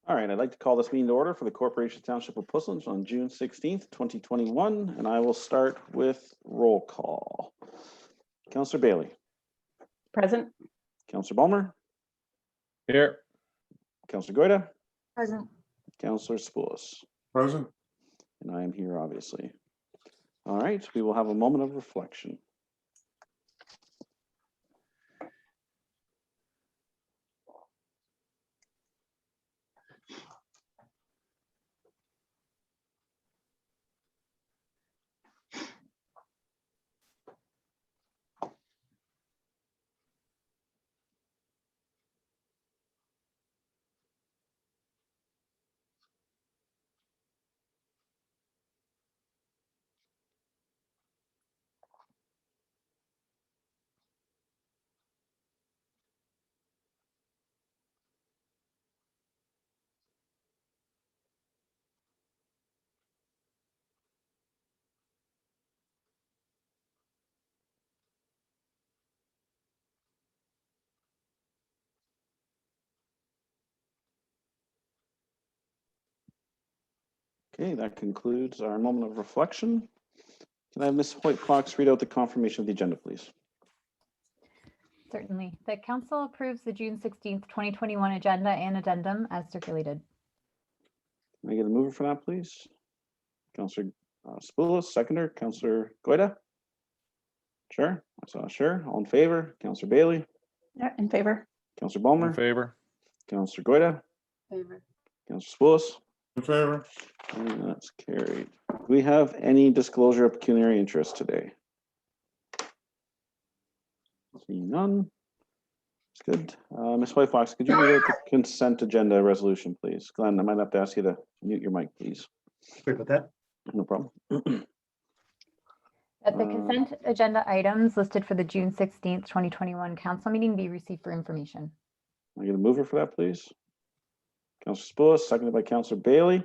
All right, I'd like to call this meeting to order for the Corporation Township of Puslinch on June 16th, 2021, and I will start with roll call. Councillor Bailey. Present. Councillor Balmer. Here. Councillor Goida. Present. Councillor Spoulos. Present. And I am here, obviously. All right, we will have a moment of reflection. Okay, that concludes our moment of reflection. Can I have Ms. Hoyt-Fox read out the confirmation of the agenda, please? Certainly. The council approves the June 16th, 2021 agenda and addendum as circulated. Can I get a mover for that, please? Councillor Spoulos, seconder. Councillor Goida? Sure. I saw sure. All in favor? Councillor Bailey? Yeah, in favor. Councillor Balmer? In favor. Councillor Goida? Favor. Councillor Spoulos? In favor. And that's carried. Do we have any disclosure of pecuniary interest today? Seeing none. It's good. Ms. Hoyt-Fox, could you read out the consent agenda resolution, please? Glenn, I might have to ask you to mute your mic, please. Sorry about that. No problem. That the consent agenda items listed for the June 16th, 2021 council meeting be received for information. Can I get a mover for that, please? Councillor Spoulos, seconded by Councillor Bailey.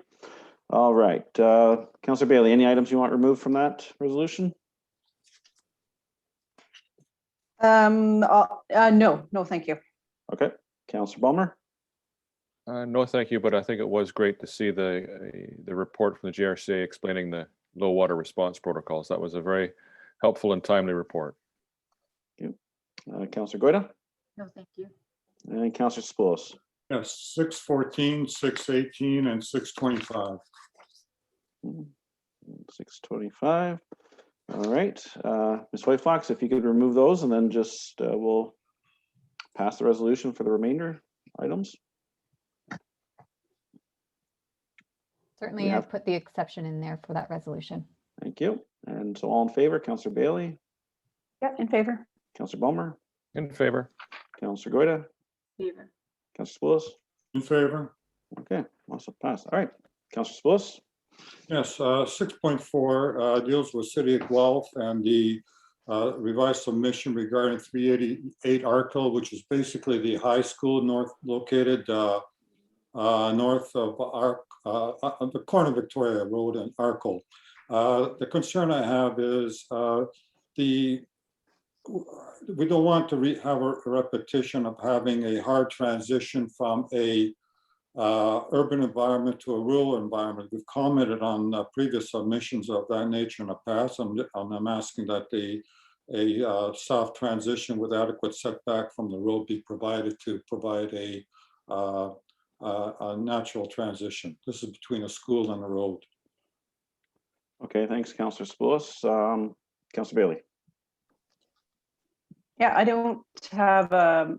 All right. Councillor Bailey, any items you want removed from that resolution? No, thank you. Okay. Councillor Balmer? No, thank you, but I think it was great to see the report from the GRCA explaining the low water response protocols. That was a very helpful and timely report. Councillor Goida? No, thank you. And Councillor Spoulos? Yes, 614, 618, and 625. 625. All right. Ms. Hoyt-Fox, if you could remove those and then just we'll pass the resolution for the remainder items. Certainly, Yeah. I've put the exception in there for that resolution. Thank you. And so all in favor, Councillor Bailey, Yeah, in favor. Councillor Balmer, In favor. Councillor Goida, Favor. Councillor Spoulos. In favor? Okay, also passed. All right. Councillor Spoulos. Yes, 6.4 deals with City of Guelph and the revised submission regarding 388 Arkell, which is basically the high school located north of the corner of Victoria Road and Arkell. The concern I have is we don't want to have a repetition of having a hard transition from a urban environment to a rural environment. We've commented on previous submissions of that nature in the past. I'm asking that a soft transition with adequate setback from the road be provided to provide a natural transition. This is between a school and a road. Okay, thanks, Councillor Spoulos. Councillor Bailey. Yeah, I don't have a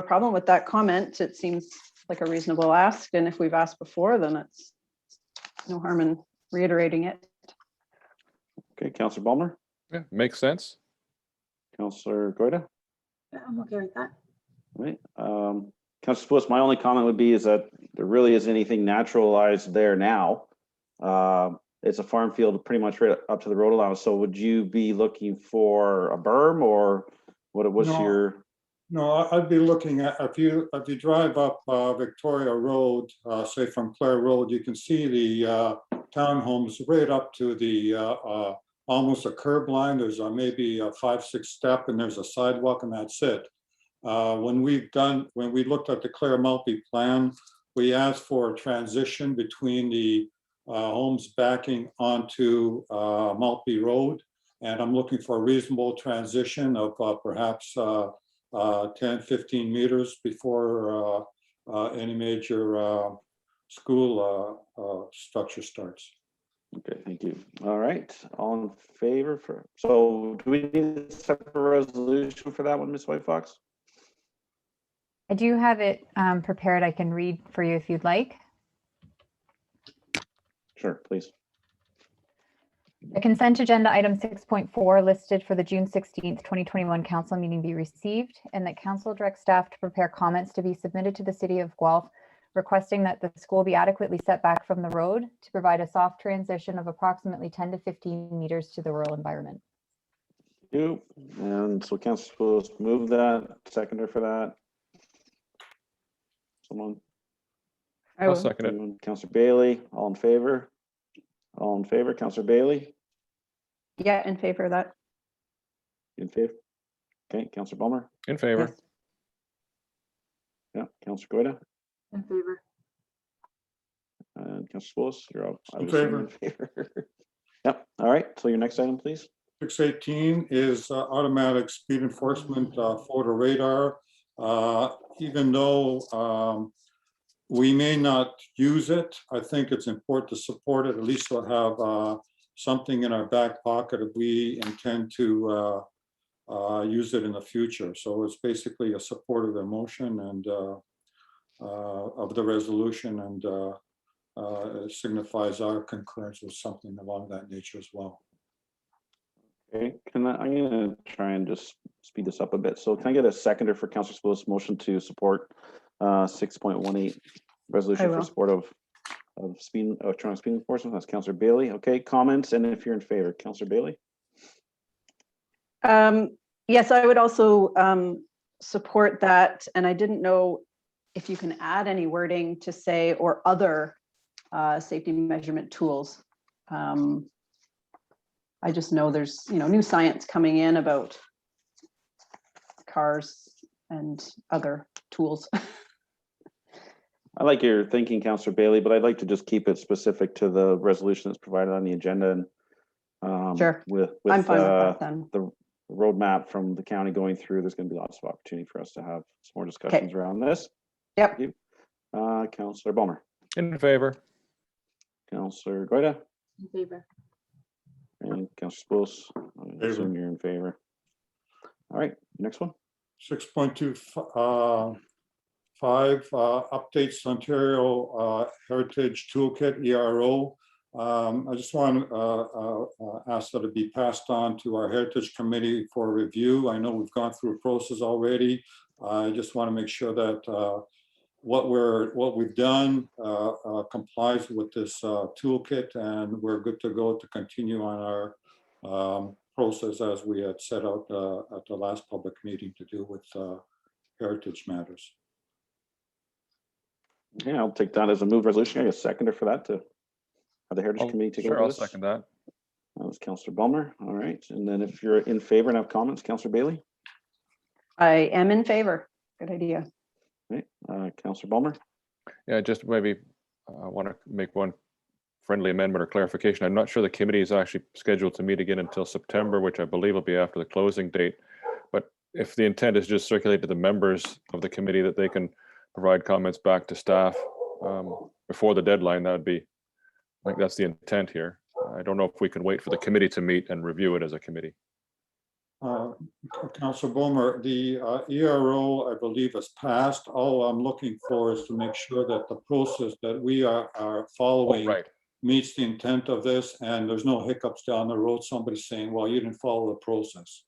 problem with that comment. It seems like a reasonable ask, and if we've asked before, then it's no harm in reiterating it. Okay, Councillor Balmer. Yeah, makes sense. Councillor Goida. Yeah, I'm okay with that. All right. Councillor Spoulos, my only comment would be is that there really isn't anything naturalized there now. It's a farm field pretty much right up to the road allowance. So would you be looking for a berm or what was your? No, I'd be looking at, if you drive up Victoria Road, say from Clare Road, you can see the townhomes right up to the almost a curb line. There's maybe a 5-6 step and there's a sidewalk and that's it. When we looked at the Clare multi plan, we asked for a transition between the homes backing onto Maltby Road. And I'm looking for a reasonable transition of perhaps 10, 15 meters before any major school structure starts. Okay, thank you. All right, all in favor for, so do we need a separate resolution for that one, Ms. White Fox? I do have it prepared. I can read for you if you'd like. Sure, please. The consent agenda item 6.4 listed for the June 16th, 2021 council meeting be received, and that council direct staff to prepare comments to be submitted to the city of Guelph, requesting that the school be adequately set back from the road to provide a soft transition of approximately 10 to 15 meters to the rural environment. You, and so council will move that, seconder for that. Someone, I I'll will. second it. Councillor Bailey, all in favor? All in favor, Councillor Bailey, Yeah, in favor of that. in favor? Okay, Councillor Bulmer, In favor. Yes. yeah, Councillor Goida, In favor. and Councillor Spillis, you're up. I In would assume favor. in favor. Yep, all right, so your next item, please. 618 is automatic speed enforcement photo radar. Even though we may not use it, I think it's important to support it. At least we'll have something in our back pocket if we intend to use it in the future. So it's basically a support of the motion and of the resolution, and it signifies our concurrence with something along that nature as well. Okay, I'm gonna try and just speed this up a bit. So can I get a seconder for Councillor Spillis' motion to support 6.18 resolution for will. support of electronic speed enforcement? That's Councillor Bailey. Okay, comments, and if you're in favor, Councillor Bailey. Yes, I would also support that. And I didn't know if you can add any wording to say or other safety measurement tools. I just know there's, new science coming in about cars and other tools. I like your thinking, Councillor Bailey, but I'd like to just keep it specific to the resolution that's provided on the agenda. And Sure. with I'm fine with that then. the roadmap from the county going through, there's going to be lots of opportunity for us to have some more discussions around this. Yep. Thank you. Councillor Bulmer, In favor. Councillor Goida, In favor. and Councillor Spillis. I assume you're in favor. All right, next one. 6.25 updates to Ontario Heritage Toolkit, ERO. I just want to ask that it be passed on to our Heritage Committee for review. I know we've gone through a process already. I just want to make sure that what we've done complies with this toolkit, and we're good to go to continue on our process as we had set out at the last public meeting to do with heritage matters. Yeah, I'll take that as a move resolution. I guess seconder for that to have the Heritage Committee take Sure, over I'll this. second that. That was Councillor Bulmer. All right, and then if you're in favor and have comments, Councillor Bailey. I am in favor. Good idea. Right, Councillor Bulmer. Yeah, just maybe I want to make one friendly amendment or clarification. I'm not sure the committee is actually scheduled to meet again until September, which I believe will be after the closing date. But if the intent is just circulate to the members of the committee that they can provide comments back to staff before the deadline, that would be, I think that's the intent here. I don't know if we can wait for the committee to meet and review it as a committee. Councillor Bulmer, the ERO, I believe, is passed. All I'm looking for is to make sure that the process that we are following Right, meets the intent of this, and there's no hiccups down the road. Somebody saying, well, you didn't follow the process.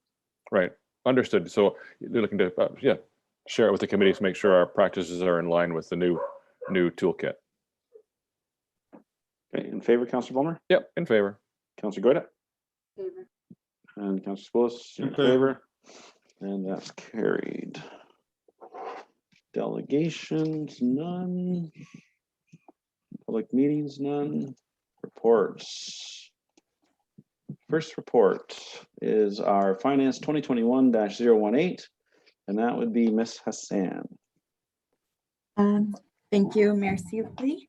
right. Understood. So you're looking to, yeah, share it with the committee to make sure our practices are in line with the new toolkit. Okay, in favor, Councillor Bulmer. Yep, in favor. Councillor Goida. Favor. And Councillor Spillis, in In favor. And that's carried. Delegations, none. Public meetings, none. Reports. First report is our Finance 2021-018, and that would be Ms. Hassan. Thank you, Mayor Sealy.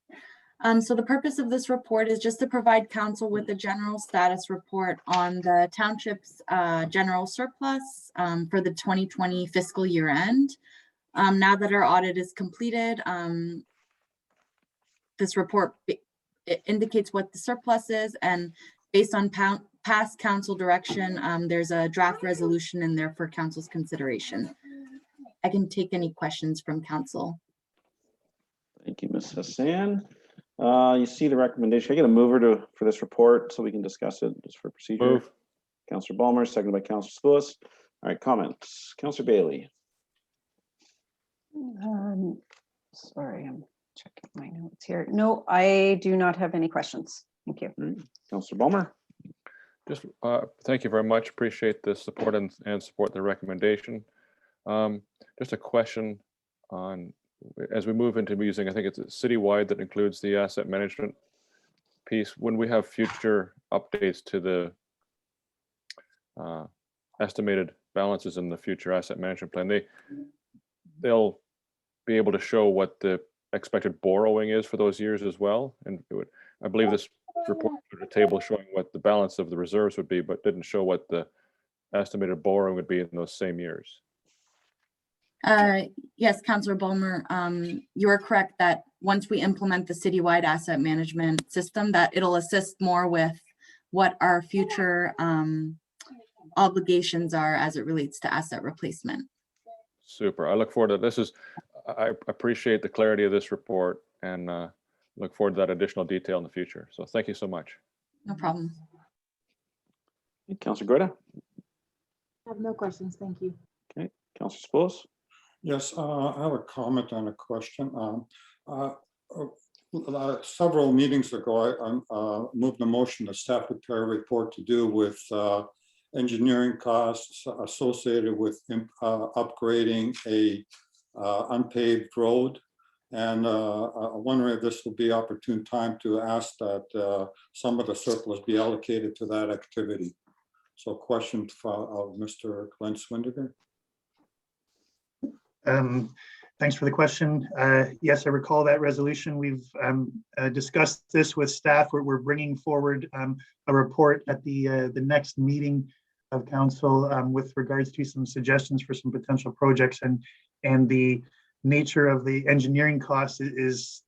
So the purpose of this report is just to provide council with a general status report on the township's general surplus for the 2020 fiscal year end. Now that our audit is completed, this report it indicates what the surplus is, and based on past council direction, there's a draft resolution in there for council's consideration. I can take any questions from council. Thank you, Ms. Hassan. You see the recommendation. I get a mover for this report so we can discuss it just for procedure. Move. Councillor Ballmer, seconded by Councillor Spillis. All right, comments. Councillor Bailey. Sorry, I'm checking my notes here. No, I do not have any questions. Thank you. All right. Councillor Ballmer. Just thank you very much. Appreciate the support and support the recommendation. Just a question on, as we move into using, I think it's citywide that includes the asset management piece. When we have future updates to the estimated balances in the future asset management plan, they'll be able to show what the expected borrowing is for those years as well. And I believe this report put a table showing what the balance of the reserves would be, but didn't show what the estimated borrowing would be in those same years. Yes, Councillor Ballmer, you are correct that once we implement the citywide asset management system, that it'll assist more with what our future obligations are as it relates to asset replacement. Super. I look forward to this. I appreciate the clarity of this report and look forward to that additional detail in the future. So thank you so much. No problem. Councillor Greta. I have no questions, thank you. Okay, Councillor Spillis. Yes, I have a comment on a question. Several meetings ago, I moved a motion to staff prepare a report to do with engineering costs associated with upgrading a unpaved road. And I'm wondering if this would be opportune time to ask that some of the surplus be allocated to that activity. So question of Mr. Glenn Swindiger. Thanks for the question. Yes, I recall that resolution. We've discussed this with staff. We're bringing forward a report at the next meeting of council with regards to some suggestions for some potential projects, and the nature of the engineering cost is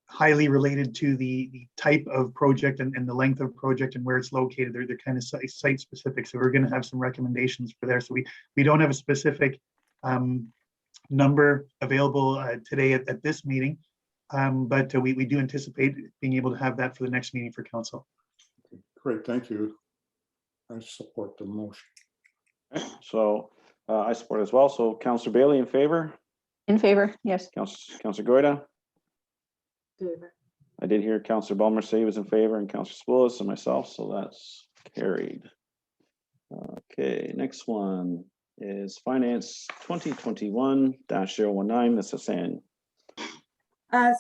highly related to the type of project and the length of project and where it's located. They're kind of site specific. So we're going to have some recommendations for there. So we don't have a specific number available today at this meeting, but we do anticipate being able to have that for the next meeting for council. Great, thank you. I support the motion. Okay, so I support as well. So Councillor Bailey in favor. In favor, yes. Councillor Goyda. Favor. I did hear Councillor Ballmer say he was in favor, and Councillor Spillis and myself, so that's carried. Okay, next one is Finance 2021-019, Ms. Hassan.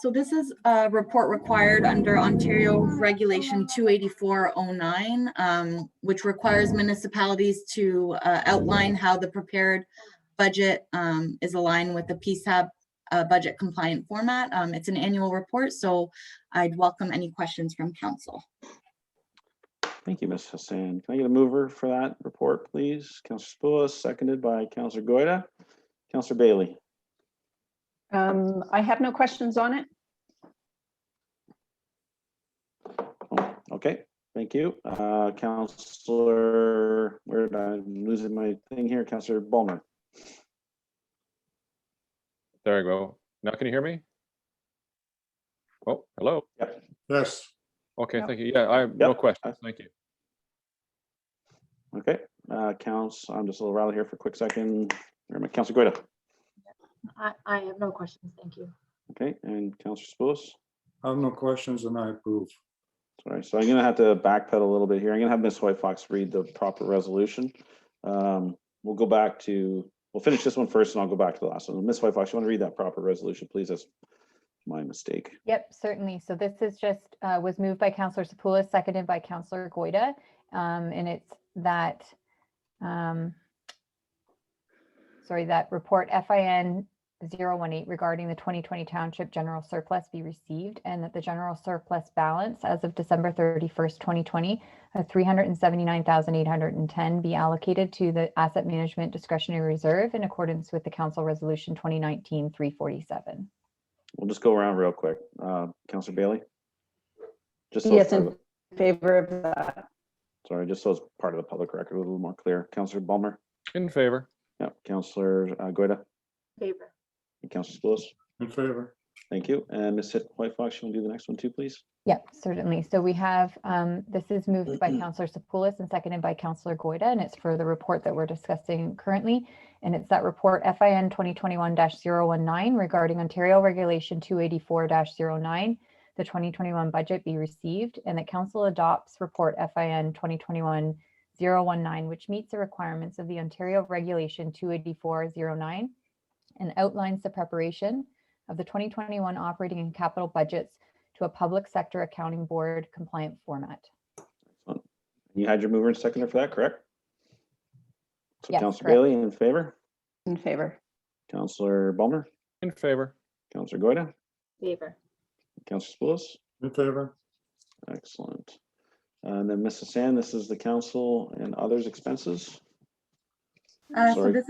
So this is a report required under Ontario Regulation 28409, which requires municipalities to outline how the prepared budget is aligned with the PSAB budget compliant format. It's an annual report, so I'd welcome any questions from council. Thank you, Ms. Hassan. Can I get a mover for that report, please? Councillor Spillis, seconded by Councillor Goyda. Councillor Bailey. I have no questions on it. Oh, okay, thank you. Councillor, where did I losing my thing here? Councillor Ballmer. There you go. Now can you hear me? Oh, hello. Yep. Yes. Okay, Yep. thank you. Yeah, I have no questions. Thank you. Okay, I'm just a little rattled here for a quick second. Councillor Goyda. I have no questions, thank you. Okay, and Councillor Spillis. I have no questions and I approve. Sorry, so I'm gonna have to backpedal a little bit here. I'm gonna have Ms. White Fox read the proper resolution. We'll go back to, we'll finish this one first and I'll go back to the last one. Ms. White Fox, you want to read that proper resolution, please? That's my mistake. Yep, certainly. So this is just, was moved by Councillor Sapoulis, seconded by Councillor Goyda. And it's that, sorry, that report FIN 018 regarding the 2020 township general surplus be received, and that the general surplus balance as of December 31st, 2020 of 379,810 be allocated to the asset management discretionary reserve in accordance with the council resolution 2019-347. We'll just go around real quick. Councillor Bailey? Just so Yes, it's part in of favor of that. sorry, just so it's part of the public record, a little more clear. Councillor Balmer? In favor. Yeah. Councillor Goida? Favor. And Councillor Spillis? In favor. Thank you. And Ms. White Fox, you want to do the next one too, please? Yep, certainly. So we have, this is moved by Councillor Sapoulis and seconded by Councillor Goida, and it's for the report that we're discussing currently. And it's that report FIN 2021-019 regarding Ontario Regulation 284-09, the 2021 budget be received, and that council adopts report FIN 2021-019, which meets the requirements of the Ontario Regulation 284-09 and outlines the preparation of the 2021 operating and capital budgets to a public sector accounting board compliant format. You had your mover and seconder for that, correct? So Yes, Councillor correct. Bailey in favor, In favor. Councillor Balmer, In favor. Councillor Goida, Favor. Councillor Spillis. In favor. Excellent. And then Mrs. Sand, this is the council and others expenses. So Sorry. this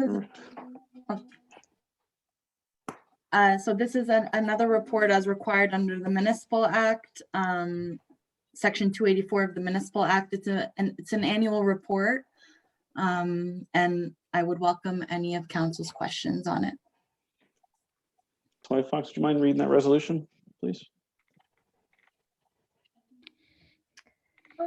is another report as required under the Municipal Act, Section 284 of the Municipal Act. It's an annual report, and I would welcome any of council's questions on it. White Fox, would you mind reading that resolution, please?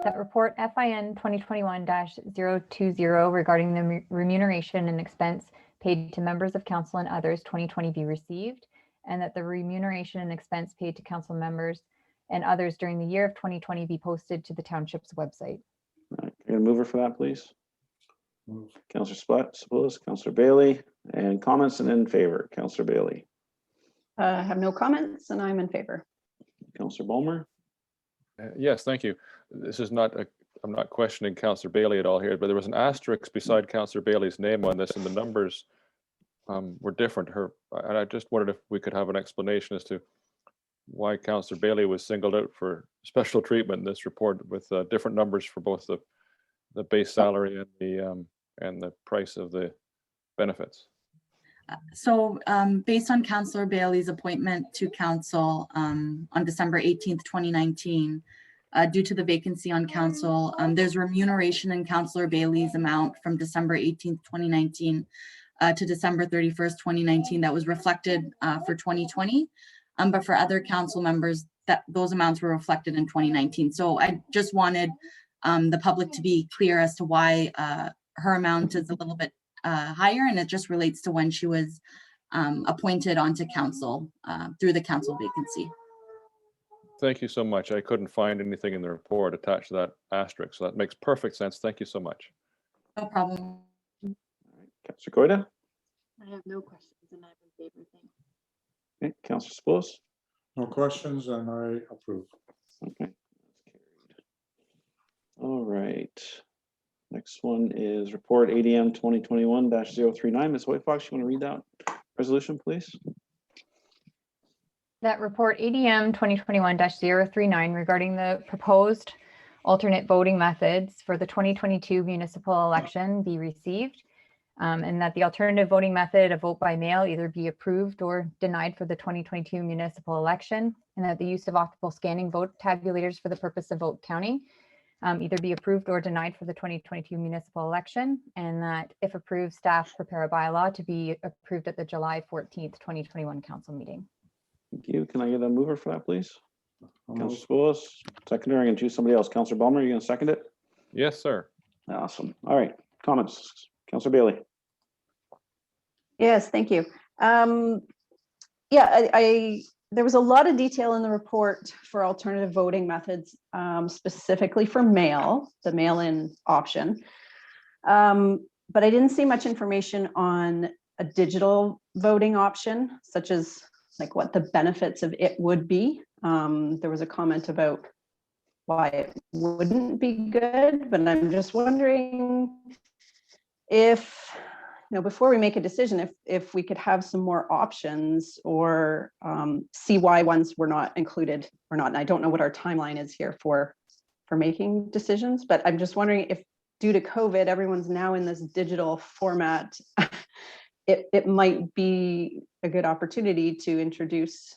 That report FIN 2021-020 regarding the remuneration and expense paid to members of council and others 2020 be received, and that the remuneration and expense paid to council members and others during the year of 2020 be posted to the township's website. All right, you're gonna mover for that, please. Move. Councillor Spillis, Councillor Bailey, and comments and in favor. Councillor Bailey, I have no comments and I'm in favor. Councillor Balmer, Yes, thank you. This is not, I'm not questioning Councillor Bailey at all here, but there was an asterisk beside Councillor Bailey's name on this, and the numbers were different. And I just wondered if we could have an explanation as to why Councillor Bailey was singled out for special treatment in this report with different numbers for both the base salary and the price of the benefits. So based on Councillor Bailey's appointment to council on December 18th, 2019, due to the vacancy on council, there's remuneration in Councillor Bailey's amount from December 18th, 2019 to December 31st, 2019 that was reflected for 2020. But for other council members, those amounts were reflected in 2019. So I just wanted the public to be clear as to why her amount is a little bit higher, and it just relates to when she was appointed onto council through the council vacancy. Thank you so much. I couldn't find anything in the report attached to that asterisk, so that makes perfect sense. Thank you so much. No problem. Councillor Goida, I have no questions and I'm in favor. Thank you. okay, Councillor Spillis. No questions and I approve. Okay. That's carried. All right. Next one is report ADM 2021-039. Ms. White Fox, you want to read that resolution, please? That report ADM 2021-039 regarding the proposed alternate voting methods for the 2022 municipal election be received, and that the alternative voting method of vote by mail either be approved or denied for the 2022 municipal election, and that the use of optical scanning vote tabulators for the purpose of vote counting either be approved or denied for the 2022 municipal election, and that if approved, staff prepare a bylaw to be approved at the July 14th, 2021 council meeting. Thank you. Can I get a mover for that, please? I'll move. Councillor Spillis, seconder, I'm going to choose somebody else. Councillor Balmer, are you going to second it? Yes, sir. Awesome. All right. Comments? Councillor Bailey. Yes, thank you. Yeah, there was a lot of detail in the report for alternative voting methods, specifically for mail, the mail-in option. But I didn't see much information on a digital voting option, such as like what the benefits of it would be. There was a comment about why it wouldn't be good, but I'm just wondering if before we make a decision, if we could have some more options or see why ones were not included or not. And I don't know what our timeline is here for making decisions, but I'm just wondering if due to COVID, everyone's now in this digital format, it might be a good opportunity to introduce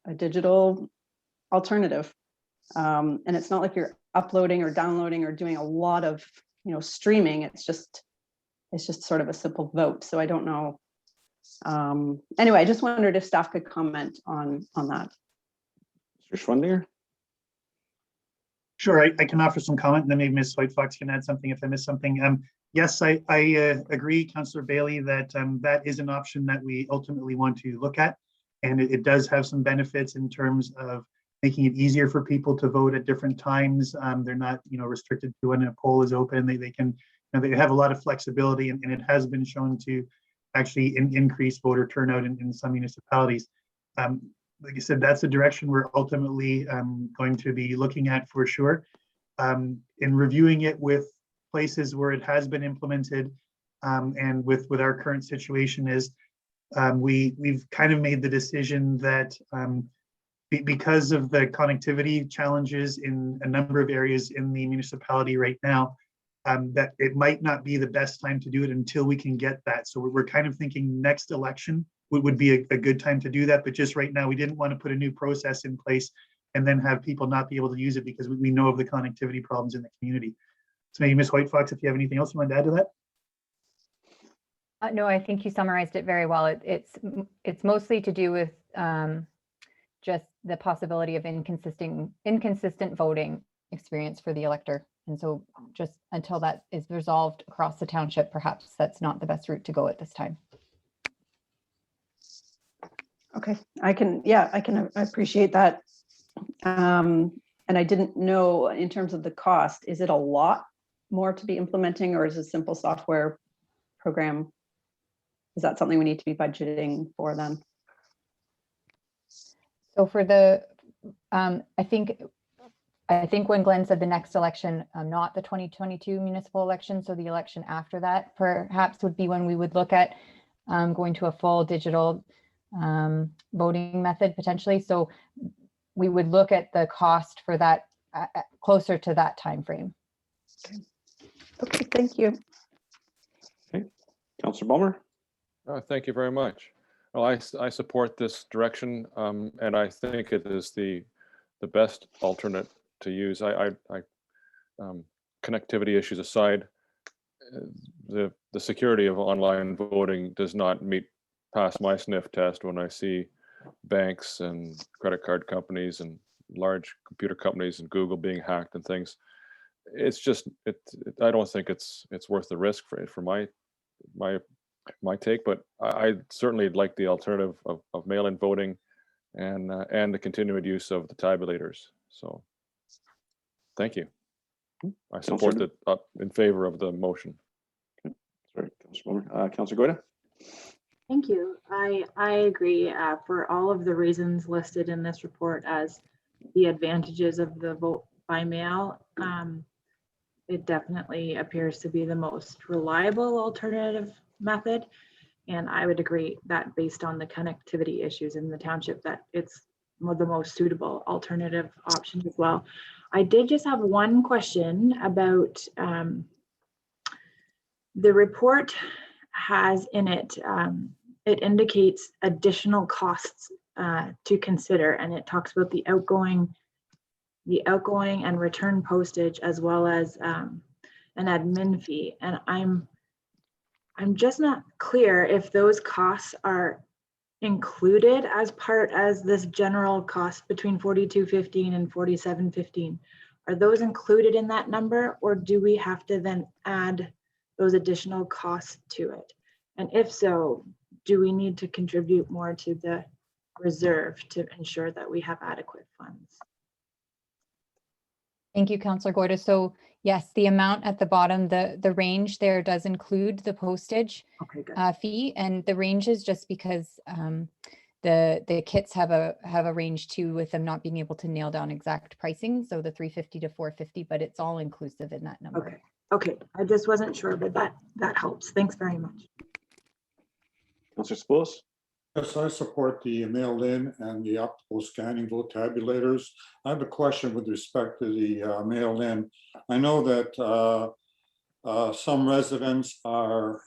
a digital alternative. And it's not like you're uploading or downloading or doing a lot of, streaming. It's just sort of a simple vote. So I don't know. Anyway, I just wondered if staff could comment on that. Mr. Schwendinger? Sure, I can offer some comment, and then maybe Ms. White Fox can add something if I miss something. Yes, I agree, Councillor Bailey, that that is an option that we ultimately want to look at. And it does have some benefits in terms of making it easier for people to vote at different times. They're not, restricted to when a poll is open. They can, they have a lot of flexibility, and it has been shown to actually increase voter turnout in some municipalities. Like I said, that's the direction we're ultimately going to be looking at for sure. In reviewing it with places where it has been implemented, and with our current situation is we've kind of made the decision that because of the connectivity challenges in a number of areas in the municipality right now, that it might not be the best time to do it until we can get that. So we're kind of thinking next election would be a good time to do that. But just right now, we didn't want to put a new process in place and then have people not be able to use it because we know of the connectivity problems in the community. So maybe Ms. White Fox, if you have anything else you want to add to that? No, I think you summarized it very well. It's mostly to do with just the possibility of inconsistent voting experience for the elector. And so just until that is resolved across the township, perhaps that's not the best route to go at this time. Okay, I can appreciate that. And I didn't know in terms of the cost, is it a lot more to be implementing, or is a simple software program? Is that something we need to be budgeting for then? So for the, I think when Glenn said the next election, not the 2022 municipal election, so the election after that, perhaps would be when we would look at going to a full digital voting method potentially. So we would look at the cost for that closer to that time frame. Okay, thank you. Okay, Councillor Bulmer? Thank you very much. Well, I support this direction, and I think it is the best alternate to use. Connectivity issues aside, the security of online voting does not pass my sniff test when I see banks and credit card companies and large computer companies and Google being hacked and things. It's just I don't think it's worth the risk for my take, but I certainly like the alternative of mail-in voting and the continued use of the tabulators. So thank you. I support it in favor of the motion. Okay. Sorry, Councillor Bulmer. Councillor Goyda? Thank you. I agree for all of the reasons listed in this report as the advantages of the vote by mail. It definitely appears to be the most reliable alternative method. And I would agree that based on the connectivity issues in the township, that it's the most suitable alternative option as well. I did just have one question about the report has in it, it indicates additional costs to consider, and it talks about the outgoing and return postage, as well as an admin fee. And I'm just not clear if those costs are included as this general cost between $42.15 and $47.15. Are those included in that number, or do we have to then add those additional costs to it? And if so, do we need to contribute more to the reserve to ensure that we have adequate funds? Thank you, Councillor Goyda. So yes, the amount at the bottom, the range there does include the postage fee, and the range is just because the kits have a range too, with them not being able to nail down exact pricing. So the $350 to $450, but it's all inclusive in that number. Okay. I just wasn't sure, but that helps. Thanks very much. Councillor Spools. Yes, I support the mail-in and the optical scanning vote tabulators. I have a question with respect to the mail-in. I know that some residents are,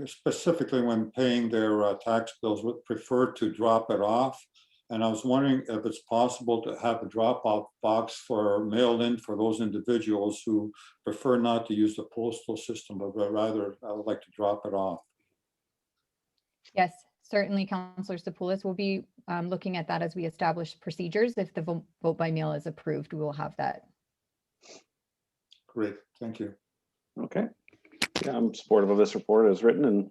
specifically when paying their tax bills, would prefer to drop it off. And I was wondering if it's possible to have a drop-off box for mail-in for those individuals who prefer not to use the postal system, but rather would like to drop it off. Yes, certainly, Councillor Sepoulis will be looking at that as we establish procedures. If the vote by mail is approved, we will have that. Great, thank you. Okay. Yeah, I'm supportive of this report as written, and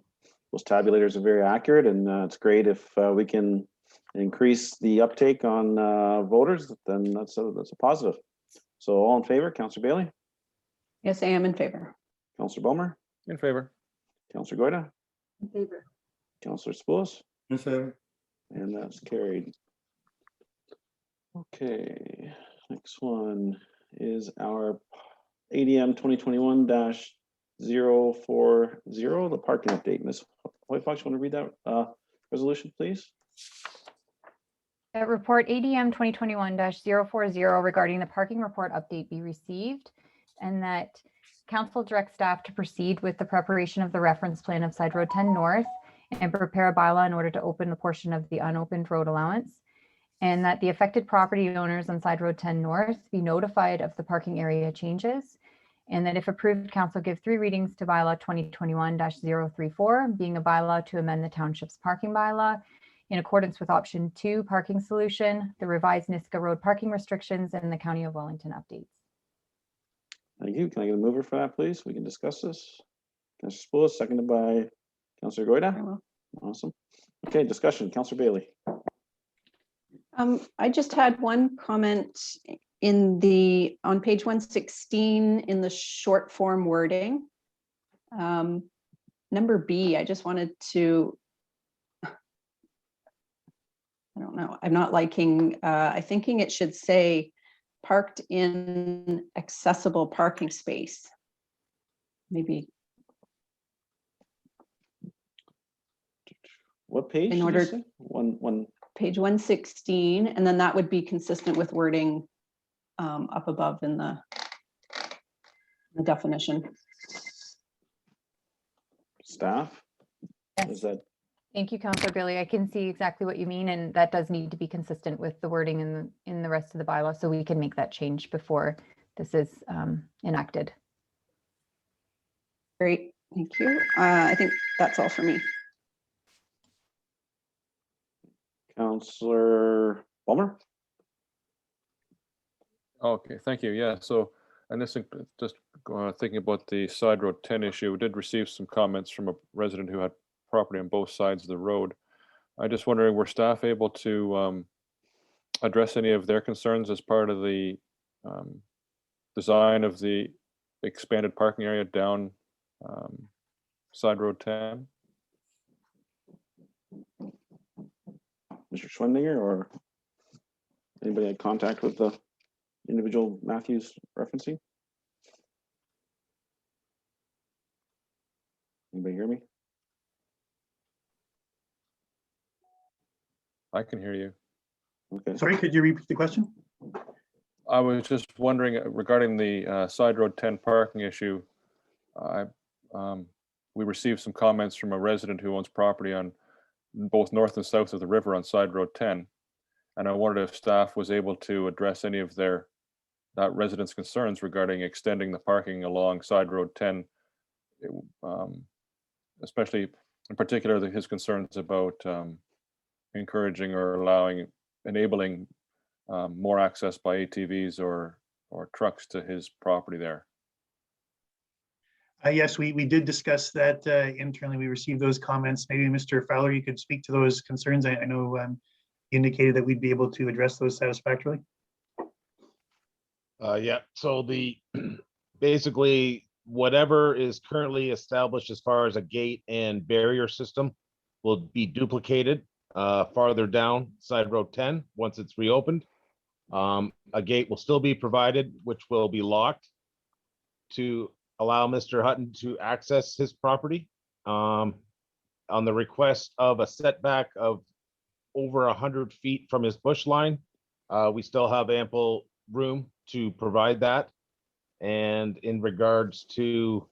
those tabulators are very accurate, and it's great if we can increase the uptake on voters, then that's a positive. So all in favor, Councillor Bailey, Yes, I am in favor. Councillor Bomer, In favor. Councillor Goida, In favor. Councillor Spools, In favor. and that's carried. Okay, next one is our ADM 2021-040, the parking update. Ms. White Fox, you want to read that resolution, please? That report ADM 2021-040 regarding the parking report update be received, and that council direct staff to proceed with the preparation of the reference plan of Side Road 10 North and prepare a bylaw in order to open the portion of the unopened road allowance, and that the affected property owners on Side Road 10 North be notified of the parking area changes, and that if approved, council give 3 readings to bylaw 2021-034, being a bylaw to amend the township's parking bylaw in accordance with option 2 parking solution, the revised Niska Road parking restrictions, and the County of Wellington updates. Thank you. Can I get a mover for that, please? We can discuss this. Councillor Spools, seconded by Councillor Goida. Very well. Awesome. Okay, discussion. Councillor Bailey. I just had one comment on page 116 in the short form wording. Number B, I just wanted to, I don't know, I'm not liking, I'm thinking it should say parked in accessible parking space. Maybe What page? In did you order- say? One. page 116, and then that would be consistent with wording up above in the definition. Staff? Yes. Is that, Thank you, Councillor Bailey. I can see exactly what you mean, and that does need to be consistent with the wording in the rest of the bylaw, so we can make that change before this is enacted. Great, thank you. I think that's all for me. Councillor Bulmer? Okay, thank you. Yeah, so, and this, just thinking about the Side Road 10 issue, we did receive some comments from a resident who had property on both sides of the road. I'm just wondering, were staff able to address any of their concerns as part of the design of the expanded parking area down Side Road 10? Mr. Schwendinger, or anybody had contact with the individual Matthews referencing? Anybody hear me? I can hear you. Okay. Sorry, could you repeat the question? I was just wondering regarding the Side Road 10 parking issue. We received some comments from a resident who owns property on both north and south of the river on Side Road 10. And I wondered if staff was able to address any of that residents' concerns regarding extending the parking along Side Road 10, especially in particular his concerns about encouraging or enabling more access by ATVs or trucks to his property there. Yes, we did discuss that internally. We received those comments. Maybe Mr. Fowler, you could speak to those concerns. I know you indicated that we'd be able to address those satisfactorily. Yeah, so basically whatever is currently established as far as a gate and barrier system will be duplicated farther down Side Road 10 once it's reopened. A gate will still be provided, which will be locked to allow Mr. Hutton to access his property. on the request of a setback of over 100 feet from his bush line, we still have ample room to provide that. And in regards to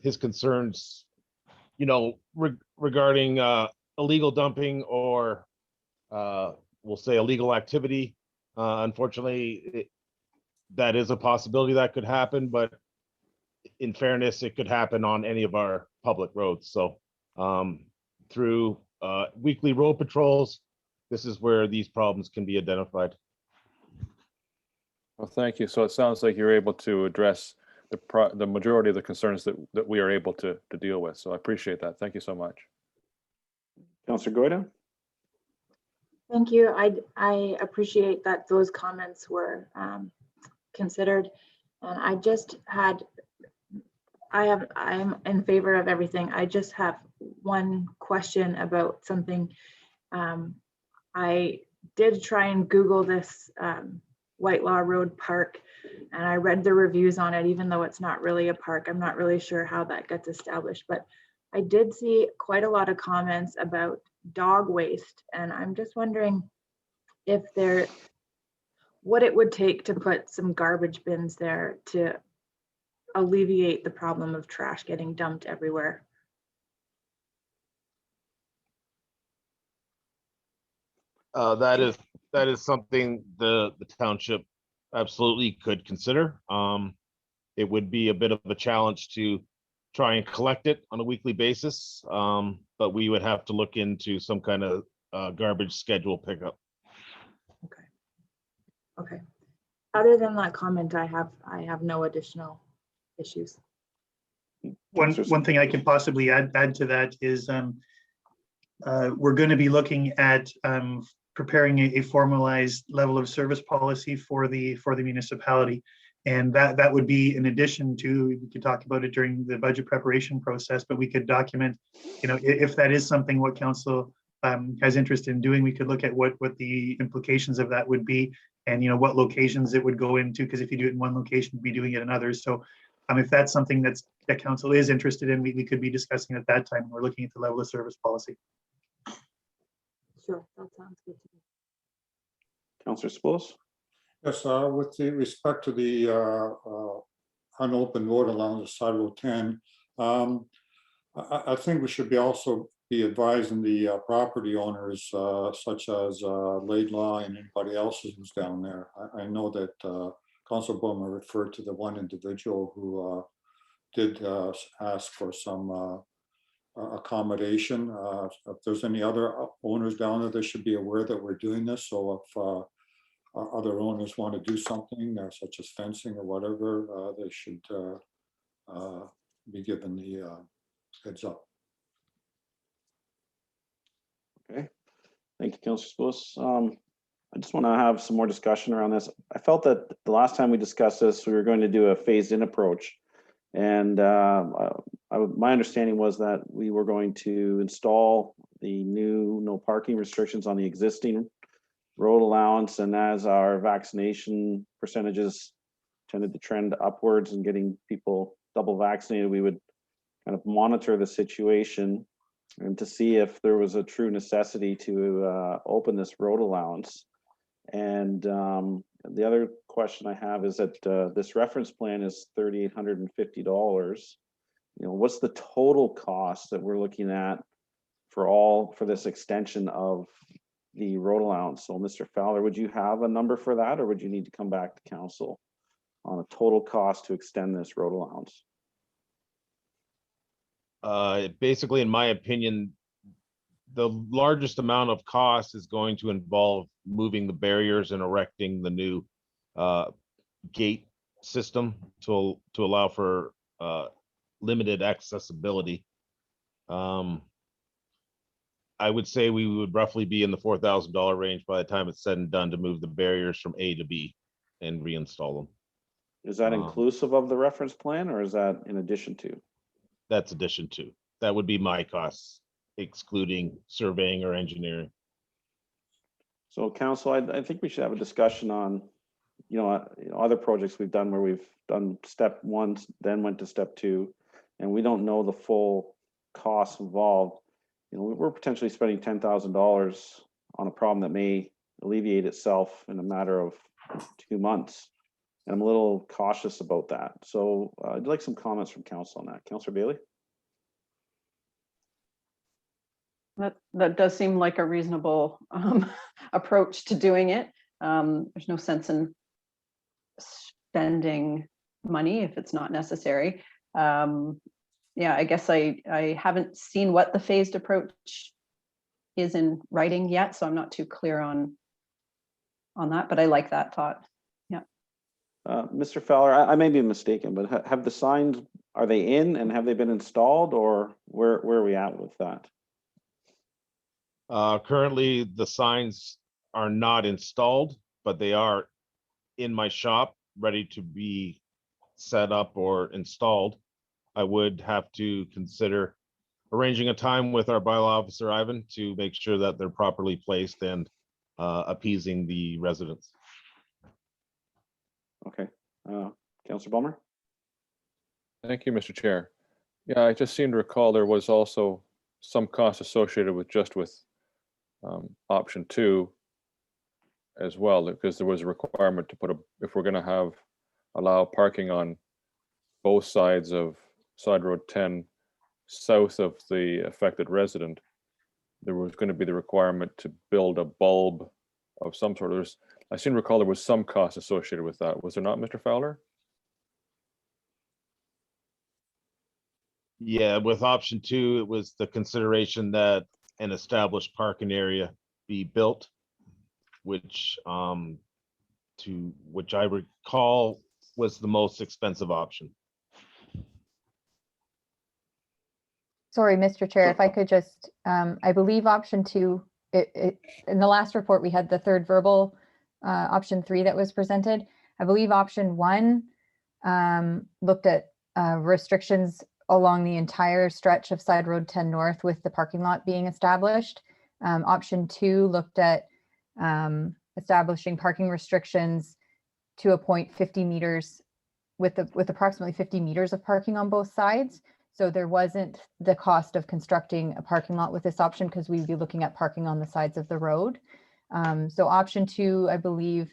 his concerns, you know, regarding illegal dumping or we'll say illegal activity, unfortunately, that is a possibility that could happen, but in fairness, it could happen on any of our public roads. So through weekly road patrols, this is where these problems can be identified. Well, thank you. So it sounds like you're able to address the majority of the concerns that we are able to deal with. So I appreciate that. Thank you so much. Councillor Goyda? Thank you. I appreciate that those comments were considered. And I'm in favor of everything. I just have one question about something. I did try and Google this Whitelaw Road Park, and I read the reviews on it, even though it's not really a park. I'm not really sure how that gets established, but I did see quite a lot of comments about dog waste, and I'm just wondering if what it would take to put some garbage bins there to alleviate the problem of trash getting dumped everywhere. That is something the township absolutely could consider. It would be a bit of a challenge to try and collect it on a weekly basis, but we would have to look into some kind of garbage schedule pickup. Okay. Other than that comment, I have no additional issues. One thing I can possibly add to that is we're going to be looking at preparing a formalized level of service policy for the municipality. And that would be in addition to, we could talk about it during the budget preparation process, but we could document, you know, if that is something what council has interest in doing, we could look at what the implications of that would be, and, you know, what locations it would go into, because if you do it in one location, you'd be doing it in others. So if that's something that council is interested in, we could be discussing at that time. We're looking at the level of service policy. Sure, that sounds good to me. Councillor Spose? Yes, with the respect to the unopened road along the side of 10, I think we should also be advising the property owners, such as Laidlaw and anybody else who's down there. I know that Councilor Bowman referred to the one individual who did ask for some accommodation. If there's any other owners down there, they should be aware that we're doing this. So if other owners want to do something such as fencing or whatever, they should be given the heads up. Okay, thank you, Councillor Spose. I just want to have some more discussion around this. I felt that the last time we discussed this, we were going to do a phased-in approach. And my understanding was that we were going to install the new no parking restrictions on the existing road allowance, and as our vaccination percentages tended to trend upwards and getting people double vaccinated, we would kind of monitor the situation and to see if there was a true necessity to open this road allowance. And the other question I have is that this reference plan is $3,850. You know, what's the total cost that we're looking at for this extension of the road allowance? So Mr. Fowler, would you have a number for that, or would you need to come back to council on a total cost to extend this road allowance? Basically, in my opinion, the largest amount of cost is going to involve moving the barriers and erecting the new gate system to allow for limited accessibility. I would say we would roughly be in the $4,000 range by the time it's said and done to move the barriers from A to B and reinstall them. Is that inclusive of the reference plan, or is that in addition to? That's addition to. That would be my costs, excluding surveying or engineering. So council, I think we should have a discussion on, other projects we've done where we've done step one, then went to step two, and we don't know the full costs involved. you know, we're potentially spending $10,000 on a problem that may alleviate itself in a matter of 2 months. And I'm a little cautious about that. So I'd like some comments from council on that. Councillor Bailey? That does seem like a reasonable approach to doing it. There's no sense in spending money if it's not necessary. Yeah, I guess I haven't seen what the phased approach is in writing yet, so I'm not too clear on that, but I like that thought. Yeah. Mr. Fowler, I may be mistaken, but have the signs, are they in and have they been installed, or where are we at with that? Currently, the signs are not installed, but they are in my shop, ready to be set up or installed. I would have to consider arranging a time with our bylaw officer, Ivan, to make sure that they're properly placed and appeasing the residents. Okay. Councillor Bulmer? Thank you, Mr. Chair. Yeah, I just seem to recall there was also some cost associated with option 2 as well, because there was a requirement to put if we're going to allow parking on both sides of Side Road 10 south of the affected resident, there was going to be the requirement to build a bulb of some sort. I seem to recall there was some cost associated with that. Was there not, Mr. Fowler? Yeah, with option 2, it was the consideration that an established parking area be built, which I recall was the most expensive option. Sorry, Mr. Chair, if I could just, I believe option 2, in the last report, we had the third verbal option 3 that was presented. I believe option 1 looked at restrictions along the entire stretch of Side Road 10 North with the parking lot being established. Option 2 looked at establishing parking restrictions to a point 50 meters with approximately 50 meters of parking on both sides. So there wasn't the cost of constructing a parking lot with this option because we'd be looking at parking on the sides of the road. So option 2, I believe,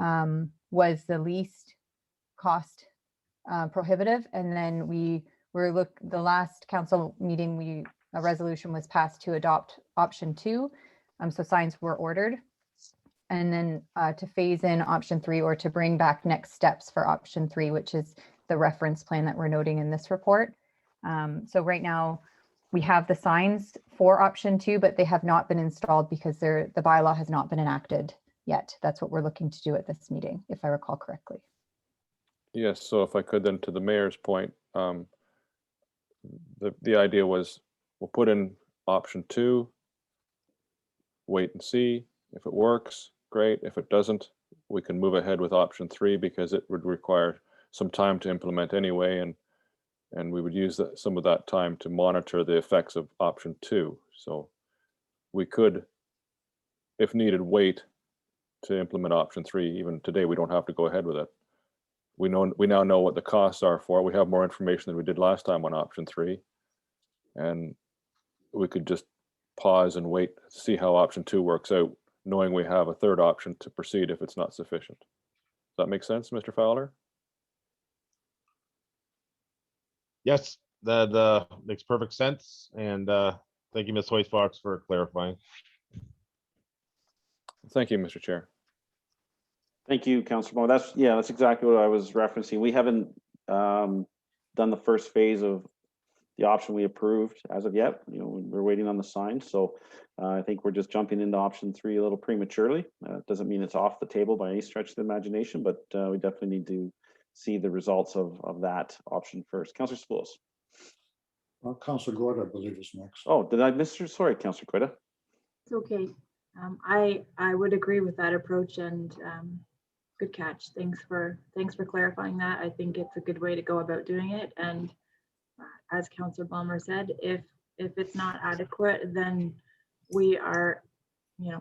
was the least cost prohibitive. And then the last council meeting, a resolution was passed to adopt option 2. So signs were ordered. And then to phase in option 3, or to bring back next steps for option 3, which is the reference plan that we're noting in this report. So right now we have the signs for option 2, but they have not been installed because the bylaw has not been enacted yet. That's what we're looking to do at this meeting, if I recall correctly. Yes, so if I could then, to the mayor's point, the idea was we'll put in option 2, wait and see. If it works, great. If it doesn't, we can move ahead with option 3 because it would require some time to implement anyway, and we would use some of that time to monitor the effects of option 2. So we could, if needed, wait to implement option 3. Even today, we don't have to go ahead with it. We now know what the costs are for it. We have more information than we did last time on option 3. And we could just pause and wait to see how option 2 works out, knowing we have a third option to proceed if it's not sufficient. Does that make sense, Mr. Fowler? Yes, that makes perfect sense. And thank you, Ms. Hoyt-Fox, for clarifying. Thank you, Mr. Chair. Thank you, Councillor Moore. That's exactly what I was referencing. We haven't done the first phase of the option we approved as of yet. You know, we're waiting on the sign. So I think we're just jumping into option 3 a little prematurely. Doesn't mean it's off the table by any stretch of the imagination, but we definitely need to see the results of that option first. Councillor Spoulos. Councillor Gordon, I believe, is next. Oh, did I miss your? Sorry, Councillor Quetta. It's okay. I would agree with that approach, and good catch. Thanks for clarifying that. I think it's a good way to go about doing it. And as Councillor Bulmer said, if it's not adequate, then we're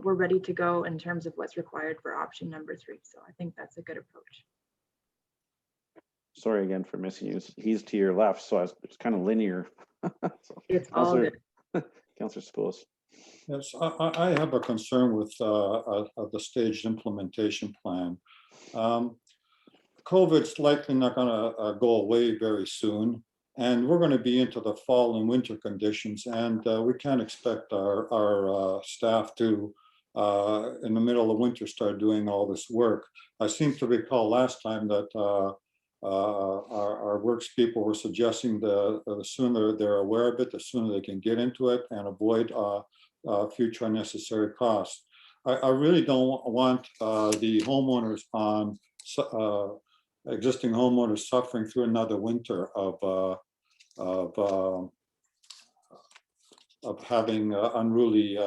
ready to go in terms of what's required for option number 3. So I think that's a good approach. Sorry again for missing you. He's to your left, so it's kind of linear. So, It's all good. Councillor Spillis. Yes, I have a concern with the staged implementation plan. COVID's likely not going to go away very soon, and we're going to be into the fall and winter conditions, and we can't expect our staff to, in the middle of winter, start doing all this work. I seem to recall last time that our works people were suggesting the sooner they're aware of it, the sooner they can get into it and avoid future unnecessary costs. I really don't want the homeowners on existing homeowners suffering through another winter of having unruly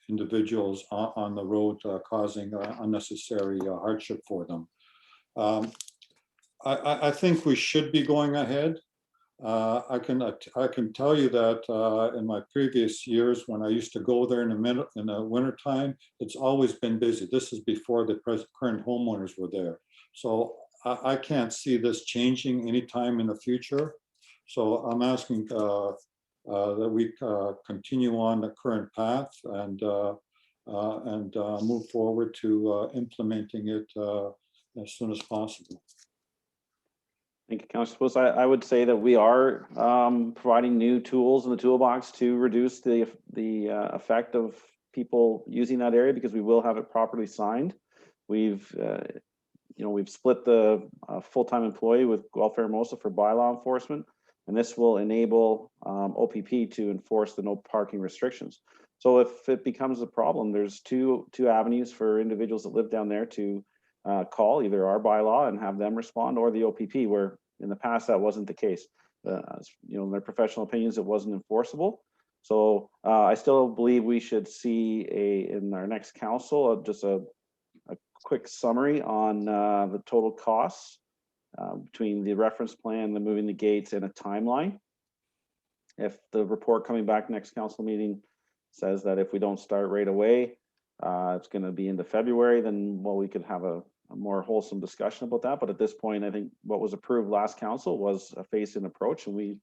individuals on the road causing unnecessary hardship for them. I think we should be going ahead. I can tell you that in my previous years, when I used to go there in the wintertime, it's always been busy. This is before the current homeowners were there. So I can't see this changing anytime in the future. So I'm asking that we continue on the current path and move forward to implementing it as soon as possible. Thank you, Councillor Spillis. I would say that we are providing new tools in the toolbox to reduce the effect of people using that area, because we will have it properly signed. We've we've split the full-time employee with Guelph Hermosa for bylaw enforcement, and this will enable OPP to enforce the no parking restrictions. So if it becomes a problem, there's two avenues for individuals that live down there to call, either our bylaw and have them respond, or the OPP, where in the past that wasn't the case. In their professional opinions, it wasn't enforceable. So I still believe we should see in our next council just a quick summary on the total costs between the reference plan, the moving the gates, and a timeline. If the report coming back next council meeting says that if we don't start right away, it's going to be into February, then we could have a more wholesome discussion about that. But at this point, I think what was approved last council was a phased-in approach, and we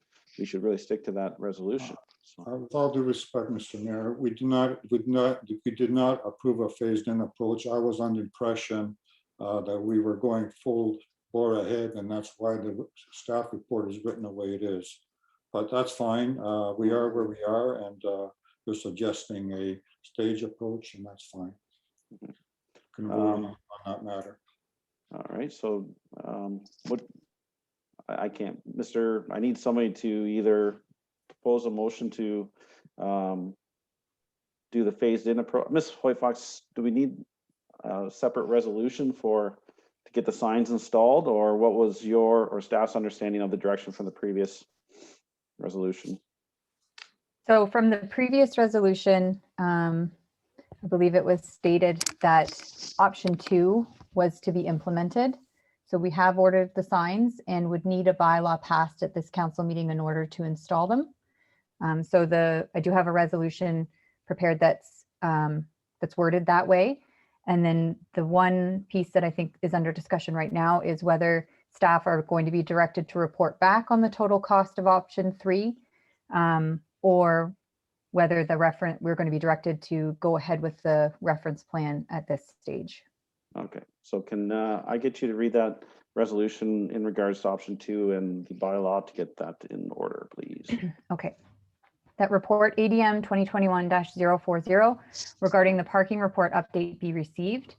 should really stick to that resolution. So. With all due respect, Mr. Mayor, we did not approve a phased-in approach. I was under the impression that we were going full bore ahead, and that's why the staff report is written the way it is. But that's fine. We are where we are, and we're suggesting a stage approach, and that's fine. Can vote on that matter. All right. So I can't, I need somebody to either propose a motion to do the phased-in approach. Ms. Hoyfox, do we need a separate resolution to get the signs installed, or what was your or staff's understanding of the direction from the previous resolution? So from the previous resolution, I believe it was stated that option 2 was to be implemented. So we have ordered the signs and would need a bylaw passed at this council meeting in order to install them. I do have a resolution prepared that's worded that way. And then the one piece that I think is under discussion right now is whether staff are going to be directed to report back on the total cost of option 3, or whether we're going to be directed to go ahead with the reference plan at this stage. Okay, so can I get you to read that resolution in regards to option 2 and the bylaw to get that in order, please? Okay. That report ADM 2021-040 regarding the parking report update be received,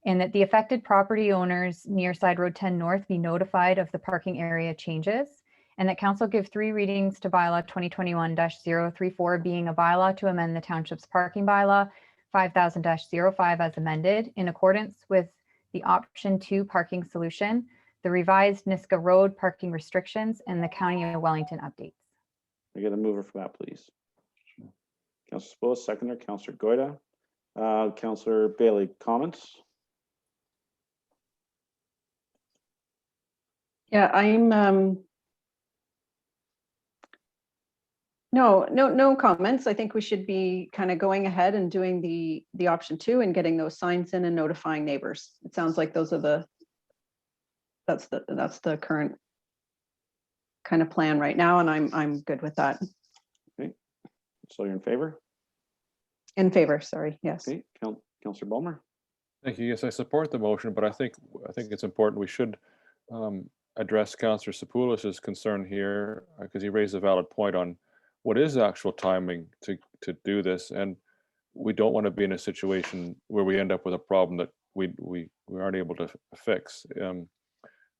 and that the affected property owners near Side Road 10 North be notified of the parking area changes, and that council give 3 readings to bylaw 2021-034, being a bylaw to amend the township's parking bylaw 5000-05 as amended in accordance with the option 2 parking solution, the revised Niska Road parking restrictions, and the County of Wellington updates. I get a mover for that, please. Councillor Spillis, seconder, Councillor Goyda. Councillor Bailey, comments? Yeah, I'm no comments. I think we should be kind of going ahead and doing the option 2 and getting those signs in and notifying neighbors. It sounds like those are that's the current kind of plan right now, and I'm good with that. Okay. so you're in favor? In favor, sorry, yes. Okay, Councillor Bulmer? Thank you. Yes, I support the motion, but I think it's important we should address Councillor Sepoulis's concern here because he raised a valid point on what is the actual timing to do this, and we don't want to be in a situation where we end up with a problem that we aren't able to fix.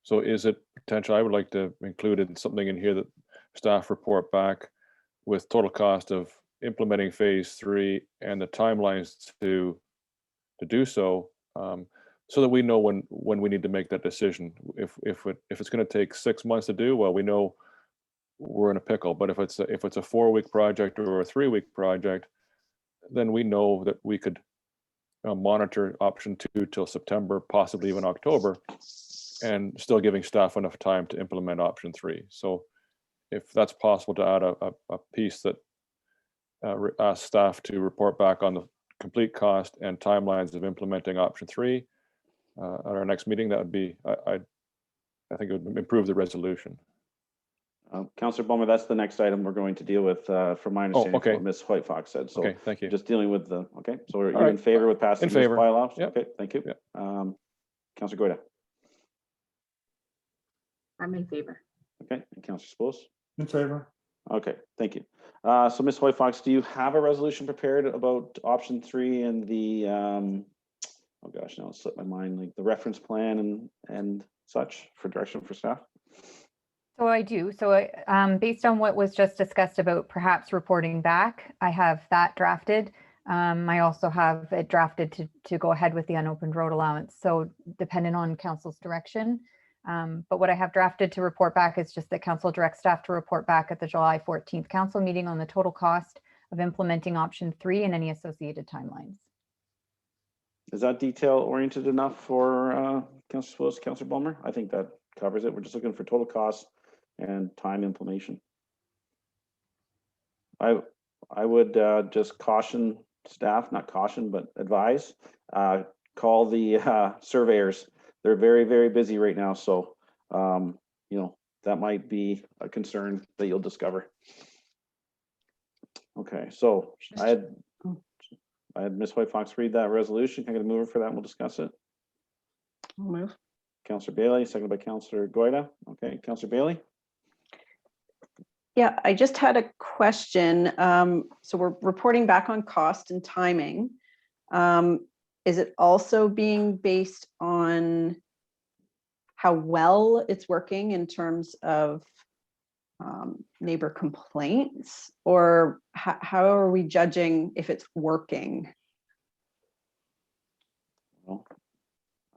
So is it potential? I would like to include something in here that staff report back with total cost of implementing phase 3 and the timelines to do so, so that we know when we need to make that decision. If it's going to take 6 months to do, well, we know we're in a pickle. But if it's a 4-week project or a 3-week project, then we know that we could monitor option 2 till September, possibly even October, and still giving staff enough time to implement option 3. So if that's possible to add a piece that asks staff to report back on the complete cost and timelines of implementing option 3 at our next meeting, that would be, I think it would improve the resolution. Councillor Bulmer, that's the next item we're going to deal with, from my understanding, okay. what Ms. Hoyt Fox said. So Okay, thank you. just dealing with the, okay, so you're right. in favor with passing In this favor. bylaw? Yep. Okay, thank you. Yep. Councillor Goyda? I'm in favor. Okay, and Councillor Spose? In favor? Okay, thank you. So Ms. Hoyt Fox, do you have a resolution prepared about option 3 and the, oh gosh, now it slipped my mind, like the reference plan and such for direction for staff? So I do. So based on what was just discussed about perhaps reporting back, I have that drafted. I also have it drafted to go ahead with the unopened road allowance. So depending on council's direction. But what I have drafted to report back is just that council directs staff to report back at the July 14th council meeting on the total cost of implementing option 3 and any associated timelines. Is that detail oriented enough for Councillor Spose, Councillor Bulmer? I think that covers it. We're just looking for total cost and time implementation. I would just caution staff, not caution, but advise, call the surveyors. They're very, very busy right now. So, you know, that might be a concern that you'll discover. Okay, so I had Ms. Hoyt Fox read that resolution. Can I get a mover for that and we'll discuss it? I'll move. Councillor Bailey, seconded by Councillor Goyda. Okay, Councillor Bailey? Yeah, I just had a question. So we're reporting back on cost and timing. Is it also being based on how well it's working in terms of neighbor complaints, or how are we judging if it's working? Well,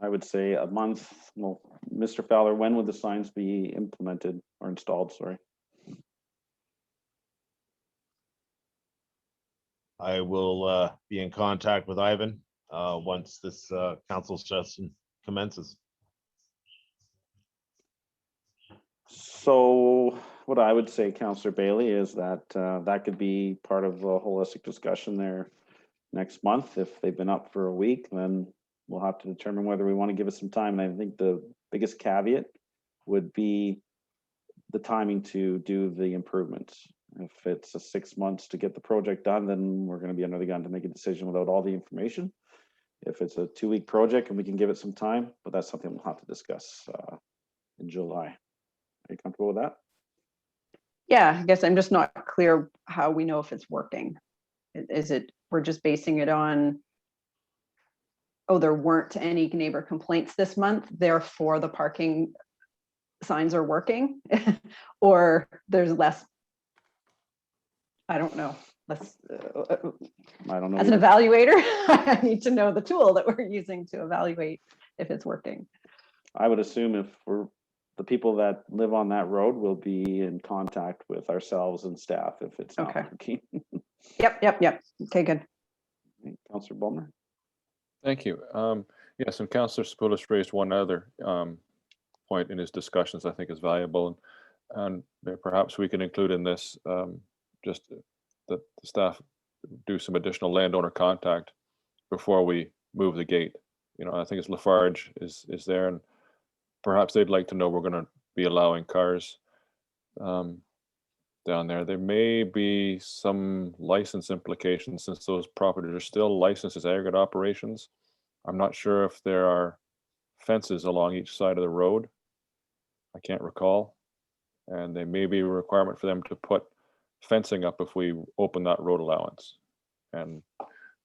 I would say a month. Well, Mr. Fowler, when would the signs be implemented or installed? Sorry. I will be in contact with Ivan once this council session commences. So what I would say, Councillor Bailey, is that that could be part of the holistic discussion there next month. If they've been up for a week, then we'll have to determine whether we want to give it some time. And I think the biggest caveat would be the timing to do the improvements. If it's a 6 months to get the project done, then we're going to be under the gun to make a decision without all the information. If it's a 2-week project and we can give it some time, but that's something we'll have to discuss in July. Are you comfortable with that? Yeah, I guess I'm just not clear how we know if it's working. Is it, we're just basing it on, oh, there weren't any neighbor complaints this month, therefore the parking signs are working, or there's less, I don't know. Let's, I don't know. as an evaluator, I need to know the tool that we're using to evaluate if it's working. I would assume if we're, the people that live on that road will be in contact with ourselves and staff if it's not Okay. working. Yep. Okay, good. Councillor Bulmer? Thank you. Yes, and Councillor Sepoulis raised one other point in his discussions I think is valuable, and perhaps we can include in this just that the staff do some additional landowner contact before we move the gate. You know, I think it's Lafarge is there, and perhaps they'd like to know we're going to be allowing cars down there. There may be some license implications since those properties are still licensed as aggregate operations. I'm not sure if there are fences along each side of the road. I can't recall. And there may be a requirement for them to put fencing up if we open that road allowance. And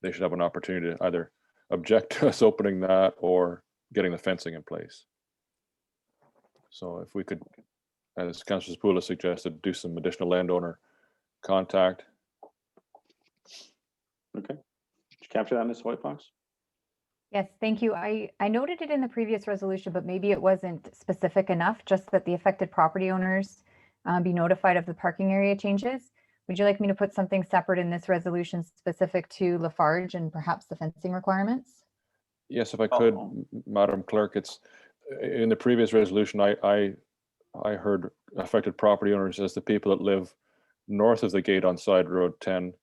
they should have an opportunity to either object to us opening that or getting the fencing in place. So if we could, as Councillor Zapula suggested, do some additional landowner contact. Okay. Did you capture that, Ms. Whitefox? Yes, thank you. I noted it in the previous resolution, but maybe it wasn't specific enough, just that the affected property owners be notified of the parking area changes. Would you like me to put something separate in this resolution specific to Lafarge and perhaps the fencing requirements? Yes, if I could, Madam Clerk, it's in the previous resolution, I heard affected property owners as the people that live north of the gate on Side Road 10.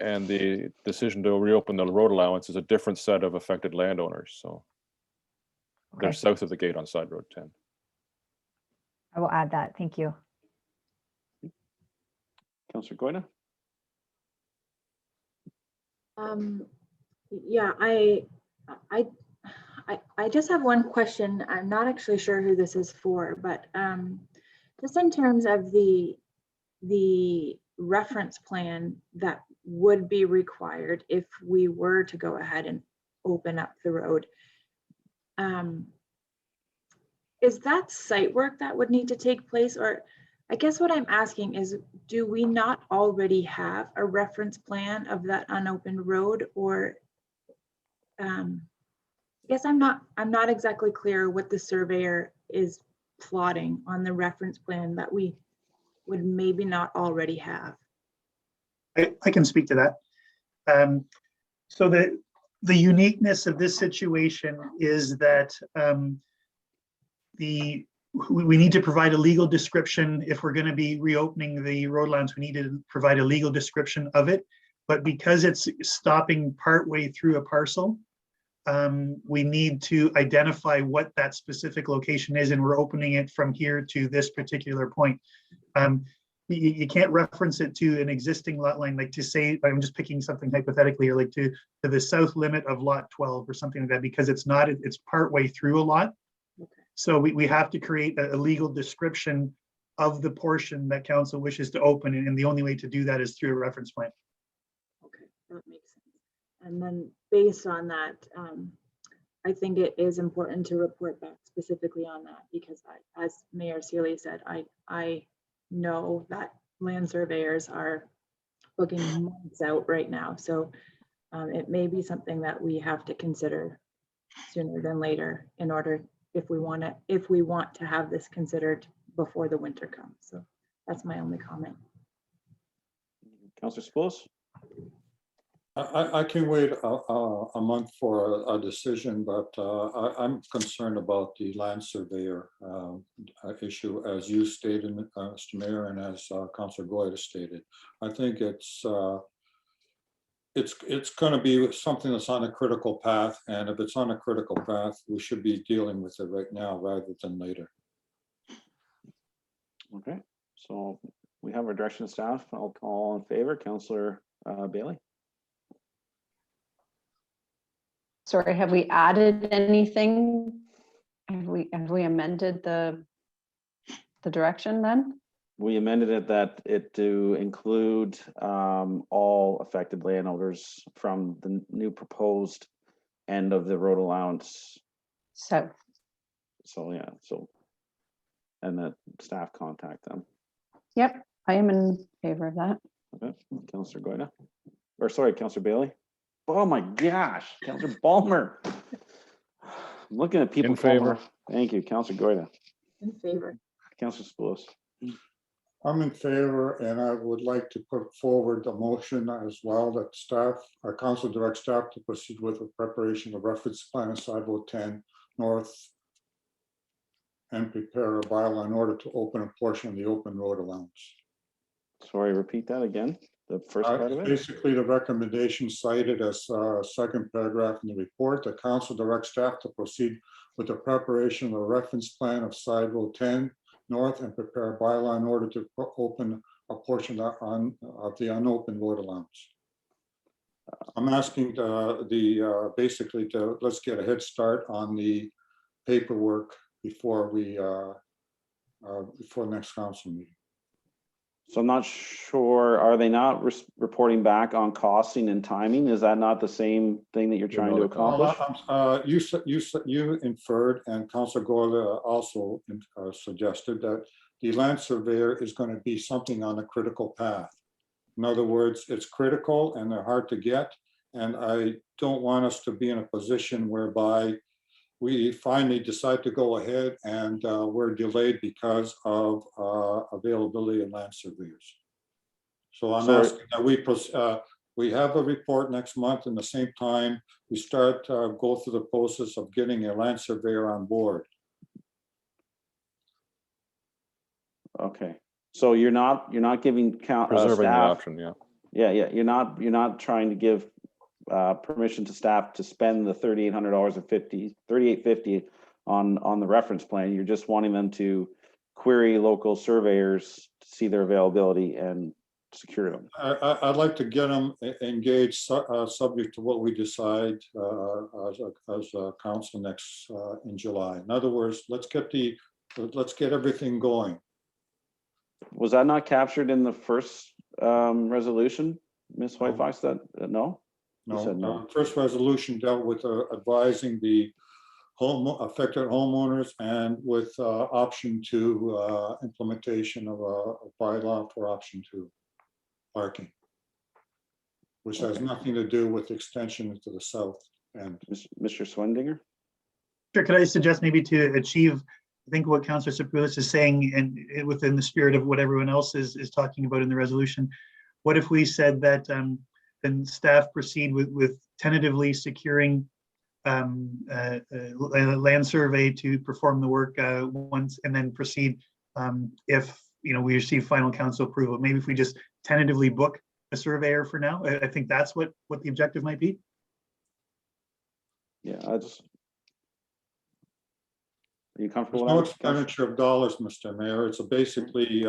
And the decision to reopen the road allowance is a different set of affected landowners. So they're Okay, south of the gate on Side Road 10. I will add that. Thank you. Councillor Goyda? Yeah, I just have one question. I'm not actually sure who this is for, but just in terms of the reference plan that would be required if we were to go ahead and open up the road. Is that site work that would need to take place? Or I guess what I'm asking is, do we not already have a reference plan of that unopened road? Or I guess I'm not exactly clear what the surveyor is plotting on the reference plan that we would maybe not already have. I can speak to that. So the uniqueness of this situation is that we need to provide a legal description. If we're going to be reopening the road allowance, we need to provide a legal description of it. But because it's stopping partway through a parcel, we need to identify what that specific location is, and we're opening it from here to this particular point. You can't reference it to an existing lot line, like to say, I'm just picking something hypothetically, or like to the south limit of lot 12 or something like that, because it's not, it's partway through a lot. Okay. So we have to create a legal description of the portion that council wishes to open, and the only way to do that is through a reference plan. Okay, that makes sense. And then based on that, I think it is important to report back specifically on that, because as Mayor Sealy said, I know that land surveyors are booking months out right now. So it may be something that we have to consider sooner than later in order, if we want to have this considered before the winter comes. So that's my only comment. Councillor Spillis? I can wait a month for a decision, but I'm concerned about the land surveyor issue, as you stated, Mr. Mayor, and as Councillor Goyda stated. I think it's going to be something that's on a critical path, and if it's on a critical path, we should be dealing with it right now rather than later. Okay, so we have our direction of staff. I'll call in favor. Councillor Bailey? Sorry, have we added anything? Have we amended the direction then? We amended it that it to include all affected landowners from the new proposed end of the road allowance. So, So yeah, so, and that staff contact them. yep, I am in favor of that. Okay, Councillor Goyda, or sorry, Councillor Bailey. Oh my gosh, Councillor Balmer. I'm looking at people. In favor. Balmer. Thank you, Councillor Goyda. In favor. Councillor Spillis. I'm in favor, and I would like to put forward a motion as well that staff, our council directs staff to proceed with the preparation of reference plan of Side Road 10 North and prepare a bylaw in order to open a portion of the open road allowance. Sorry, repeat that again. The first part of it. Basically, the recommendation cited as second paragraph in the report, the council directs staff to proceed with the preparation of a reference plan of Side Road 10 North and prepare a bylaw in order to open a portion of the unopened road allowance. I'm asking basically let's get a head start on the paperwork before next council meeting. So I'm not sure, are they not reporting back on costing and timing? Is that not the same thing that you're trying to not accomplish? You inferred, and Councilor Gorda also suggested that the land surveyor is going to be something on a critical path. In other words, it's critical and they're hard to get. And I don't want us to be in a position whereby we finally decide to go ahead and we're delayed because of availability of land surveyors. So I'm asking that we have a report next month, and at the same time, we start go through the process of getting a land surveyor on board. Okay, so you're not giving Preserving the staff, option, yeah. yeah, you're not trying to give permission to staff to spend the $3,850 on the reference plan. You're just wanting them to query local surveyors to see their availability and secure them. I'd like to get them engaged, subject to what we decide as a council next in July. In other words, let's get everything going. Was that not captured in the first resolution, Ms. No. Whitefox? That no? You said no. First resolution dealt with advising the affected homeowners and with option 2 implementation of a bylaw for option 2 parking, which has nothing to do with extension to the south end. Mr. Swindinger? Sure, could I suggest maybe to achieve, I think what Councillor Sapoulis is saying, and within the spirit of what everyone else is talking about in the resolution, what if we said that then staff proceed with tentatively securing a land survey to perform the work once, and then proceed if we receive final council approval. Maybe if we just tentatively book a surveyor for now. I think that's what the objective might be. Yeah, are you comfortable There's no with that? expenditure of dollars, Mr. Mayor. It's basically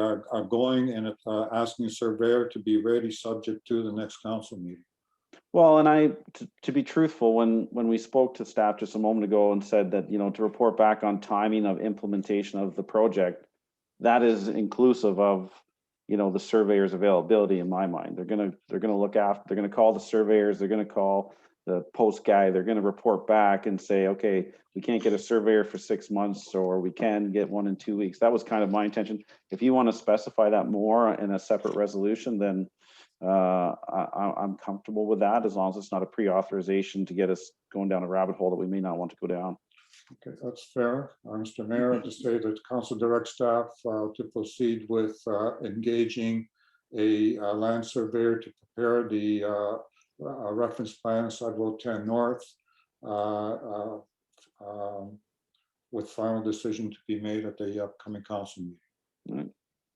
going and asking the surveyor to be ready subject to the next council meeting. Well, and to be truthful, when we spoke to staff just a moment ago and said that, to report back on timing of implementation of the project, that is inclusive of, the surveyor's availability in my mind. They're gonna look after, they're gonna call the surveyors, they're gonna call the post guy, they're gonna report back and say, okay, we can't get a surveyor for 6 months, or we can get one in 2 weeks. That was kind of my intention. If you want to specify that more in a separate resolution, then I'm comfortable with that, as long as it's not a pre-authorization to get us going down a rabbit hole that we may not want to go down. Okay, that's fair. Mr. Mayor, to say that council direct staff to proceed with engaging a land surveyor to prepare the reference plan of Side Road 10 North with final decision to be made at the upcoming council meeting. All right.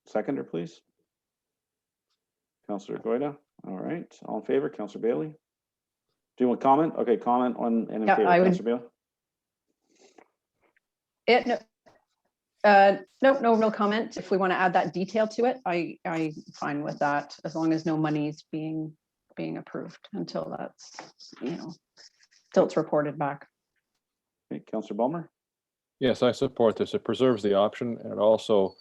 Seconder, please. Councillor Goida. All right. All in favor? Councillor Bailey. Do you want comment? Okay, comment on and in Yeah, favor. I would- Councillor Bailey. No comment. If we want to add that detail to it, I'm fine with that, as long as no money's being approved until that's, till it's reported back. Okay, Councillor Bulmer. Yes, I support this. It preserves the option, and it also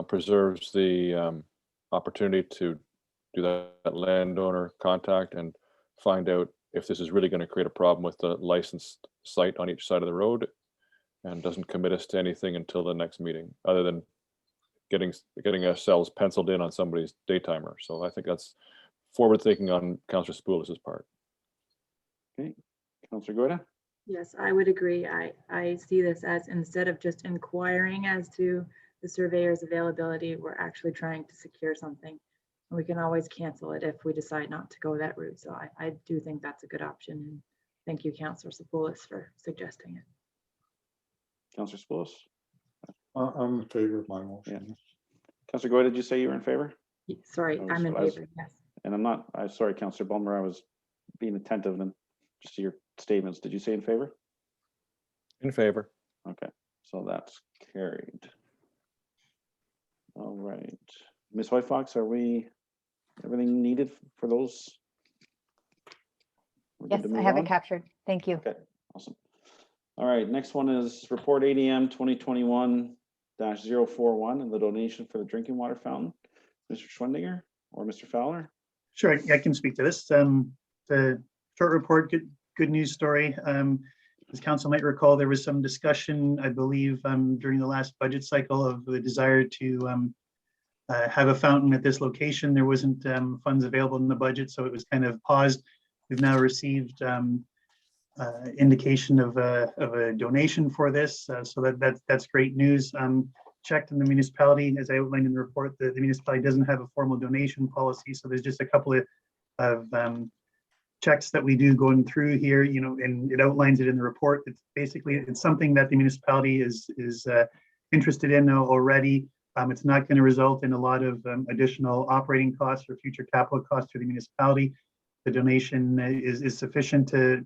preserves the opportunity to do that landowner contact and find out if this is really going to create a problem with the licensed site on each side of the road, and doesn't commit us to anything until the next meeting, other than getting ourselves penciled in on somebody's day timer. So I think that's forward thinking on Councillor Spoulis's part. Okay, Councillor Goida. Yes, I would agree. I see this as, instead of just inquiring as to the surveyor's availability, we're actually trying to secure something. And we can always cancel it if we decide not to go that route. So I do think that's a good option. And thank you, Councillor Sapoulis, for suggesting it. Councillor Spoulis. I'm in favor of my motion. Councillor Goida, did you say you were in favor? Sorry, I'm in favor, yes. And I'm sorry, Councillor Bulmer, I was being attentive and just to your statements. Did you say in favor? In favor. Okay, so that's carried. All right. Ms. White Fox, are we, everything needed for those? We're good Yes, to I move have it on? captured. Thank you. Okay, awesome. All right, next one is report ADM 2021-041 and the donation for the drinking water fountain. Mr. Schwendinger or Mr. Fowler? Sure, I can speak to this. The short report, good news story. As council might recall, there was some discussion, I believe, during the last budget cycle of the desire to have a fountain at this location. There wasn't funds available in the budget, so it was kind of paused. We've now received indication of a donation for this, so that's great news. Checked in the municipality, as I outlined in the report, the municipality doesn't have a formal donation policy, so there's just a couple of checks that we do going through here, you know, and it outlines it in the report. It's basically, it's something that the municipality is interested in already. It's not going to result in a lot of additional operating costs or future capital costs to the municipality. The donation is sufficient to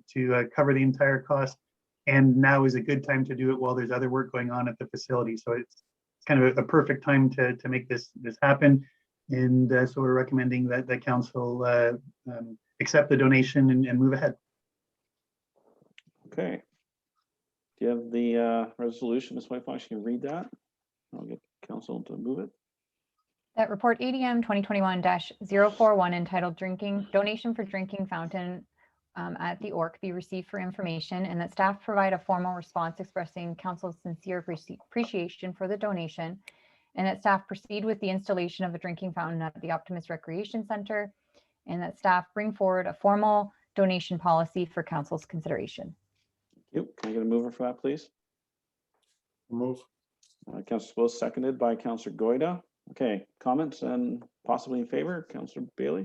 cover the entire cost, and now is a good time to do it while there's other work going on at the facility. So it's kind of a perfect time to make this happen. And so we're recommending that the council accept the donation and move ahead. Okay. Do you have the resolution, Ms. White Fox? You can read that. I'll get council to move it. That report ADM 2021-041 entitled Donation for Drinking Fountain at the ORC be received for information, and that staff provide a formal response expressing council's sincere appreciation for the donation, and that staff proceed with the installation of a drinking fountain at the Optimus Recreation Center, and that staff bring forward a formal donation policy for council's consideration. Thank you. Can I get a mover for that, please? Move. Councilor Spose, seconded by Councilor Goida. Okay, comments and possibly in favor, Councilor Bailey?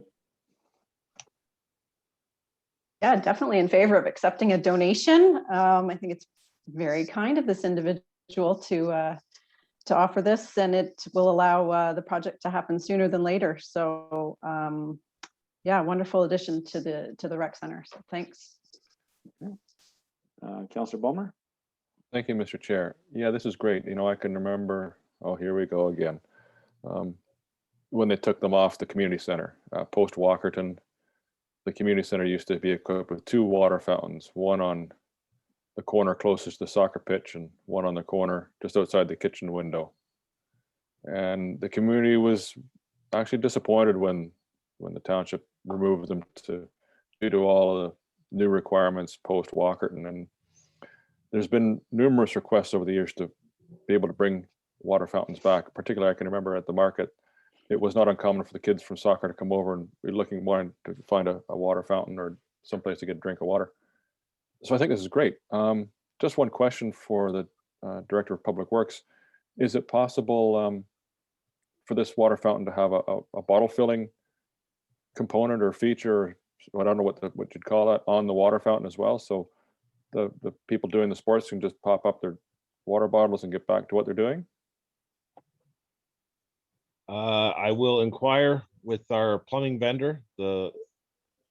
Yeah, definitely in favor of accepting a donation. I think it's very kind of this individual to offer this, and it will allow the project to happen sooner than later. So yeah, wonderful addition to the rec center. So thanks. Councilor Bulmer? Thank you, Mr. Chair. Yeah, this is great. You know, I can remember, oh, here we go again. When they took them off the community center, post Walkerton, the community center used to be equipped with 2 water fountains, one on the corner closest to the soccer pitch and one on the corner just outside the kitchen window. And the community was actually disappointed when the township removed them due to all of the new requirements post Walkerton. And there's been numerous requests over the years to be able to bring water fountains back. Particularly, I can remember at the market, it was not uncommon for the kids from soccer to come over and be wanting to find a water fountain or someplace to get a drink of water. So I think this is great. Just one question for the Director of Public Works. Is it possible for this water fountain to have a bottle filling component or feature, or I don't know what you'd call that, on the water fountain as well? So the people doing the sports can just pop up their water bottles and get back to what they're doing? I will inquire with our plumbing vendor, the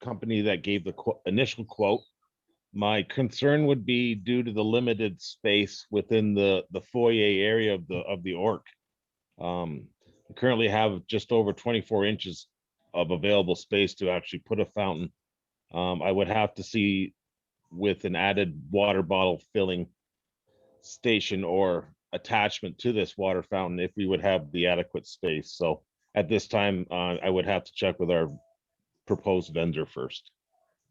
company that gave the initial quote. My concern would be due to the limited space within the foyer area of the ORC. We currently have just over 24 inches of available space to actually put a fountain. I would have to see with an added water bottle filling station or attachment to this water fountain if we would have the adequate space. So at this time, I would have to check with our proposed vendor first.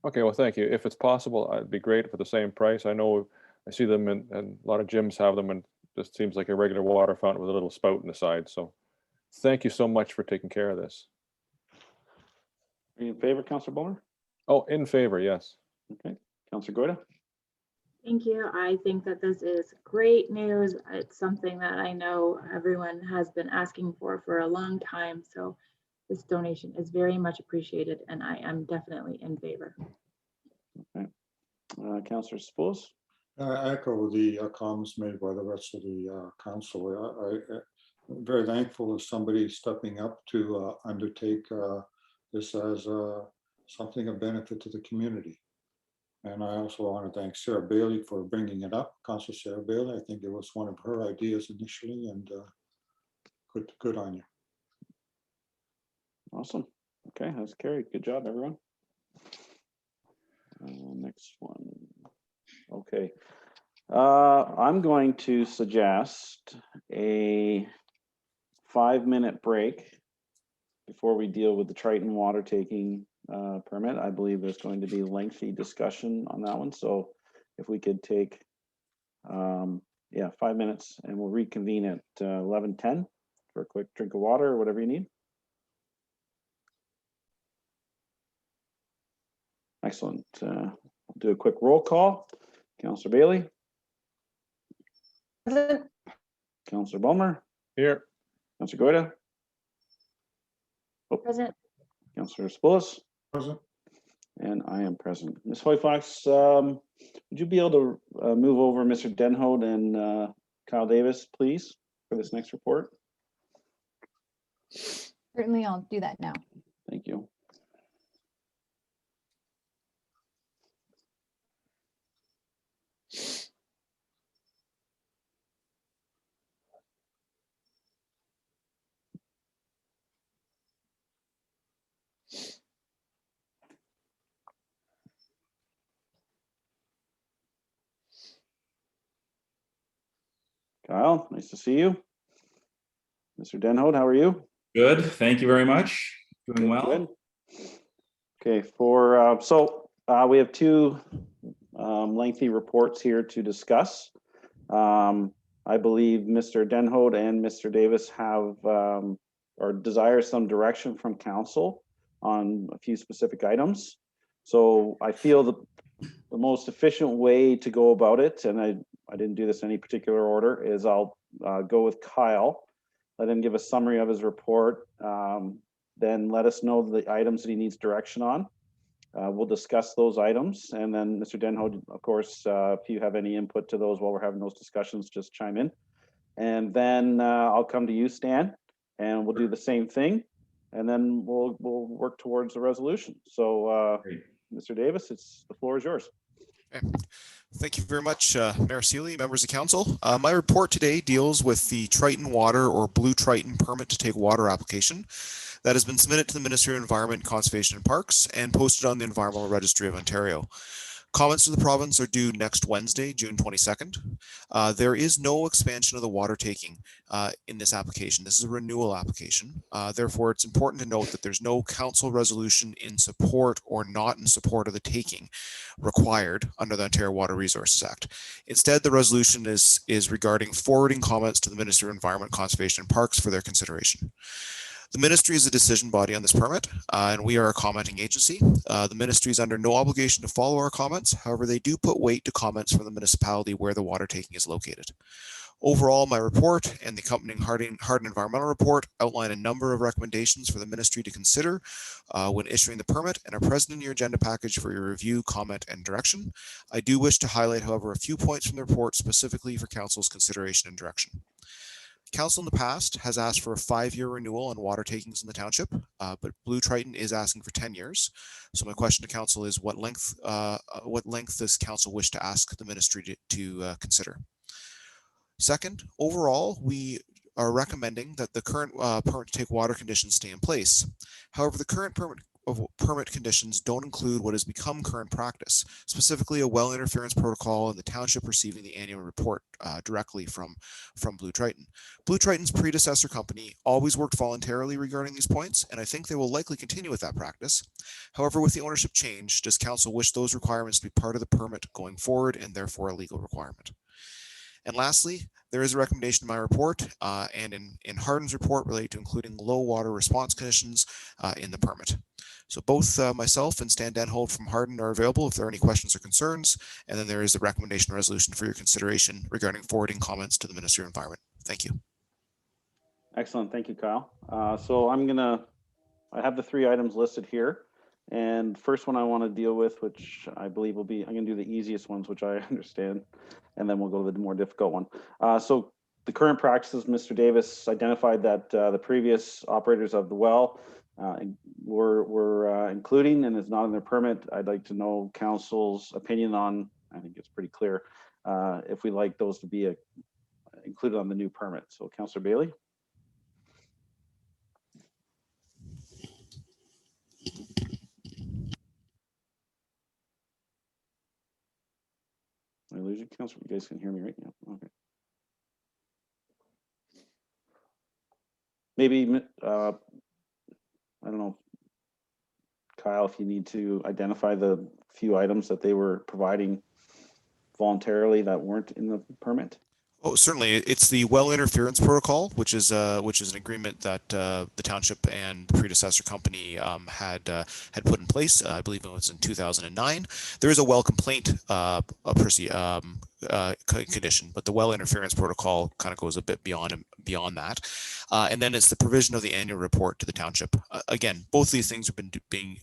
Okay, well, thank you. If it's possible, it'd be great for the same price. I know I see them and a lot of gyms have them, and just seems like a regular water fountain with a little spout in the side. So thank you so much for taking care of this. Are you in favor, Councilor Bulmer? Oh, in favor, yes. Okay, Councilor Goida? Thank you. I think that this is great news. It's something that I know everyone has been asking for a long time. So this donation is very much appreciated, and I am definitely in favor. Okay. Councilor Spose? I echo the comments made by the rest of the council. I'm very thankful of somebody stepping up to undertake this as something of benefit to the community. And I also want to thank Sarah Bailey for bringing it up. Councilor Sarah Bailey, I think it was one of her ideas initially, and Good on you. Awesome. Okay, that's carried. Good job, everyone. Next one. Okay. I'm going to suggest a 5-minute break before we deal with the Triton water taking permit. I believe there's going to be lengthy discussion on that one. So if we could take, yeah, 5 minutes, and we'll reconvene at 11:10 for a quick drink of water or whatever you need. Excellent. We'll do a quick roll call. Councillor Bailey, Present. Councillor Bulmer, Here. Councillor Goida, Present. Councillor Spillis, Present. and I am present. Ms. Hoyfox, would you be able to move over Mr. Denhout and Kyle Davis, please, for this next report? Certainly, I'll do that now. Thank you. Kyle, nice to see you. Mr. Denhout, how are you? Good, thank you very much. Doing well. Good. Okay, we have two lengthy reports here to discuss. I believe Mr. Denhout and Mr. Davis have or desire some direction from council on a few specific items. So I feel the most efficient way to go about it, and I didn't do this in any particular order, is I'll go with Kyle, let him give a summary of his report, then let us know the items that he needs direction on. We'll discuss those items, and then Mr. Denhout, of course, if you have any input to those while we're having those discussions, just chime in. And then I'll come to you, Stan, and we'll do the same thing, and then we'll work towards a resolution. So, Mr. Davis, the floor is yours. Okay. Thank you very much, Mayor Seeley, members of council. My report today deals with the Triton Water or Blue Triton permit to take water application that has been submitted to the Ministry of Environment, Conservation and Parks and posted on the Environmental Registry of Ontario. Comments to the province are due next Wednesday, June 22nd. There is no expansion of the water taking in this application. This is a renewal application. Therefore, it's important to note that there's no council resolution in support or not in support of the taking required under the Ontario Water Resources Act. Instead, the resolution is regarding forwarding comments to the Ministry of Environment, Conservation and Parks for their consideration. The ministry is a decision body on this permit, and we are a commenting agency. The ministry is under no obligation to follow our comments. However, they do put weight to comments from the municipality where the water taking is located. Overall, my report and the accompanying Hardin environmental report outline a number of recommendations for the ministry to consider when issuing the permit and are present in your agenda package for your review, comment, and direction. I do wish to highlight, however, a few points from the report specifically for council's consideration and direction. Council in the past has asked for a 5-year renewal on water takings in the township, but Blue Triton is asking for 10 years. So my question to council is what length does council wish to ask the ministry to consider? Second, overall, we are recommending that the current permit to take water conditions stay in place. However, the current permit conditions don't include what has become current practice, specifically a well interference protocol and the township receiving the annual report directly from Blue Triton. Blue Triton's predecessor company always worked voluntarily regarding these points, and I think they will likely continue with that practice. However, with the ownership change, does council wish those requirements to be part of the permit going forward and therefore a legal requirement? And lastly, there is a recommendation in my report and in Hardin's report related to including low water response conditions in the permit. So both myself and Stan Denholt from Hardin are available if there are any questions or concerns. And then there is a recommendation resolution for your consideration regarding forwarding comments to the Ministry of Environment. Thank you. Excellent. Thank you, Kyle. So I have the 3 items listed here. And first one I want to deal with, which I believe will be, I'm going to do the easiest ones, which I understand, and then we'll go to the more difficult one. So the current practices, Mr. Davis identified that the previous operators of the well were including and is not in their permit. I'd like to know council's opinion on, I think it's pretty clear, if we like those to be included on the new permit. So Councillor Bailey. I lose you, Councilor? You guys can hear me right now? Okay. Maybe, I don't know, Kyle, if you need to identify the few items that they were providing voluntarily that weren't in the permit? Oh, certainly. It's the well interference protocol, which is an agreement that the township and the predecessor company had put in place. I believe it was in 2009. There is a well complaint condition, but the well interference protocol kind of goes a bit beyond that. And then it's the provision of the annual report to the township. Again, both of these things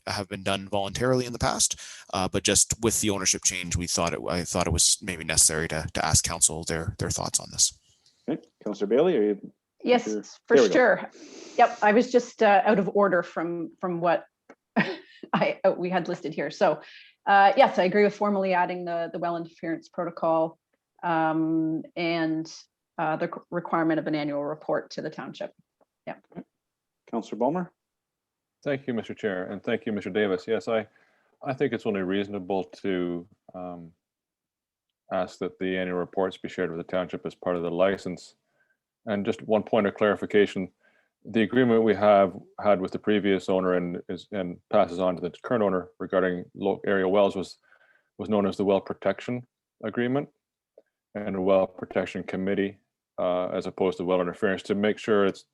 have been done voluntarily in the past, but just with the ownership change, I thought it was maybe necessary to ask council their thoughts on this. Okay, Councilor Bailey, are you? Yes, Sure. for There we go. sure. Yep, I was just out of order from what we had listed here. So yes, I agree with formally adding the well interference protocol and the requirement of an annual report to the township. Yeah. Councilor Bulmer? Thank you, Mr. Chair, and thank you, Mr. Davis. Yes, I think it's only reasonable to ask that the annual reports be shared with the township as part of the license. And just one point of clarification, the agreement we had with the previous owner and passes on to the current owner regarding area wells was known as the Well Protection Agreement and a Well Protection Committee, as opposed to well interference, to make sure it's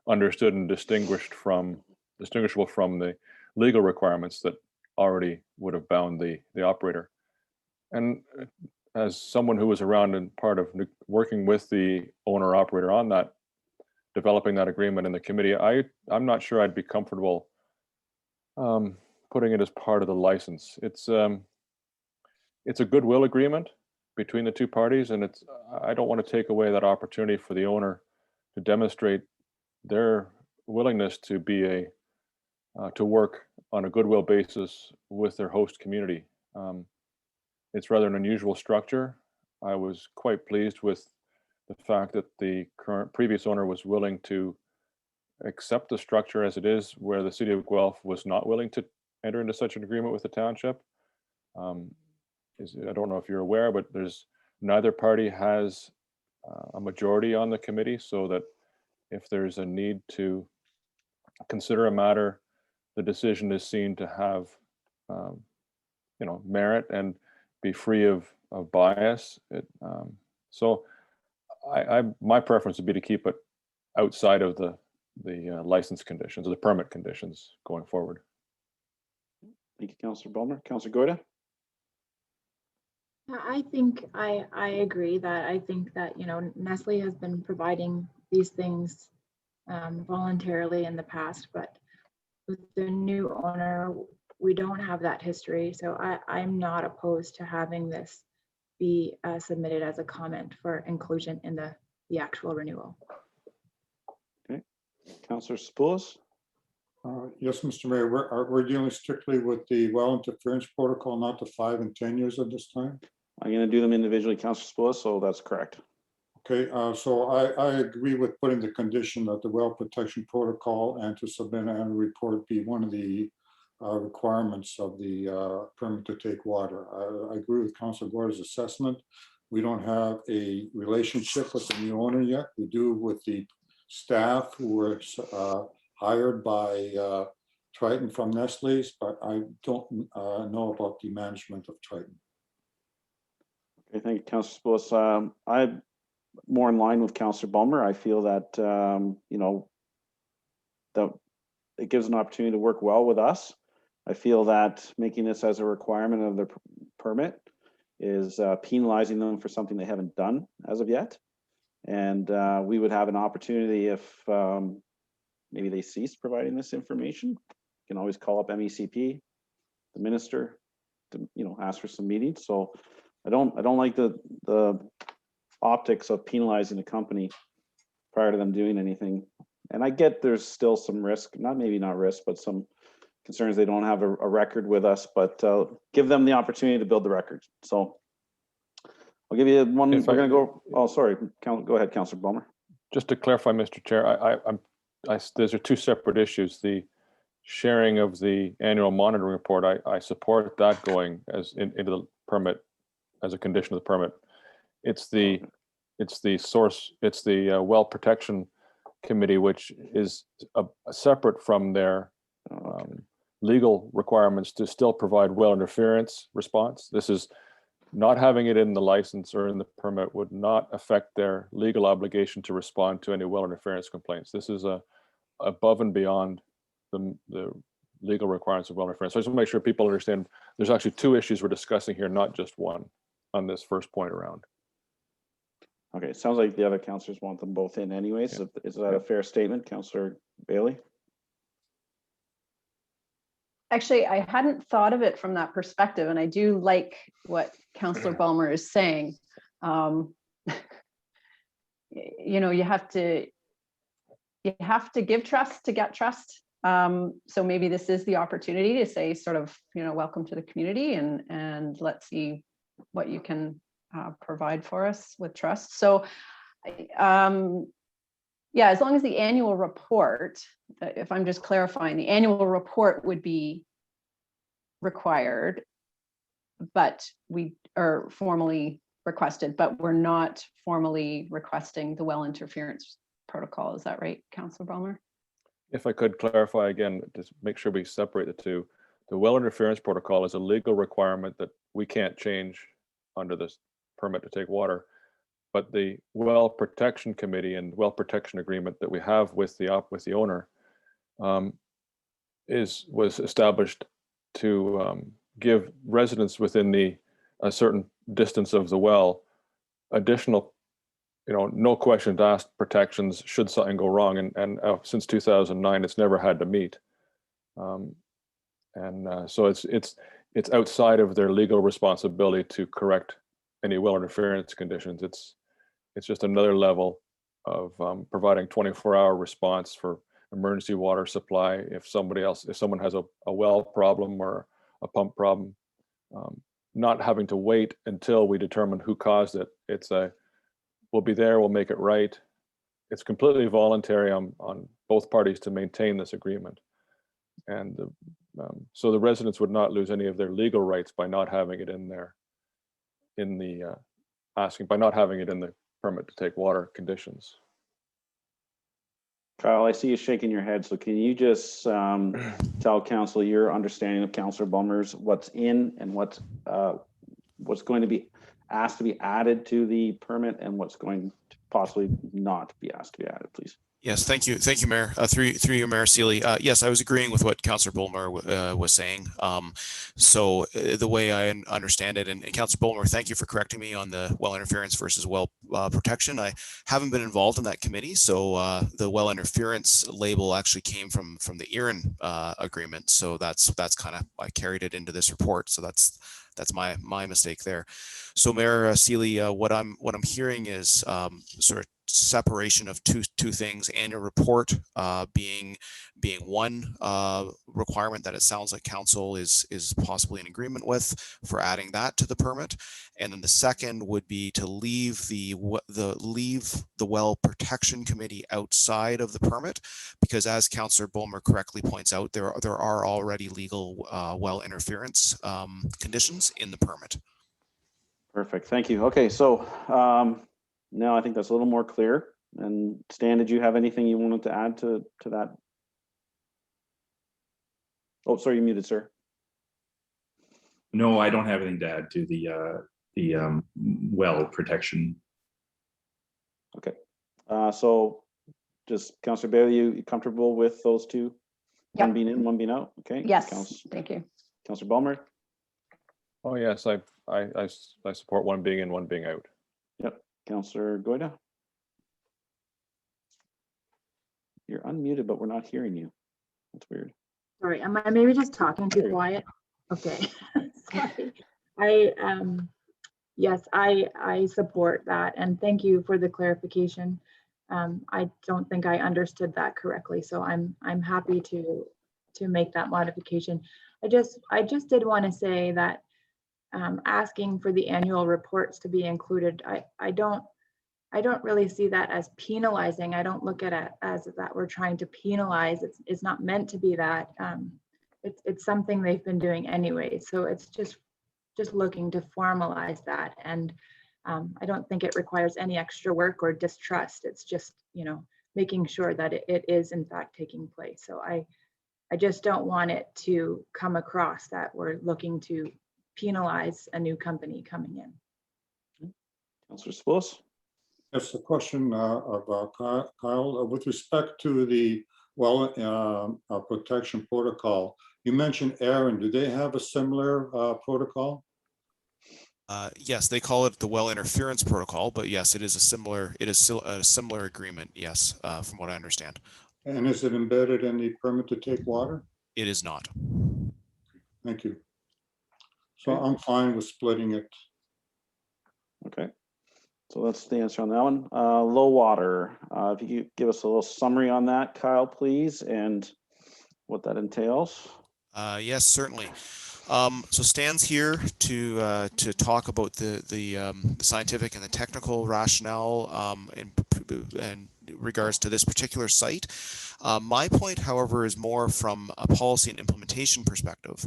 understood and distinguishable from the legal requirements that already would have bound the operator. And as someone who was around and part of working with the owner operator on that, developing that agreement in the committee, I'm not sure I'd be comfortable putting it as part of the license. It's a goodwill agreement between the two parties, and I don't want to take away that opportunity for the owner to demonstrate their willingness to be to work on a goodwill basis with their host community. It's rather an unusual structure. I was quite pleased with the fact that the previous owner was willing to accept the structure as it is, where the city of Guelph was not willing to enter into such an agreement with the township. I don't know if you're aware, but neither party has a majority on the committee, so that if there's a need to consider a matter, the decision is seen to have merit and be free of bias. So my preference would be to keep it outside of the license conditions or the permit conditions going forward. Thank you, Councilor Bulmer. Councilor Goyda? I think I agree that I think that, Nestle has been providing these things voluntarily in the past, but with the new owner, we don't have that history. So I'm not opposed to having this be submitted as a comment for inclusion in the actual renewal. Okay. Councilor Spoulos? Yes, Mr. Mayor, we're dealing strictly with the well interference protocol, not the 5 and 10 years at this time. I'm going to do them individually, Councilor Spoulos, so that's correct. Okay, so I agree with putting the condition that the well protection protocol and to submit an annual report be one of the requirements of the permit to take water. I agree with Councilor Goyda's assessment. We don't have a relationship with the new owner yet. We do with the staff who were hired by Triton from Nestle's, but I don't know about the management of Triton. Okay, thank you, Councilor Spoulos. I'm more in line with Councilor Bulmer. I feel that that it gives an opportunity to work well with us. I feel that making this as a requirement of the permit is penalizing them for something they haven't done as of yet. And we would have an opportunity if maybe they cease providing this information. You can always call up MECP, the minister, to ask for some meetings. So I don't like the optics of penalizing a company prior to them doing anything. And I get there's still some risk, not risk, but some concerns they don't have a record with us, but give them the opportunity to build the record. So I'll give you one. We're going to go. Oh, sorry. Go ahead, Councilor Bulmer. Just to clarify, Mr. Chair, those are two separate issues. The sharing of the annual monitoring report, I support that going into the permit as a condition of the permit. It's the well protection committee, which is separate from their legal requirements to still provide well interference response. This is not having it in the license or in the permit would not affect their legal obligation to respond to any well interference complaints. This is above and beyond the legal requirements of well interference. So I just want to make sure people understand there's actually two issues we're discussing here, not just one on this first point around. Okay, it sounds like the other councillors want them both in anyways. Yeah. Is that a fair statement, Councillor Bailey? Actually, I hadn't thought of it from that perspective, and I do like what Councillor Balmer is saying. You know, you have to give trust to get trust. So maybe this is the opportunity to say, sort of, you know, welcome to the community, and let's see what you can provide for us with trust. So, yeah, as long as the annual report, if I'm just clarifying, the annual report would be required, but we are formally requested, but we're not formally requesting the well interference protocol. Is that right, Councillor Balmer? If I could clarify again, just make sure we separate the two. The well interference protocol is a legal requirement that we can't change under this permit to take water. But the well protection committee and well protection agreement that we have with the owner was established to give residents within a certain distance of the well additional, you know, no questions asked protections should something go wrong. And since 2009, it's never had to meet. So it's outside of their legal responsibility to correct any well interference conditions. It's just another level of providing 24-hour response for emergency water supply. If someone has a well problem or a pump problem, not having to wait until we determine who caused it. We'll be there, we'll make it right. It's completely voluntary on both parties to maintain this agreement. And so the residents would not lose any of their legal rights by not having it in there, by not having it in the permit to take water conditions. Kyle, I see you shaking your head. So can you just tell council your understanding of Councillor Balmer's what's in and what's going to be asked to be added to the permit and what's going to possibly not be asked to be added, please? Yes, thank you, Mayor. Through you, Mayor Sealy. Yes, I was agreeing with what Councillor Bulmer was saying. So the way I understand it, and Councillor Bulmer, thank you for correcting me on the well interference versus well protection. I haven't been involved in that committee, so the well interference label actually came from the ERIN agreement. So that's kind of, I carried it into this report. So that's my mistake there. So Mayor Sealy, what I'm hearing is sort of separation of two things: annual report being one requirement that it sounds like council is possibly in agreement with for adding that to the permit, and then the second would be to leave the well protection committee outside of the permit, because as Councillor Bulmer correctly points out, there are already legal well interference conditions in the permit. Perfect, thank you. Okay, so now I think that's a little more clear. And Stan, did you have anything you wanted to add to that? Oh, sorry, you're muted, sir. No, I don't have anything to add to the well protection. Okay, so just Councillor Bailey, you comfortable with those two? Yep. One being in, one being out? Okay. Yes, thank you. Councillor Balmer? Oh yes, I support one being in, one being out. Yep. Councillor Goyda? You're unmuted, but we're not hearing you. That's weird. Sorry, am I maybe just talking too quiet? Okay, sorry. Yes, I support that, and thank you for the clarification. I don't think I understood that correctly, so I'm happy to make that modification. I just did want to say that asking for the annual reports to be included, I don't really see that as penalizing. I don't look at it as that we're trying to penalize. It's not meant to be that. It's something they've been doing anyway. So it's just just looking to formalize that. And I don't think it requires any extra work or distrust. It's just, making sure that it is in fact taking place. So I just don't want it to come across that we're looking to penalize a new company coming in. Councillor Spillis? Yes, a question of Kyle. With respect to the well protection protocol, you mentioned Aaron. Do they have a similar protocol? Yes, they call it the well interference protocol, but yes, it is still a similar agreement. Yes, from what I understand. And is it embedded in the permit to take water? It is not. Thank you. So I'm fine with splitting it. Okay. So that's the answer on that one. Low water. If you could give us a little summary on that, Kyle, please, and what that entails. Yes, certainly. So Stan's here to talk about the scientific and the technical rationale in regards to this particular site. My point, however, is more from a policy and implementation perspective.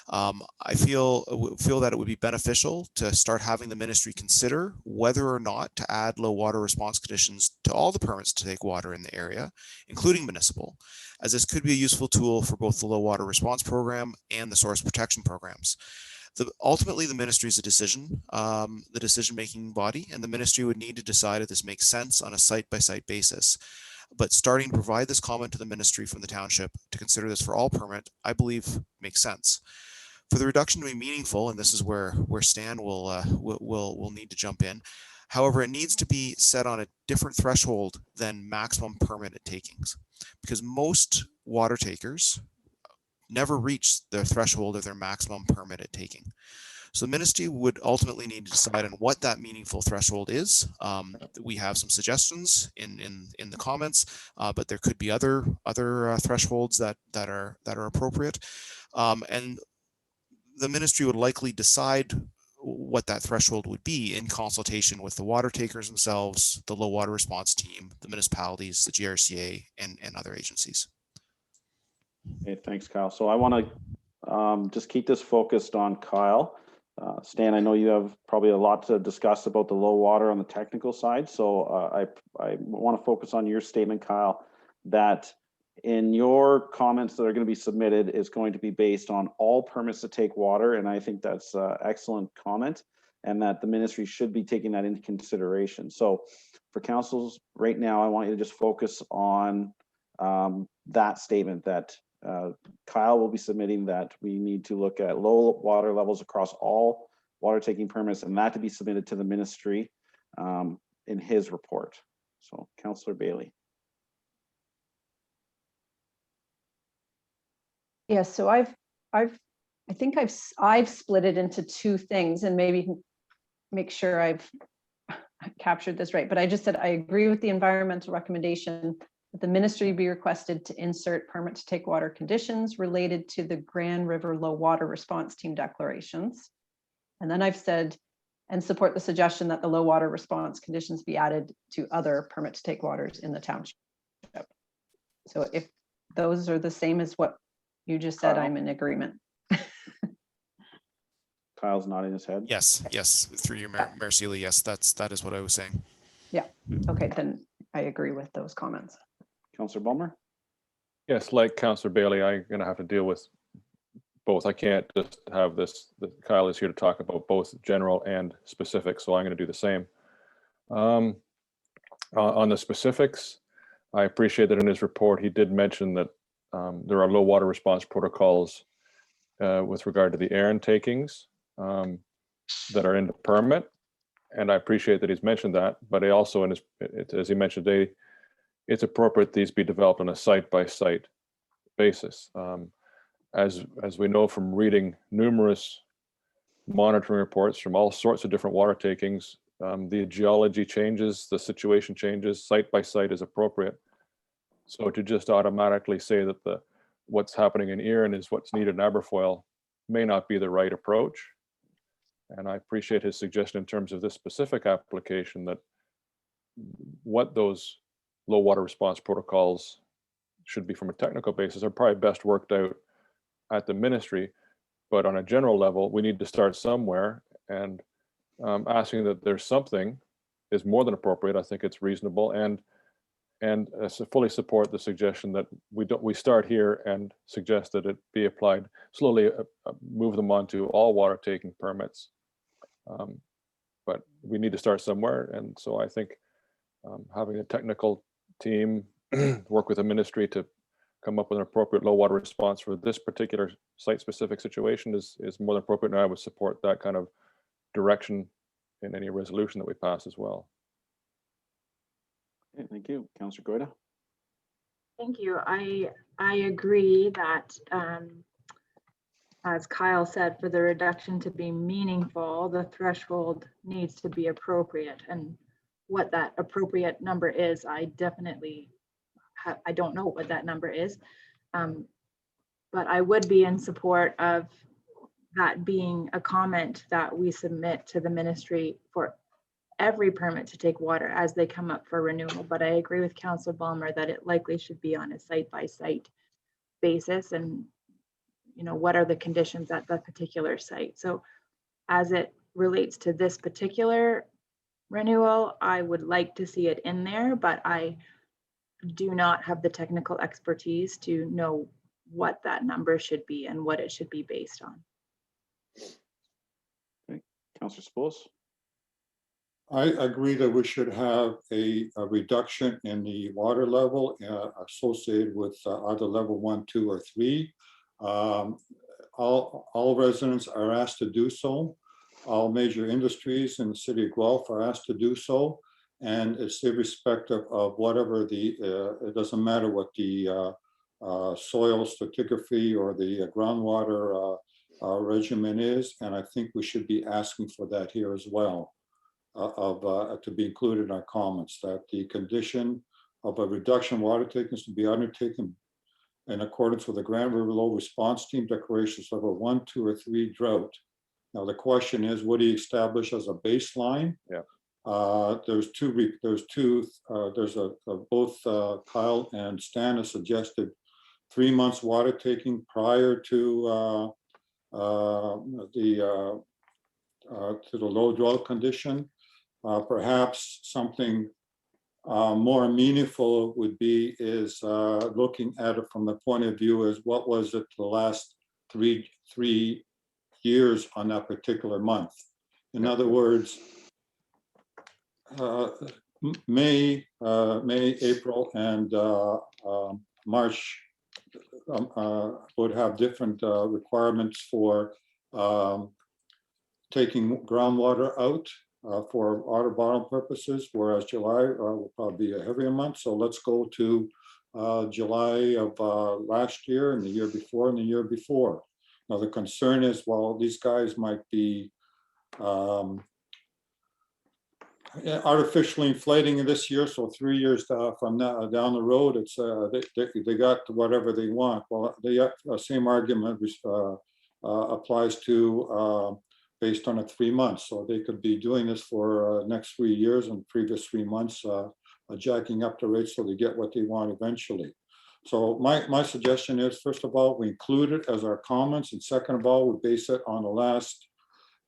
I feel that it would be beneficial to start having the ministry consider whether or not to add low water response conditions to all the permits to take water in the area, including municipal, as this could be a useful tool for both the low water response program and the source protection programs. Ultimately, the ministry is the decision-making body, and the ministry would need to decide if this makes sense on a site-by-site basis. But starting to provide this comment to the ministry from the township to consider this for all permit, I believe makes sense. For the reduction to be meaningful, and this is where Stan will need to jump in. However, it needs to be set on a different threshold than maximum permitted takings, because most water takers never reach their threshold of their maximum permitted taking. So the ministry would ultimately need to decide on what that meaningful threshold is. We have some suggestions in the comments, but there could be other thresholds that are appropriate, and the ministry would likely decide what that threshold would be in consultation with the water takers themselves, the low water response team, the municipalities, the GRCA, and other agencies. Okay, thanks, Kyle. So I want to just keep this focused on Kyle. Stan, I know you have probably a lot to discuss about the low water on the technical side. So I want to focus on your statement, Kyle, that in your comments that are going to be submitted is going to be based on all permits to take water. And I think that's an excellent comment, and that the ministry should be taking that into consideration. So for councils right now, I want you to just focus on that statement that Kyle will be submitting, that we need to look at low water levels across all water taking permits, and that to be submitted to the ministry in his report. So Councillor Bailey. Yes, so I think I've split it into two things, and maybe make sure I've captured this right. But I just said I agree with the environmental recommendation that the ministry be requested to insert permit to take water conditions related to the Grand River Low Water Response Team declarations. And then I've said, and support the suggestion that the low water response conditions be added to other permit to take waters in the township. So if those are the same as what you just said, Kyle. I'm in agreement. Kyle's nodding his head. Yes, through your Mayor Sealy, yes, that is what I was saying. Yeah, okay, then I agree with those comments. Councillor Bulmer. Yes, like Councillor Bailey, I'm going to have to deal with both. I can't just have this. Kyle is here to talk about both general and specific, so I'm going to do the same. On the specifics, I appreciate that in his report he did mention that there are low water response protocols with regard to the Aaron takings that are in the permit, and I appreciate that he's mentioned that. But he also, as he mentioned today, it's appropriate these be developed on a site-by-site basis. As we know from reading numerous monitoring reports from all sorts of different water takings, the geology changes, the situation changes, site by site is appropriate. So to just automatically say that what's happening in Erin is what's needed in Aberfoyle may not be the right approach. And I appreciate his suggestion in terms of this specific application, that what those low water response protocols should be from a technical basis are probably best worked out at the ministry. But on a general level, we need to start somewhere, and asking that there's something is more than appropriate. I think it's reasonable, and fully support the suggestion that we start here and suggest that it be applied slowly, move them on to all water taking permits. But we need to start somewhere, and so I think having a technical team work with the ministry to come up with an appropriate low water response for this particular site-specific situation is more than appropriate, and I would support that kind of direction in any resolution that we pass as well. Okay, thank you. Councillor Goyda. Thank you. I agree that, as Kyle said, for the reduction to be meaningful, the threshold needs to be appropriate. And what that appropriate number is, I definitely I don't know what that number is. But I would be in support of that being a comment that we submit to the ministry for every permit to take water as they come up for renewal. But I agree with Councillor Balmer that it likely should be on a site-by-site basis, and what are the conditions at that particular site. So as it relates to this particular renewal, I would like to see it in there, but I do not have the technical expertise to know what that number should be and what it should be based on. Okay, Councillor Spose. I agree that we should have a reduction in the water level associated with either level 1, 2, or 3. All residents are asked to do so. All major industries in the city of Guelph are asked to do so. And it's irrespective of whatever it doesn't matter what the soil stratigraphy or the groundwater regimen is. And I think we should be asking for that here as well, to be included in our comments, that the condition of a reduction in water taking is to be undertaken in accordance with the Grand River Low Response Team declarations level 1, 2, or 3 drought. Now the question is, what do you establish as a baseline? Yeah. Both Kyle and Stan have suggested 3 months water taking prior to the low drought condition. Perhaps something more meaningful would be looking at it from the point of view as what was it the last three years on that particular month. In other words, May, April, and March would have different requirements for taking groundwater out for water bottle purposes, whereas July will probably be a heavier month. So let's go to July of last year and the year before and the year before. Now the concern is, well, these guys might be artificially inflating this year, so 3 years from now down the road, it's they got whatever they want. Well, the same argument applies to based on 3 months. So they could be doing this for next 3 years and previous 3 months, jacking up the rates so they get what they want eventually. So my suggestion is, first of all, we include it as our comments, and second of all, we base it on the last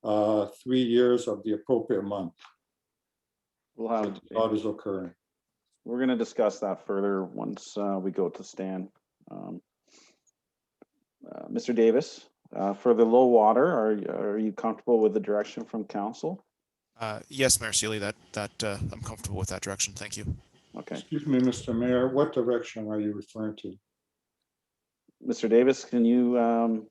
3 years of the appropriate month. We'll have what is occurring. We're going to discuss that further once we go to Stan. Mr. Davis, for the low water, are you comfortable with the direction from council? Yes, Mayor Sealy, that I'm comfortable with that direction. Thank you. Okay. Excuse me, Mr. Mayor, what direction are you referring to? Mr. Davis, can you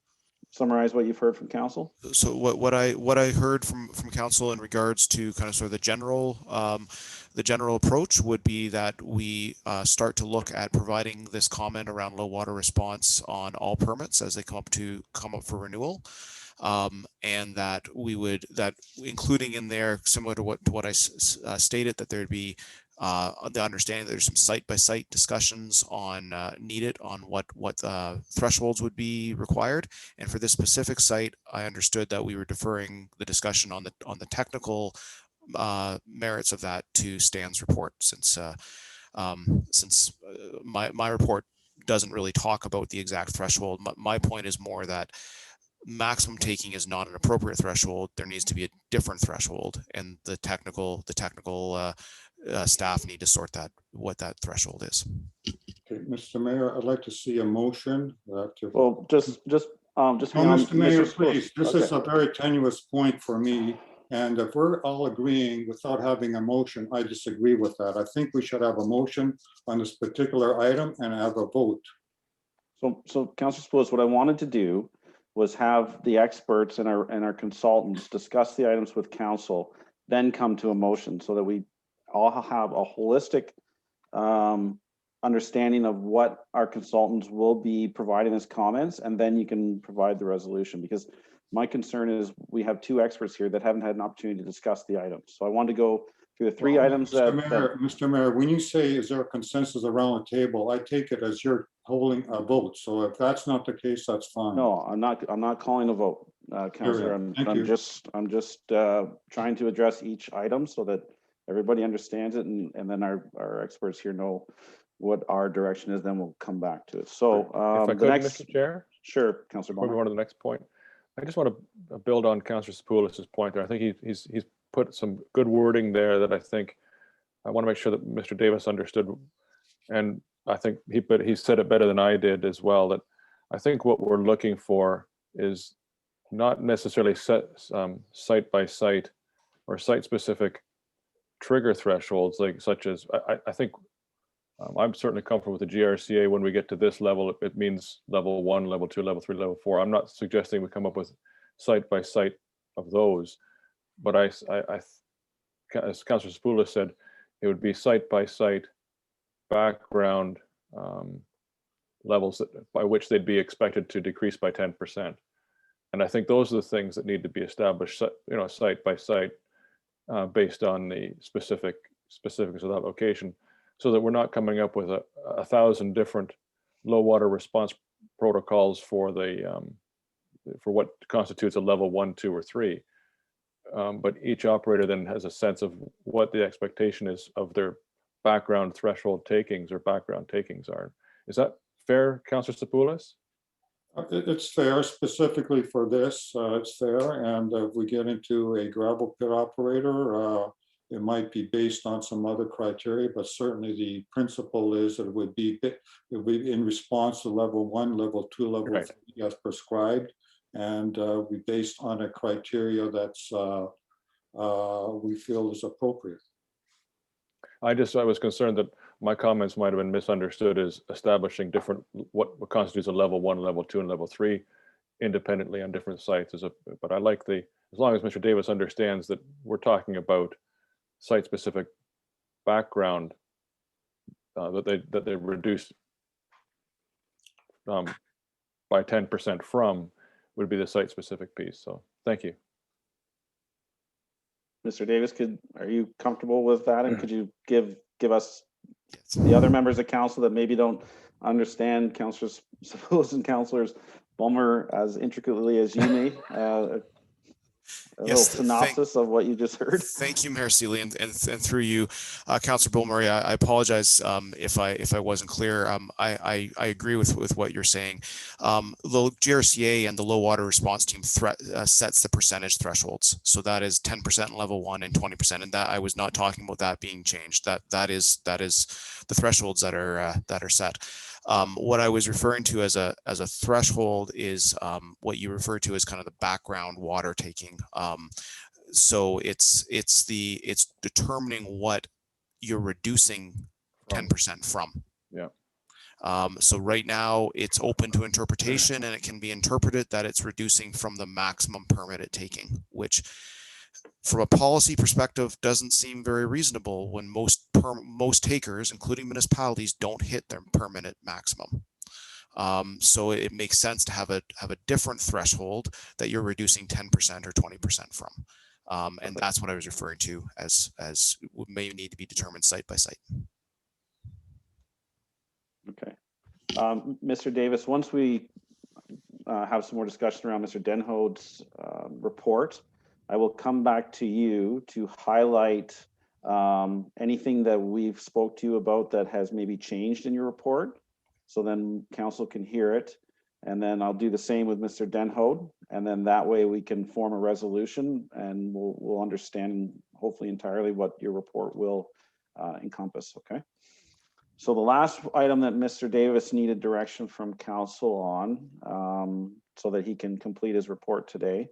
summarize what you've heard from council? So what I heard from council in regards to kind of sort of the general approach would be that we start to look at providing this comment around low water response on all permits as they come up for renewal. And that including in there, similar to what I stated, that there'd be the understanding that there's some site-by-site discussions on needed on what thresholds would be required. And for this specific site, I understood that we were deferring the discussion on the technical merits of that to Stan's report, since my report doesn't really talk about the exact threshold. My point is more that maximum taking is not an appropriate threshold. There needs to be a different threshold, and the technical staff need to sort that, what that threshold is. Okay, Mr. Mayor, I'd like to see a motion that. Well, just No, Mr. Mayor, Spruce. please, this is Okay. a very tenuous point for me. And if we're all agreeing without having a motion, I disagree with that. I think we should have a motion on this particular item and have a vote. So Councillor Spruce, what I wanted to do was have the experts and our consultants discuss the items with council, then come to a motion so that we all have a holistic understanding of what our consultants will be providing as comments, and then you can provide the resolution. Because my concern is we have two experts here that haven't had an opportunity to discuss the items. So I want to go through the three items Mr. Mayor, when you say, is there a consensus around the table, I take it as you're holding a vote. So if that's not the case, that's fine. No, I'm not calling a vote, Councillor. Thank you. I'm just trying to address each item so that everybody understands it, and then our experts here know what our direction is, then we'll come back to it. So If I the could, next, Mr. Chair, sure, Councillor before we Bowman. go on to the next point, I just want to build on Councillor Sapoulis's point there. I think he's put some good wording there that I want to make sure that Mr. Davis understood. And I think he said it better than I did as well, that I think what we're looking for is not necessarily set site by site or site specific trigger thresholds, like such as I think I'm certainly comfortable with the GRCA. When we get to this level, it means level 1, level 2, level 3, level 4. I'm not suggesting we come up with site by site of those, but as Councillor Spoulis said, it would be site by site background levels by which they'd be expected to decrease by 10%. And I think those are the things that need to be established, site by site, based on the specifics of that location, so that we're not coming up with 1,000 different low water response protocols for what constitutes a level 1, 2, or 3. But each operator then has a sense of what the expectation is of their background threshold takings or background takings are. Is that fair, Councillor Sapoulis? It's fair, specifically for this, it's fair. And if we get into a gravel pit operator, it might be based on some other criteria, but certainly the principle is that it would be in response to level 1, level 2, level 3 as prescribed, and be based on a criteria that's we feel is appropriate. I was concerned that my comments might have been misunderstood as establishing different what constitutes a level 1, level 2, and level 3 independently on different sites. But I like as long as Mr. Davis understands that we're talking about site-specific background that they reduce by 10% from would be the site-specific piece. So thank you. Mr. Davis, are you comfortable with that? And could you give us the other members of council that maybe don't understand Councillor Sapoulis and Councillors Bulmer as intricately as you may, a little synopsis of what you just heard? Thank you, Mayor Sealy, and through you, Councillor Bulmer. I apologize if I wasn't clear. I agree with what you're saying. The GRCA and the low water response team sets the percentage thresholds. So that is 10% level 1 and 20%, and that I was not talking about that being changed. That is the thresholds that are set. What I was referring to as a threshold is what you refer to as kind of the background water taking. So it's determining what you're reducing 10% from. Yeah. So right now it's open to interpretation, and it can be interpreted that it's reducing from the maximum permitted taking, which from a policy perspective doesn't seem very reasonable when most takers, including municipalities, don't hit their permitted maximum. So it makes sense to have a different threshold that you're reducing 10% or 20% from. And that's what I was referring to as may need to be determined site by site. Okay. Mr. Davis, once we have some more discussion around Mr. Denhode's report, I will come back to you to highlight anything that we've spoke to you about that has maybe changed in your report. So then council can hear it. And then I'll do the same with Mr. Denhoed. And then that way we can form a resolution and we'll understand hopefully entirely what your report will encompass, okay? So the last item that Mr. Davis needed direction from council on, so that he can complete his report today,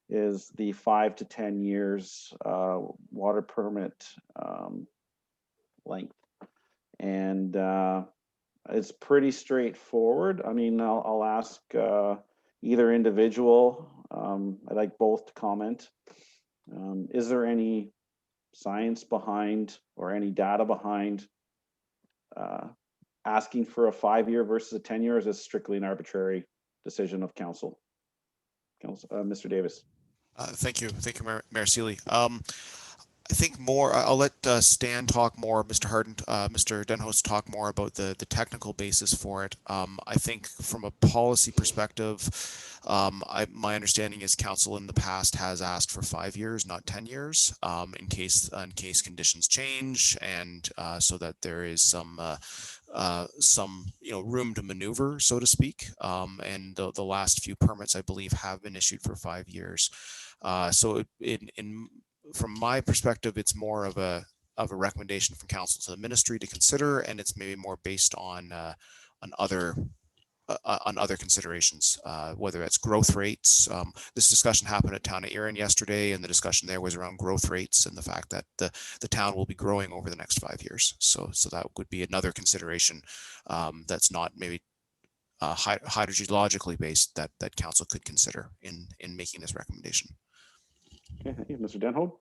is the 5 to 10 years water permit length. And it's pretty straightforward. I mean, I'll ask either individual. I'd like both to comment. Is there any science behind or any data behind asking for a 5-year versus a 10-year? Or is this strictly an arbitrary decision of council? Mr. Davis. Thank you, Mayor Sealy. I think more, I'll let Stan talk more, Mr. Harden, Mr. Denhost talk more about the technical basis for it. I think from a policy perspective, my understanding is council in the past has asked for 5 years, not 10 years, in case conditions change, and so that there is some room to maneuver, so to speak. And the last few permits, I believe, have been issued for 5 years. So from my perspective, it's more of a recommendation from council to the ministry to consider, and it's maybe more based on other considerations, whether it's growth rates. This discussion happened at Town of Erin yesterday, and the discussion there was around growth rates and the fact that the town will be growing over the next 5 years. So that would be another consideration that's not maybe hydrologically based that council could consider in making this recommendation. Okay, thank you. Mr. Denhoed.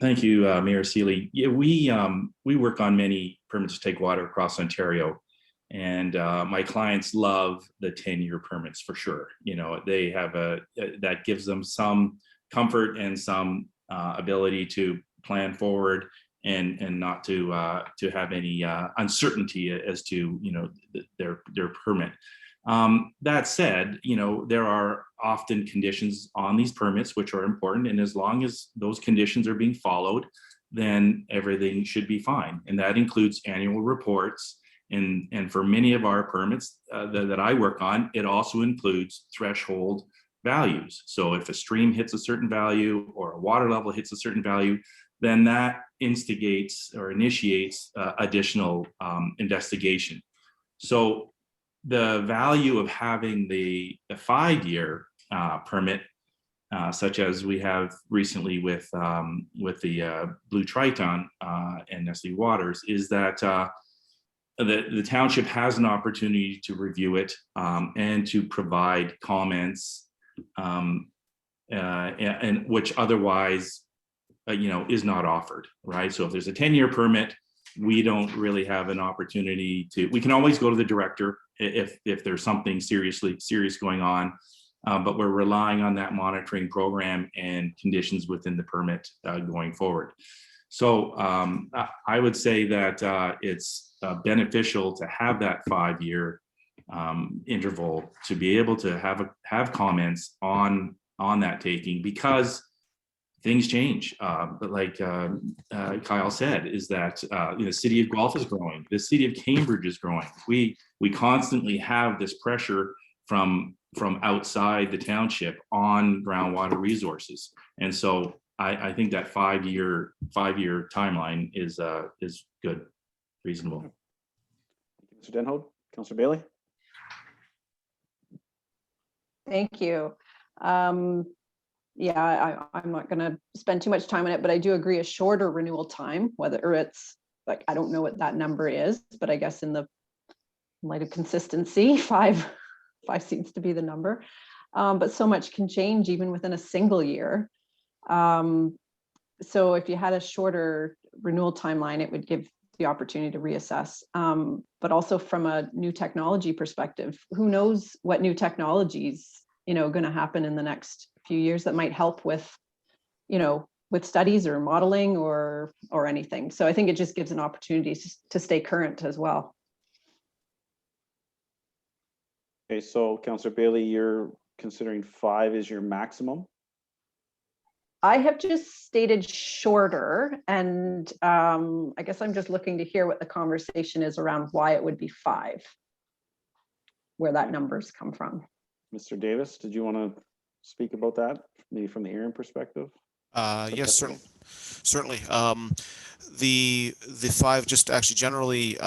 Thank you, Mayor Sealy. Yeah, we work on many permits to take water across Ontario, and my clients love the 10-year permits for sure. You know, they have that gives them some comfort and some ability to plan forward and not to have any uncertainty as to their permit. That said, there are often conditions on these permits which are important, and as long as those conditions are being followed, then everything should be fine. And that includes annual reports. And for many of our permits that I work on, it also includes threshold values. So if a stream hits a certain value or a water level hits a certain value, then that instigates or initiates additional investigation. So the value of having the 5-year permit, such as we have recently with the Blue Triton and Nestle Waters, is that the township has an opportunity to review it and to provide comments, and which otherwise, is not offered, right? So if there's a 10-year permit, we don't really have an opportunity to. We can always go to the director if there's something serious going on, but we're relying on that monitoring program and conditions within the permit going forward. So I would say that it's beneficial to have that 5-year interval to be able to have comments on that taking, because things change. But like Kyle said, is that the city of Guelph is growing, the city of Cambridge is growing. We constantly have this pressure from outside the township on groundwater resources, and so I think that 5-year timeline is good, reasonable. Mr. Denhoed. Councillor Bailey. Thank you. Yeah, I'm not going to spend too much time on it, but I do agree a shorter renewal time, whether it's like, I don't know what that number is, but I guess in the light of consistency, five seems to be the number. But so much can change even within a single year. So if you had a shorter renewal timeline, it would give the opportunity to reassess. But also from a new technology perspective, who knows what new technologies, going to happen in the next few years that might help with, with studies or modeling or anything. So I think it just gives an opportunity to stay current as well. Okay, so Councillor Bailey, you're considering 5 is your maximum? I have just stated shorter, and I guess I'm just looking to hear what the conversation is around why it would be 5. where that numbers come from. Mr. Davis, did you want to speak about that, maybe from the Erin perspective? Yes, certainly. The five, just actually generally,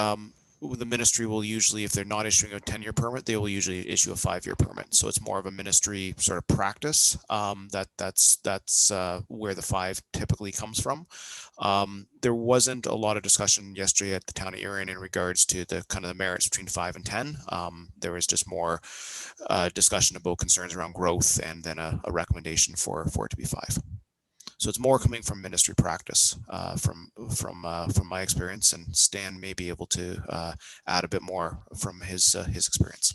the ministry will usually, if they're not issuing a 10-year permit, they will usually issue a 5-year permit. So it's more of a ministry sort of practice. That's where the 5 typically comes from. There wasn't a lot of discussion yesterday at the town of Erin in regards to the kind of the merits between 5 and 10. There was just more discussion about concerns around growth, and then a recommendation for it to be 5. So it's more coming from ministry practice, from my experience, and Stan may be able to add a bit more from his experience.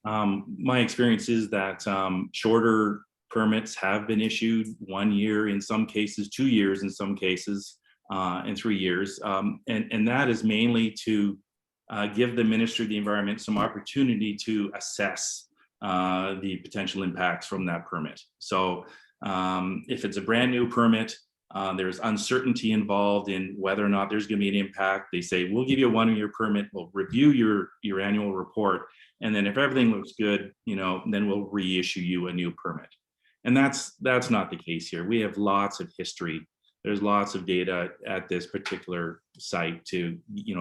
My experience is that shorter permits have been issued 1 year in some cases, 2 years in some cases, and 3 years. And that is mainly to give the Ministry of the Environment some opportunity to assess the potential impacts from that permit. So if it's a brand new permit, there's uncertainty involved in whether or not there's going to be an impact. They say, we'll give you a 1-year permit, we'll review your annual report, and then if everything looks good, then we'll reissue you a new permit. And that's not the case here. We have lots of history. There's lots of data at this particular site to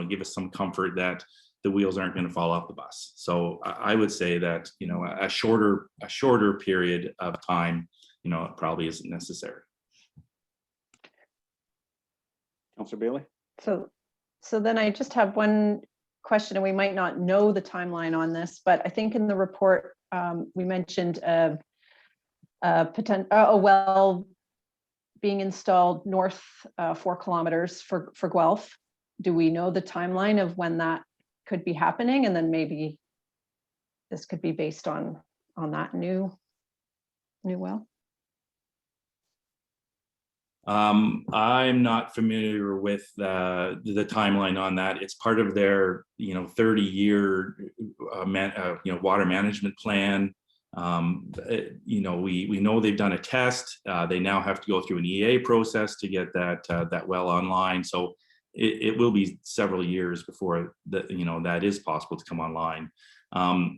give us some comfort that the wheels aren't going to fall off the bus. So I would say that a shorter period of time it probably isn't necessary. Councillor Bailey? So then I just have one question, and we might not know the timeline on this, but I think in the report, we mentioned a well being installed north 4 kilometers for Guelph. Do we know the timeline of when that could be happening? And then maybe this could be based on that new well? I'm not familiar with the timeline on that. It's part of their 30-year water management plan. We know they've done a test. They now have to go through an EA process to get that well online. So it will be several years before that is possible to come online.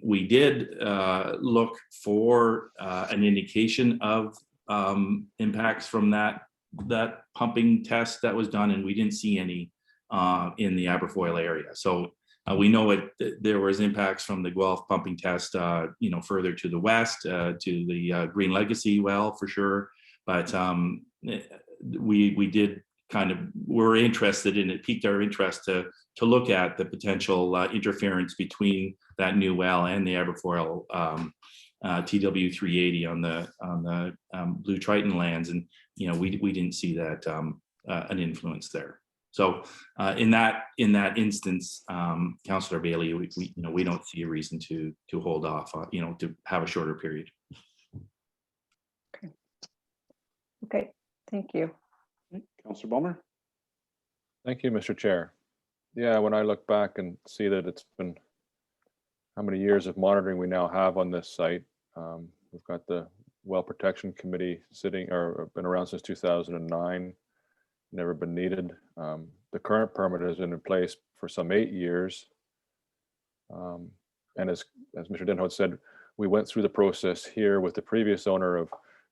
We did look for an indication of impacts from that pumping test that was done, and we didn't see any in the Aberfoyle area. So we know there was impacts from the Guelph pumping test, further to the west, to the Green Legacy well for sure. But we were interested in it, piqued our interest to look at the potential interference between that new well and the Aberfoyle TW 380 on the Blue Triton lands, and we didn't see that an influence there. So in that instance, Councillor Bailey, we don't see a reason to hold off, to have a shorter period. Okay, thank you. Councillor Balmer? Thank you, Mr. Chair. Yeah, when I look back and see that it's been how many years of monitoring we now have on this site. We've got the Well Protection Committee sitting, or been around since 2009, never been needed. The current permit has been in place for some 8 years. And as Mr. Denhout said, we went through the process here with the previous owner of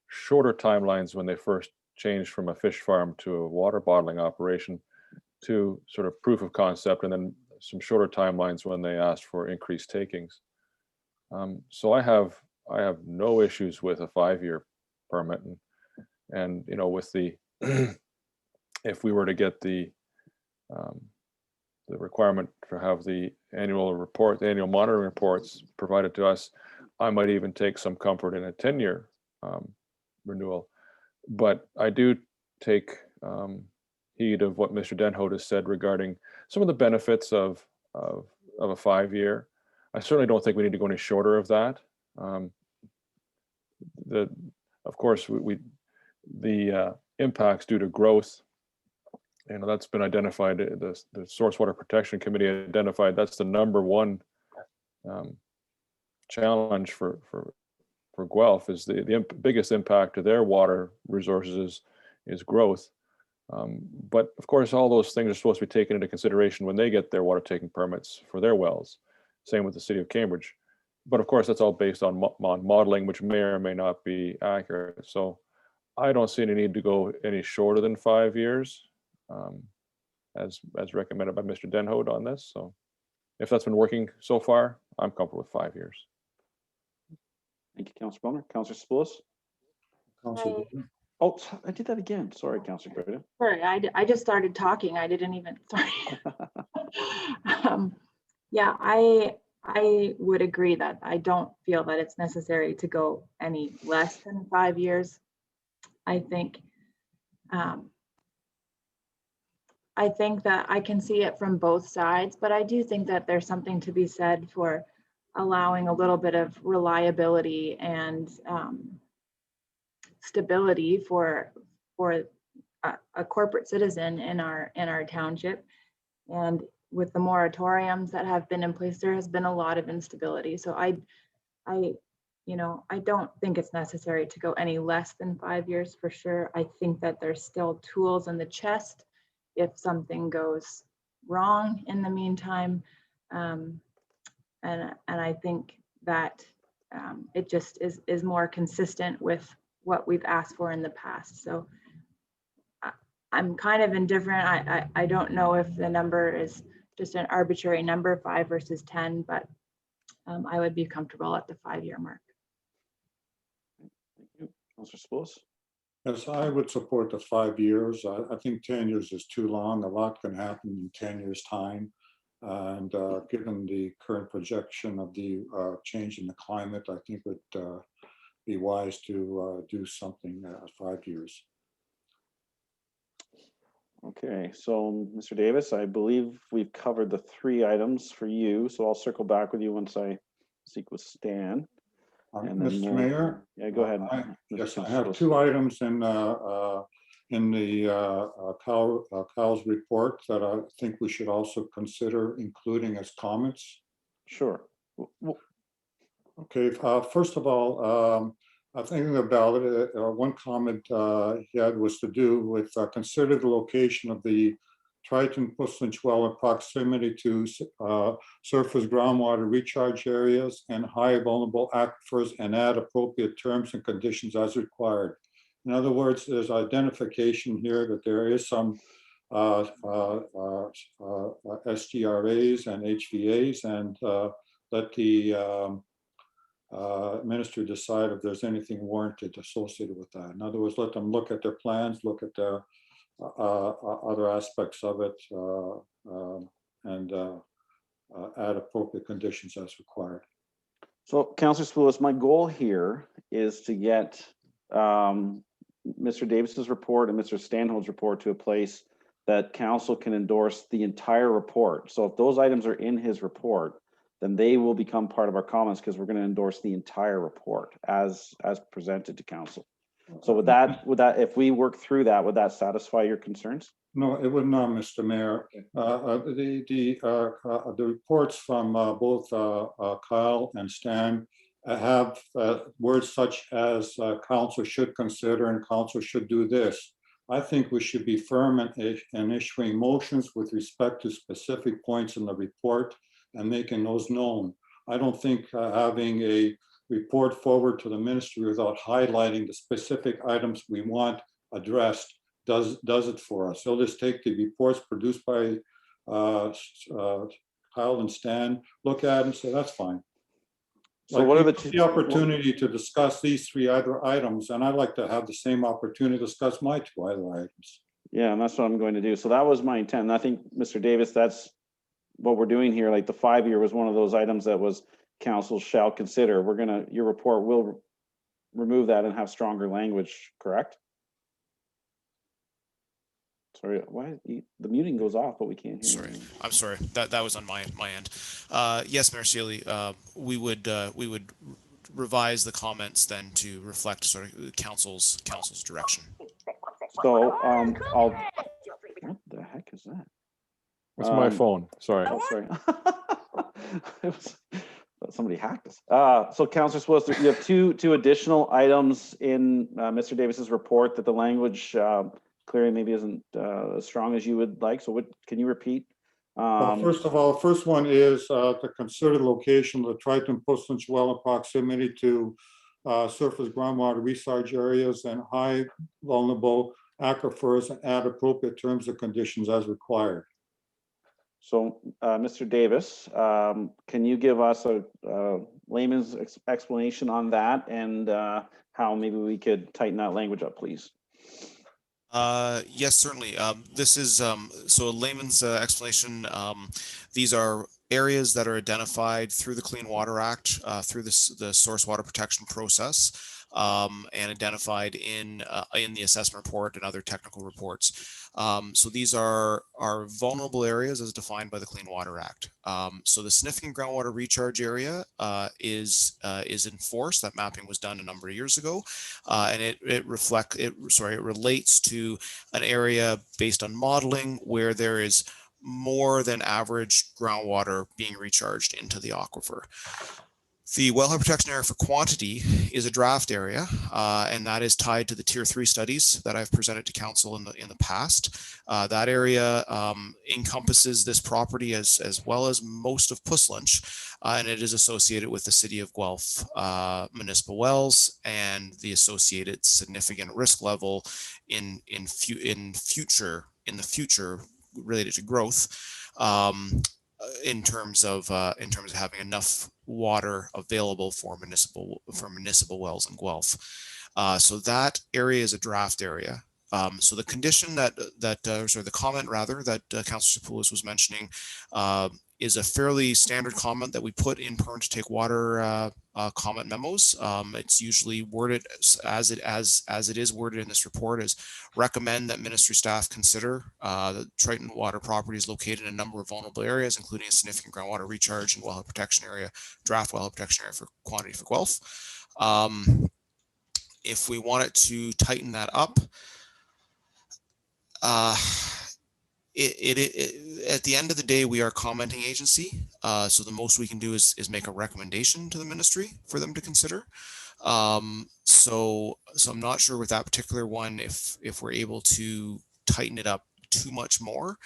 shorter timelines when they first changed from a fish farm to a water bottling operation, to sort of proof of concept, and then some shorter timelines when they asked for increased takings. So I have no issues with a 5-year permit, and with the if we were to get the requirement to have the annual monitoring reports provided to us, I might even take some comfort in a 10-year renewal. But I do take heed of what Mr. Denhout has said regarding some of the benefits of a 5-year. I certainly don't think we need to go any shorter of that. Of course, the impacts due to growth, that's been identified. The Source Water Protection Committee identified that's the #1 challenge for Guelph, is the biggest impact to their water resources is growth. But of course, all those things are supposed to be taken into consideration when they get their water taking permits for their wells. Same with the city of Cambridge. But of course, that's all based on modeling, which may or may not be accurate. So I don't see any need to go any shorter than 5 years, as recommended by Mr. Denhoed on this. So if that's been working so far, I'm comfortable with 5 years. Thank you, Councillor Bonner. Councillor Spillis? Councillor Hi. Bowman? Oh, I did that again. Sorry, Councillor Greta. Sorry, I just started talking. I didn't even, sorry. Yeah, I would agree that I don't feel that it's necessary to go any less than 5 years. I think that I can see it from both sides, but I do think that there's something to be said for allowing a little bit of reliability and stability for a corporate citizen in our township. And with the moratoriums that have been in place, there has been a lot of instability. So I don't think it's necessary to go any less than 5 years for sure. I think that there's still tools in the chest if something goes wrong in the meantime. And I think that it just is more consistent with what we've asked for in the past. So I'm kind of indifferent. I don't know if the number is just an arbitrary number, 5 versus 10, but I would be comfortable at the 5-year mark. Thank you. Councillor Spillis? Yes, I would support the 5 years. I think 10 years is too long. A lot can happen in 10 years' time. And given the current projection of the change in the climate, I think it would be wise to do something 5 years. Okay, so Mr. Davis, I believe we've covered the 3 items for you, so I'll circle back with you once I speak with Stan. And then Mr. Mayor? Yeah, go ahead. Yes, I have 2 items in the Kyle's report that I think we should also consider including as comments. Sure. Okay, first of all, I'm thinking about it. One comment he had was to do with consider the location of the Triton Puslinch well in proximity to surface groundwater recharge areas and high vulnerable aquifers and add appropriate terms and conditions as required. In other words, there's identification here that there is some SGRAs and HVAs, and let the minister decide if there's anything warranted associated with that. In other words, let them look at their plans, look at their other aspects of it, and add appropriate conditions as required. So, Councillor Spillis, my goal here is to get Mr. Davis's report and Mr. Stanhope's report to a place that council can endorse the entire report. So if those items are in his report, then they will become part of our comments because we're going to endorse the entire report as presented to council. So would that if we work through that, would that satisfy your concerns? No, it would not, Mr. Mayor. The reports from both Kyle and Stan have words such as council should consider and council should do this. I think we should be firm in issuing motions with respect to specific points in the report and making those known. I don't think having a report forward to the ministry without highlighting the specific items we want addressed does it for us. They'll just take the reports produced by Kyle and Stan, look at it and say, that's fine. So what are the opportunity to discuss these 3 other items, and I'd like to have the same opportunity to discuss my 2 other items. Yeah, and that's what I'm going to do. So that was my intent. And I think, Mr. Davis, that's what we're doing here. Like the 5-year was one of those items that was council shall consider. Your report will remove that and have stronger language, correct? Sorry, why the muting goes off, but we can't hear. Sorry, I'm sorry. That was on my end. Yes, Mayor Sealy, we would revise the comments then to reflect sort of council's direction. So what the heck is that? It's my phone. Sorry. Oh, sorry. It was, somebody hacked us. So Councillor Spillis, you have two additional items in Mr. Davis's report that the language clearly maybe isn't as strong as you would like. So can you repeat First of all, the first one is to consider the location of the Triton Puslinch well in proximity to surface groundwater recharge areas and high vulnerable aquifers, and add appropriate terms and conditions as required. So, Mr. Davis, can you give us a layman's explanation on that and how maybe we could tighten that language up, please? Yes, certainly. This is so a layman's explanation. These are areas that are identified through the Clean Water Act, through the source water protection process, and identified in the assessment report and other technical reports. So these are vulnerable areas as defined by the Clean Water Act. So the significant groundwater recharge area is enforced. That mapping was done a number of years ago, and it relates to an area based on modeling where there is more than average groundwater being recharged into the aquifer. The wellhead protection area for quantity is a draft area, and that is tied to the Tier 3 studies that I've presented to council in the past. That area encompasses this property as well as most of Puslinch, and it is associated with the City of Guelph municipal wells and the associated significant risk level in the future related to growth. In terms of having enough water available for municipal wells in Guelph. So that area is a draft area. So the condition the comment rather that Councillor Sapoulis was mentioning is a fairly standard comment that we put in permit to take water comment memos. It's usually worded as it is worded in this report is recommend that ministry staff consider the Triton water property is located in a number of vulnerable areas, including a significant groundwater recharge and wellhead protection area, draft wellhead protection area for quantity for Guelph. If we wanted to tighten that up, at the end of the day, we are a commenting agency. So the most we can do is make a recommendation to the ministry for them to consider. So I'm not sure with that particular one, if we're able to tighten it up too much more,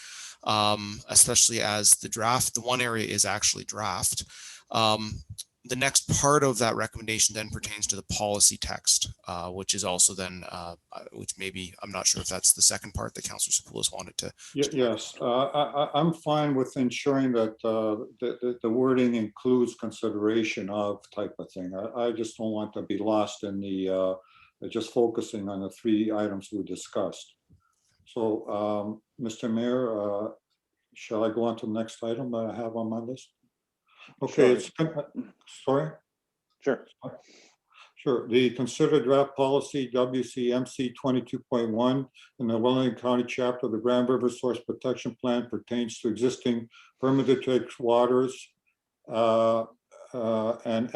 especially as the one area is actually draft. The next part of that recommendation then pertains to the policy text, which is also then, which maybe, I'm not sure if that's the second part that Councillor Sapoulis wanted to. Yes, I'm fine with ensuring that the wording includes consideration of type of thing. I just don't want to be lost in the, just focusing on the 3 items we discussed. So, Mr. Mayor, shall I go on to the next item that I have on my list? Okay, sorry? Sure. Sure. The considered draft policy WCMC 22.1 in the Wellington County chapter of the Grand River Source Protection Plan pertains to existing permitted take waters and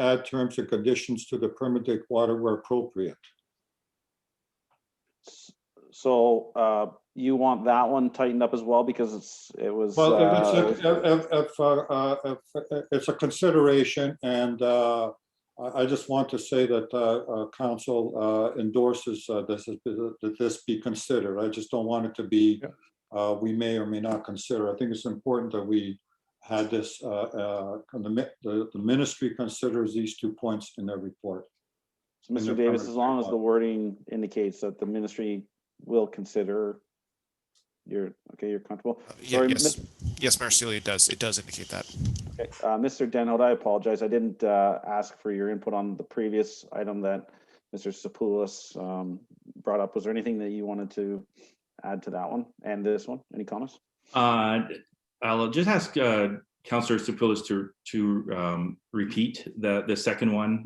add terms and conditions to the permitted water where appropriate. So you want that one tightened up as well because it was. Well, if it's a consideration, and I just want to say that council endorses that this be considered. I just don't want it to be we may or may not consider. I think it's important that we had this. The ministry considers these 2 points in their report. So, Mr. Davis, as long as the wording indicates that the ministry will consider, you're comfortable? Yes, Mayor Sealy, it does indicate that. Okay. Mr. Denholt, I apologize. I didn't ask for your input on the previous item that Mr. Sapoulis brought up. Was there anything that you wanted to add to that one and this one? Any comments? I'll just ask Councillor Sapoulis to repeat the second one.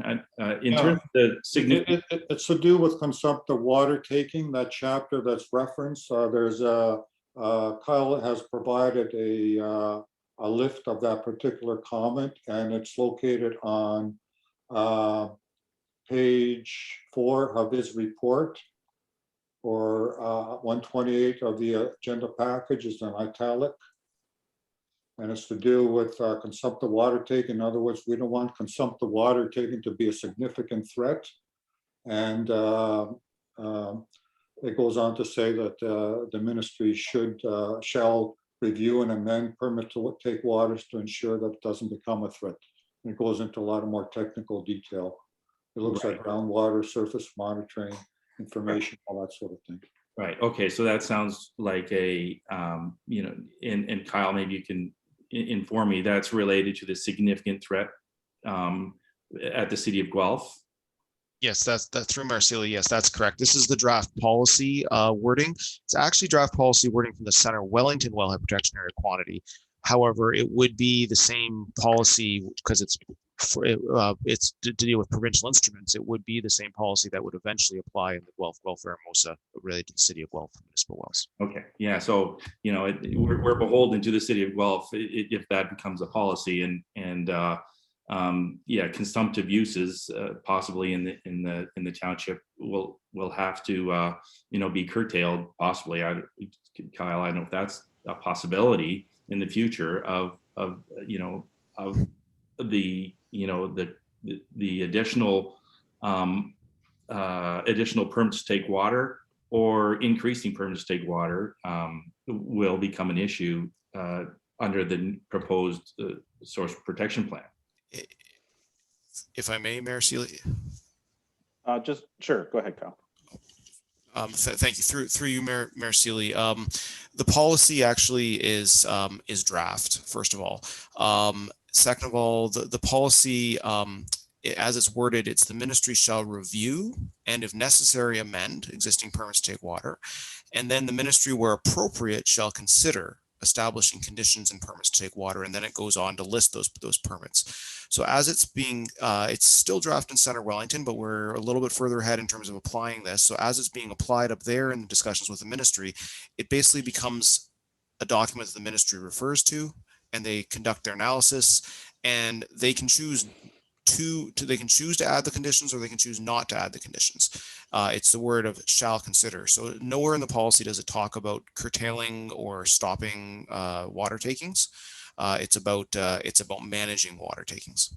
In terms of the significant, it's to do with consumptive water taking, that chapter that's referenced. There's Kyle has provided a lift of that particular comment, and it's located on page 4 of his report, or 128 of the agenda package is in italic. And it's to do with consumptive water taking. In other words, we don't want consumptive water taking to be a significant threat. And it goes on to say that the ministry shall review and amend permit to take waters to ensure that it doesn't become a threat. And it goes into a lot of more technical detail. It looks at groundwater, surface monitoring, information, all that sort of thing. Right. Okay. So that sounds like a, you know, and Kyle, maybe you can inform me, that's related to the significant threat at the city of Guelph. Yes, that's through Mayor Sealy. Yes, that's correct. This is the draft policy wording. It's actually draft policy wording from the Center Wellington Wellhead Protection Area quantity. However, it would be the same policy because it's to deal with provincial instruments. It would be the same policy that would eventually apply in the Guelph Hermosa related to the city of Guelph municipal wells. Okay. Yeah. So, you know, we're beholden to the city of Guelph if that becomes a policy, and yeah, consumptive uses possibly in the township will have to you know, be curtailed possibly. Kyle, I don't know if that's a possibility in the future of you know, of the, you know, the additional additional permits to take water or increasing permits to take water will become an issue under the proposed source protection plan. If I may, Mayor Sealy. Just sure. Go ahead, Kyle. Thank you. Through you, Mayor Sealy. The policy actually is draft, first of all. Second of all, the policy, as it's worded, it's the ministry shall review and if necessary amend existing permits to take water. And then the ministry, where appropriate, shall consider establishing conditions and permits to take water. And then it goes on to list those permits. So as it's being, it's still draft in Center Wellington, but we're a little bit further ahead in terms of applying this. So as it's being applied up there in the discussions with the ministry, it basically becomes a document that the ministry refers to, and they conduct their analysis, and they can choose to add the conditions, or they can choose not to add the conditions. It's the word of shall consider. So nowhere in the policy does it talk about curtailing or stopping water takings. It's about managing water takings.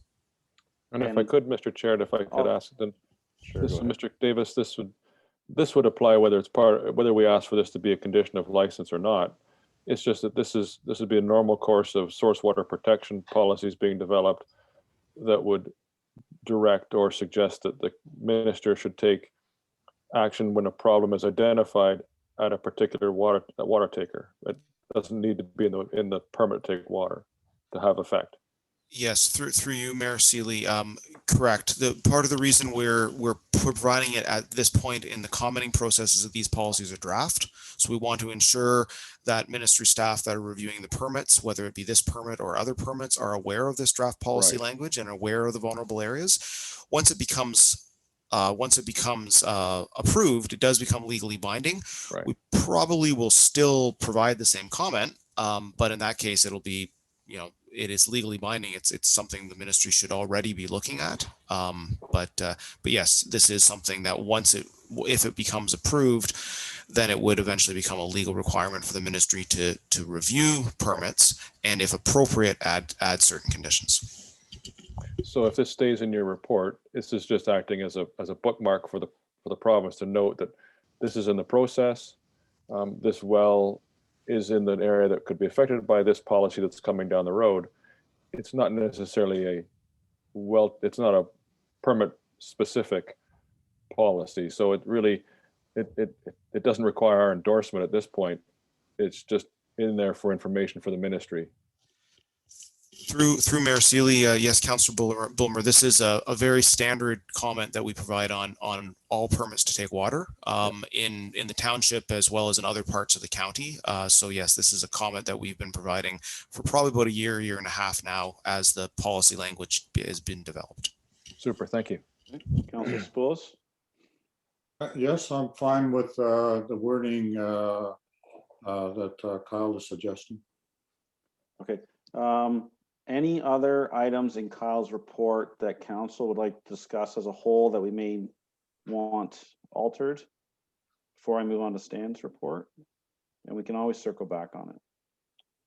And if I could, Mr. Chair, if I could ask, then this is Mr. Davis. This would apply whether we ask for this to be a condition of license or not. It's just that this would be a normal course of source water protection policies being developed that would direct or suggest that the minister should take action when a problem is identified at a particular water taker. It doesn't need to be in the permit to take water to have effect. Yes, through you, Mayor Sealy, correct. The part of the reason we're providing it at this point in the commenting process is that these policies are draft. So we want to ensure that ministry staff that are reviewing the permits, whether it be this permit or other permits, are aware of this draft policy language and aware of the vulnerable areas. Once it becomes approved, it does become legally binding. Right. We probably will still provide the same comment, but in that case, it'll be, you know, it is legally binding. It's something the ministry should already be looking at. But yes, this is something that if it becomes approved, then it would eventually become a legal requirement for the ministry to review permits and, if appropriate, add certain conditions. So if this stays in your report, this is just acting as a bookmark for the province to note that this is in the process. This well is in an area that could be affected by this policy that's coming down the road. It's not necessarily it's not a permit specific policy. So it really, it doesn't require our endorsement at this point. It's just in there for information for the ministry. Through Mayor Sealy, yes, Councillor Bulmer, this is a very standard comment that we provide on all permits to take water in the township as well as in other parts of the county. So yes, this is a comment that we've been providing for probably about a year and a half now as the policy language has been developed. Super, thank you. Councillor Spoulos? Yes, I'm fine with the wording that Kyle is suggesting. Okay. Any other items in Kyle's report that council would like to discuss as a whole that we may want altered before I move on to Stan's report? And we can always circle back on it.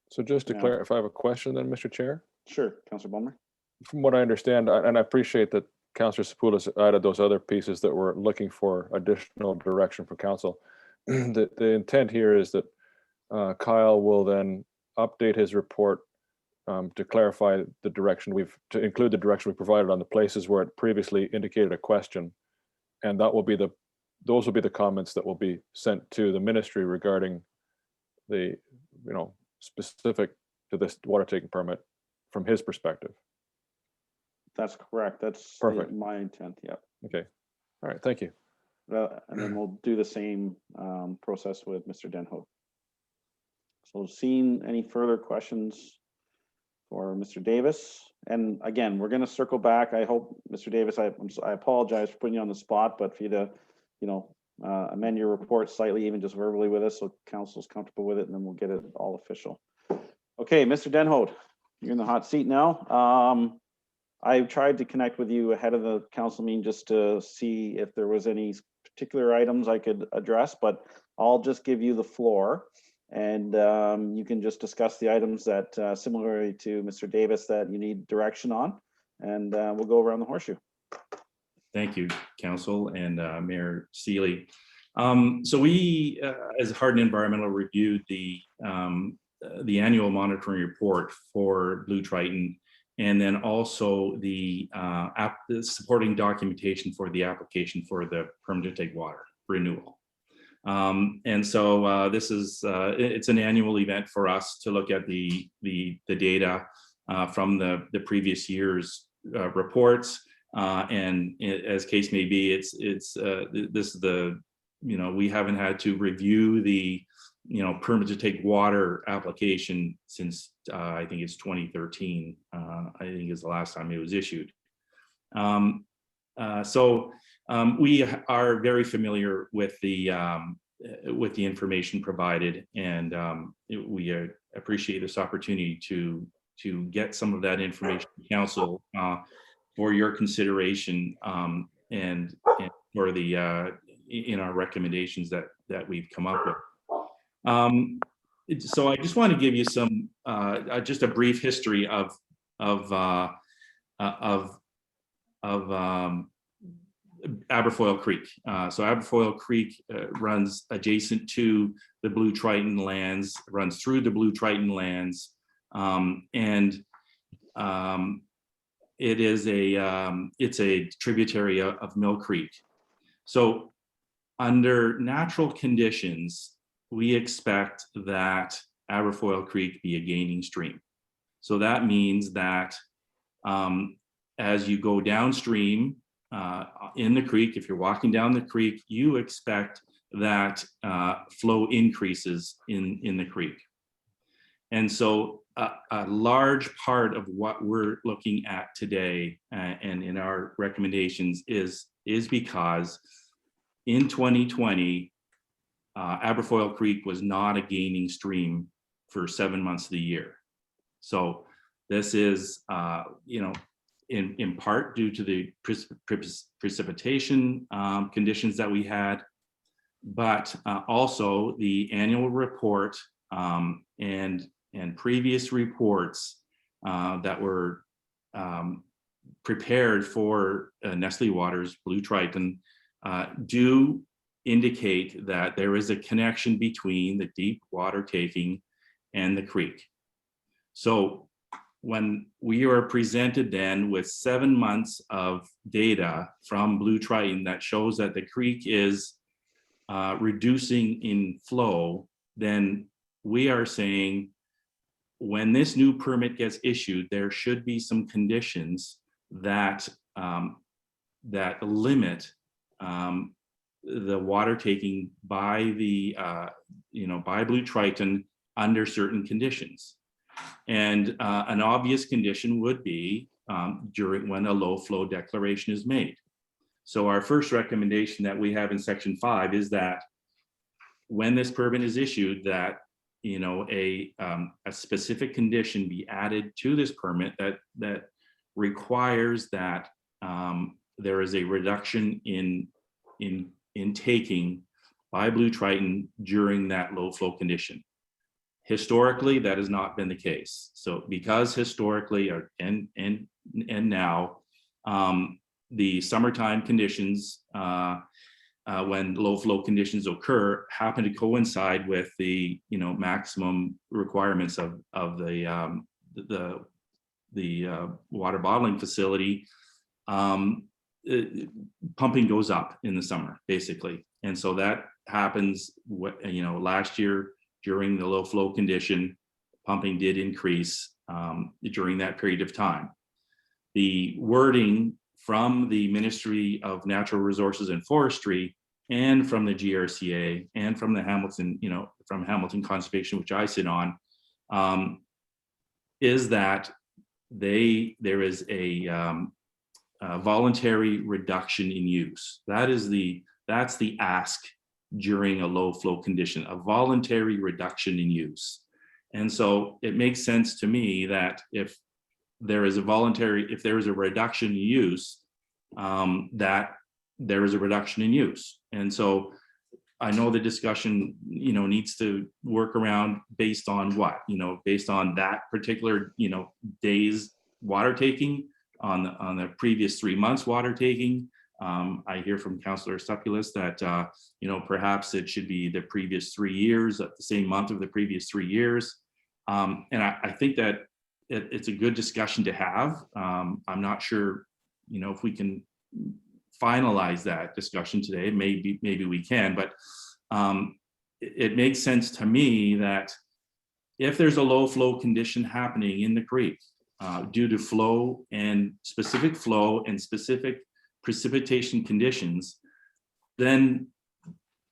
So just to clarify, I have a question then, Mr. Chair. Sure, Councillor Bulmer. From what I understand, and I appreciate that Councillor Spoulos added those other pieces that were looking for additional direction from council. The intent here is that Kyle will then update his report to clarify the direction to include the direction we provided on the places where it previously indicated a question. And that will be those will be the comments that will be sent to the ministry regarding the, specific to this water taking permit from his perspective. That's correct. That's Perfect. my intent. Yeah. Okay. All right. Thank you. And then we'll do the same process with Mr. Denhout. So seeing any further questions for Mr. Davis? And again, we're going to circle back. I hope, Mr. Davis, I apologize for putting you on the spot, but for you to, amend your report slightly, even just verbally with us, so council's comfortable with it, and then we'll get it all official. Okay, Mr. Denhout, you're in the hot seat now. I tried to connect with you ahead of the council meeting just to see if there was any particular items I could address, but I'll just give you the floor, and you can just discuss the items that, similarly to Mr. Davis, that you need direction on, and we'll go around the horseshoe. Thank you, Council and Mayor Seeley. So we, as Hardin Environmental, reviewed the annual monitoring report for Blue Triton, and then also the supporting documentation for the application for the permit to take water renewal. And so this is it's an annual event for us to look at the data from the previous year's reports. And as case may be, this is the, we haven't had to review the, permit to take water application since I think it's 2013. I think is the last time it was issued. So we are very familiar with the information provided, and we appreciate this opportunity to get some of that information to council for your consideration, and for the in our recommendations that we've come up with. So I just want to give you some just a brief history of Aberfoyle Creek. So Aberfoyle Creek runs adjacent to the Blue Triton lands, runs through the Blue Triton lands, and it is it's a tributary of Mill Creek. So under natural conditions, we expect that Aberfoyle Creek be a gaining stream. So that means that as you go downstream in the creek, if you're walking down the creek, you expect that flow increases in the creek. And so a large part of what we're looking at today and in our recommendations is because in 2020, Aberfoyle Creek was not a gaining stream for 7 months of the year. So this is, in part due to the precipitation conditions that we had, but also the annual report and previous reports that were prepared for Nestle Waters Blue Triton do indicate that there is a connection between the deep water taking and the creek. So when we are presented then with 7 months of data from Blue Triton that shows that the creek is reducing in flow, then we are saying when this new permit gets issued, there should be some conditions that that limit the water taking by the by Blue Triton under certain conditions. And an obvious condition would be during when a low flow declaration is made. So our first recommendation that we have in section 5 is that when this permit is issued, that a specific condition be added to this permit that requires that there is a reduction in taking by Blue Triton during that low flow condition. Historically, that has not been the case. So because historically and now the summertime conditions when low flow conditions occur happen to coincide with the maximum requirements of the water bottling facility, pumping goes up in the summer, basically. And so that happens, last year during the low flow condition, pumping did increase during that period of time. The wording from the Ministry of Natural Resources and Forestry and from the GRCA and from the Hamilton, from Hamilton Conservation, which I sit on, is that there is a voluntary reduction in use. That's the ask during a low flow condition, a voluntary reduction in use. And so it makes sense to me that if there is a reduction in use, that there is a reduction in use. And so I know the discussion, needs to work around based on what, based on that particular, day's water taking, on the previous 3 months water taking. I hear from Councillor Stupulus that, perhaps it should be the previous 3 years, at the same month of the previous 3 years. And I think that it's a good discussion to have. I'm not sure, if we can finalize that discussion today. Maybe we can, but it makes sense to me that if there's a low flow condition happening in the creek due to flow and specific precipitation conditions, then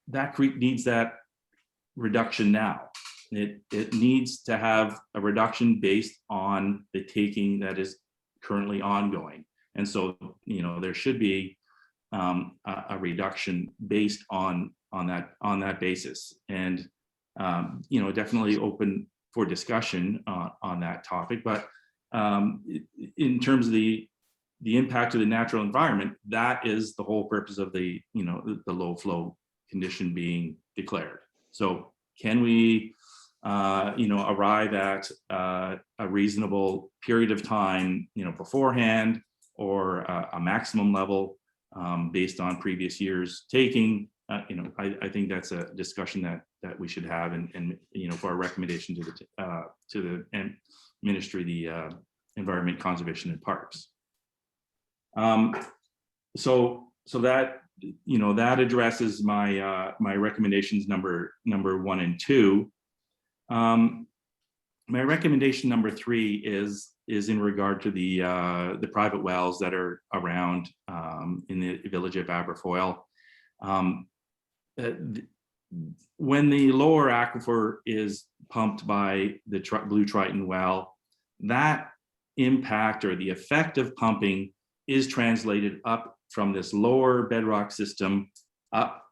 that creek needs that reduction now. It needs to have a reduction based on the taking that is currently ongoing. And so, there should be a reduction based on that basis. And, definitely open for discussion on that topic. But in terms of the impact of the natural environment, that is the whole purpose of the low flow condition being declared. So can we arrive at a reasonable period of time, beforehand, or a maximum level based on previous years taking? I think that's a discussion that we should have, and for a recommendation to the Ministry of the Environment, Conservation and Parks. So that that addresses my recommendations number 1 and 2. My recommendation number 3 is in regard to the private wells that are around in the village of Aberfoyle. When the lower aquifer is pumped by the Blue Triton well, that impact or the effect of pumping is translated up from this lower bedrock system up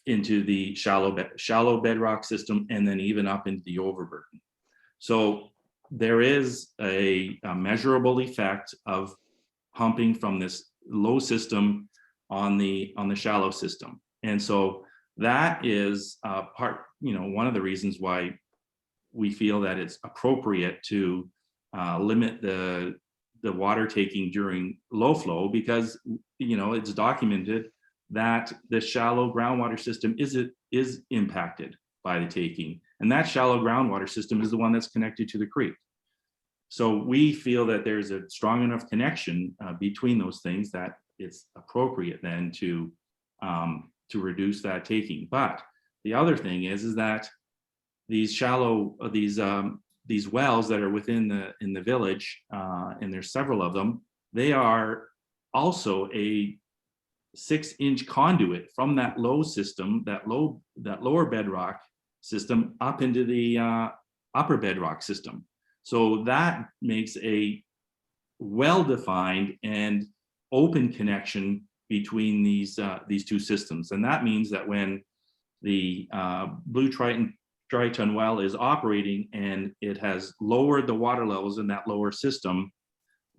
into the shallow bedrock system, and then even up into the overburden. So there is a measurable effect of pumping from this low system on the shallow system. And so that is one of the reasons why we feel that it's appropriate to limit the water taking during low flow, because it's documented that the shallow groundwater system is impacted by the taking, and that shallow groundwater system is the one that's connected to the creek. So we feel that there's a strong enough connection between those things that it's appropriate then to reduce that taking. But the other thing is that these these wells that are within the village, and there's several of them, they are also a 6-inch conduit from that low system, that lower bedrock system, up into the upper bedrock system. So that makes a well-defined and open connection between these two systems. And that means that when the Blue Triton well is operating and it has lowered the water levels in that lower system,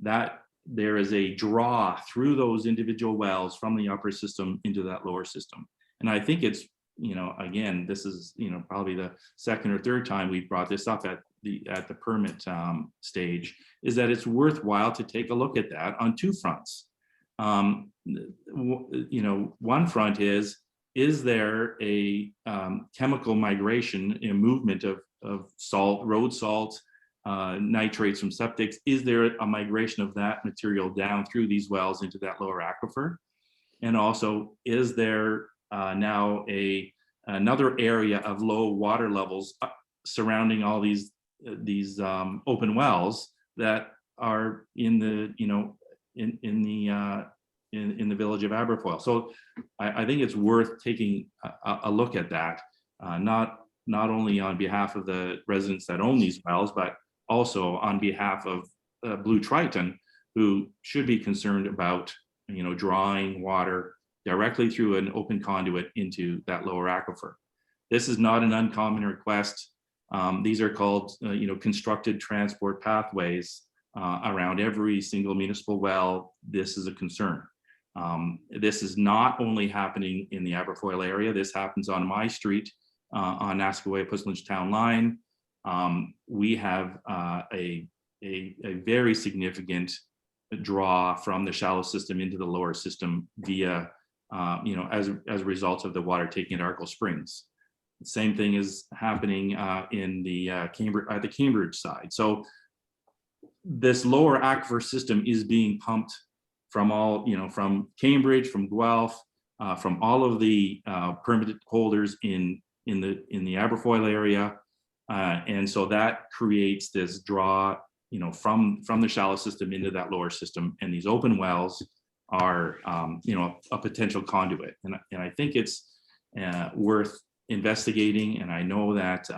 that there is a draw through those individual wells from the upper system into that lower system. And I think it's, again, this is, probably the second or third time we've brought this up at the permit stage, is that it's worthwhile to take a look at that on two fronts. One front is is there a chemical migration, a movement of salt, road salt, nitrates from septics? Is there a migration of that material down through these wells into that lower aquifer? And also, is there now another area of low water levels surrounding all these open wells that are in the, you know, in the village of Aberfoyle? So I think it's worth taking a look at that, not only on behalf of the residents that own these wells, but also on behalf of Blue Triton, who should be concerned about, you know, drawing water directly through an open conduit into that lower aquifer. This is not an uncommon request. These are called, you know, constructed transport pathways around every single municipal well. This is a concern. This is not only happening in the Aberfoyle area. This happens on my street, on Naskaway-Puslinch Town Line. We have a very significant draw from the shallow system into the lower system via, you know, as a result of the water taking at Arkell Springs. The same thing is happening in the Cambridge side. So this lower aquifer system is being pumped from all, you know, from Cambridge, from Guelph, from all of the permitted holders in the Aberfoyle area. And so that creates this draw, you know, from the shallow system into that lower system. And these open wells are, you know, a potential conduit. And I think it's worth investigating. And I know that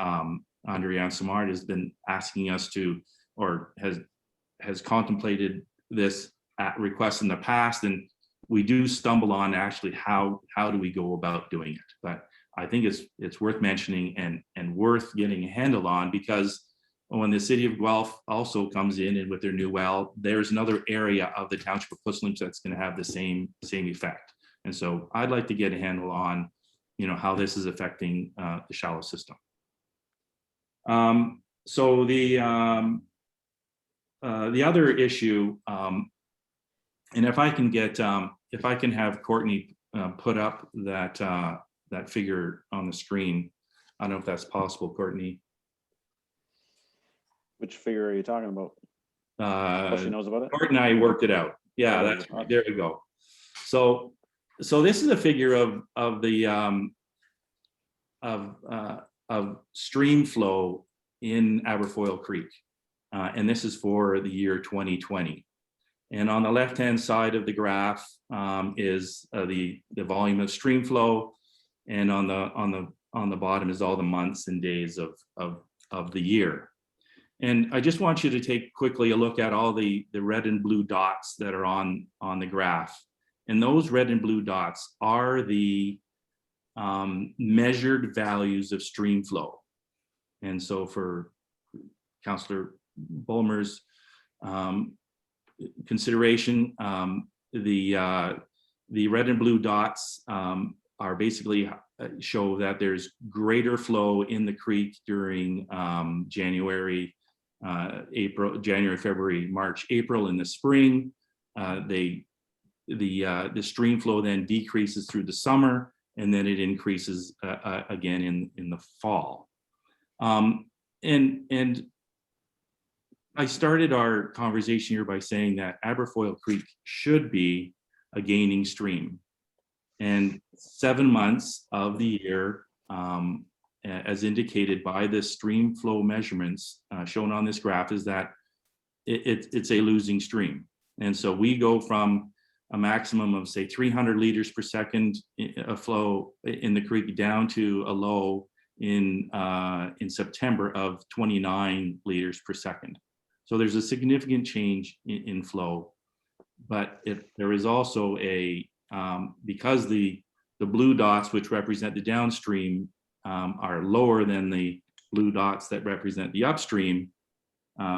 André-Anne Simard has been asking us to, or has contemplated this request in the past. And we do stumble on actually how do we go about doing it. But I think it's worth mentioning and worth getting a handle on, because when the city of Guelph also comes in and with their new well, there's another area of the township of Puslinch that's going to have the same effect. And so I'd like to get a handle on, you know, how this is affecting the shallow system. So the other issue, and if I can get, if I can have Courtney put up that figure on the screen. I don't know if that's possible, Courtney. Which figure are you talking about? She knows about it. Courtney and I worked it out. Yeah, that's there you go. So this is a figure of the stream flow in Aberfoyle Creek, and this is for the year 2020. And on the left-hand side of the graph is the volume of stream flow, and on the bottom is all the months and days of the year. And I just want you to take quickly a look at all the red and blue dots that are on the graph. And those red and blue dots are the measured values of stream flow. And so for Councillor Bulmer's consideration, the red and blue dots are basically show that there's greater flow in the creek during January, February, March, April in the spring. The stream flow then decreases through the summer, and then it increases again in the fall. And I started our conversation here by saying that Aberfoyle Creek should be a gaining stream. And 7 months of the year, as indicated by the stream flow measurements shown on this graph, is that it's a losing stream. And so we go from a maximum of, say, 300 liters per second of flow in the creek down to a low in September of 29 liters per second. So there's a significant change in flow, but there is also a, because the blue dots, which represent the downstream, are lower than the blue dots that represent the upstream,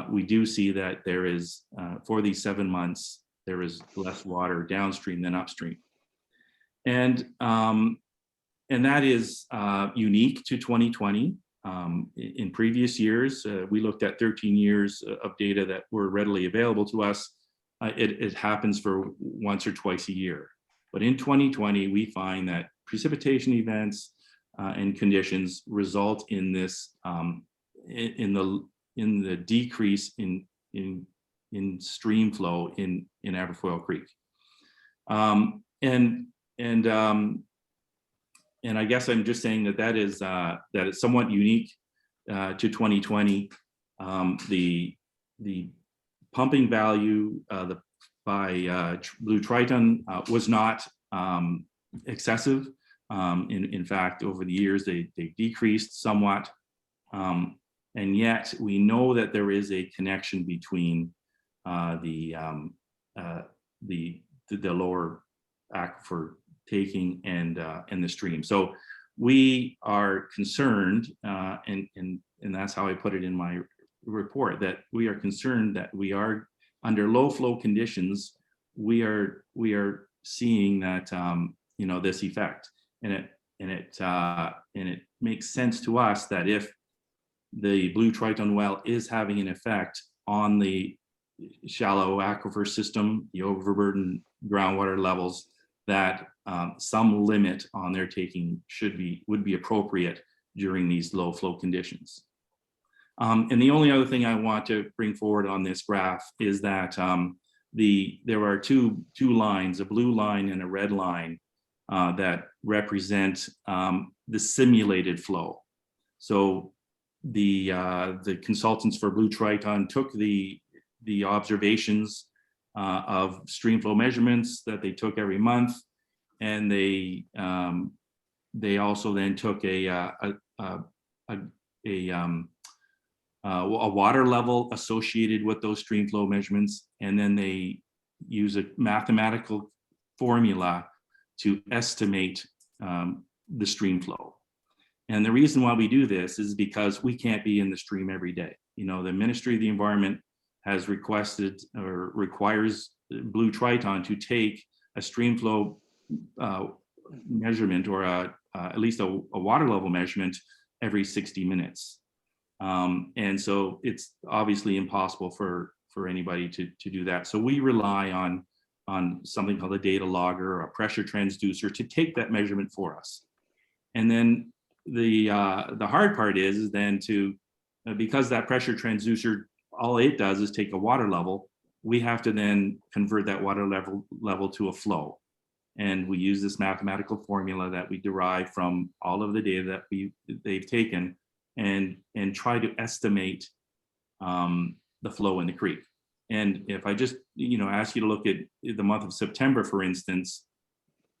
we do see that there is, for these 7 months, there is less water downstream than upstream. And that is unique to 2020. In previous years, we looked at 13 years of data that were readily available to us. It happens for once or twice a year. But in 2020, we find that precipitation events and conditions result in this in the decrease in stream flow in Aberfoyle Creek. And I guess I'm just saying that it's somewhat unique to 2020. The pumping value by Blue Triton was not excessive. In fact, over the years, they decreased somewhat. And yet we know that there is a connection between the lower aquifer taking and the stream. So we are concerned, and that's how I put it in my report, that we are concerned that we are under low flow conditions. We are seeing that this effect, and it makes sense to us that if the Blue Triton well is having an effect on the shallow aquifer system, the overburdened groundwater levels, that some limit on their taking would be appropriate during these low flow conditions. And the only other thing I want to bring forward on this graph is that there are two lines, a blue line and a red line, that represent the simulated flow. So the consultants for Blue Triton took the observations of stream flow measurements that they took every month, and they also then took a water level associated with those stream flow measurements, and then they use a mathematical formula to estimate the stream flow. And the reason why we do this is because we can't be in the stream every day. The Ministry of the Environment has requested or requires Blue Triton to take a stream flow measurement, or at least a water level measurement, every 60 minutes. And so it's obviously impossible for anybody to do that. So we rely on something called a data logger or a pressure transducer to take that measurement for us. And then the hard part is then because that pressure transducer, all it does is take a water level, we have to then convert that water level to a flow. And we use this mathematical formula that we derive from all of the data that they've taken, and try to estimate the flow in the creek. And if I just ask you to look at the month of September, for instance,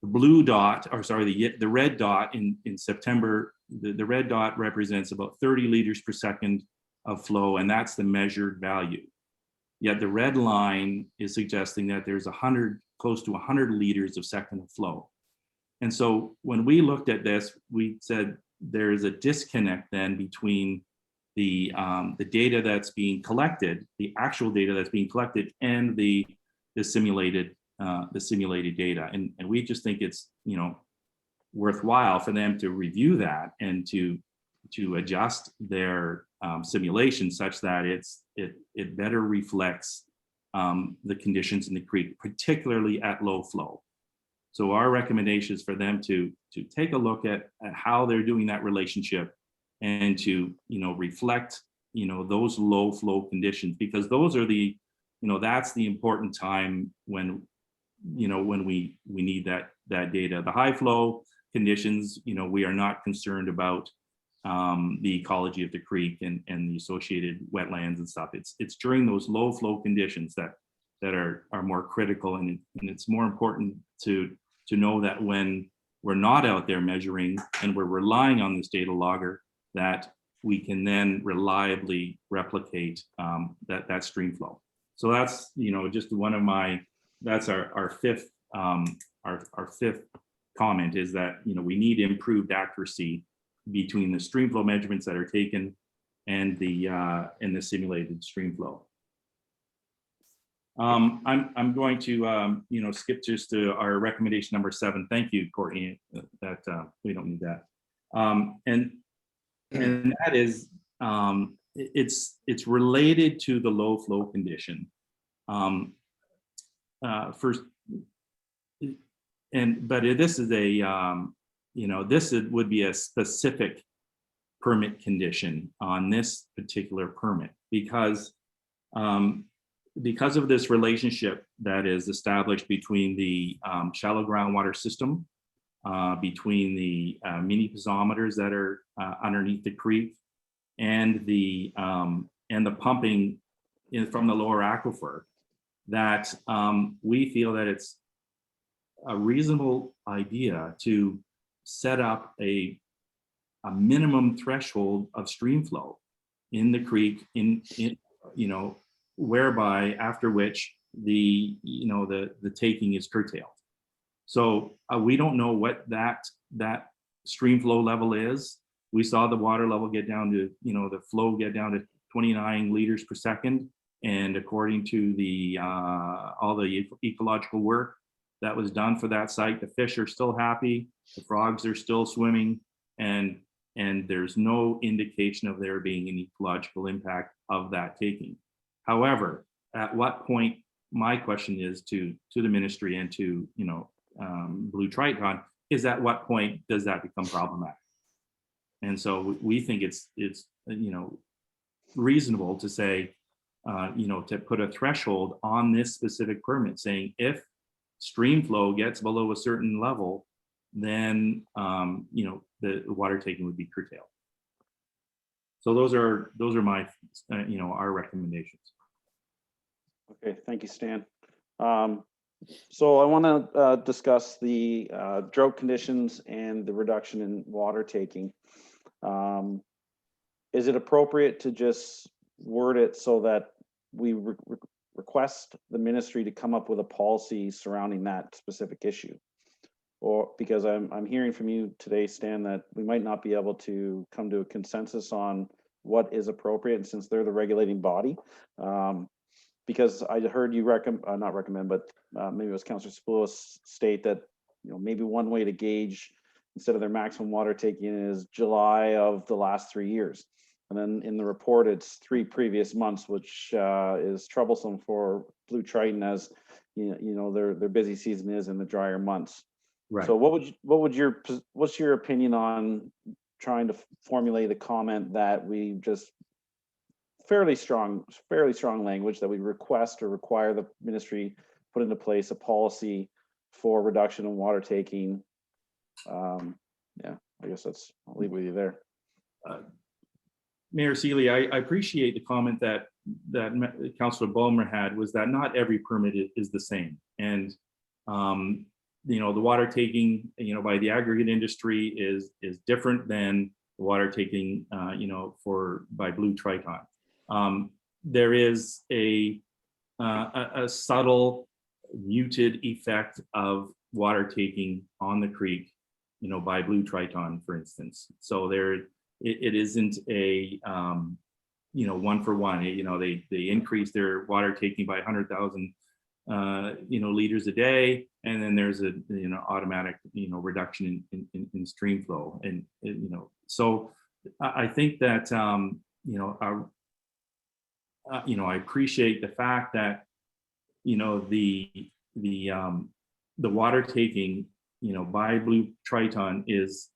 the blue dot, or sorry, the red dot in September, the red dot represents about 30 liters per second of flow, and that's the measured value. Yet the red line is suggesting that there's close to 100 liters a second of flow. And so when we looked at this, we said there is a disconnect then between the data that's being collected, the actual data that's being collected, and the simulated data. And we just think it's worthwhile for them to review that and to adjust their simulation such that it better reflects the conditions in the creek, particularly at low flow. So our recommendation is for them to take a look at how they're doing that relationship, and to reflect those low flow conditions, because those are that's the important time when we need that data. The high flow conditions, we are not concerned about the ecology of the creek and the associated wetlands and stuff. It's during those low flow conditions that are more critical, and it's more important to know that when we're not out there measuring and we're relying on this data logger, that we can then reliably replicate that stream flow. So that's just one of that's our fifth comment, is that we need improved accuracy between the stream flow measurements that are taken and the simulated stream flow. I'm going to skip just to our recommendation number 7. Thank you, Courtney. That we don't need that. And that is it's related to the low flow condition. First, but this is this would be a specific permit condition on this particular permit because of this relationship that is established between the shallow groundwater system, between the mini piezometers that are underneath the creek, and the pumping from the lower aquifer, that we feel that it's a reasonable idea to set up a minimum threshold of stream flow in the creek, whereby after which the taking is curtailed. So we don't know what that stream flow level is. We saw the water level get down to, the flow get down to 29 liters per second. And according to the all the ecological work that was done for that site, the fish are still happy, the frogs are still swimming, and there's no indication of there being an ecological impact of that taking. However, at what point, my question is to the ministry and to Blue Triton, is at what point does that become problematic? And so we think it's reasonable to say, to put a threshold on this specific permit saying if stream flow gets below a certain level, then the water taking would be curtailed. So those are my our recommendations. Okay, thank you, Stan. So I want to discuss the drought conditions and the reduction in water taking. Is it appropriate to just word it so that we request the ministry to come up with a policy surrounding that specific issue? Or because I'm hearing from you today, Stan, that we might not be able to come to a consensus on what is appropriate, and since they're the regulating body. Because I heard you not recommend, but maybe it was Councillor Spoulos state that maybe one way to gauge instead of their maximum water taking is July of the last 3 years, and then in the report it's 3 previous months, which is troublesome for Blue Triton, as their busy season is in the drier months. Right. So what's your opinion on trying to formulate a comment that we just fairly strong language that we request or require the ministry put into place a policy for reduction in water taking? Yeah, I guess I'll leave it with you there. Mayor Seeley, I appreciate the comment that Councillor Bulmer had, was that not every permit is the same. And the water taking, by the aggregate industry is different than the water taking, by Blue Triton. There is a subtle muted effect of water taking on the creek, by Blue Triton, for instance. So it isn't a one for one. They increase their water taking by 100,000 liters a day, and then there's a automatic reduction in stream flow, and so I think that I appreciate the fact that the water taking by Blue Triton is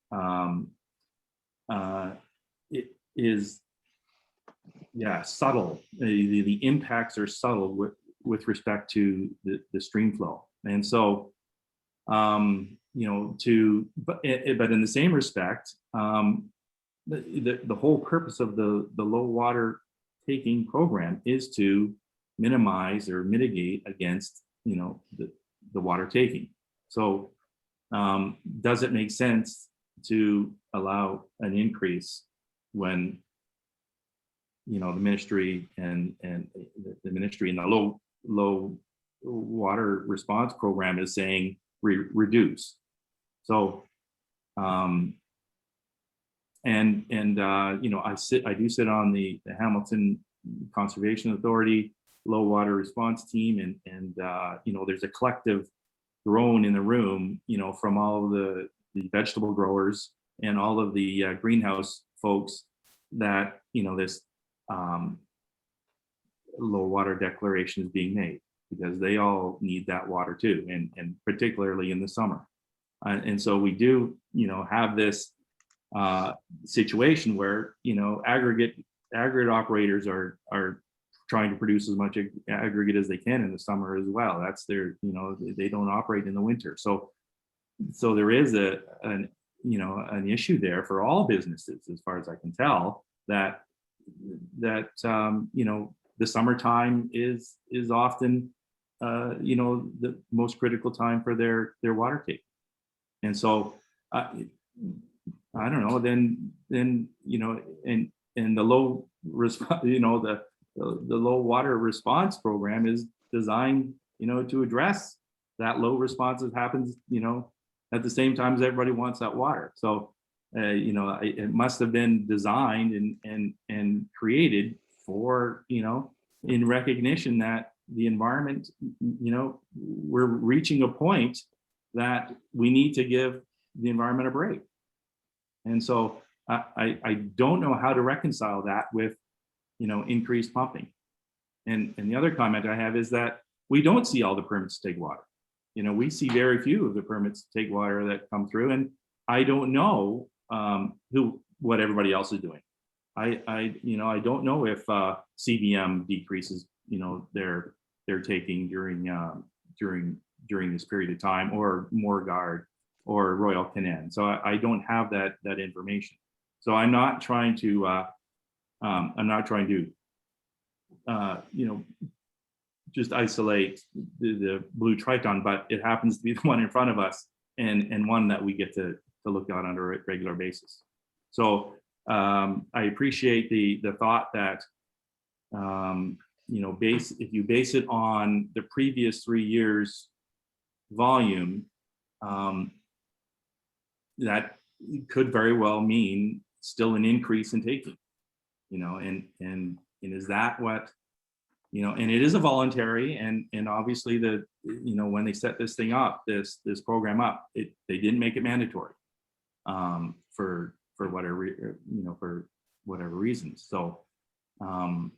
subtle. The impacts are subtle with respect to the stream flow, and so but in the same respect, the whole purpose of the low water taking program is to minimize or mitigate against the water taking. So does it make sense to allow an increase when the ministry and the ministry in the low water response program is saying reduce? So I do sit on the Hamilton Conservation Authority low water response team, and there's a collective groan in the room, from all of the vegetable growers and all of the greenhouse folks, that this low water declaration is being made, because they all need that water too, and particularly in the summer. And so we do, have this situation where, aggregate operators are trying to produce as much aggregate as they can in the summer as well. That's their, they don't operate in the winter. So there is an issue there for all businesses, as far as I can tell, that the summertime is often the most critical time for their water take. And so I don't know, then and the low response, the low water response program is designed to address that low response that happens at the same time as everybody wants that water. So it must have been designed and created for in recognition that the environment, we're reaching a point that we need to give the environment a break. And so I don't know how to reconcile that with increased pumping. And the other comment I have is that we don't see all the permits to take water. We see very few of the permits to take water that come through, and I don't know what everybody else is doing. I don't know if CBM decreases they're taking during this period of time, or Morguard or Royal Canin. So I don't have that information. So I'm not trying to just isolate the blue Triton, but it happens to be the one in front of us, and one that we get to look at on a regular basis. So I appreciate the thought that if you base it on the previous 3 years volume, that could very well mean still an increase in taking, and is that what, and it is a voluntary, and obviously when they set this thing up, this program up, they didn't make it mandatory for whatever, for whatever reasons. So, one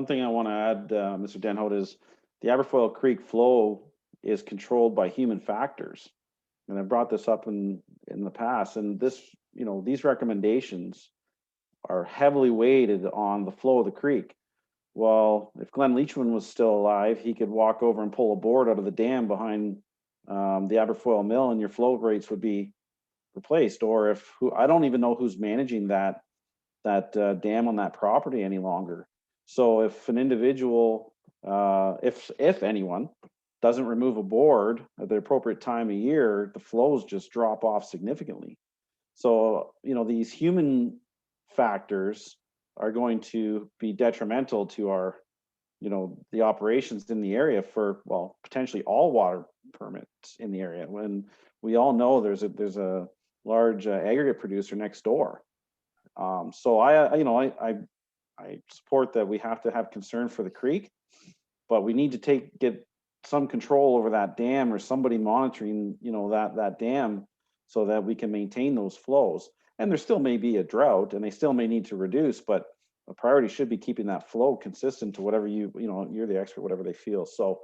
thing I want to add, Mr. Denhout, is the Aberfoyle Creek flow is controlled by human factors. And I brought this up in the past, and this, these recommendations are heavily weighted on the flow of the creek. Well, if Glenn Leachman was still alive, he could walk over and pull a board out of the dam behind the Aberfoyle mill, and your flow rates would be replaced. Or I don't even know who's managing that dam on that property any longer. So if an individual, if anyone doesn't remove a board at the appropriate time of year, the flows just drop off significantly. So, these human factors are going to be detrimental to our, the operations in the area for, well, potentially all water permits in the area, when we all know there's a large aggregate producer next door. So I support that we have to have concern for the creek, but we need to get some control over that dam, or somebody monitoring, that dam, so that we can maintain those flows. And there still may be a drought, and they still may need to reduce, but the priority should be keeping that flow consistent to whatever you're the expert, whatever they feel. So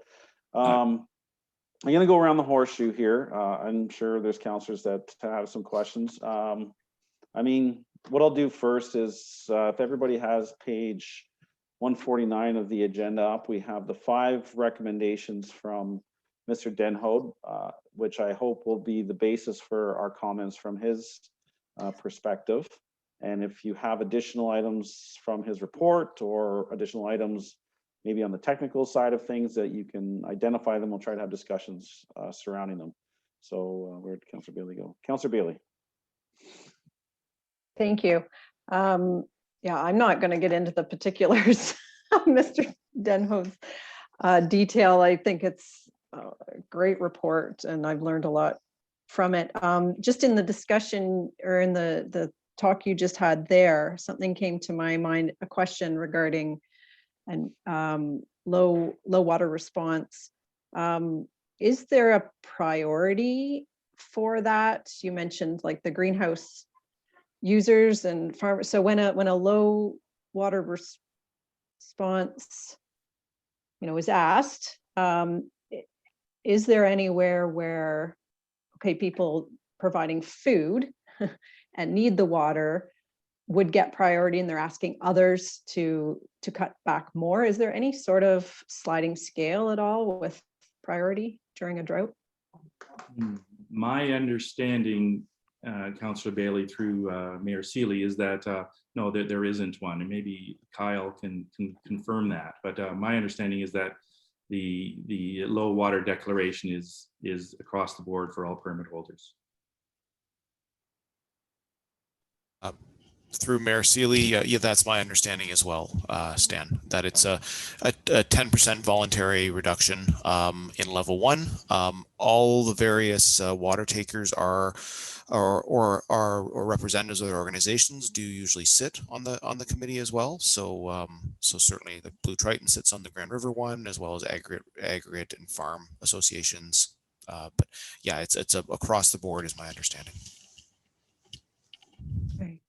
I'm going to go around the horseshoe here. I'm sure there's councillors that have some questions. What I'll do first is, if everybody has page 149 of the agenda up, we have the 5 recommendations from Mr. Denhout, which I hope will be the basis for our comments from his perspective. And if you have additional items from his report, or additional items maybe on the technical side of things, that you can identify them, we'll try to have discussions surrounding them. So where did Councillor Bailey go? Councillor Bailey. Thank you. Yeah, I'm not going to get into the particulars of Mr. Denhoat's detail. I think it's a great report, and I've learned a lot from it. Just in the discussion, or in the talk you just had there, something came to my mind, a question regarding low water response. Is there a priority for that? You mentioned like the greenhouse users and farmers. So when a low water response, is asked, is there anywhere where okay, people providing food and need the water would get priority, and they're asking others to cut back more. Is there any sort of sliding scale at all with priority during a drought? My understanding, Councillor Bailey, through Mayor Seeley, is that no, there isn't one, and maybe Kyle can confirm that. But my understanding is that the low water declaration is across the board for all permit holders. Through Mayor Seeley, yeah, that's my understanding as well, Stan, that it's a 10% voluntary reduction in level 1. All the various water takers or representatives of their organizations do usually sit on the committee as well. So so certainly the Blue Triton sits on the Grand River one, as well as aggregate and farm associations. But yeah, it's across the board is my understanding. Okay.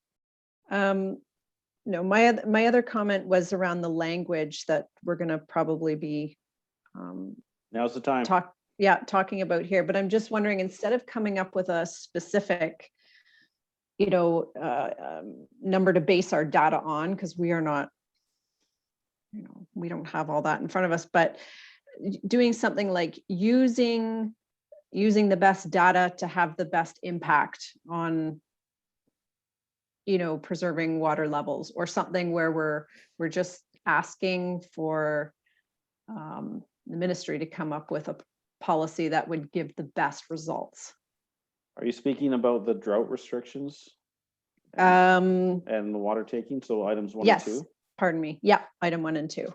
No, my other comment was around the language that we're going to probably be Now's the time. talking about here. But I'm just wondering, instead of coming up with a specific, number to base our data on, because we are not, we don't have all that in front of us, but doing something like using the best data to have the best impact on preserving water levels, or something where we're just asking for the ministry to come up with a policy that would give the best results. Are you speaking about the drought restrictions And the water taking? So items 1 yes, and 2? pardon me. Yeah, item 1 and 2.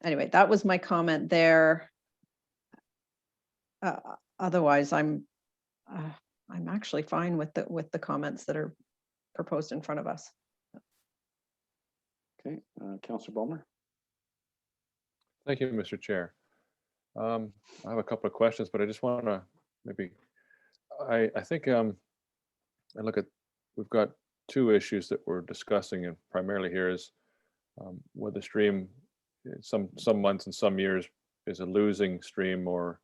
Anyway, that was my comment there. Otherwise, I'm actually fine with the comments that are proposed in front of us. Okay, Councillor Ballmer. Thank you, Mr. Chair. I have a couple of questions, but I just want to maybe, I think I look at, we've got 2 issues that we're discussing, and primarily here is whether the stream, some months and some years, is a losing stream, or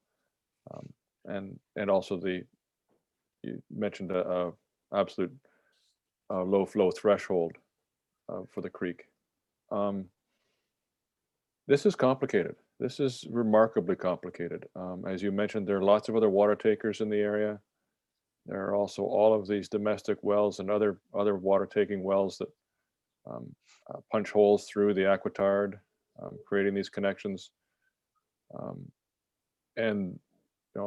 and also you mentioned a absolute low flow threshold for the creek. This is complicated. This is remarkably complicated. As you mentioned, there are lots of other water takers in the area. There are also all of these domestic wells and other water taking wells that punch holes through the aquitard, creating these connections. And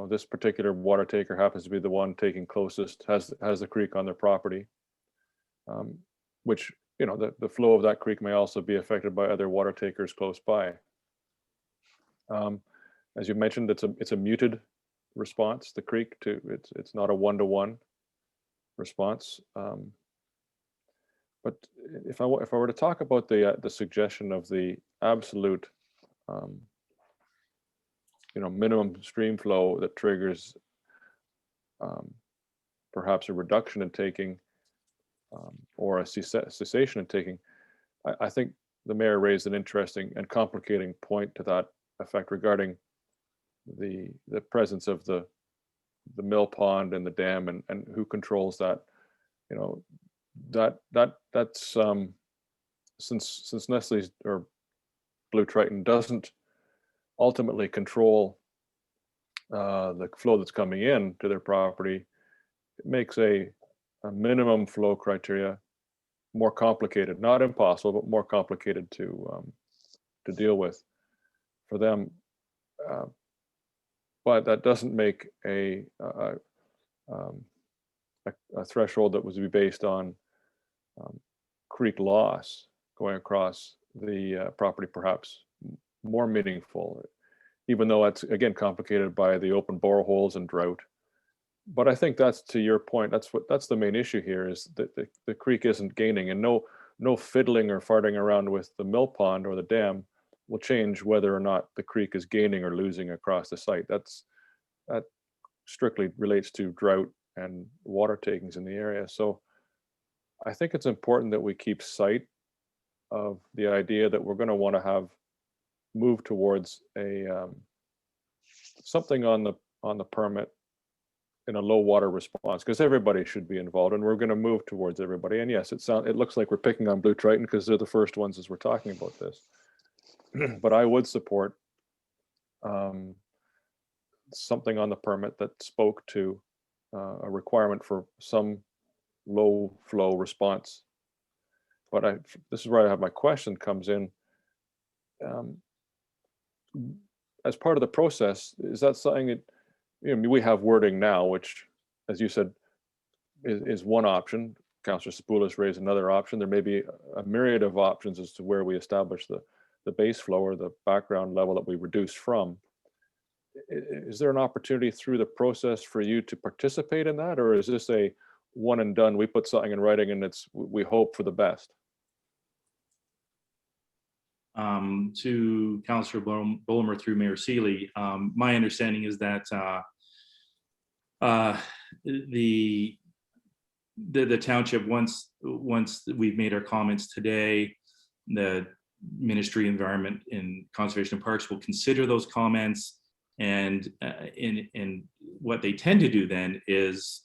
this particular water taker happens to be the one taking closest, has the creek on their property, which the flow of that creek may also be affected by other water takers close by. As you mentioned, it's a muted response. The creek it's not a 1-to-1 response. But if I were to talk about the suggestion of the absolute minimum stream flow that triggers perhaps a reduction in taking or a cessation in taking, I think the mayor raised an interesting and complicating point to that effect regarding the presence of the mill pond and the dam, and who controls that. That's since Nestle's or Blue Triton doesn't ultimately control the flow that's coming in to their property, it makes a minimum flow criteria more complicated, not impossible, but more complicated to deal with for them. But that doesn't make a threshold that was to be based on creek loss going across the property perhaps more meaningful, even though it's again complicated by the open boreholes and drought. But I think that's, to your point, that's the main issue here, is that the creek isn't gaining, and no fiddling or farting around with the mill pond or the dam will change whether or not the creek is gaining or losing across the site. That strictly relates to drought and water takings in the area. So I think it's important that we keep sight of the idea that we're going to want to move towards a something on on the permit in a low water response, because everybody should be involved, and we're going to move towards everybody. And yes, it looks like we're picking on Blue Triton because they're the first ones as we're talking about this. But I would support something on the permit that spoke to a requirement for some low flow response. But this is where I have my question comes in. As part of the process, is that something that, we have wording now, which, as you said, is one option. Councillor Spoulis raised another option. There may be a myriad of options as to where we establish the base flow or the background level that we reduce from. Is there an opportunity through the process for you to participate in that, or is this a one and done? We put something in writing and we hope for the best. To Councillor Bolomer through Mayor Sealy, my understanding is that the township, once we've made our comments today, the Ministry of Environment and Conservation and Parks will consider those comments, and what they tend to do then is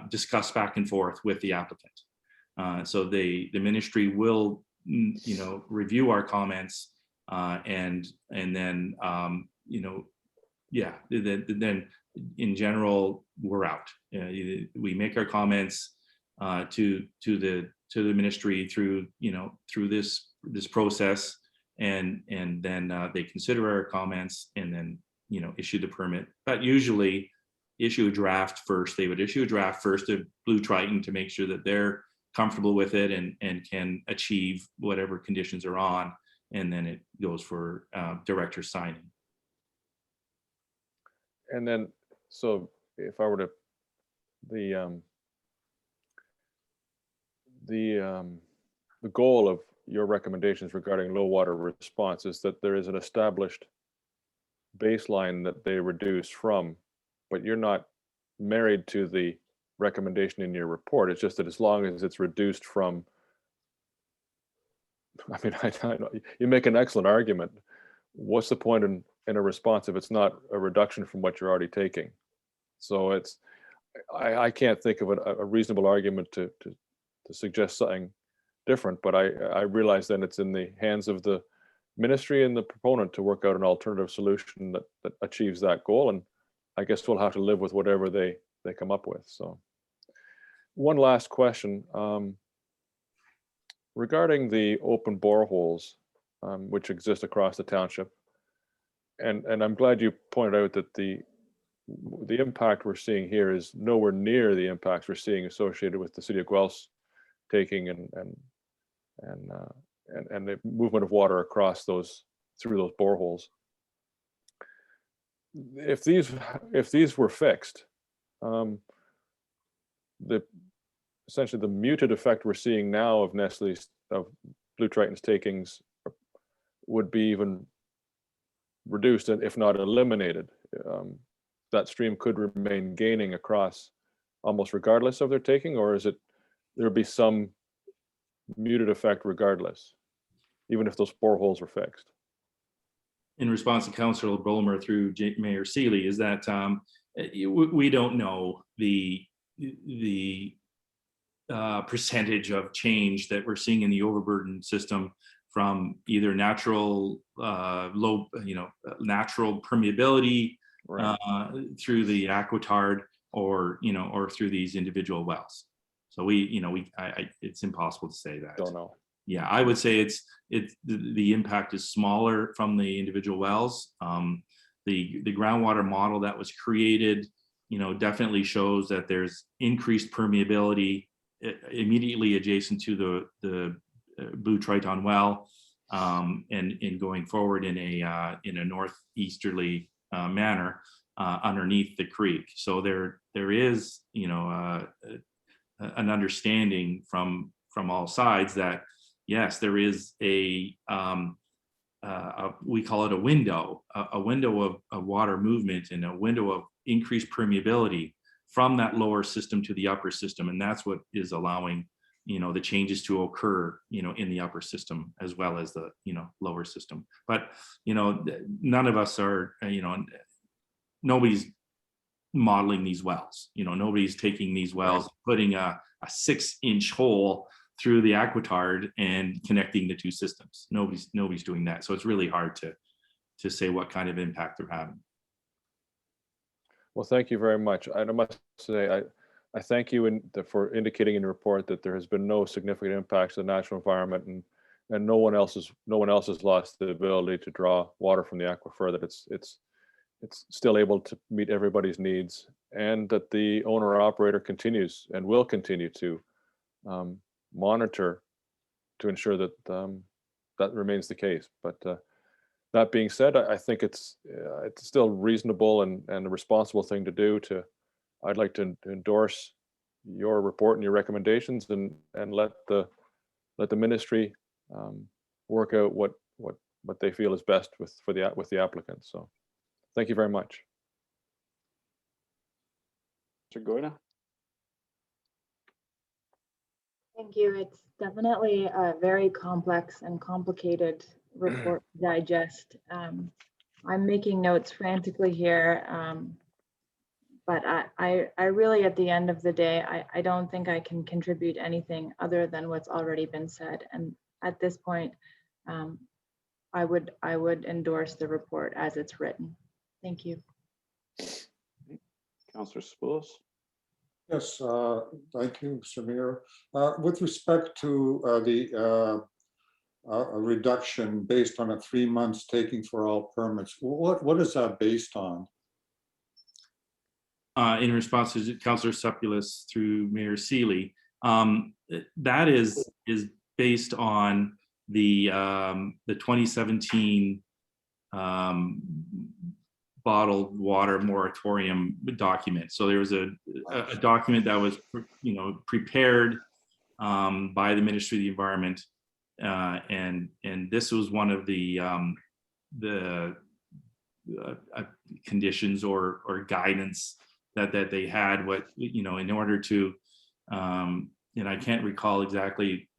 discuss back and forth with the applicant. So the ministry will review our comments and then then in general we're out. We make our comments to the ministry through this process, and then they consider our comments and then issue the permit. But usually issue a draft first. They would issue a draft first to Blue Triton to make sure that they're comfortable with it and can achieve whatever conditions are on, and then it goes for director signing. And then, so if I were to, the goal of your recommendations regarding low water response is that there is an established baseline that they reduce from, but you're not married to the recommendation in your report. It's just that as long as it's reduced from, I mean, I know you make an excellent argument. What's the point in a response if it's not a reduction from what you're already taking? So I can't think of a reasonable argument to suggest something different, but I realize then it's in the hands of the ministry and the proponent to work out an alternative solution that achieves that goal. And I guess we'll have to live with whatever they come up with. So one last question regarding the open boreholes which exist across the township. And I'm glad you pointed out that the impact we're seeing here is nowhere near the impacts we're seeing associated with the city of Guelph's taking and the movement of water across through those boreholes. If these were fixed, essentially the muted effect we're seeing now of Blue Triton's takings would be even reduced, if not eliminated. That stream could remain gaining across almost regardless of their taking, or is it there would be some muted effect regardless, even if those boreholes were fixed? In response to Councillor Bolomer through Mayor Sealy, is that we don't know the percentage of change that we're seeing in the overburden system from either natural natural permeability, Right. Through the aquitard or through these individual wells. So it's impossible to say that. Don't know. Yeah, I would say the impact is smaller from the individual wells. The groundwater model that was created, definitely shows that there's increased permeability immediately adjacent to the Blue Triton well, and in going forward in a northeasterly manner underneath the creek. So there is an understanding from all sides that yes, there is we call it a window of water movement and a window of increased permeability from that lower system to the upper system, and that's what is allowing the changes to occur in the upper system as well as the lower system. But none of us are nobody's modeling these wells. Nobody's taking these wells, putting a 6-inch hole through the aquitard and connecting the two systems. Nobody's doing that. So it's really hard to say what kind of impact they're having. Well, thank you very much. I must say, I thank you for indicating in the report that there has been no significant impacts to the natural environment, and no one else has lost the ability to draw water from the aquifer, that it's still able to meet everybody's needs, and that the owner operator continues and will continue to monitor to ensure that that remains the case. But that being said, I think it's still reasonable and a responsible thing to do. I'd like to endorse your report and your recommendations, and let the ministry work out what they feel is best with the applicant. So thank you very much. Mr. Goyda? Thank you. It's definitely a very complex and complicated report to digest. I'm making notes frantically here, but I really, at the end of the day, I don't think I can contribute anything other than what's already been said. And at this point, I would endorse the report as it's written. Thank you. Councillor Spoulos? Yes, thank you, Samir. With respect to the a reduction based on a 3 months taking for all permits, what is that based on? In response to Councillor Sepulus through Mayor Seeley, that is based on the 2017 bottled water moratorium document. So there was a document that was prepared by the Ministry of the Environment, and this was one of the conditions or guidance that they had, in order to, and I can't recall exactly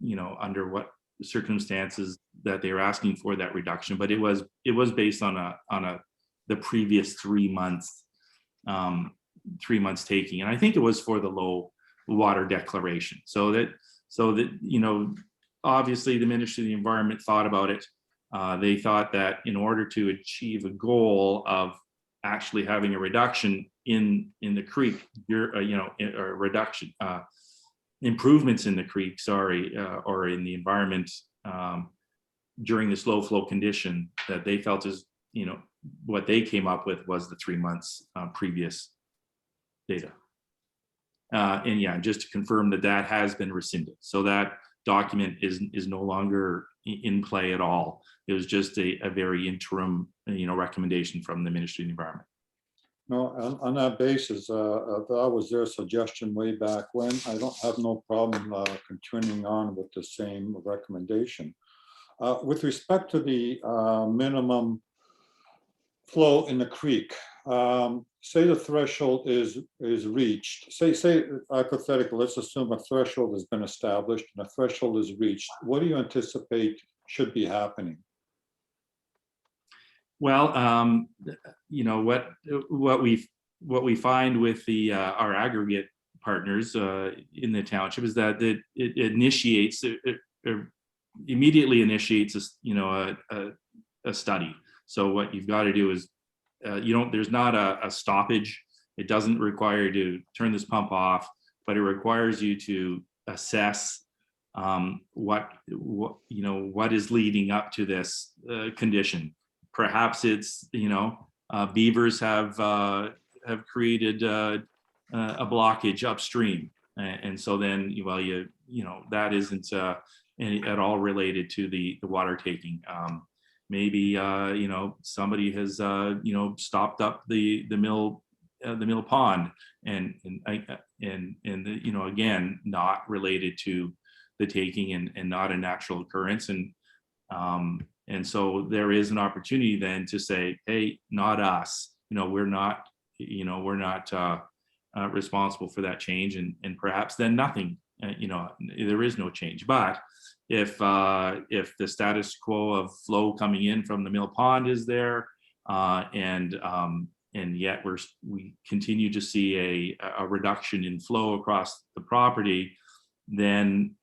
under what circumstances that they were asking for that reduction, but it was based on the previous 3 months, 3 months taking, and I think it was for the low water declaration. So that obviously the Ministry of the Environment thought about it. They thought that in order to achieve a goal of actually having a reduction in the creek, or reduction, improvements in the creek, or in the environment during this low flow condition, that they felt is, what they came up with was the 3 months previous data. And yeah, just to confirm that has been rescinded. So that document is no longer in play at all. It was just a very interim, recommendation from the Ministry of the Environment. No, on that basis, that was their suggestion way back when. I don't have no problem continuing on with the same recommendation. With respect to the minimum flow in the creek, say the threshold is reached. Say hypothetically, let's assume a threshold has been established and a threshold is reached. What do you anticipate should be happening? Well, what we find with our aggregate partners in the township is that it initiates, immediately initiates a study. So what you've got to do is, there's not a stoppage. It doesn't require you to turn this pump off, but it requires you to assess what is leading up to this condition. Perhaps it's, beavers have created a blockage upstream, and so then, that isn't at all related to the water taking. Maybe somebody has stopped up the mill pond, and again, not related to the taking and not a natural occurrence, and so there is an opportunity then to say, hey, not us, we're not responsible for that change, and perhaps then nothing, there is no change. But if the status quo of flow coming in from the mill pond is there, and yet we continue to see a reduction in flow across the property, then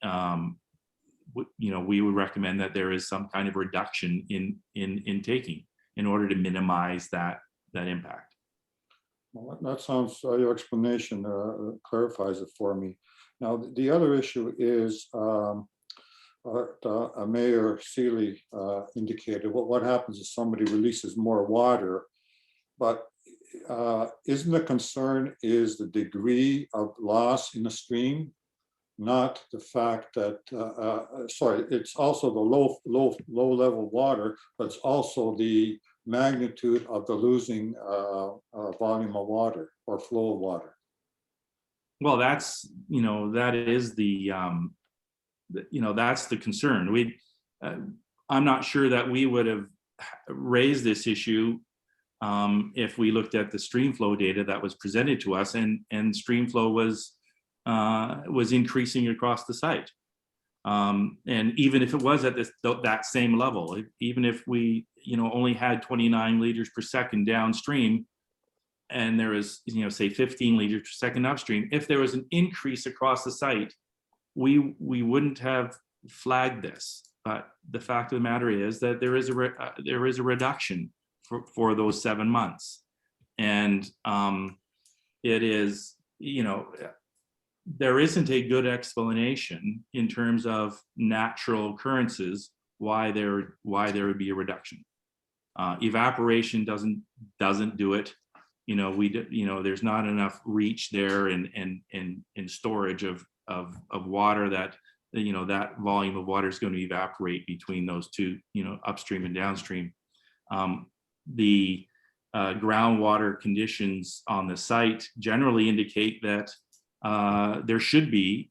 we would recommend that there is some kind of reduction in taking in order to minimize that impact. Well, that sounds, your explanation clarifies it for me. Now, the other issue is Mayor Seeley indicated what happens if somebody releases more water, but isn't the concern is the degree of loss in the stream, not the fact that, sorry, it's also the low level water, but it's also the magnitude of the losing volume of water or flow of water. Well, that's, that is that's the concern. I'm not sure that we would have raised this issue if we looked at the stream flow data that was presented to us, and stream flow was increasing across the site. And even if it was at that same level, even if we only had 29 liters per second downstream, and there was say 15 liters per second upstream, if there was an increase across the site, we wouldn't have flagged this. But the fact of the matter is that there is a reduction for those 7 months, and it is there isn't a good explanation in terms of natural occurrences why there would be a reduction. Evaporation doesn't do it. There's not enough reach there and storage of water that that volume of water is going to evaporate between those two, upstream and downstream. The groundwater conditions on the site generally indicate that there should be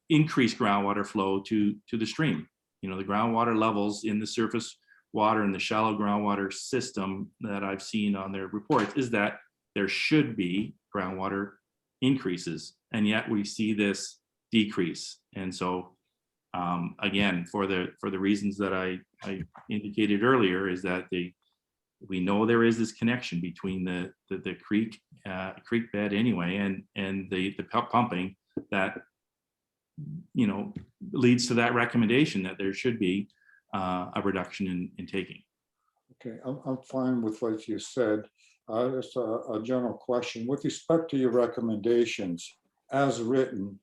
increased groundwater flow to the stream. The groundwater levels in the surface water and the shallow groundwater system that I've seen on their reports is that there should be groundwater increases, and yet we see this decrease. And so again, for the reasons that I indicated earlier, is that we know there is this connection between the creek bed anyway and the pumping that leads to that recommendation that there should be a reduction in taking. Okay, I'm fine with what you said. Just a general question with respect to your recommendations as written.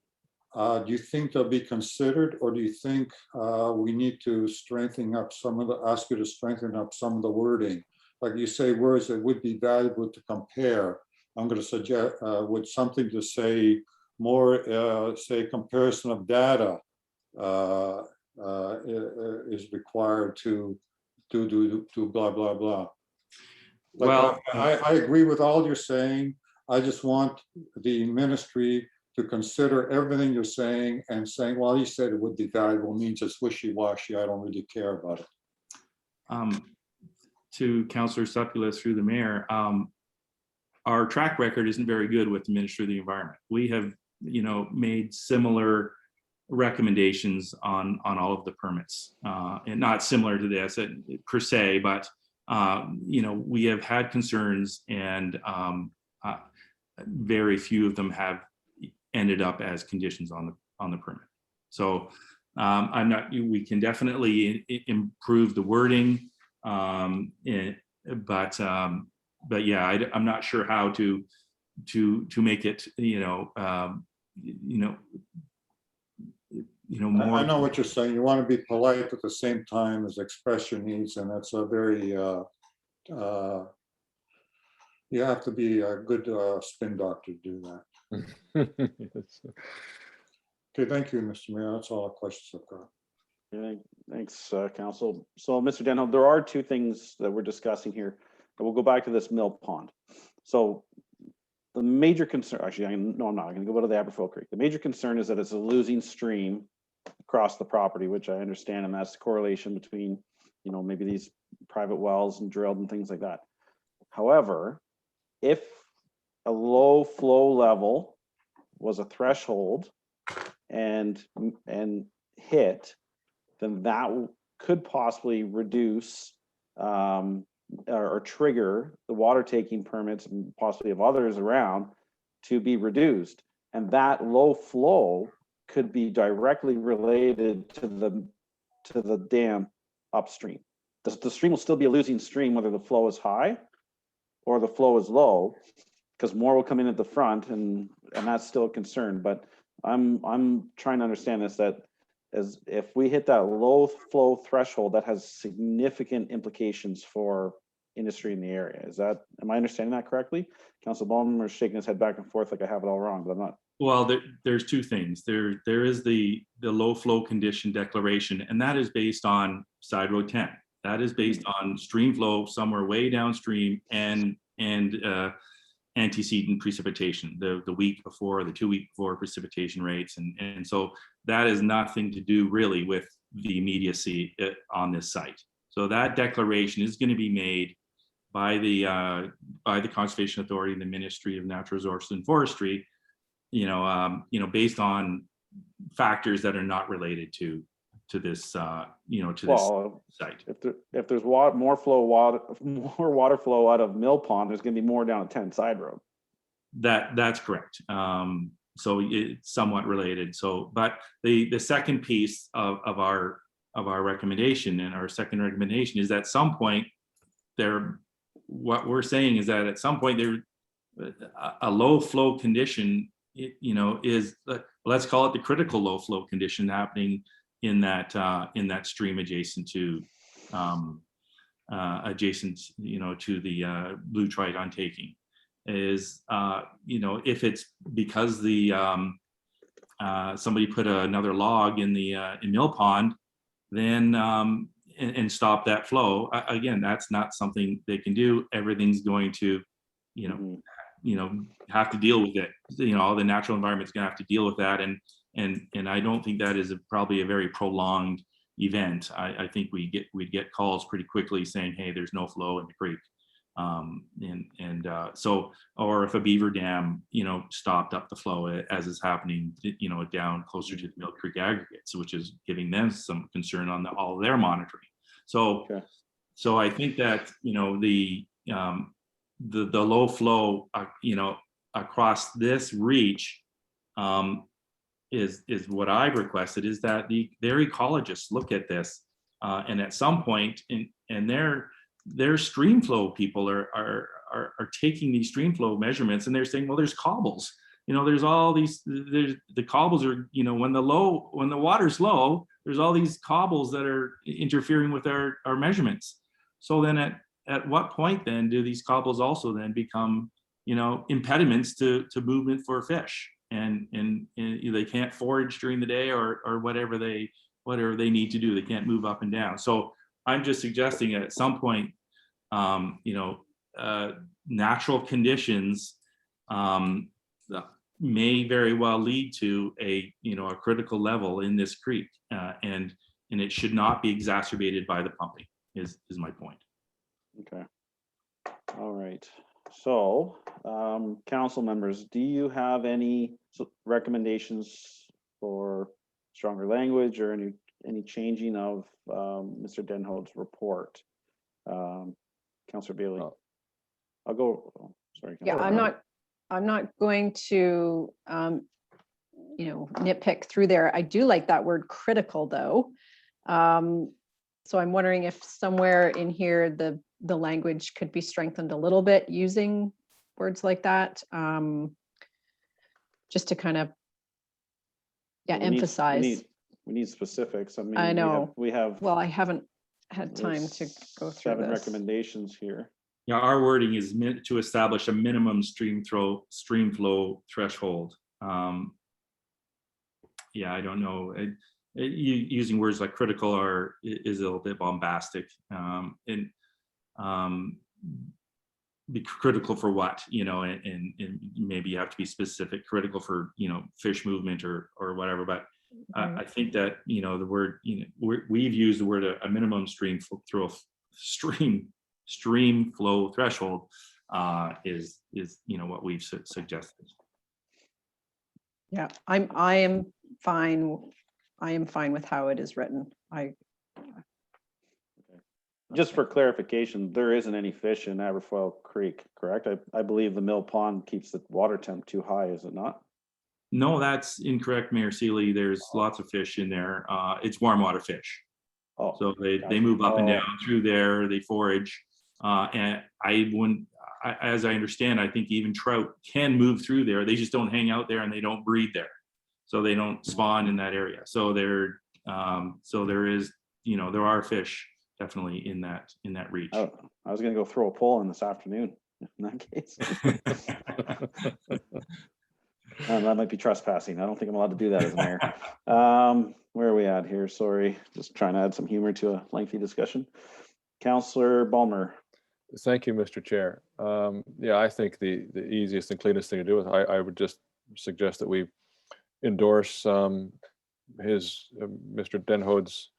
Do you think they'll be considered, or do you think we need to ask you to strengthen up some of the wording? Like you say, words that would be valuable to compare. I'm going to suggest with something to say more, say comparison of data is required to blah, blah, blah. Like, well, I agree with all you're saying. I just want the ministry to consider everything you're saying, and saying, well, he said it would be valuable means it's wishy-washy. I don't really care about it. To Councillor Supula through the mayor, our track record isn't very good with the Ministry of the Environment. We have, made similar recommendations on all of the permits, and not similar to this per se, but we have had concerns, and very few of them have ended up as conditions on the permit. So we can definitely improve the wording, but yeah, I'm not sure how to make it more. I know what you're saying. You want to be polite at the same time as express your needs, and that's a very you have to be a good spin doctor to do that. Okay, thank you, Mr. Mayor. That's all the questions I've got. Yeah, thanks, Council. So, Mr. Denholm, there are two things that we're discussing here. But we'll go back to this mill pond. So the major concern, actually, I'm not going to go to the Aberfoyle Creek. The major concern is that it's a losing stream across the property, which I understand, and that's the correlation between, maybe these private wells and drilled and things like that. However, if a low flow level was a threshold and hit, then that could possibly reduce or trigger the water taking permits and possibly of others around to be reduced. And that low flow could be directly related to the dam upstream. The stream will still be a losing stream whether the flow is high or the flow is low, because more will come in at the front, and that's still a concern. But I'm trying to understand this, that as if we hit that low flow threshold, that has significant implications for industry in the area. Am I understanding that correctly? Council Ballmer is shaking his head back and forth like I have it all wrong, but I'm not. Well, there's two things. There is the low flow condition declaration, and that is based on Side Road 10. That is based on stream flow somewhere way downstream and antecedent precipitation, the week before, the 2 week before precipitation rates. And so that has nothing to do really with the immediacy on this site. So that declaration is going to be made by the Conservation Authority and the Ministry of Natural Resources and Forestry, based on factors that are not related to this, this site. If there's more water flow out of Mill Pond, there's going to be more down at 10 Side Road. That's correct. So it's somewhat related. So, but the second piece of our recommendation, and our second recommendation, is that at some point what we're saying is that at some point a low flow condition, is, let's call it the critical low flow condition happening in that stream adjacent to to the Blue Triton taking, is if it's because somebody put another log in Mill Pond, then and stop that flow. Again, that's not something they can do. Everything's going to have to deal with it. The natural environment's going to have to deal with that, and I don't think that is probably a very prolonged event. I think we'd get calls pretty quickly saying, hey, there's no flow in the creek, so, or if a beaver dam stopped up the flow, as is happening down closer to the Mill Creek aggregates, which is giving them some concern on all their monitoring. So okay. So I think that the low flow across this reach is what I've requested, is that their ecologists look at this, and at some point and their stream flow people are taking these stream flow measurements, and they're saying, well, there's cobbles, there's all these, the cobbles are, when the water's low, there's all these cobbles that are interfering with our measurements. So then at what point then do these cobbles also then become impediments to movement for fish, and they can't forage during the day or whatever they need to do. They can't move up and down. So I'm just suggesting that at some point, natural conditions may very well lead to a critical level in this creek, and it should not be exacerbated by the pumping. Is my point. Okay. All right. So, council members, do you have any recommendations for stronger language or any changing of Mr. Denhold's report? Councillor Bailey. I'll go. Sorry. Yeah, I'm not going to nitpick through there. I do like that word critical though. So I'm wondering if somewhere in here the language could be strengthened a little bit using words like that, just to kind of emphasize. We need specifics. I mean, I know. we have. Well, I haven't had time to go through 7 this. recommendations here. Yeah, our wording is meant to establish a minimum stream flow threshold. I don't know. Using words like critical is a little bit bombastic, and be critical for what, and maybe you have to be specific. Critical for fish movement or whatever. But I think that the word we've used the word a minimum stream flow threshold is what we've suggested. Yeah, I am fine with how it is written. just for clarification, there isn't any fish in Aberfoyle Creek, correct? I believe the mill pond keeps the water temp too high, is it not? No, that's incorrect, Mayor Sealy. There's lots of fish in there. It's warm water fish. Oh, So they gotcha. move up and Oh. down through there, they forage. And as I understand, I think even trout can move through there. They just don't hang out there and they don't breed there. So they don't spawn in that area. So there is, there are fish definitely in that reach. Oh, I was gonna go throw a pole in this afternoon in that case. That might be trespassing. I don't think I'm allowed to do that as a mayor. Where are we at here? Sorry, just trying to add some humor to a lengthy discussion. Councillor Balmer. Thank you, Mr. Chair. Yeah, I think the easiest and cleanest thing to do is I would just suggest that we endorse Mr. Denhode's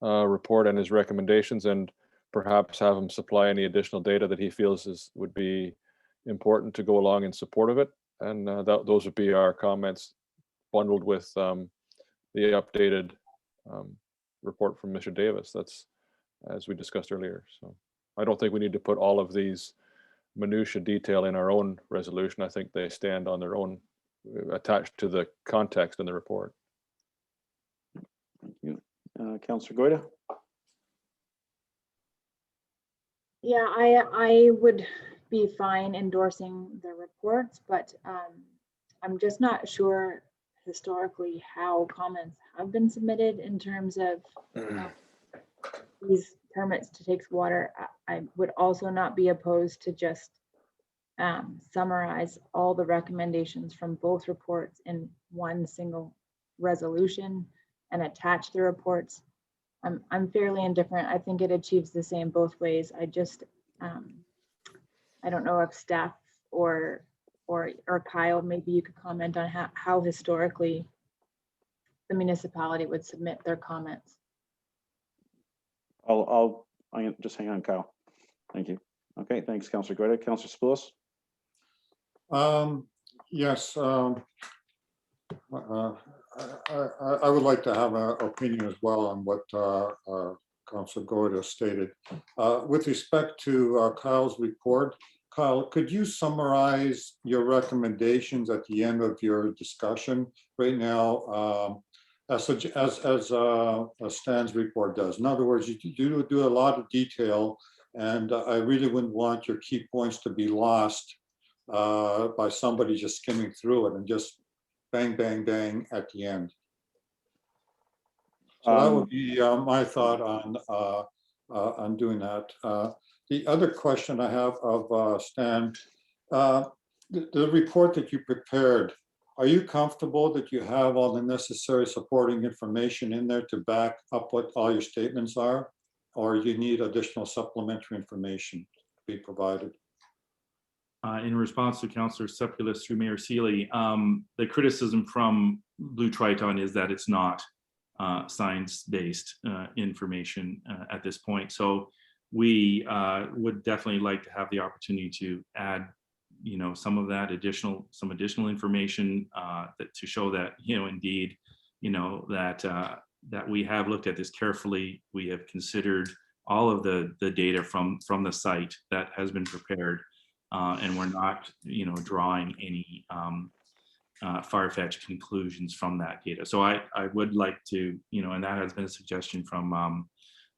report and his recommendations, and perhaps have him supply any additional data that he feels would be important to go along in support of it. And those would be our comments bundled with the updated report from Mr. Davis. That's as we discussed earlier. So I don't think we need to put all of these minutia detail in our own resolution. I think they stand on their own, attached to the context in the report. Thank you. Councillor Goyda. Yeah, I would be fine endorsing the reports, but I'm just not sure historically how comments have been submitted in terms of these permits to take water. I would also not be opposed to just summarize all the recommendations from both reports in one single resolution and attach the reports. I'm fairly indifferent. I think it achieves the same both ways. I just I don't know if staff or Kyle, maybe you could comment on how historically the municipality would submit their comments. I'm gonna just hang on, Kyle. Thank you. Okay, thanks, Councillor Goyda. Councillor Spoulos. Yes, I would like to have an opinion as well on what Councillor Goyda stated. With respect to Kyle's report, Kyle, could you summarize your recommendations at the end of your discussion right now, as Stan's report does? In other words, you do a lot of detail, and I really wouldn't want your key points to be lost by somebody just skimming through it and just bang, bang, bang at the end. So that would be my thought on doing that. The other question I have of Stan, the report that you prepared, are you comfortable that you have all the necessary supporting information in there to back up what all your statements are? Or you need additional supplementary information to be provided? In response to Councillor Sepulus through Mayor Sealy, the criticism from Blue Triton is that it's not science-based information at this point. So we would definitely like to have the opportunity to add, some of that additional information to show that, indeed, that we have looked at this carefully. We have considered all of the data from the site that has been prepared. And we're not, drawing any far-fetched conclusions from that data. So I would like to, and that has been a suggestion from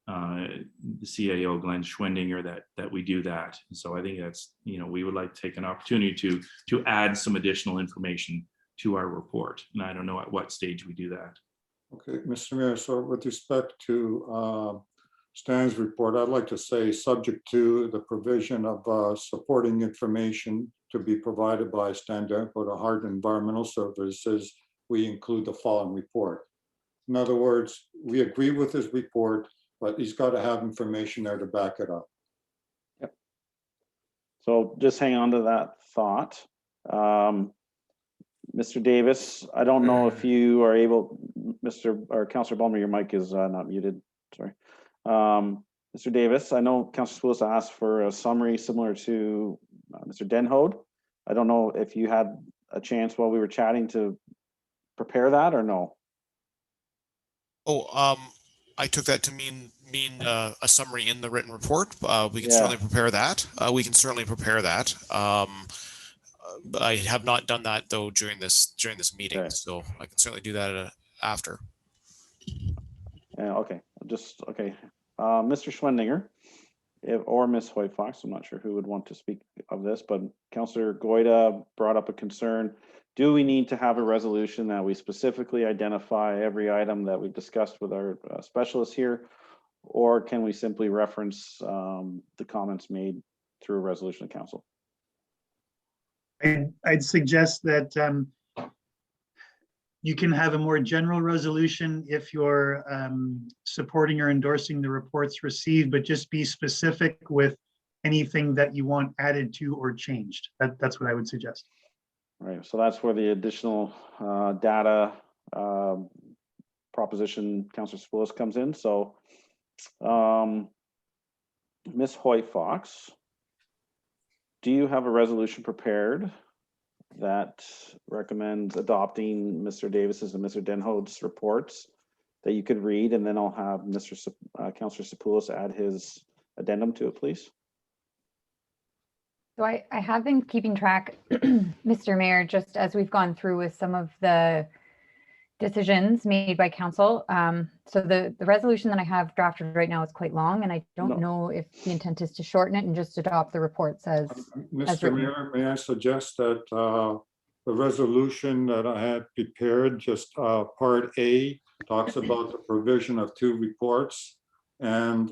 the CAO, Glenn Schwendinger, that we do that. And so I think that's, we would like to take an opportunity to add some additional information to our report. And I don't know at what stage we do that. Okay, Mr. Mayor, so with respect to Stan's report, I'd like to say, subject to the provision of supporting information to be provided by Stan Denhode, a Hardin Environmental Services, we include the following report. In other words, we agree with his report, but he's got to have information there to back it up. Yep. So just hang on to that thought. Mr. Davis, I don't know if you are able, Councillor Balmer, your mic is not muted, sorry. Mr. Davis, I know Councillor Spoulos asked for a summary similar to Mr. Denhode. I don't know if you had a chance while we were chatting to prepare that or no? Oh, I took that to mean a summary in the written report. We can Yeah. certainly prepare that. I have not done that though during this meeting, Okay. so I can certainly do that after. Yeah, okay, okay. Mr. Schwendinger, or Ms. Hoy Fox, I'm not sure who would want to speak of this, but Councillor Goida brought up a concern. Do we need to have a resolution that we specifically identify every item that we've discussed with our specialists here? Or can we simply reference the comments made through a resolution of council? I'd suggest that you can have a more general resolution if you're supporting or endorsing the reports received, but just be specific with anything that you want added to or changed. That's what I would suggest. All right, so that's where the additional data proposition Councillor Spillis comes in. So Ms. Hoy Fox, do you have a resolution prepared that recommends adopting Mr. Davis's and Mr. Denhode's reports that you could read, and then I'll have Councillor Sapoulis add his addendum to it, please? So I have been keeping track, Mr. Mayor, just as we've gone through with some of the decisions made by council. So the resolution that I have drafted right now is quite long, and I don't know if the intent is to shorten it and just adopt the reports as Mr. written. Mayor, may I suggest that the resolution that I had prepared, just Part A, talks about the provision of 2 reports, and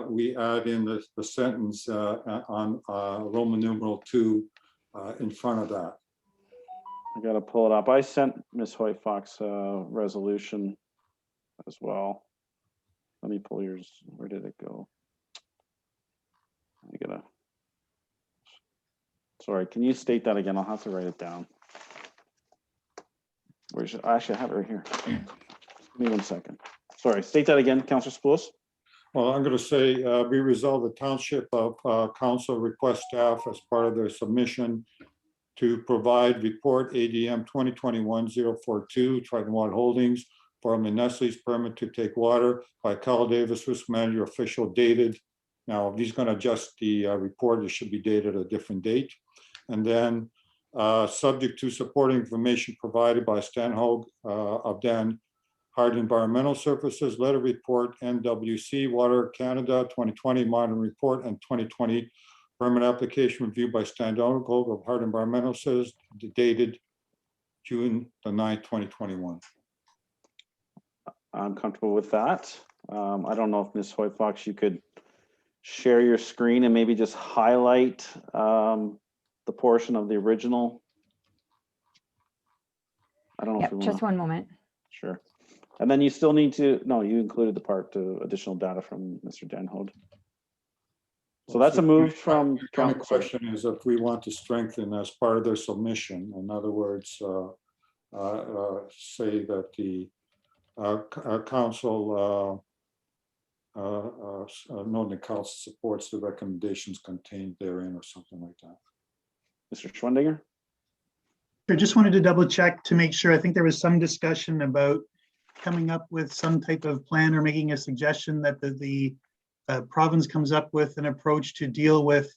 we add in the sentence on Roman numeral 2 in front of that. I gotta pull it up. I sent Ms. Hoy Fox a resolution as well. Let me pull yours. Where did it go? Sorry, can you state that again? I'll have to write it down. I actually have it right here. Give me 1 second. Sorry, state that again, Councillor Spillis. Well, I'm going to say, be resolved, the Township of Council request staff as part of their submission to provide report ADM 2021-042 Triton Water Holdings for Nestless permit to take water by Kyle Davis, risk manager official, dated. Now, if he's going to adjust the report, it should be dated a different date. And then subject to supporting information provided by Stan Hogue of Dan Hard Environmental Services, letter report, NWC Water Canada 2020 modern report, and 2020 permit application reviewed by Stan Hogue of Hard Environmental Services, dated June the 9th, 2021. I'm comfortable with that. I don't know if Ms. Hoy Fox, you could share your screen and maybe just highlight the portion of the original. I don't know if you want. Just one moment. Sure. And then you still need to, no, you included the part to additional data from Mr. Denhode. So that's a move from The question is if we want to strengthen as part of their submission. In other words, say that the council, know the council supports the recommendations contained therein or something like that. Mr. Schwendinger? I just wanted to double check to make sure. I think there was some discussion about coming up with some type of plan or making a suggestion that the province comes up with an approach to deal with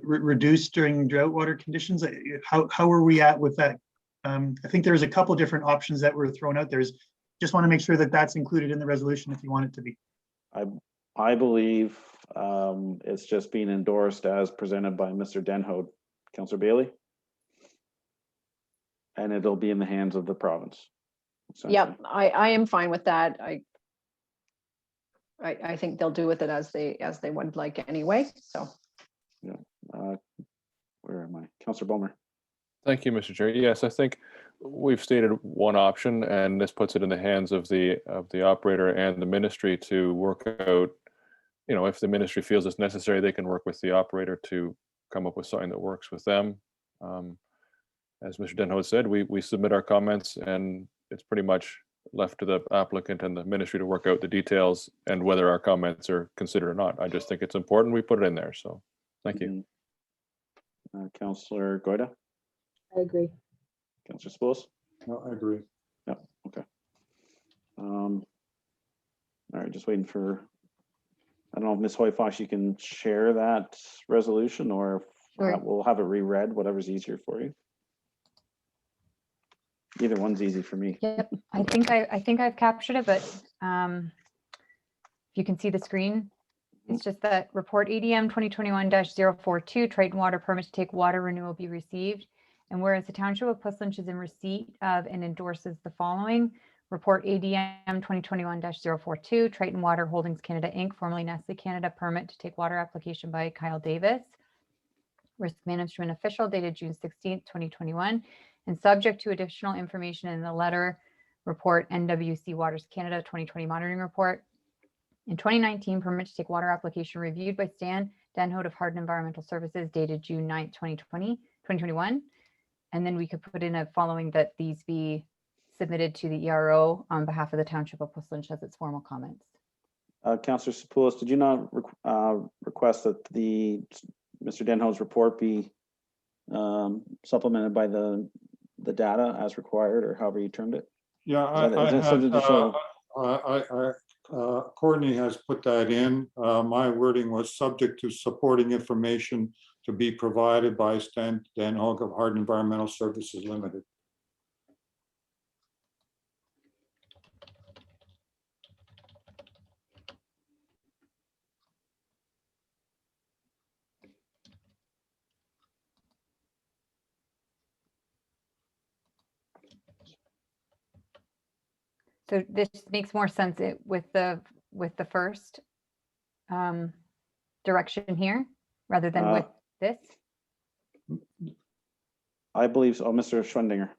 reduced during drought water conditions. How are we at with that? I think there's a couple different options that were thrown out there. Just want to make sure that that's included in the resolution if you want it to be. I believe it's just being endorsed as presented by Mr. Denhode. Councillor Bailey? And it'll be in the hands of the province. Yep, I am fine with that. I think they'll do with it as they would like anyway. So. Yeah. Where am I? Councillor Bomer. Thank you, Mr. Chair. Yes, I think we've stated one option, and this puts it in the hands of the operator and the ministry to work out. You know, if the ministry feels it's necessary, they can work with the operator to come up with something that works with them. As Mr. Denhode said, we submit our comments, and it's pretty much left to the applicant and the ministry to work out the details and whether our comments are considered or not. I just think it's important we put it in there. So thank you. Councillor Goida? I agree. Councillor Spillis? No, I agree. Yeah, okay. All right, just waiting for, I don't know if Ms. Hoyfox, you can share that resolution, or if Sure. we'll have it reread, whatever's easier for you. Either one's easy for me. Yep, I think I've captured it, but if you can see the screen, it's just that report ADM 2021-042 Triton Water permit to take water renewal be received. And whereas the Township of Puslinch is in receipt of and endorses the following: report ADM 2021-042 Triton Water Holdings Canada Inc., formerly Nestle Canada, permit to take water application by Kyle Davis, risk management official, dated June 16th, 2021, and subject to additional information in the letter report NWC Waters Canada 2020 monitoring report. In 2019, permit to take water application reviewed by Stan Denhout of Hardin Environmental Services, dated June 9th, 2021. And then we could put in a following that these be submitted to the ERO on behalf of the Township of Puslinch as its formal comments. Councillor Sapoulis, did you not request that the Mr. Denho's report be supplemented by the data as required, or however you termed it? Yeah, Is that something to show? Courtney has put that in. My wording was subject to supporting information to be provided by Stan Denhout of Hardin Environmental Services Limited. So this makes more sense with the first direction here rather than with this. I believe so. Oh, Mr. Schwendinger.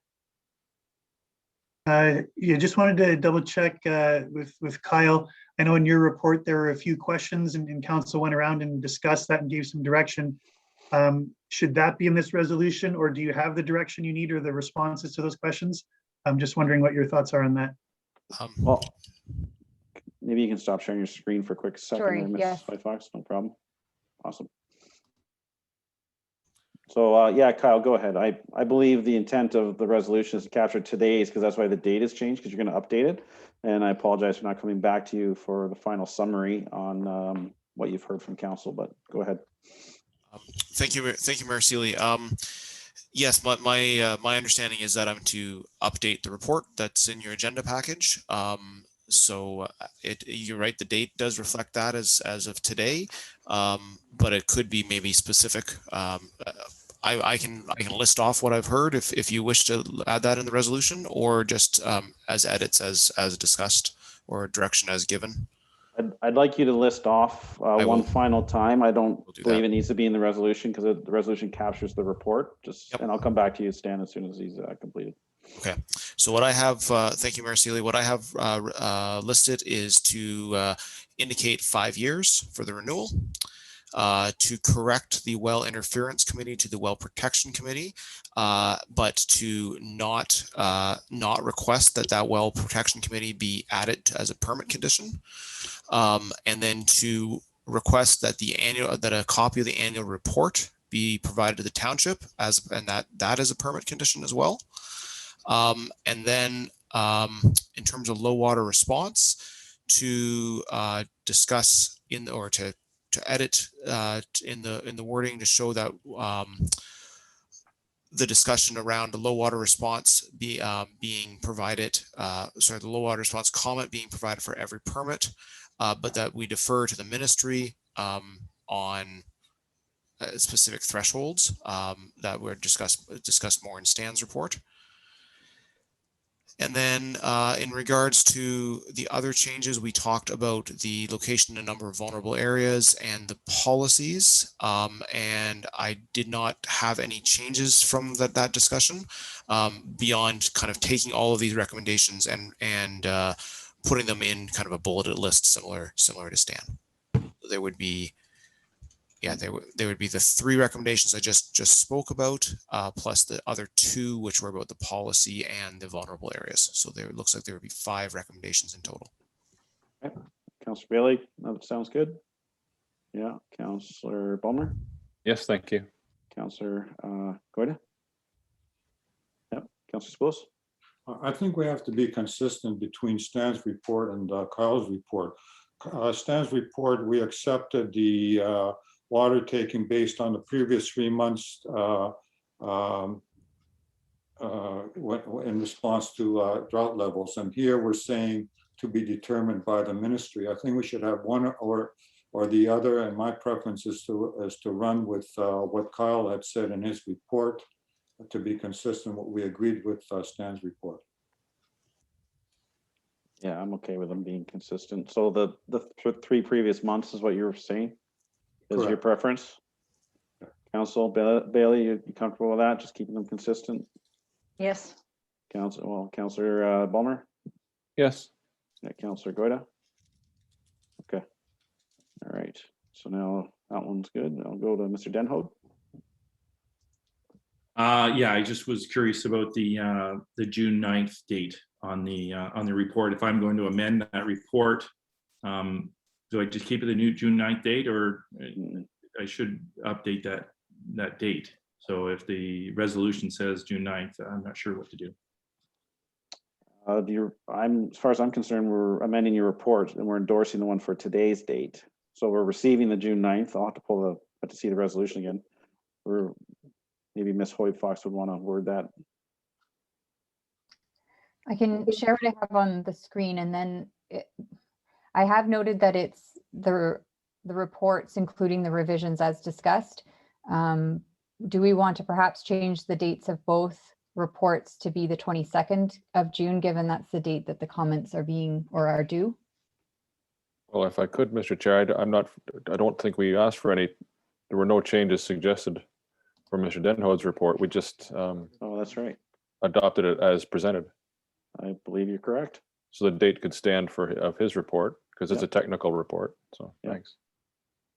Yeah, just wanted to double check with Kyle. I know in your report there were a few questions, and council went around and discussed that and gave some direction. Should that be in this resolution, or do you have the direction you need or the responses to those questions? I'm just wondering what your thoughts are on that. Well, maybe you can stop sharing your screen for a quick second, Sure, there, Ms. yes. Fox, no problem. Awesome. So yeah, Kyle, go ahead. I believe the intent of the resolution is to capture today's, because that's why the date has changed, because you're going to update it. And I apologize for not coming back to you for the final summary on what you've heard from council, but go ahead. Thank you, Mayor Sealy. Yes, my understanding is that I'm to update the report that's in your agenda package. So you're right, the date does reflect that as of today, but it could be maybe specific. I can list off what I've heard if you wish to add that in the resolution, or just as edits as discussed, or direction as given. I'd like you to list off one final time. I don't believe it needs to be in the resolution, because the resolution captures the report. And I'll come back to you, Stan, as soon as he's completed. Okay, so what I have, thank you, Mayor Sealy. What I have listed is to indicate 5 years for the renewal, to correct the well interference committee to the well protection committee, but to not request that well protection committee be added as a permit condition, and then to request that a copy of the annual report be provided to the township and that is a permit condition as well. And then in terms of low water response, to discuss to edit in the wording to show that the discussion around the low water response being provided, the low water response comment being provided for every permit, but that we defer to the ministry on specific thresholds that were discussed more in Stan's report. And then in regards to the other changes, we talked about the location and number of vulnerable areas and the policies. And I did not have any changes from that discussion beyond kind of taking all of these recommendations and putting them in kind of a bulleted list similar to Stan. There would be, there would be the 3 recommendations I just spoke about, plus the other 2, which were about the policy and the vulnerable areas. So there, it looks like there would be 5 recommendations in total. Okay. Councillor Bailey, that sounds good. Yeah. Councillor Bulmer. Yes, thank you. Councillor Goyda. Yep. Councillor Spillis. I think we have to be consistent between Stan's report and Kyle's report. Stan's report, we accepted the water taking based on the previous 3 months in response to drought levels. And here we're saying to be determined by the ministry. I think we should have one or the other. And my preference is to run with what Kyle had said in his report, to be consistent what we agreed with Stan's report. Yeah, I'm okay with them being consistent. So the 3 previous months is what you were saying? Is your Correct. preference? Council Bailey, you comfortable with that? Just keeping them consistent? Yes. Councillor Bulmer? Yes. Yeah, Councillor Goida? Okay. All right. So now that one's good. I'll go to Mr. Denhoed. Yeah, I just was curious about the June 9th date on the report. If I'm going to amend that report, do I just keep it the new June 9th date, or I should update that date? So if the resolution says June 9th, I'm not sure what to do. As far as I'm concerned, we're amending your report and we're endorsing the one for today's date. So we're receiving the June 9th. I'll have to see the resolution again. Maybe Ms. Hoyt Fox would want to word that. I can share what I have on the screen, and then I have noted that it's the reports, including the revisions as discussed. Do we want to perhaps change the dates of both reports to be the 22nd of June, given that's the date that the comments are due? Well, if I could, Mr. Chair, I don't think we asked for any, there were no changes suggested for Mr. Denhoed's report. We just Oh, that's right. adopted it as presented. I believe you're correct. So the date could stand of his report, because it's a technical report. So Yeah. thanks.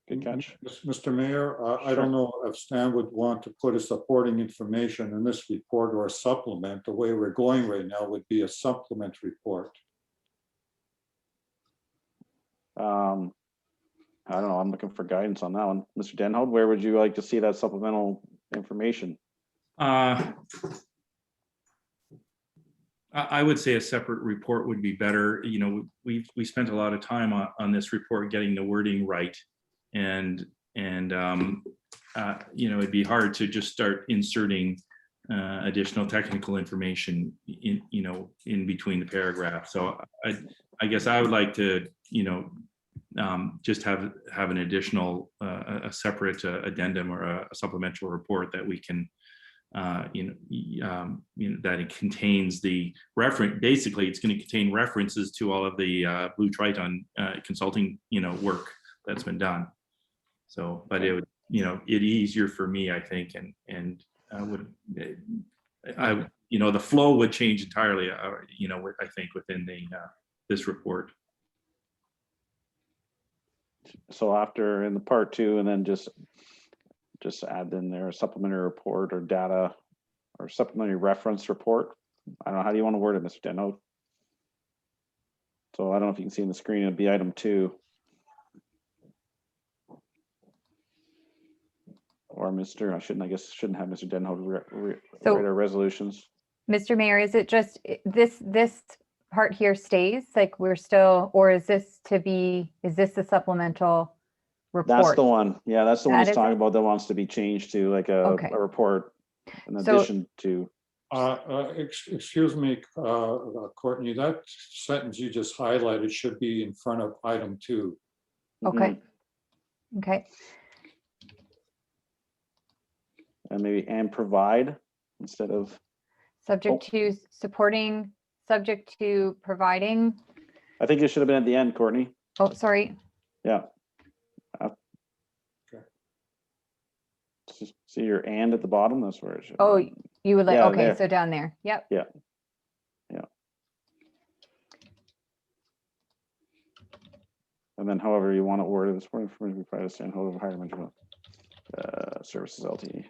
Good catch. Mr. Mayor, I don't know if Stan would want to put a supporting information in this report or a supplement. The way we're going right now would be a supplement report. I don't know. I'm looking for guidance on that one. Mr. Denhoed, where would you like to see that supplemental information? I would say a separate report would be better. You know, we spent a lot of time on this report getting the wording right, and you know, it'd be hard to just start inserting additional technical information in between the paragraphs. So I guess I would like to, you know, just have an additional a separate addendum or a supplemental report that we can that it contains the reference. Basically, it's going to contain references to all of the Blue Triton consulting work that's been done. So, but it would, it'd easier for me, I think, and the flow would change entirely. I think within this report. So after in the part 2, and then just add in there a supplementary report or data or supplementary reference report. I don't know, how do you want to word it, Mr. Denhoed? So I don't know if you can see on the screen, it'd be item 2. Or I shouldn't have Mr. Denhoed write our resolutions. Mr. Mayor, is it just this part here stays, like we're still, or is this the supplemental report? That's the one. Yeah, that's the one he's talking it? about that wants to be changed to like a report in addition to. Excuse me, Courtney, that sentence you just highlighted should be in front of item 2. Okay. Okay. And maybe provide instead of subject to supporting, subject to providing. I think it should have been at the end, Courtney. Oh, sorry. Yeah. Okay. See your and at the bottom. That's where it should. Oh, you would like, Yeah, okay, there. so down there. Yep. Yeah. And then however you want it worded, this more information we provide to San Jose Higher Management Services LTE.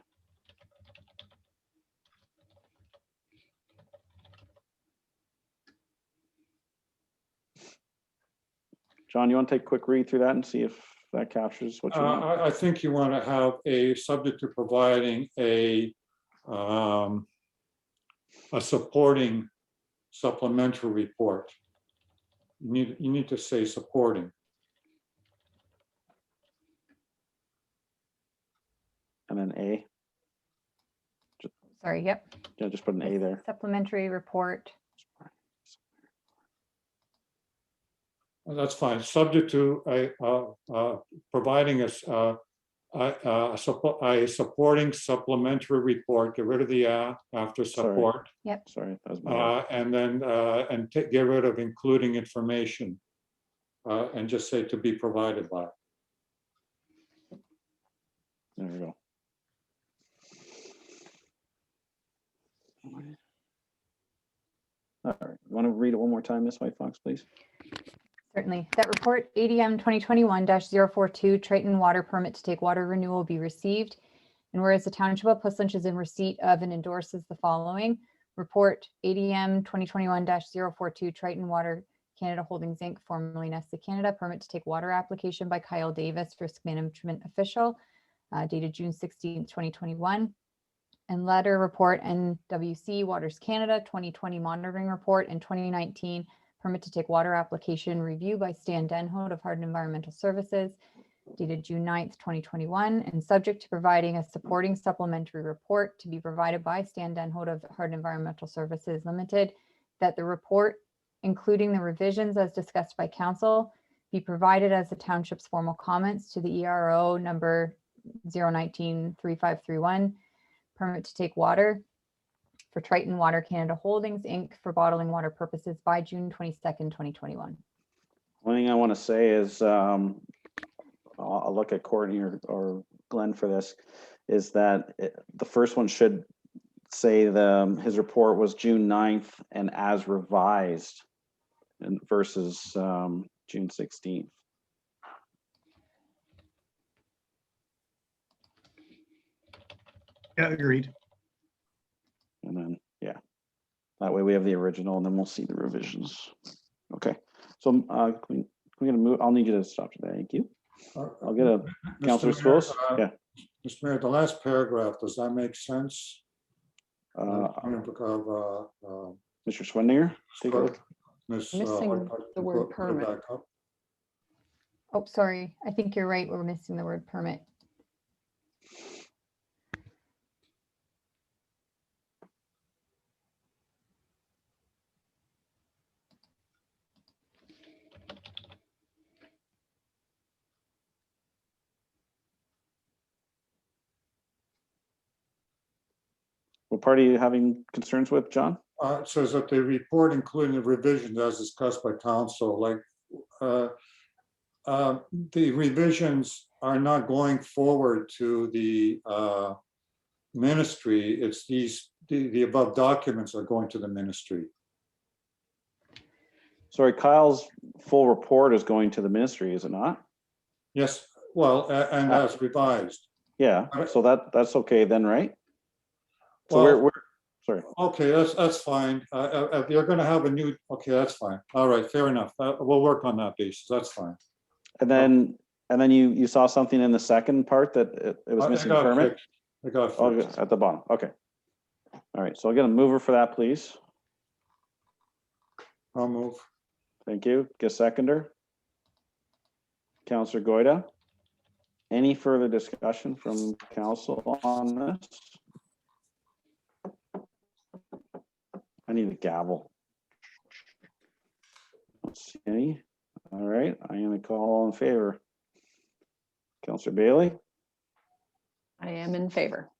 John, you want to take a quick read through that and see if that captures what you want? I think you want to have a subject to providing a supporting supplementary report. You need to say supporting. And then A, Sorry, yep. yeah, just put an A there. Supplementary report. Well, that's fine, subject to providing us a supporting supplementary report, get rid of the after support. Sorry, that was my. And then, get rid of including information. And just say to be provided by. There we go. All right, want to read it one more time, Ms. White Fox, please? Certainly. That report ADM 2021-042 Triton water permit to take water renewal be received. And whereas the Township of Puslin is in receipt of and endorses the following. Report ADM 2021-042 Triton Water Canada Holdings Inc., formerly Nestle Canada, permit to take water application by Kyle Davis, risk management official, dated June 16, 2021. And letter report NWC Waters Canada 2020 monitoring report and 2019 permit to take water application review by Stan Denholt of Hardin Environmental Services, dated June 9th, 2021, and subject to providing a supporting supplementary report to be provided by Stan Denholt of Hardin Environmental Services Limited, that the report, including the revisions as discussed by council, be provided as the township's formal comments to the ERO number 019-3531, permit to take water for Triton Water Canada Holdings Inc. for bottling water purposes by June 22nd, 2021. One thing I want to say is, I'll look at Courtney or Glenn for this, is that the first one should say his report was June 9th and as revised, and versus June 16th. Yeah, agreed. And then, yeah, that way we have the original and then we'll see the revisions. Okay, so can we get a move? I'll need you to stop today. Thank you. I'll get a Councilor Schools. Yeah. Mr. Mayor, the last paragraph, does that make sense? Mr. Schwendinger, take a look. Missing the word permit. Oh, sorry. I think you're right. We're missing the word permit. What part are you having concerns with, John? It says that the report, including the revisions as discussed by council, like the revisions are not going forward to the ministry. It's the above documents are going to the ministry. Sorry, Kyle's full report is going to the ministry, is it not? Yes, well, and as revised. Yeah, so that's okay then, right? So Well, we're sorry. Okay, that's fine. You're going to have a new. Okay, that's fine. All right, fair enough. We'll work on that basis. That's fine. And then you saw something in the second part that it was missing a permit. I got Oh, at the bottom. Okay. All right. So I'll get a mover for that, please. I'll move. Thank you. Get a seconder. Councillor Goyda. Any further discussion from council on this? I need a gavel. Let's see any. All right, I'm going to call all in favor. Councillor Bailey, I am in favor.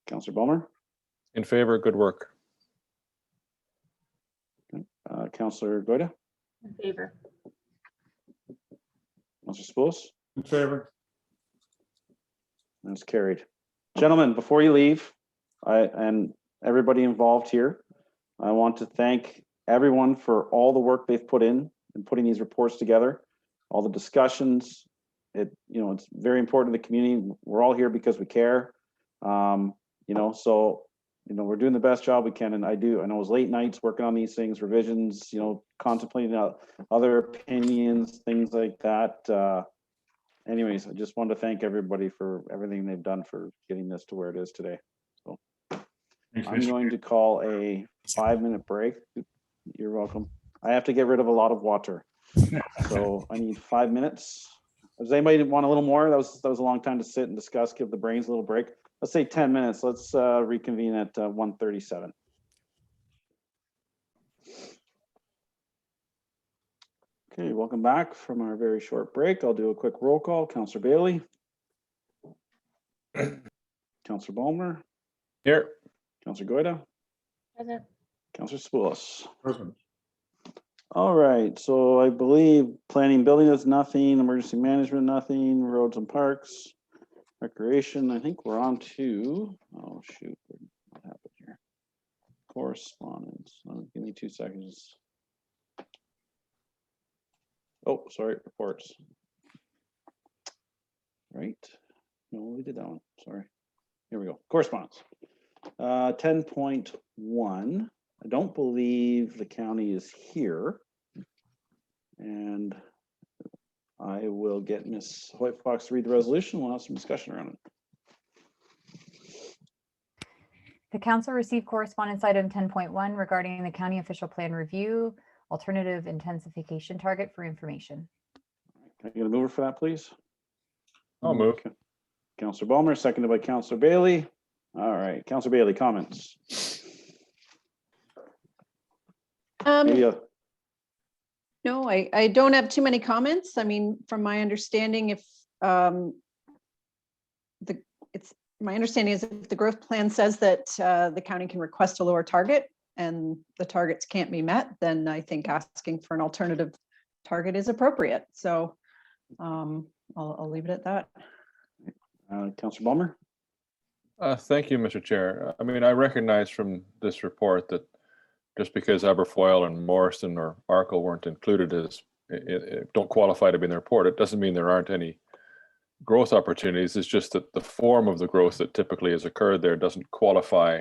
Councillor Bulmer, In favor, good work. Councillor Goyda, In favor. Councillor Spools, In favor. that's carried. Gentlemen, before you leave, and everybody involved here, I want to thank everyone for all the work they've put in putting these reports together, all the discussions. It's very important to the community. We're all here because we care. So we're doing the best job we can. And I know it was late nights working on these things, revisions, contemplating other opinions, things like that. Anyways, I just wanted to thank everybody for everything they've done for getting this to where it is today. So Thanks, I'm Mr. going to call a 5-minute break. You're welcome. I have to get rid of a lot of water. So I need 5 minutes. Does anybody want a little more? That was a long time to sit and discuss, give the brains a little break. Let's say 10 minutes. Let's reconvene at 1:37. Okay, welcome back from our very short break. I'll do a quick roll call. Councillor Bailey. Councillor Balmer. Here. Councillor Goida. Present. Councillor Spoulos. Present. All right, so I believe planning building is nothing, emergency management, nothing, roads and parks, recreation, I think we're on to, oh shoot, what happened here? Correspondence, give me 2 seconds. Oh, sorry, reports. Right, no, we did that one, sorry. Here we go, correspondence. 10.1. I don't believe the county is here. And I will get Ms. Hoyt Fox to read the resolution. We'll have some discussion around it. The council received correspondence item 10.1 regarding the county official plan review, alternative intensification target for information. Can I get a mover for that, please? I'll move. Councillor Balmer, seconded by Councillor Bailey. All right, Councillor Bailey, comments? Maybe No, I don't have too many comments. I mean, from my understanding, if my understanding is if the growth plan says that the county can request a lower target and the targets can't be met, then I think asking for an alternative target is appropriate. So I'll leave it at that. Councillor Balmer. Thank you, Mr. Chair. I mean, I recognize from this report that just because Aberfoyle and Morrison or Arkell weren't included as don't qualify to be in the report, it doesn't mean there aren't any growth opportunities. It's just that the form of the growth that typically has occurred there doesn't qualify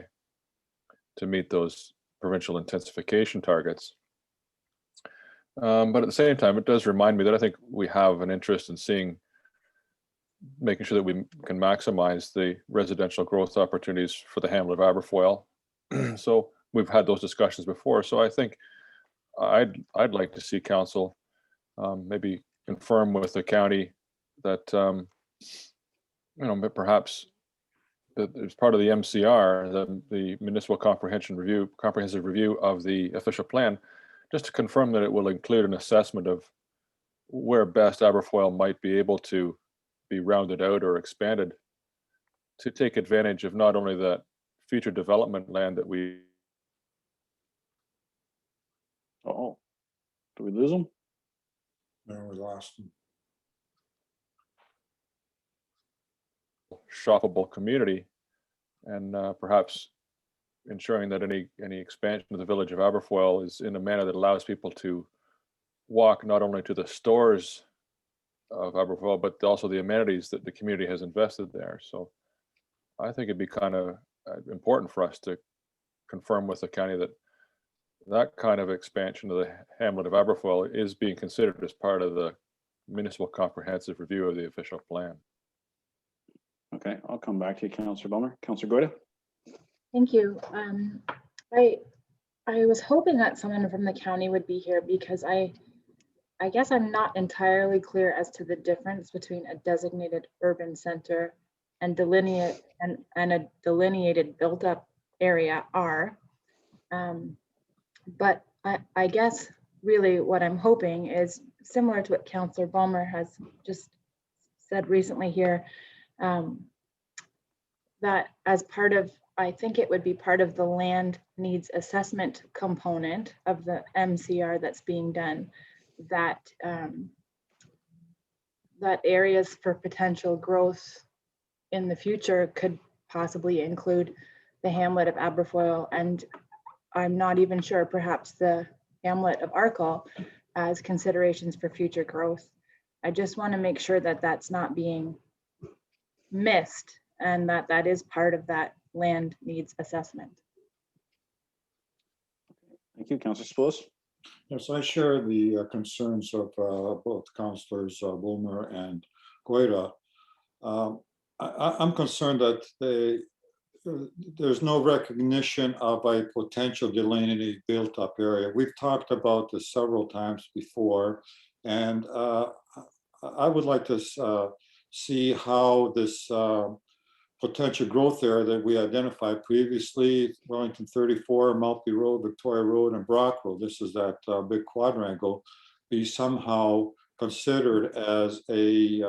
to meet those provincial intensification targets. But at the same time, it does remind me that I think we have an interest in making sure that we can maximize the residential growth opportunities for the hamlet of Aberfoyle. So we've had those discussions before. So I think I'd like to see council maybe confirm with the county that perhaps that as part of the MCR, the municipal comprehensive review of the official plan, just to confirm that it will include an assessment of where best Aberfoyle might be able to be rounded out or expanded to take advantage of not only that future development land that we. Oh, do we lose them? No, we lost him. Shoppable community, and perhaps ensuring that any expansion of the village of Aberfoyle is in a manner that allows people to walk not only to the stores of Aberfoyle, but also the amenities that the community has invested there. So I think it'd be kind of important for us to confirm with the county that that kind of expansion of the hamlet of Aberfoyle is being considered as part of the municipal comprehensive review of the official plan. Okay, I'll come back to you, Councillor Balmer. Councillor Goida. Thank you. I was hoping that someone from the county would be here because I guess I'm not entirely clear as to the difference between a designated urban center and a delineated built-up area R. But I guess really what I'm hoping is similar to what Councillor Balmer has just said recently here, that as part of, I think it would be part of the land needs assessment component of the MCR that's being done, that that areas for potential growth in the future could possibly include the hamlet of Aberfoyle, and I'm not even sure, perhaps the hamlet of Arkell as considerations for future growth. I just want to make sure that that's not being missed and that that is part of that land needs assessment. Thank you, Councillor Spoulos. Yes, I share the concerns of both Councillors Balmer and Goida. I'm concerned that there's no recognition of a potential delineated built-up area. We've talked about this several times before, and I would like to see how this potential growth area that we identified previously, Wellington 34, Maltby Road, Victoria Road, and Brock Road, this is that big quadrangle, be somehow considered as a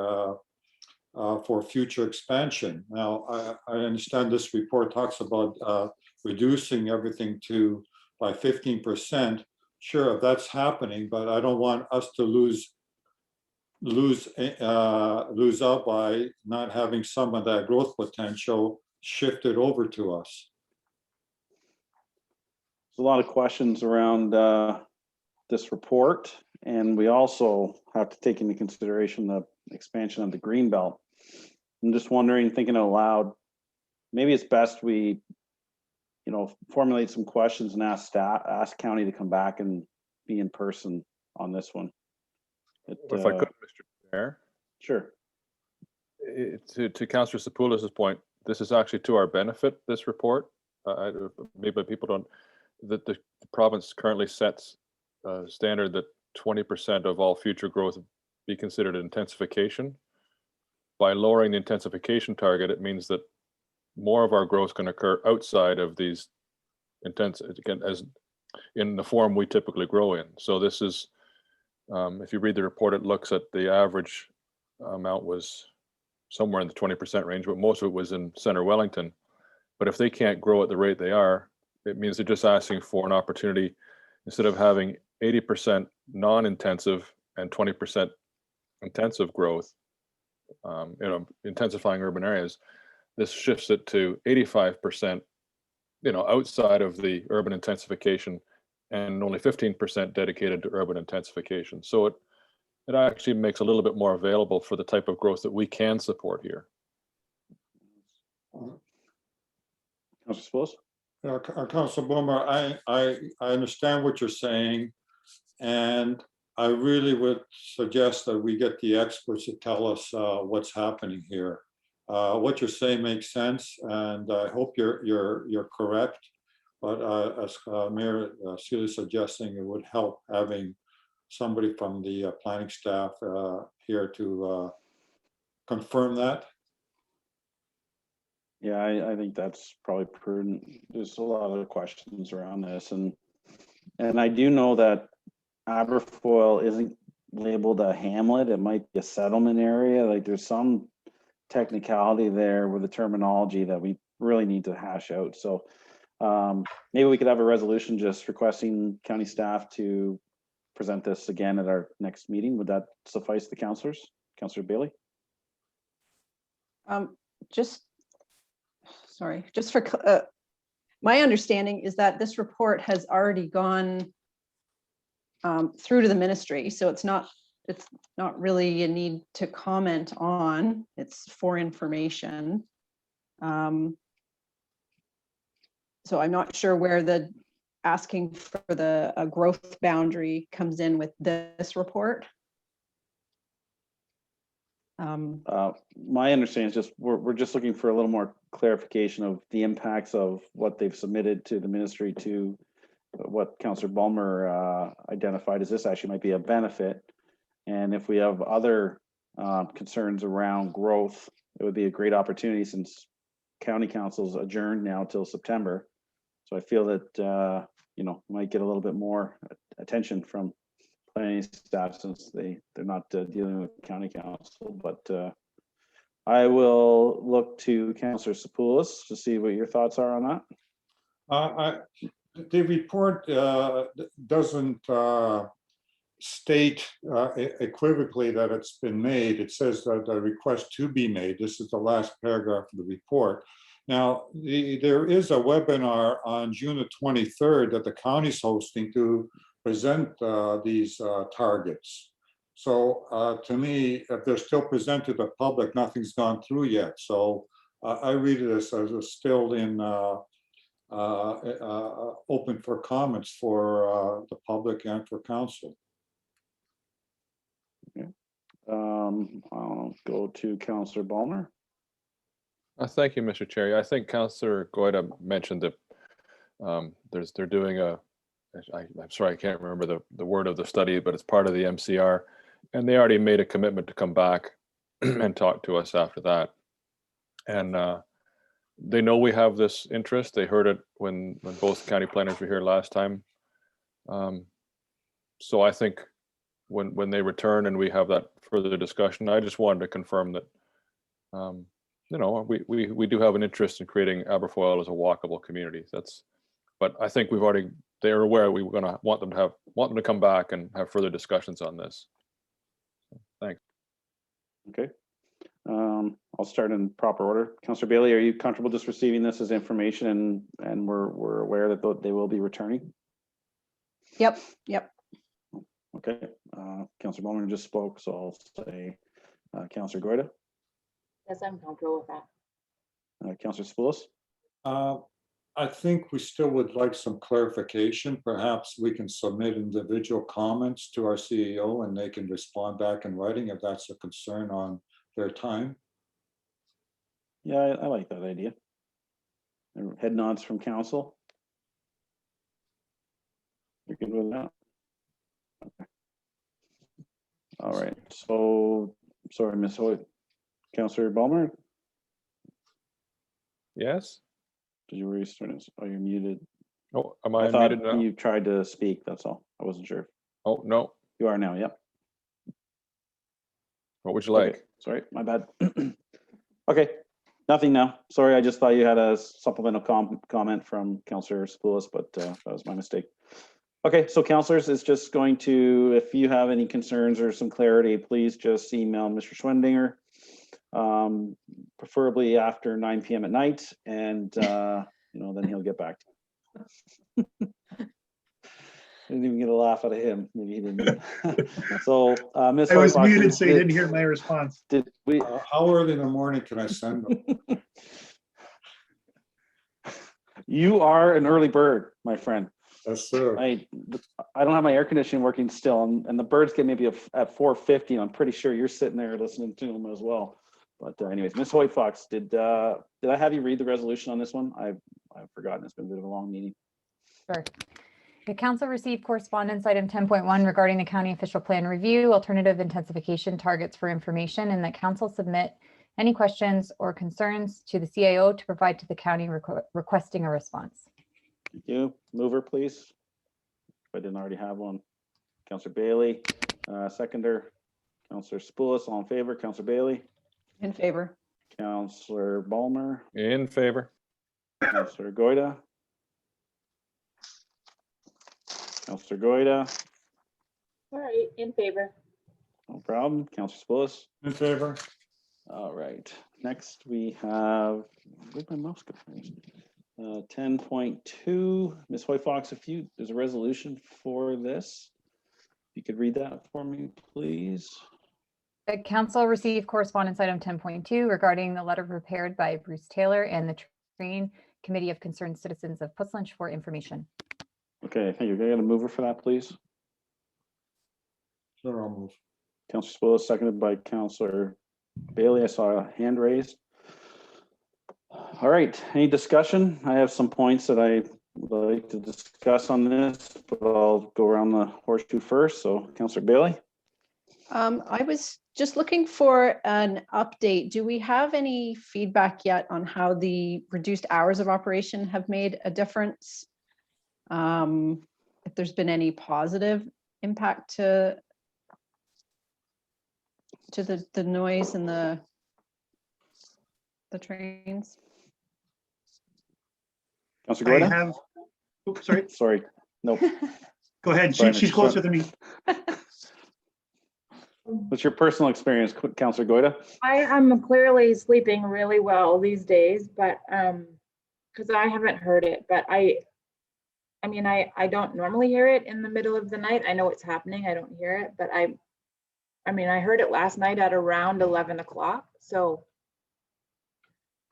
for future expansion. Now, I understand this report talks about reducing everything by 15%. Sure, if that's happening, but I don't want us to lose out by not having some of that growth potential shifted over to us. There's a lot of questions around this report, and we also have to take into consideration the expansion of the Greenbelt. I'm just wondering, thinking out loud, maybe it's best we, formulate some questions and ask county to come back and be in person on this one. If I could, Mr. Chair. Sure. To Councillor Sapoulis' point, this is actually to our benefit, this report. Maybe people don't, that the province currently sets a standard that 20% of all future growth be considered intensification. By lowering the intensification target, it means that more of our growth can occur outside of these again, as in the form we typically grow in. So this is, if you read the report, it looks at the average amount was somewhere in the 20% range, but most of it was in Center Wellington. But if they can't grow at the rate they are, it means they're just asking for an opportunity, instead of having 80% non-intensive and 20% intensive growth, intensifying urban areas. This shifts it to 85%, outside of the urban intensification, and only 15% dedicated to urban intensification. So it actually makes a little bit more available for the type of growth that we can support here. Councillor Sapoulis? Councillor Boomer, I understand what you're saying, and I really would suggest that we get the experts to tell us what's happening here. What you're saying makes sense, and I hope you're correct. But as Mayor Sealy is suggesting, it would help having somebody from the planning staff here to confirm that. Yeah, I think that's probably prudent. There's a lot of questions around this, and I do know that Aberfoyle isn't labeled a hamlet. It might be a settlement area. Like, there's some technicality there with the terminology that we really need to hash out. So maybe we could have a resolution just requesting county staff to present this again at our next meeting. Would that suffice the councillors? Councillor Bailey? Just for my understanding is that this report has already gone through to the ministry, so it's not really a need to comment on. It's for information. So I'm not sure where the asking for the growth boundary comes in with this report. My understanding is just we're just looking for a little more clarification of the impacts of what they've submitted to the ministry, to what Councillor Bulmer identified as this actually might be a benefit. And if we have other concerns around growth, it would be a great opportunity, since county council's adjourned now till September. So I feel that might get a little bit more attention from planning staff, since they're not dealing with county council. But I will look to Councillor Sapoulis to see what your thoughts are on that. The report doesn't state equivocally that it's been made. It says that a request to be made. This is the last paragraph of the report. Now, there is a webinar on June the 23rd that the county's hosting to present these targets. So to me, if they're still presented to the public, nothing's gone through yet. So I read this as still in open for comments for the public and for council. Okay. I'll go to Councillor Bulmer. Thank you, Mr. Chair. I think Councillor Goida mentioned that they're doing I'm sorry, I can't remember the word of the study, but it's part of the MCR. And they already made a commitment to come back and talk to us after that. And they know we have this interest. They heard it when both county planners were here last time. So I think when they return and we have that further discussion, I just wanted to confirm that we do have an interest in creating Aberfoyle as a walkable community. But I think they're aware we were going to want them to come back and have further discussions on this. So, thanks. Okay. I'll start in proper order. Councillor Bailey, are you comfortable just receiving this as information and we're aware that they will be returning? Yep. Okay. Councillor Bowman just spoke, so I'll say Councillor Goida. Yes, I'm comfortable with that. Councillor Spoulos. I think we still would like some clarification. Perhaps we can submit individual comments to our CEO and they can respond back in writing if that's a concern on their time. Yeah, I like that idea. And head nods from council. You're good with that? Okay. All right. So, sorry, Ms. Hoyt. Councillor Balmer, Yes? did you restart this? Oh, you're muted. Oh, am I I thought muted now? you tried to speak, that's all. I wasn't sure. Oh, no. You are now, yep. What would you like? Okay, sorry, my bad. Okay, nothing now. Sorry, I just thought you had a supplemental comment from Councillor Spoulos, but that was my mistake. Okay, so councillors, it's just going to, if you have any concerns or some clarity, please just email Mr. Schwendinger, preferably after 9 p.m. at night, and then he'll get back to you. Didn't even get a laugh out of him. Maybe he didn't. So, Ms. I was Hoyfox, muted, so you didn't hear my response. Did we? How early in the morning can I send them? You are an early bird, my friend. Yes, sir. I don't have my air conditioning working still, and the birds get maybe at 4:50. And I'm pretty sure you're sitting there listening to them as well. But anyways, Ms. Hoyfox, did I have you read the resolution on this one? I've forgotten. It's been a bit of a long meeting. Sure. The council received correspondence item 10.1 regarding the county official plan review, alternative intensification targets for information, and that council submit any questions or concerns to the CAO to provide to the county requesting a response. Thank you. Mover, please. If I didn't already have one. Councillor Bailey, seconder. Councillor Spoulos, all in favor. Councillor Bailey. In favor. Councillor Balmer. In favor. Councillor Goida. Councillor Goida. All right, in favor. No problem. Councillor Spoulos. In favor? All right. Next we have, where'd my mouse go? 10.2. Ms. Hoyfox, there's a resolution for this. If you could read that for me, please. The council received correspondence item 10.2 regarding the letter prepared by Bruce Taylor and the Train Committee of Concerned Citizens of Putzlange for information. Okay, thank you. Can I get a mover for that, please? Sure, I'll move. Councillor Spoulos, seconded by Councillor Bailey. I saw a hand raised. All right, any discussion? I have some points that I would like to discuss on this, but I'll go around the horseshoe first. So Councillor Bailey. I was just looking for an update. Do we have any feedback yet on how the reduced hours of operation have made a difference? If there's been any positive impact to the noise and the trains? Councillor I Goida? have, oops, sorry, Sorry, nope. go ahead. Sorry, She's Mr. closer than me. What's your personal experience, Councillor Goida? I am clearly sleeping really well these days, but because I haven't heard it, but I mean, I don't normally hear it in the middle of the night. I know it's happening. I don't hear it, but I mean, I heard it last night at around 11 o'clock. So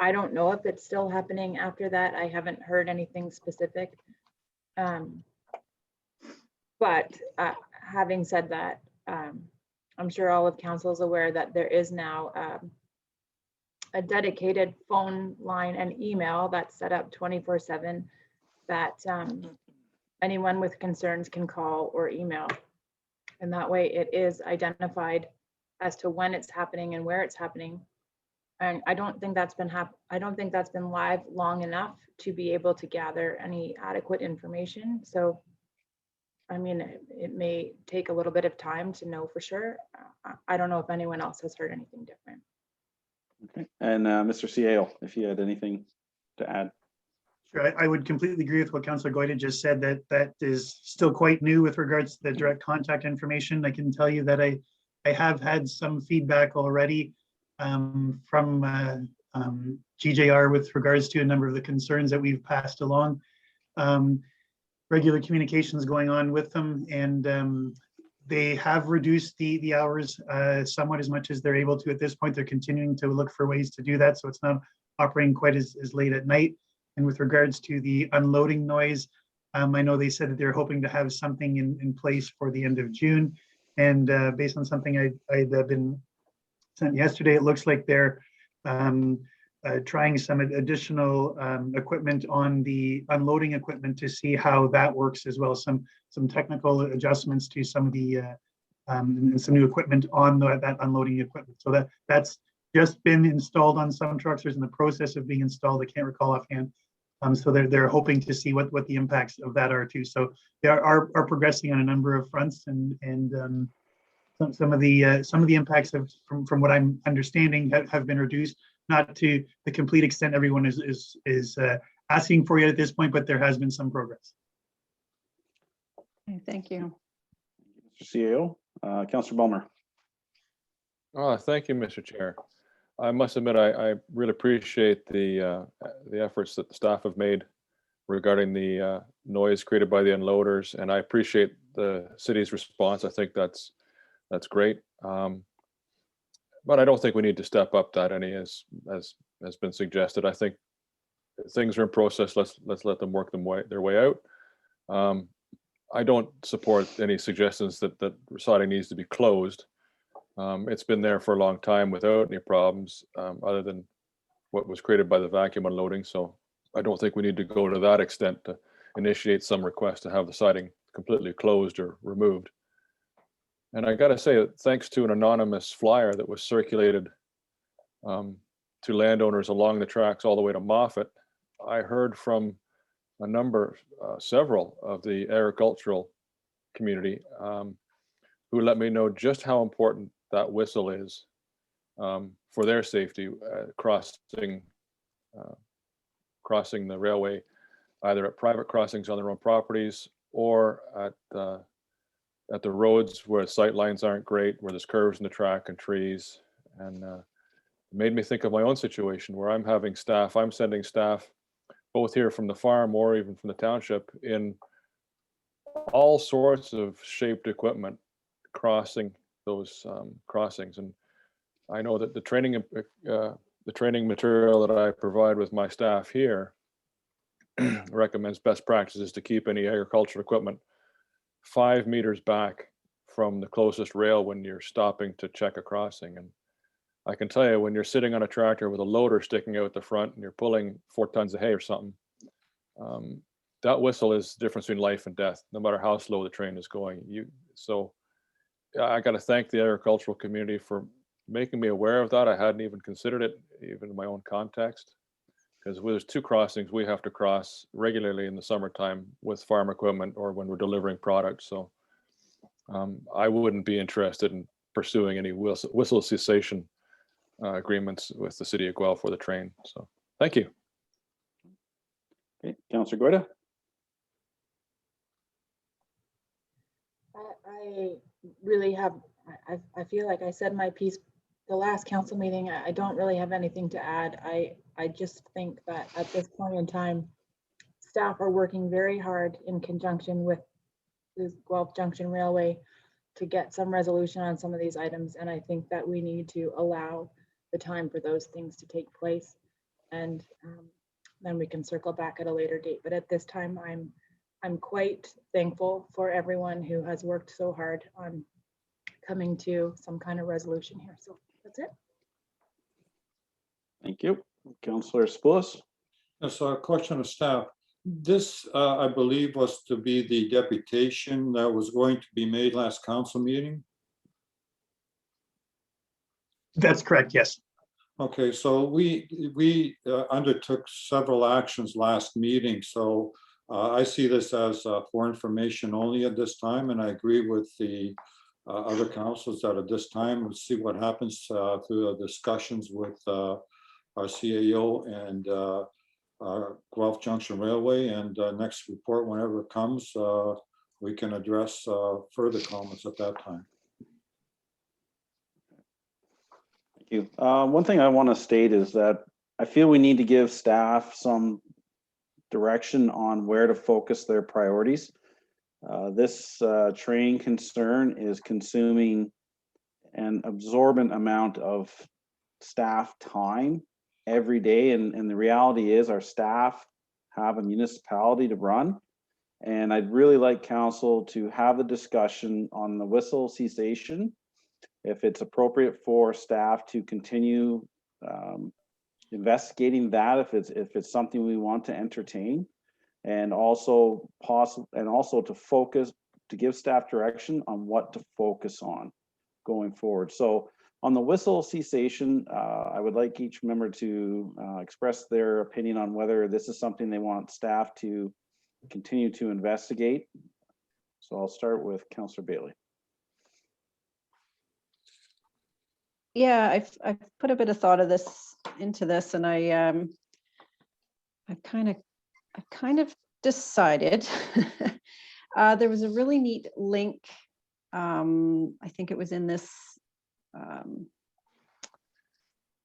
I don't know if it's still happening after that. I haven't heard anything specific. But having said that, I'm sure all of council is aware that there is now a dedicated phone line and email that's set up 24/7 that anyone with concerns can call or email. And that way it is identified as to when it's happening and where it's happening. And I don't think that's been live long enough to be able to gather any adequate information. So, I mean, it may take a little bit of time to know for sure. I don't know if anyone else has heard anything different. Okay, and Mr. Cielo, if you had anything to add. Sure, I would completely agree with what Councillor Goyda just said, that is still quite new with regards to the direct contact information. I can tell you that I have had some feedback already from GJR with regards to a number of the concerns that we've passed along. Regular communications going on with them, and they have reduced the hours somewhat, as much as they're able to at this point. They're continuing to look for ways to do that, so it's not operating quite as late at night. And with regards to the unloading noise, I know they said that they're hoping to have something in place for the end of June. And based on something I'd been sent yesterday, it looks like they're trying some additional equipment on the unloading equipment to see how that works as well. Some technical adjustments to some of the some new equipment on that unloading equipment. So that's just been installed on some trucks. There's in the process of being installed. I can't recall offhand. So they're hoping to see what the impacts of that are too. So they are progressing on a number of fronts, and some of the impacts from what I'm understanding have been reduced, not to the complete extent everyone is asking for yet at this point, but there has been some progress. Okay, thank you. Mr. Cielo, Councillor Bulmer. Thank you, Mr. Chair. I must admit, I really appreciate the efforts that the staff have made regarding the noise created by the unloaders, and I appreciate the city's response. I think that's great. But I don't think we need to step up that any, as has been suggested. I think things are in process. Let's let them work their way out. I don't support any suggestions that siding needs to be closed. It's been there for a long time without any problems, other than what was created by the vacuum unloading. So I don't think we need to go to that extent to initiate some request to have the siding completely closed or removed. And I got to say, thanks to an anonymous flyer that was circulated to landowners along the tracks all the way to Moffat, I heard from several of the agricultural community who let me know just how important that whistle is for their safety crossing the railway, either at private crossings on their own properties or at the roads where sight lines aren't great, where there's curves in the track and trees. And it made me think of my own situation where I'm sending staff both here from the farm or even from the township in all sorts of shaped equipment crossing those crossings. And I know that the training material that I provide with my staff here recommends best practices to keep any agricultural equipment 5 meters back from the closest rail when you're stopping to check a crossing. And I can tell you, when you're sitting on a tractor with a loader sticking out the front and you're pulling 4 tons of hay or something, that whistle is the difference between life and death, no matter how slow the train is going. So I got to thank the agricultural community for making me aware of that. I hadn't even considered it, even in my own context, because there's 2 crossings we have to cross regularly in the summertime with farm equipment or when we're delivering products. So I wouldn't be interested in pursuing any whistle cessation agreements with the city of Guelph for the train. So thank you. Okay, Councillor Goyda. I really have, I feel like I said my piece the last council meeting. I don't really have anything to add. I just think that at this point in time, staff are working very hard in conjunction with the Guelph Junction Railway to get some resolution on some of these items. And I think that we need to allow the time for those things to take place. And then we can circle back at a later date. But at this time, I'm quite thankful for everyone who has worked so hard on coming to some kind of resolution here. So that's it. Thank you. Councillor Spillis. Yes, a question of staff. This, I believe, was to be the deputation that was going to be made last council meeting. That's correct, yes. Okay, so we undertook several actions last meeting, so I see this as for information only at this time, and I agree with the other councils that at this time, we'll see what happens through the discussions with our CAO and Guelph Junction Railway, and next report, whenever it comes, we can address further comments at that time. Thank you. One thing I want to state is that I feel we need to give staff some direction on where to focus their priorities. This train concern is consuming an absorbent amount of staff time every day. And the reality is our staff have a municipality to run. And I'd really like council to have a discussion on the whistle cessation. If it's appropriate for staff to continue investigating that, if it's something we want to entertain, and also to focus, to give staff direction on what to focus on going forward. So on the whistle cessation, I would like each member to express their opinion on whether this is something they want staff to continue to investigate. So I'll start with Councillor Bailey. Yeah, I've put a bit of thought of into this, and I've kind of decided. There was a really neat link. I think it was in this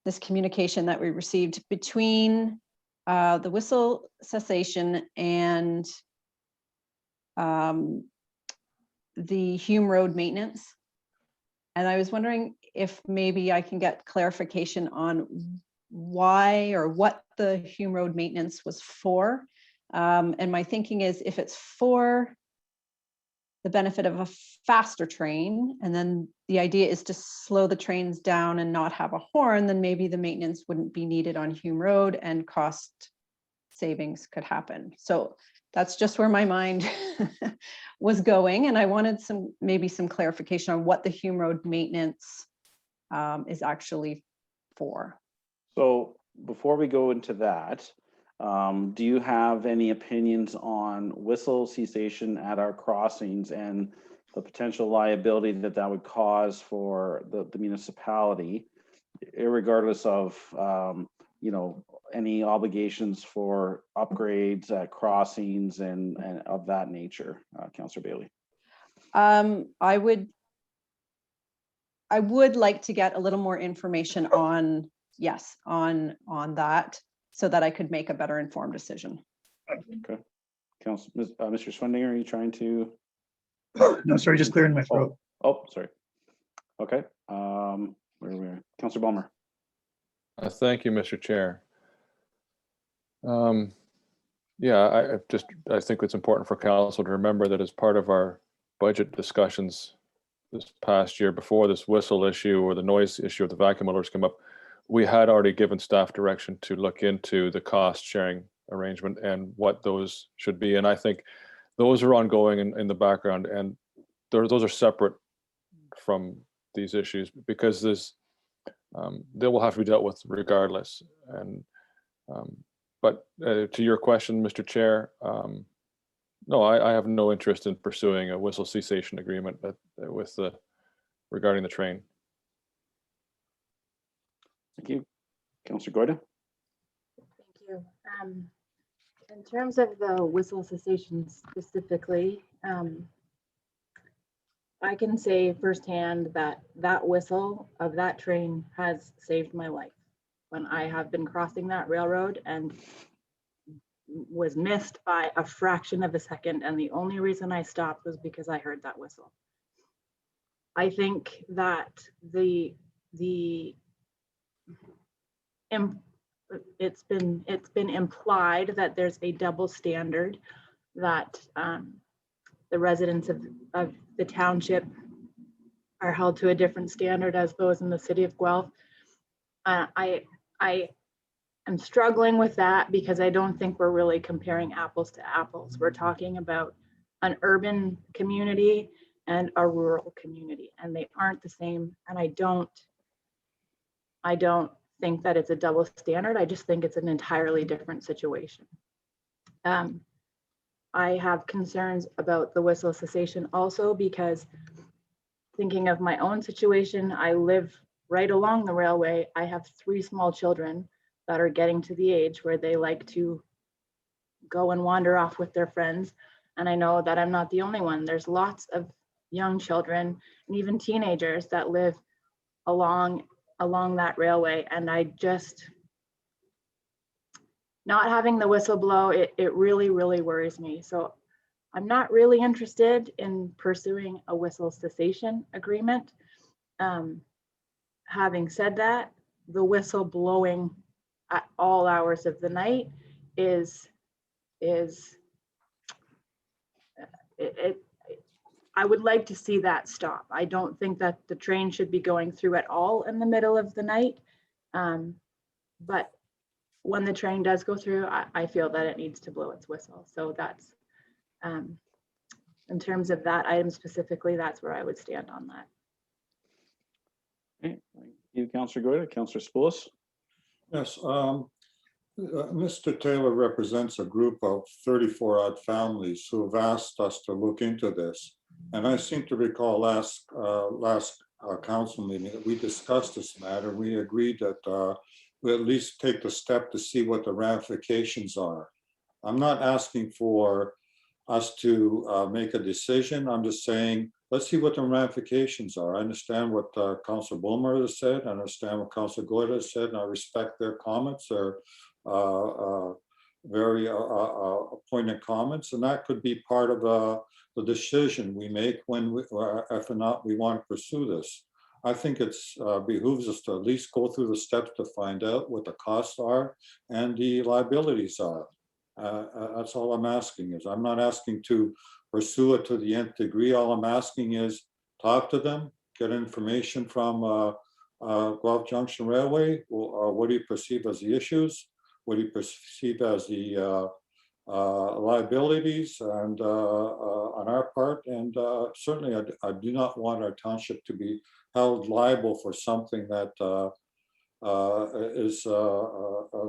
this communication that we received between the whistle cessation and the Hume Road maintenance. And I was wondering if maybe I can get clarification on why or what the Hume Road maintenance was for. And my thinking is, if it's for the benefit of a faster train, and then the idea is to slow the trains down and not have a horn, then maybe the maintenance wouldn't be needed on Hume Road and cost savings could happen. So that's just where my mind was going. And I wanted maybe some clarification on what the Hume Road maintenance is actually for. So before we go into that, do you have any opinions on whistle cessation at our crossings and the potential liability that would cause for the municipality, irregardless of any obligations for upgrades at crossings and of that nature? Councillor Bailey. I would like to get a little more information on that, so that I could make a better informed decision. Okay. Mr. Schwendinger, are you trying to? No, sorry, just clearing my throat. Oh, sorry. Okay. Where are we? Councillor Balmer. Thank you, Mr. Chair. Yeah, I think it's important for council to remember that as part of our budget discussions this past year, before this whistle issue or the noise issue of the vacuum motors come up, we had already given staff direction to look into the cost sharing arrangement and what those should be. And I think those are ongoing in the background, and those are separate from these issues, because they will have to be dealt with regardless. And but to your question, Mr. Chair, no, I have no interest in pursuing a whistle cessation agreement regarding the train. Thank you. Councillor Goyda. Thank you. In terms of the whistle cessation specifically, I can say firsthand that whistle of that train has saved my life when I have been crossing that railroad and was missed by a fraction of a second. And the only reason I stopped was because I heard that whistle. I think that it's been implied that there's a double standard, that the residents of the township are held to a different standard as those in the city of Guelph. I I'm struggling with that because I don't think we're really comparing apples to apples. We're talking about an urban community and a rural community, and they aren't the same. And I don't think that it's a double standard. I just think it's an entirely different situation. I have concerns about the whistle cessation also because thinking of my own situation, I live right along the railway. I have 3 small children that are getting to the age where they like to go and wander off with their friends. And I know that I'm not the only one. There's lots of young children and even teenagers that live along that railway. And I just, not having the whistle blow, it really, really worries me. So I'm not really interested in pursuing a whistle cessation agreement. Having said that, the whistle blowing at all hours of the night I would like to see that stop. I don't think that the train should be going through at all in the middle of the night. But when the train does go through, I feel that it needs to blow its whistle. So that's, in terms of that item specifically, that's where I would stand on that. Okay, thank you, Councillor Goyder. Councillor Spoulos. Yes, Mr. Taylor represents a group of 34 odd families who have asked us to look into this. And I seem to recall last council meeting that we discussed this matter. We agreed that we at least take the step to see what the ramifications are. I'm not asking for us to make a decision. I'm just saying, let's see what the ramifications are. I understand what Councillor Bulmer has said. I understand what Councillor Goyder has said, and I respect their comments. They're very poignant comments, and that could be part of the decision we make when if or not we want to pursue this. I think it's behooves us to at least go through the steps to find out what the costs are and the liabilities are. That's all I'm asking. Is I'm not asking to pursue it to the nth degree. All I'm asking is talk to them, get information from Guelph Junction Railway. What do you perceive as the issues? What do you perceive as the liabilities and on our part? And certainly I do not want our township to be held liable for something that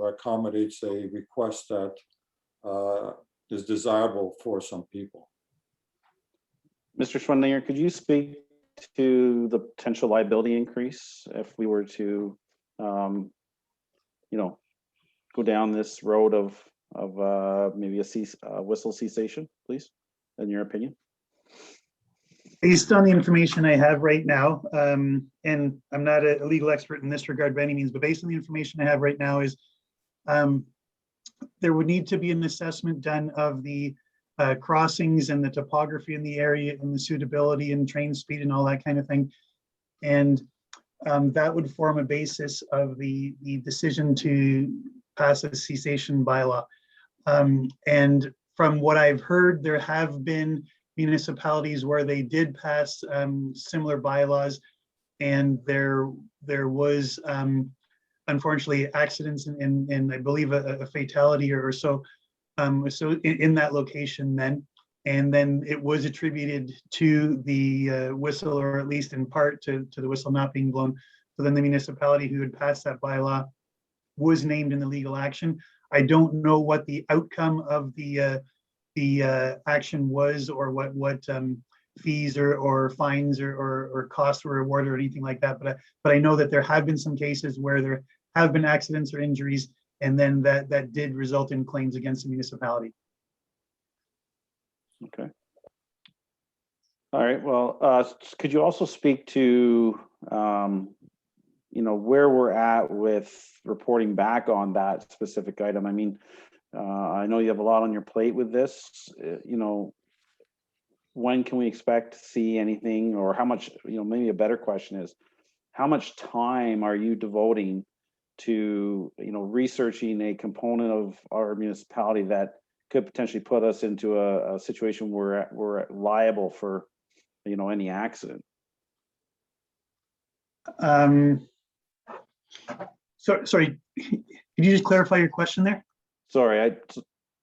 accommodates a request that is desirable for some people. Mr. Schwendinger, could you speak to the potential liability increase if we were to, go down this road of maybe a whistle cessation, please, in your opinion? Based on the information I have right now, and I'm not a legal expert in this regard by any means, but based on the information I have right now is there would need to be an assessment done of the crossings and the topography in the area and the suitability and train speed and all that kind of thing. And that would form a basis of the decision to pass a cessation bylaw. And from what I've heard, there have been municipalities where they did pass similar bylaws, and there was unfortunately accidents and I believe a fatality or so. So in that location then, and then it was attributed to the whistle, or at least in part to the whistle not being blown. So then the municipality who had passed that bylaw was named in the legal action. I don't know what the outcome of the action was, or what fees or fines or costs were awarded or anything like that. But I know that there have been some cases where there have been accidents or injuries, and then that did result in claims against the municipality. Okay. All right. Well, could you also speak to, where we're at with reporting back on that specific item? I mean, I know you have a lot on your plate with this. When can we expect to see anything, or how much? Maybe a better question is, how much time are you devoting to researching a component of our municipality that could potentially put us into a situation where we're liable for any accident? Sorry, could you just clarify your question there? Sorry,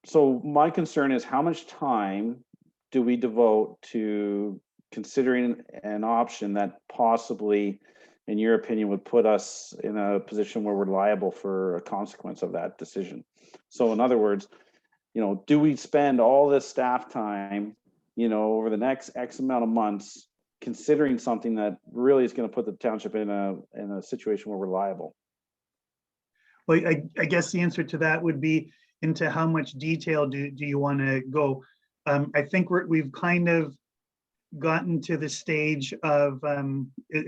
so my concern is how much time do we devote to considering an option that possibly, in your opinion, would put us in a position where we're liable for a consequence of that decision? So in other words, do we spend all this staff time, over the next X amount of months, considering something that really is going to put the township in a situation where we're liable? Well, I guess the answer to that would be into how much detail do you want to go? I think we've kind of gotten to the stage of,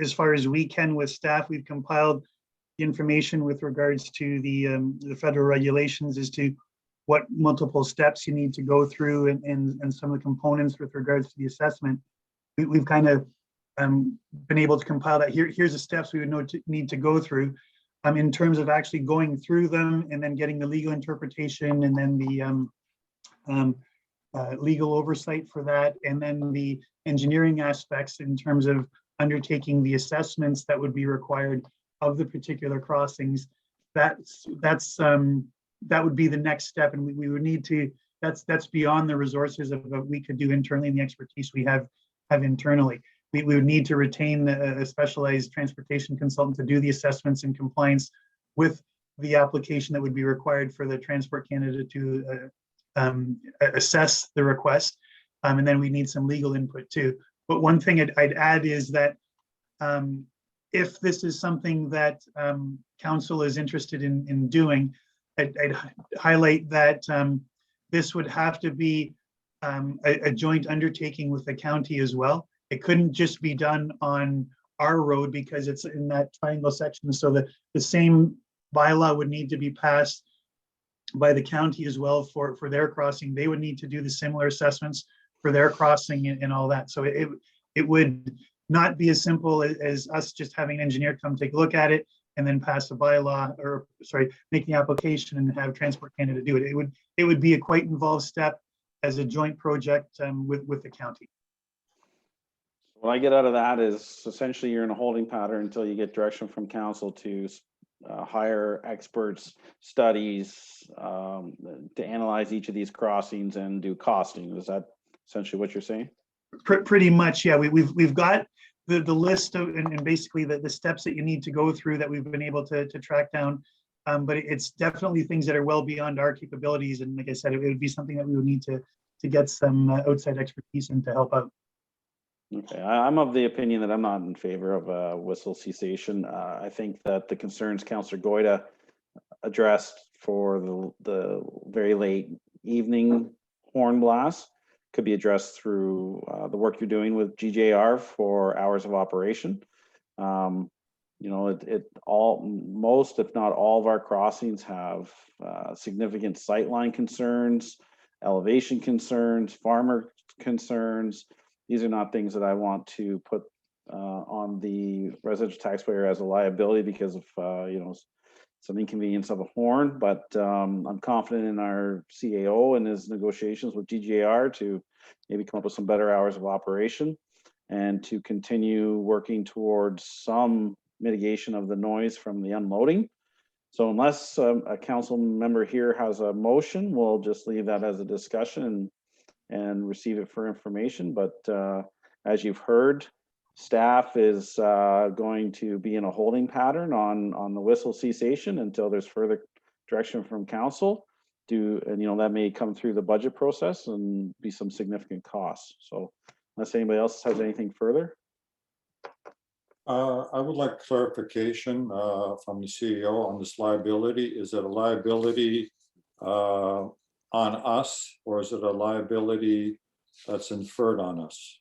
as far as we can with staff, we've compiled information with regards to the federal regulations as to what multiple steps you need to go through and some of the components with regards to the assessment. We've kind of been able to compile that. Here's the steps we would need to go through. In terms of actually going through them and then getting the legal interpretation and then the legal oversight for that, and then the engineering aspects in terms of undertaking the assessments that would be required of the particular crossings. That would be the next step, and we would need to. That's beyond the resources of what we could do internally and the expertise we have internally. We would need to retain a specialized transportation consultant to do the assessments in compliance with the application that would be required for the Transport Canada to assess the request. And then we need some legal input too. But one thing I'd add is that if this is something that council is interested in doing, I'd highlight that this would have to be a joint undertaking with the county as well. It couldn't just be done on our road because it's in that triangle section. So the same bylaw would need to be passed by the county as well for their crossing. They would need to do the similar assessments for their crossing and all that. So it would not be as simple as us just having an engineer come take a look at it and then pass a bylaw, or sorry, make the application and have Transport Canada do it. It would be a quite involved step as a joint project with the county. What I get out of that is essentially you're in a holding pattern until you get direction from council to hire experts, studies to analyze each of these crossings and do costing. Is that essentially what you're saying? Pretty much, yeah. We've got the list of and basically the steps that you need to go through that we've been able to track down. But it's definitely things that are well beyond our capabilities. And like I said, it would be something that we would need to get some outside expertise in to help out. Okay, I'm of the opinion that I'm not in favor of whistle cessation. I think that the concerns Councillor Goyda addressed for the very late evening horn blast could be addressed through the work you're doing with GJR for hours of operation. Most, if not all, of our crossings have significant sightline concerns, elevation concerns, farmer concerns. These are not things that I want to put on the residential taxpayer as a liability because of some inconvenience of a horn. But I'm confident in our CAO and his negotiations with GJR to maybe come up with some better hours of operation and to continue working towards some mitigation of the noise from the unloading. So unless a council member here has a motion, we'll just leave that as a discussion and receive it for information. But as you've heard, staff is going to be in a holding pattern on the whistle cessation until there's further direction from council. And that may come through the budget process and be some significant costs. So unless anybody else has anything further. I would like clarification from the CEO on this liability. Is it a liability on us, or is it a liability that's inferred on us?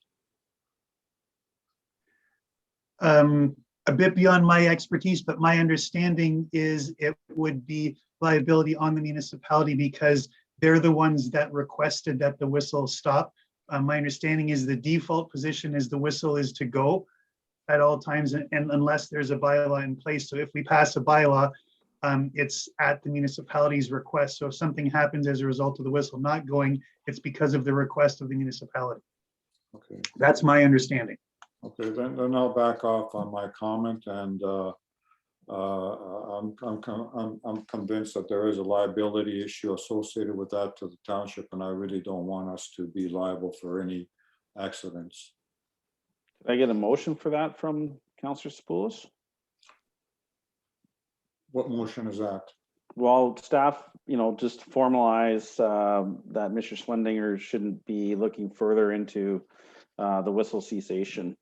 A bit beyond my expertise, but my understanding is it would be liability on the municipality because they're the ones that requested that the whistle stop. My understanding is the default position is the whistle is to go at all times, and unless there's a bylaw in place. So if we pass a bylaw, it's at the municipality's request. So if something happens as a result of the whistle not going, it's because of the request of the municipality. Okay. That's my understanding. Okay, then I'll back off on my comment and I'm convinced that there is a liability issue associated with that to the township, and I really don't want us to be liable for any accidents. Did I get a motion for that from Councillor Spoulos? What motion is that? Well, staff, just formalize that Mr. Schwendinger shouldn't be looking further into the whistle cessation.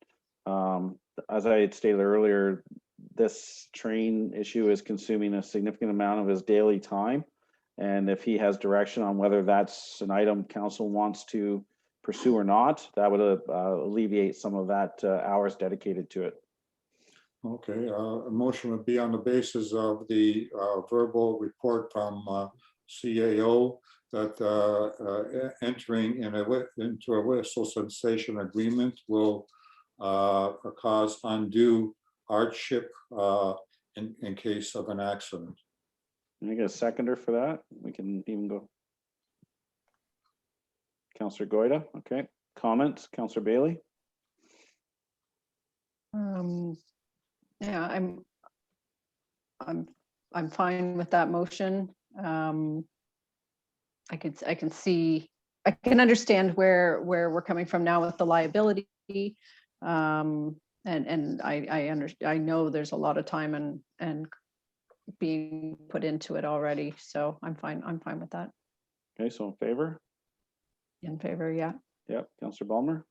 As I had stated earlier, this train issue is consuming a significant amount of his daily time. And if he has direction on whether that's an item council wants to pursue or not, that would alleviate some of that hours dedicated to it. Okay, a motion would be on the basis of the verbal report from CAO that entering into a whistle cessation agreement will cause undue hardship in case of an accident. Can I get a seconder for that? We can even go. Councillor Goida, okay. Comments, Councillor Bailey? Yeah, I'm fine with that motion. I can understand where we're coming from now with the liability. And I know there's a lot of time and being put into it already, so I'm fine with that. Okay, so in favor? In favor, yeah. Yep, Councillor Balmer?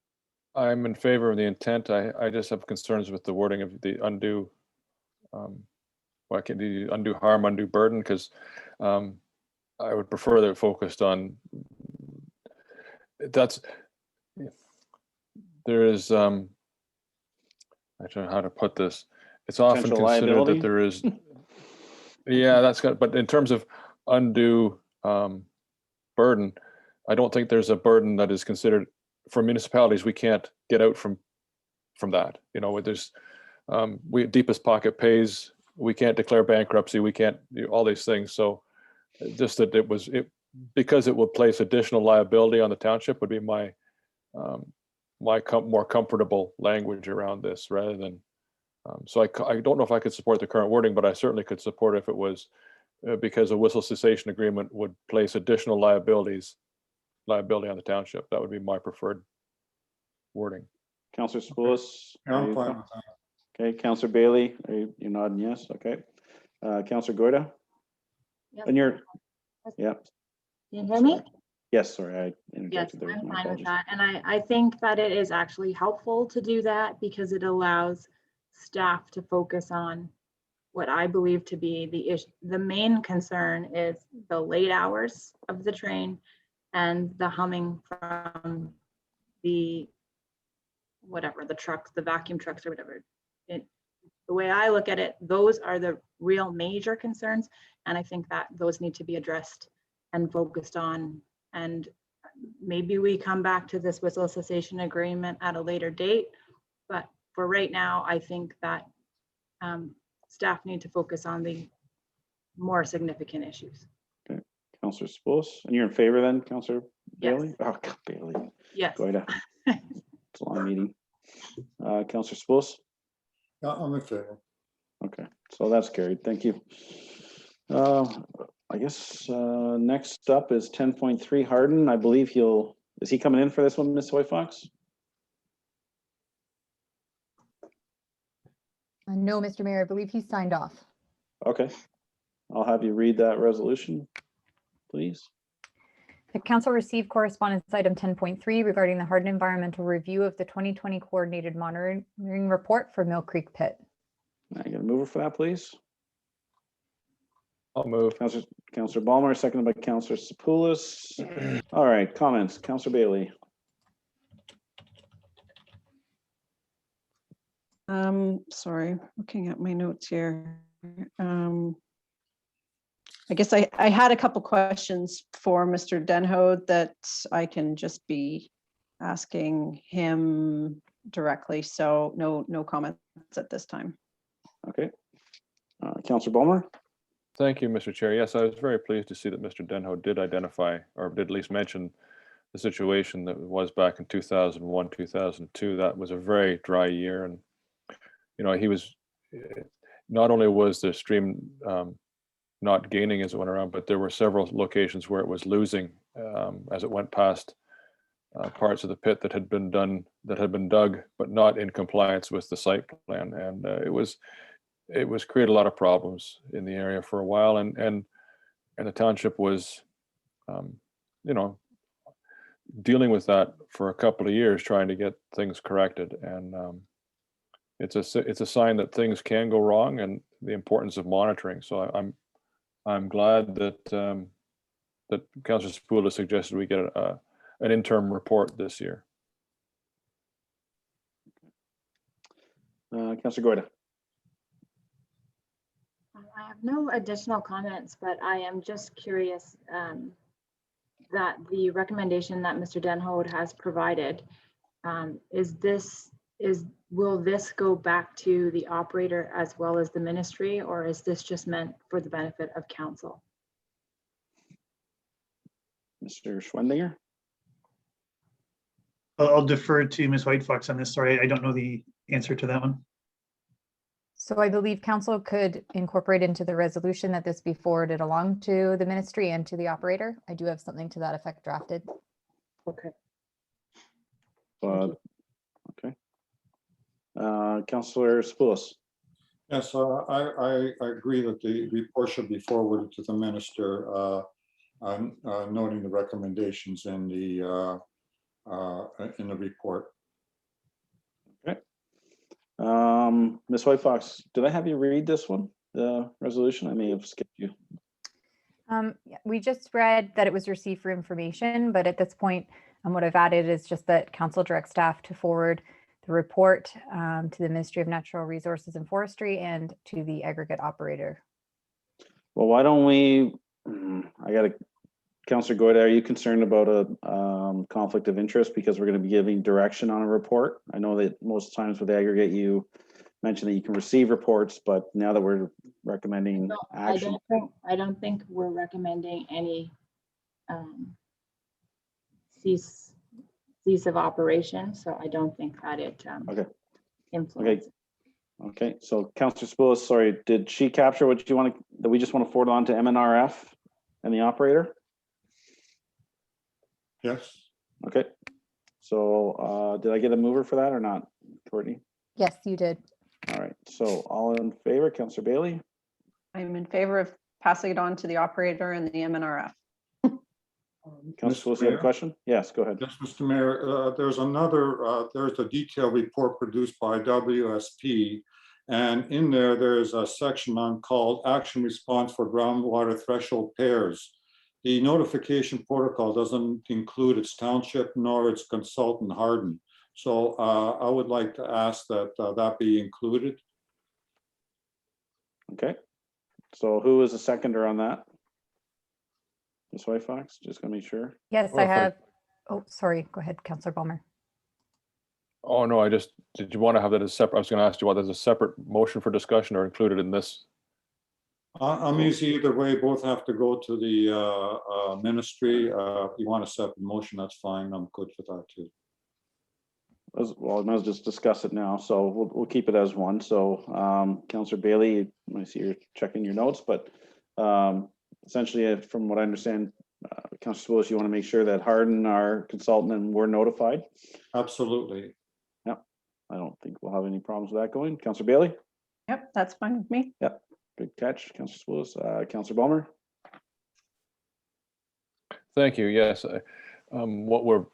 I'm in favor of the intent. I just have concerns with the wording of the undue, why can't the undue harm, undue burden, because I would prefer that it focused on, there is, I don't know how to put this. It's often Potential considered liability? that there is, yeah, that's got, but in terms of undue burden, I don't think there's a burden that is considered for municipalities. We can't get out from that. There's deepest pocket pays. We can't declare bankruptcy. We can't do all these things. So just that because it would place additional liability on the township would be my more comfortable language around this rather than. So I don't know if I could support the current wording, but I certainly could support if it was because a whistle cessation agreement would place additional liability on the township. That would be my preferred wording. Councillor Spoulos? Yeah, I'm fine with that. Okay, Councillor Bailey, you're nodding yes, okay. Councillor Goida? Yep. And you're, yeah. Can you hear me? Yes, sorry, I Yes, interjected there. I'm My fine with apologies. that. And I think that it is actually helpful to do that because it allows staff to focus on what I believe to be the issue. The main concern is the late hours of the train and the humming from the trucks, the vacuum trucks or whatever. The way I look at it, those are the real major concerns. And I think that those need to be addressed and focused on. And maybe we come back to this whistle cessation agreement at a later date. But for right now, I think that staff need to focus on the more significant issues. Okay, Councillor Spoulos, and you're in favor then, Councillor Bailey? Yes. Oh, God, Bailey. Yes. Goida. It's a long meeting. Councillor Spoulos? Yeah, I'm in favor. Okay, so that's carried. Thank you. I guess next up is 10.3 Hardin. I believe is he coming in for this one, Ms. Hoyfox? No, Mr. Mayor, I believe he's signed off. Okay, I'll have you read that resolution, please. The council received correspondence item 10.3 regarding the Hardin environmental review of the 2020 coordinated monitoring report for Mill Creek Pit. I get a mover for that, please. I'll move. Councillor Balmer, seconded by Councillor Sapoulis. All right, comments, Councillor Bailey. Sorry, looking at my notes here. I guess I had a couple questions for Mr. Denho that I can just be asking him directly. So no comments at this time. Okay. Councillor Balmer. Thank you, Mr. Chair. Yes, I was very pleased to see that Mr. Denho did identify, or did at least mention, the situation that was back in 2001, 2002. That was a very dry year, and he was. not only was the stream not gaining as it went around, but there were several locations where it was losing as it went past parts of the pit that had been dug, but not in compliance with the site plan. And it was created a lot of problems in the area for a while, and the township was, dealing with that for a couple of years, trying to get things corrected. And it's a sign that things can go wrong, and the importance of monitoring. So I'm glad that that Councillor Spula suggested we get an interim report this year. Councillor Goyda. I have no additional comments, but I am just curious that the recommendation that Mr. Denhoed has provided, will this go back to the operator as well as the ministry, or is this just meant for the benefit of council? Mr. Schwendinger. I'll defer to Ms. White Fox on this. Sorry, I don't know the answer to that one. So I believe council could incorporate into the resolution that this be forwarded along to the ministry and to the operator. I do have something to that effect drafted. Okay. Okay. Councillor Spoulos. Yes, I agree that the report should be forwarded to the minister, noting the recommendations in the report. Okay. Ms. White Fox, did I have you read this one, the resolution? I may have skipped you. We just read that it was received for information, but at this point, what I've added is just that council directs staff to forward the report to the Ministry of Natural Resources and Forestry and to the aggregate operator. Well, why don't we, Councillor Goyda, are you concerned about a conflict of interest because we're going to be giving direction on a report? I know that most times with aggregate, you mentioned that you can receive reports, but now that we're recommending action. I don't think we're recommending any cease of operation, so I don't think that it influences. Okay, so Councillor Spoulos, sorry, did she capture what you want to, that we just want to forward on to MNRF and the operator? Yes. Okay, so did I get a mover for that or not, Courtney? Yes, you did. All right, so all in favor, Councillor Bailey? I'm in favor of passing it on to the operator and the MNRF. Councillor Spoulos, you have a question? Yes, go ahead. Yes, Mr. Mayor, there's a detailed report produced by WSP, and in there's a section on called Action Response for Groundwater Threshold Pairs. The notification protocol doesn't include its township nor its consultant Hardin. So I would like to ask that that be included. Okay, so who is the seconder on that? Ms. White Fox, just gonna make sure. Yes, I have. Oh, sorry. Go ahead, Councillor Balmer. Oh, no, did you want to have that as separate? I was going to ask you whether there's a separate motion for discussion or included in this. I'm easy either way. Both have to go to the ministry. If you want a separate motion, that's fine. I'm good for that too. Well, I might as well just discuss it now. So we'll keep it as one. So Councillor Bailey, I see you're checking your notes, but essentially, from what I understand, Councillor Spoulos, you want to make sure that Hardin, our consultant, and we're notified. Absolutely. Yep. I don't think we'll have any problems with that going. Councillor Bailey? Yep, that's fine with me. Yep. Good catch, Councillor Spoulos. Councillor Balmer? Thank you. Yes. What we're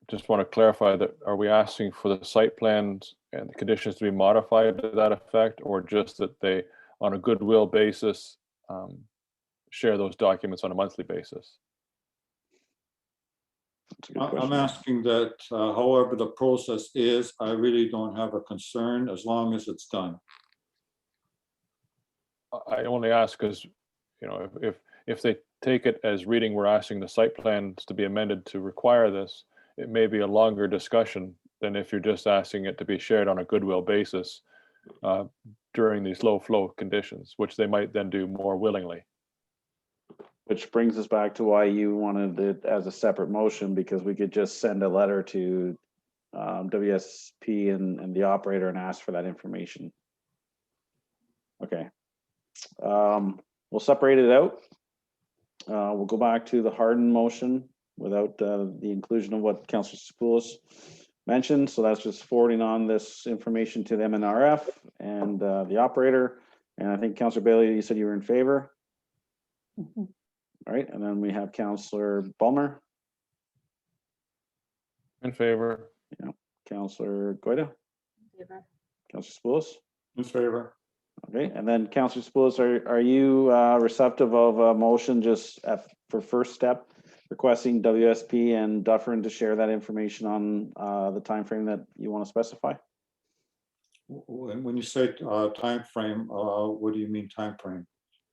just want to clarify that, are we asking for the site plans and the conditions to be modified to that effect, or just that they, on a goodwill basis, share those documents on a monthly basis? I'm asking that however the process is, I really don't have a concern as long as it's done. I only ask because, if they take it as reading, we're asking the site plans to be amended to require this, it may be a longer discussion than if you're just asking it to be shared on a goodwill basis during these low flow conditions, which they might then do more willingly. Which brings us back to why you wanted it as a separate motion, because we could just send a letter to WSP and the operator and ask for that information. Okay. We'll separate it out. We'll go back to the hardened motion without the inclusion of what Councillor Spoulos mentioned. So that's just forwarding on this information to the MNRF and the operator. And I think Councillor Bailey, you said you were in favor. Mhm. All right, and then we have Councillor Bulmer, In favor. Councillor Goida, Councillor Spoulos. In favor. Okay, and then Councillor Spoulos, are you receptive of a motion just for first step, requesting WSP and Dufferin to share that information on the timeframe that you want to specify? When you say time frame, what do you mean time frame?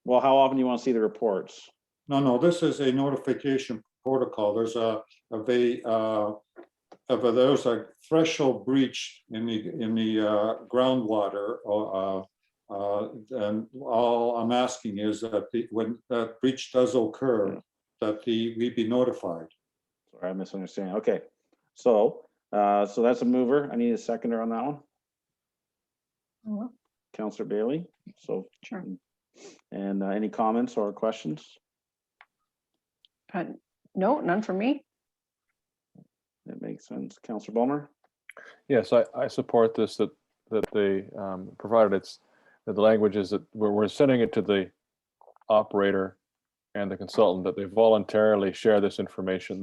Well, how often do you want to see the reports? No, this is a notification protocol. There's there's a threshold breach in the groundwater. And all I'm asking is that when that breach does occur, that we be notified. Sorry, I'm misunderstanding. Okay, so that's a mover. I need a seconder on that one. Councillor Bailey. So Sure. And any comments or questions? No, none for me. That makes sense. Councillor Bulmer. Yes, I support this, that they, provided that the language is that we're sending it to the operator and the consultant, that they voluntarily share this information,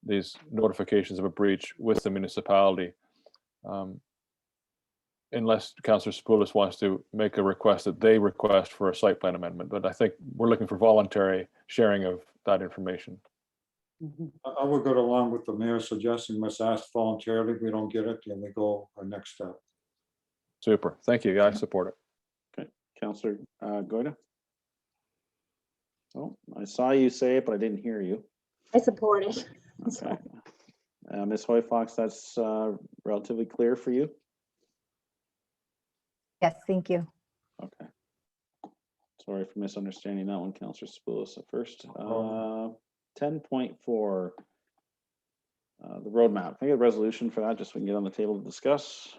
these notifications of a breach with the municipality. Unless Councillor Spoulos wants to make a request that they request for a site plan amendment, but I think we're looking for voluntary sharing of that information. I would go along with the mayor suggesting let's ask voluntarily. If we don't get it, then we go our next step. Super, thank you, I support it. Okay, Councillor Goida. Oh, I saw you say it, but I didn't hear you. I support it. Okay. Ms. Hoy Fox, that's relatively clear for you? Yes, thank you. Okay. Sorry for misunderstanding that one, Councillor Spoulos at first. 10.4, the roadmap. Can I get a resolution for that, just so we can get on the table to discuss?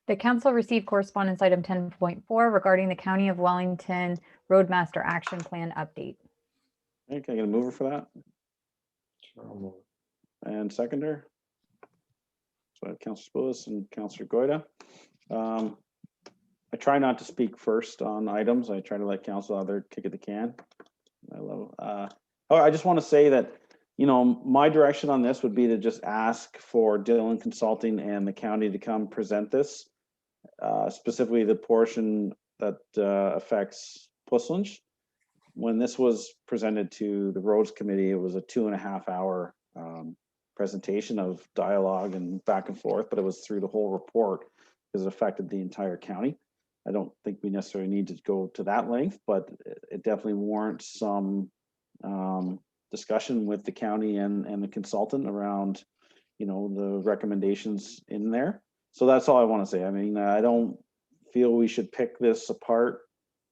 The council received correspondence item 10.4 regarding the County of Wellington Roadmaster Action Plan update. Okay, can I get a mover for that? And seconder? So I have Councillor Spoulos and Councillor Goida. I try not to speak first on items. I try to let council other kick at the can. I just want to say that, you know, my direction on this would be to just ask for Dillon Consulting and the county to come present this, specifically the portion that affects Puslinch. When this was presented to the roads committee, it was a 2.5 hour presentation of dialogue and back and forth, but it was through the whole report because it affected the entire county. I don't think we necessarily need to go to that length, but it definitely warrants some discussion with the county and the consultant around, you know, the recommendations in there. So that's all I want to say. I mean, I don't feel we should pick this apart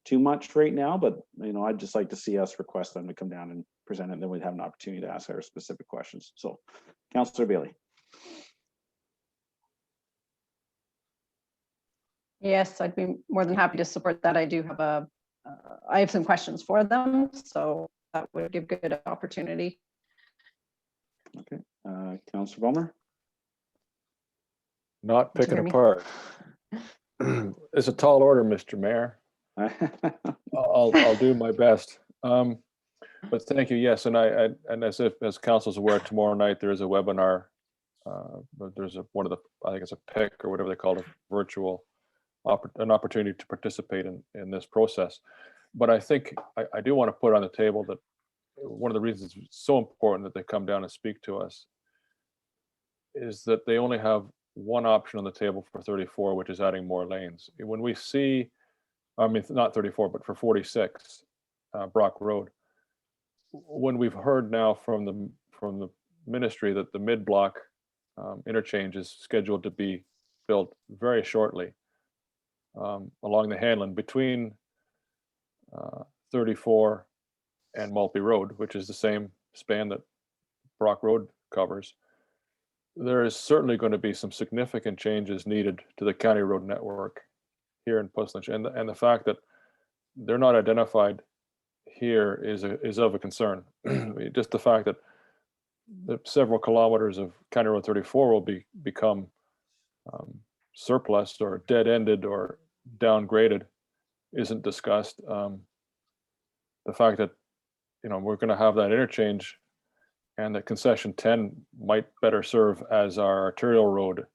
too much right now, but, you know, I'd just like to see us request them to come down and present it, and then we'd have an opportunity to ask our specific questions. So, Councillor Bailey. Yes, I'd be more than happy to support that. I do have I have some questions for them, so that would give good opportunity. Okay, Councillor Bulmer. Not Did you picking hear me? apart. It's a tall order, Mr. Mayor. I'll do my best. But thank you. Yes, and as council's aware, tomorrow night there is a webinar. There's one of the, I think it's a PIC or whatever they call it, virtual an opportunity to participate in this process. But I think I do want to put on the table that one of the reasons it's so important that they come down and speak to us is that they only have one option on the table for 34, which is adding more lanes. When we see, I mean, not 34, but for 46 Brock Road, when we've heard now from the ministry that the mid-block interchange is scheduled to be built very shortly along the Hanlon between 34 and Maltby Road, which is the same span that Brock Road covers. there is certainly going to be some significant changes needed to the county road network here in Puslinch, and the fact that they're not identified here is of a concern. Just the fact that several kilometers of County Road 34 will become surplus or dead-ended or downgraded isn't discussed. The fact that we're going to have that interchange, and that concession 10 might better serve as our arterial road.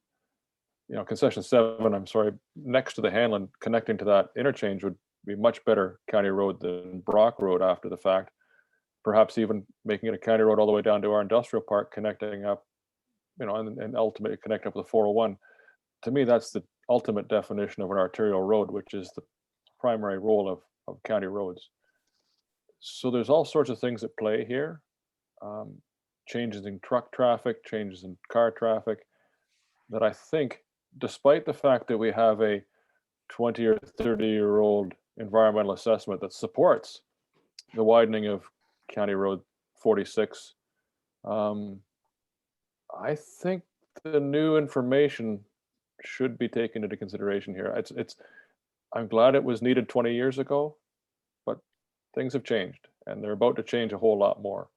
Concession 7, I'm sorry, next to the Hanlon, connecting to that interchange would be much better county road than Brock Road after the fact. Perhaps even making it a county road all the way down to our industrial park, connecting up, and ultimately connect up with the 401. To me, that's the ultimate definition of an arterial road, which is the primary role of county roads. So there's all sorts of things at play here. Changes in truck traffic, changes in car traffic, that I think, despite the fact that we have a 20 or 30-year-old environmental assessment that supports the widening of County Road 46, I think the new information should be taken into consideration here. I'm glad it was needed 20 years ago, but things have changed, and they're about to change a whole lot more.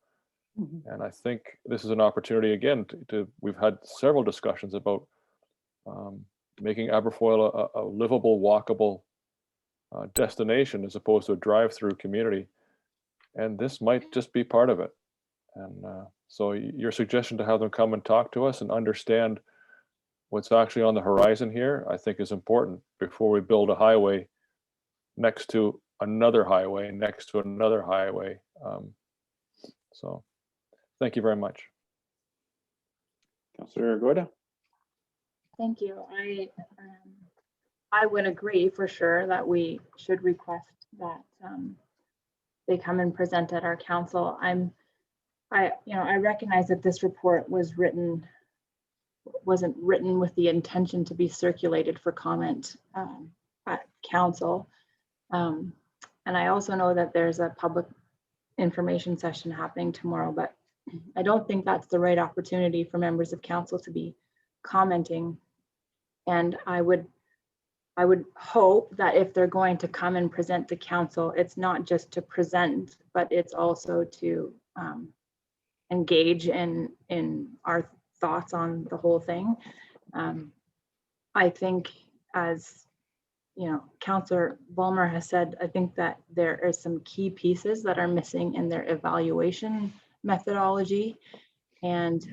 And I think this is an opportunity again we've had several discussions about making Aberfoyle a livable, walkable destination as opposed to a drive-through community. And this might just be part of it. And so your suggestion to have them come and talk to us and understand what's actually on the horizon here, I think is important before we build a highway next to another highway, next to another highway. So thank you very much. Councillor Goida. Thank you. I would agree for sure that we should request that they come and present at our council. I recognize that this report wasn't written with the intention to be circulated for comment at council. And I also know that there's a public information session happening tomorrow, but I don't think that's the right opportunity for members of council to be commenting. And I would hope that if they're going to come and present to council, it's not just to present, but it's also to engage in our thoughts on the whole thing. I think, as Councillor Vollmer has said, I think that there are some key pieces that are missing in their evaluation methodology. And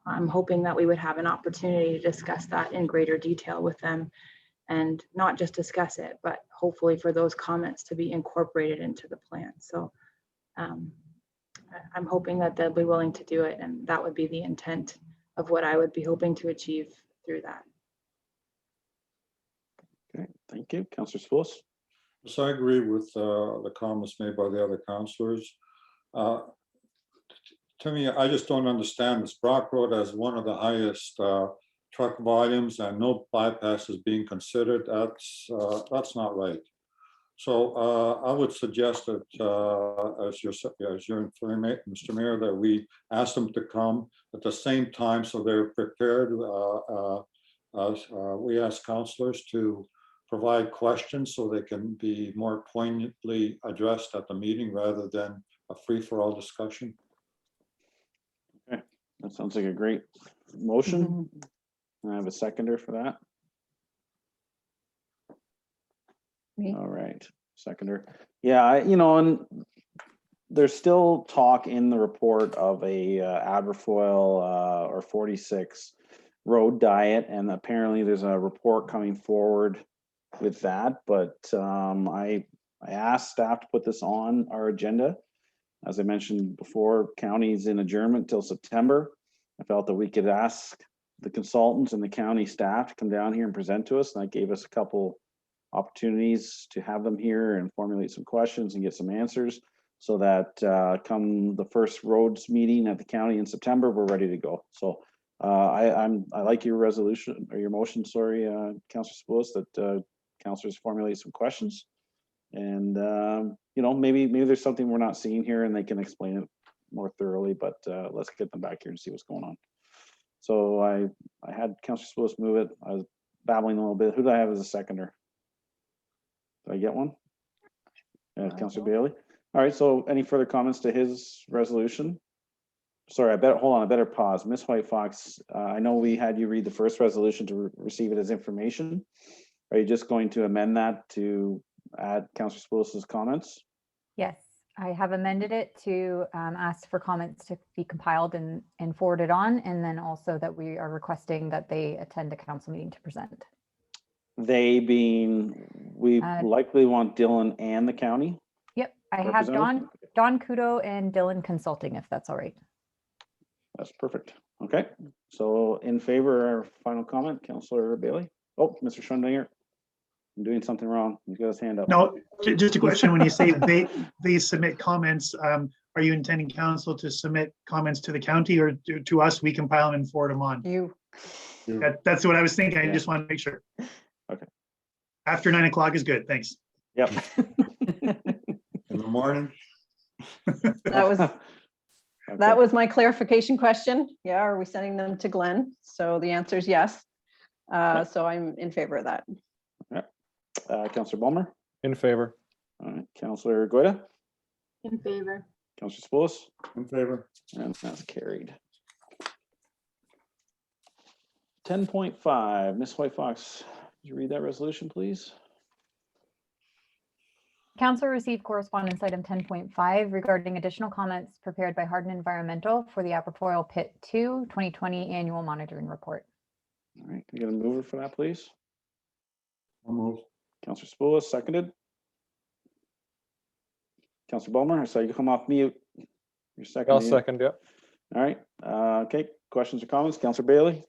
I'm hoping that we would have an opportunity to discuss that in greater detail with them, and not just discuss it, but hopefully for those comments to be incorporated into the plan. So I'm hoping that they'll be willing to do it, and that would be the intent of what I would be hoping to achieve through that. Okay, thank you. Councillor Spools. Yes, I agree with the comments made by the other councillors. To me, I just don't understand this. Brock Road has one of the highest truck volumes, and no bypass is being considered. That's not right. So I would suggest that, as you're informing, Mr. Mayor, that we ask them to come at the same time so they're prepared. We ask councillors to provide questions so they can be more poignantly addressed at the meeting rather than a free-for-all discussion. Okay, that sounds like a great motion. I have a seconder for that. Me. All right, seconder. Yeah, and there's still talk in the report of a Aberfoyle or 46 road diet, and apparently there's a report coming forward with that. But I asked staff to put this on our agenda. As I mentioned before, county's in adjournment till September. I felt that we could ask the consultants and the county staff to come down here and present to us, and that gave us a couple opportunities to have them here and formulate some questions and get some answers, so that come the first roads meeting at the county in September, we're ready to go. So I like your resolution, or your motion, sorry, Councillor Spools, that councillors formulate some questions, and maybe there's something we're not seeing here and they can explain it more thoroughly, but let's get them back here and see what's going on. So I had Councillor Spillis move it. I was babbling a little bit. Who do I have as a seconder? Did I get one? Councillor Bailey. All right, so any further comments to his resolution? Sorry, hold on, I better pause. Ms. White Fox, I know we had you read the first resolution to receive it as information. Are you just going to amend that to add Councillor Spillis's comments? Yes, I have amended it to ask for comments to be compiled and forwarded on, and then also that we are requesting that they attend a council meeting to present. They being, we likely want Dylan and the county. Yep, I have Don Kudo and Dylan Consulting, if that's all right. That's perfect. Okay, so in favor, our final comment, Councillor Bailey. Oh, Mr. Schwendinger, I'm doing something wrong. He's got his hand up. No, just a question. When you say they submit comments, are you intending council to submit comments to the county, or to us, we compile them and forward them on? You. That's what I was thinking. I Yeah. just want to make sure. Okay. After 9 o'clock is good. Thanks. Yep. In the morning. That was, that was my clarification question. Yeah, are we sending them to Glenn? So the answer is yes. So I'm in favor of that. Councillor Bulmer. In favor. All right, Councillor Goida. In favor. Councillor Spillis. In favor. And that's carried. 10.5, Ms. White Fox, would you read that resolution, please? Council received correspondence item 10.5 regarding additional comments prepared by Hardin Environmental for the Aberfoyle Pit 2 2020 Annual Monitoring Report. All right, can I get a mover for that, please? I'll move. Councillor Spillis, seconded. Councillor Bulmer, I saw you come off mute. You're second. I'll second, yeah. All right, okay, questions or comments? Councillor Bailey?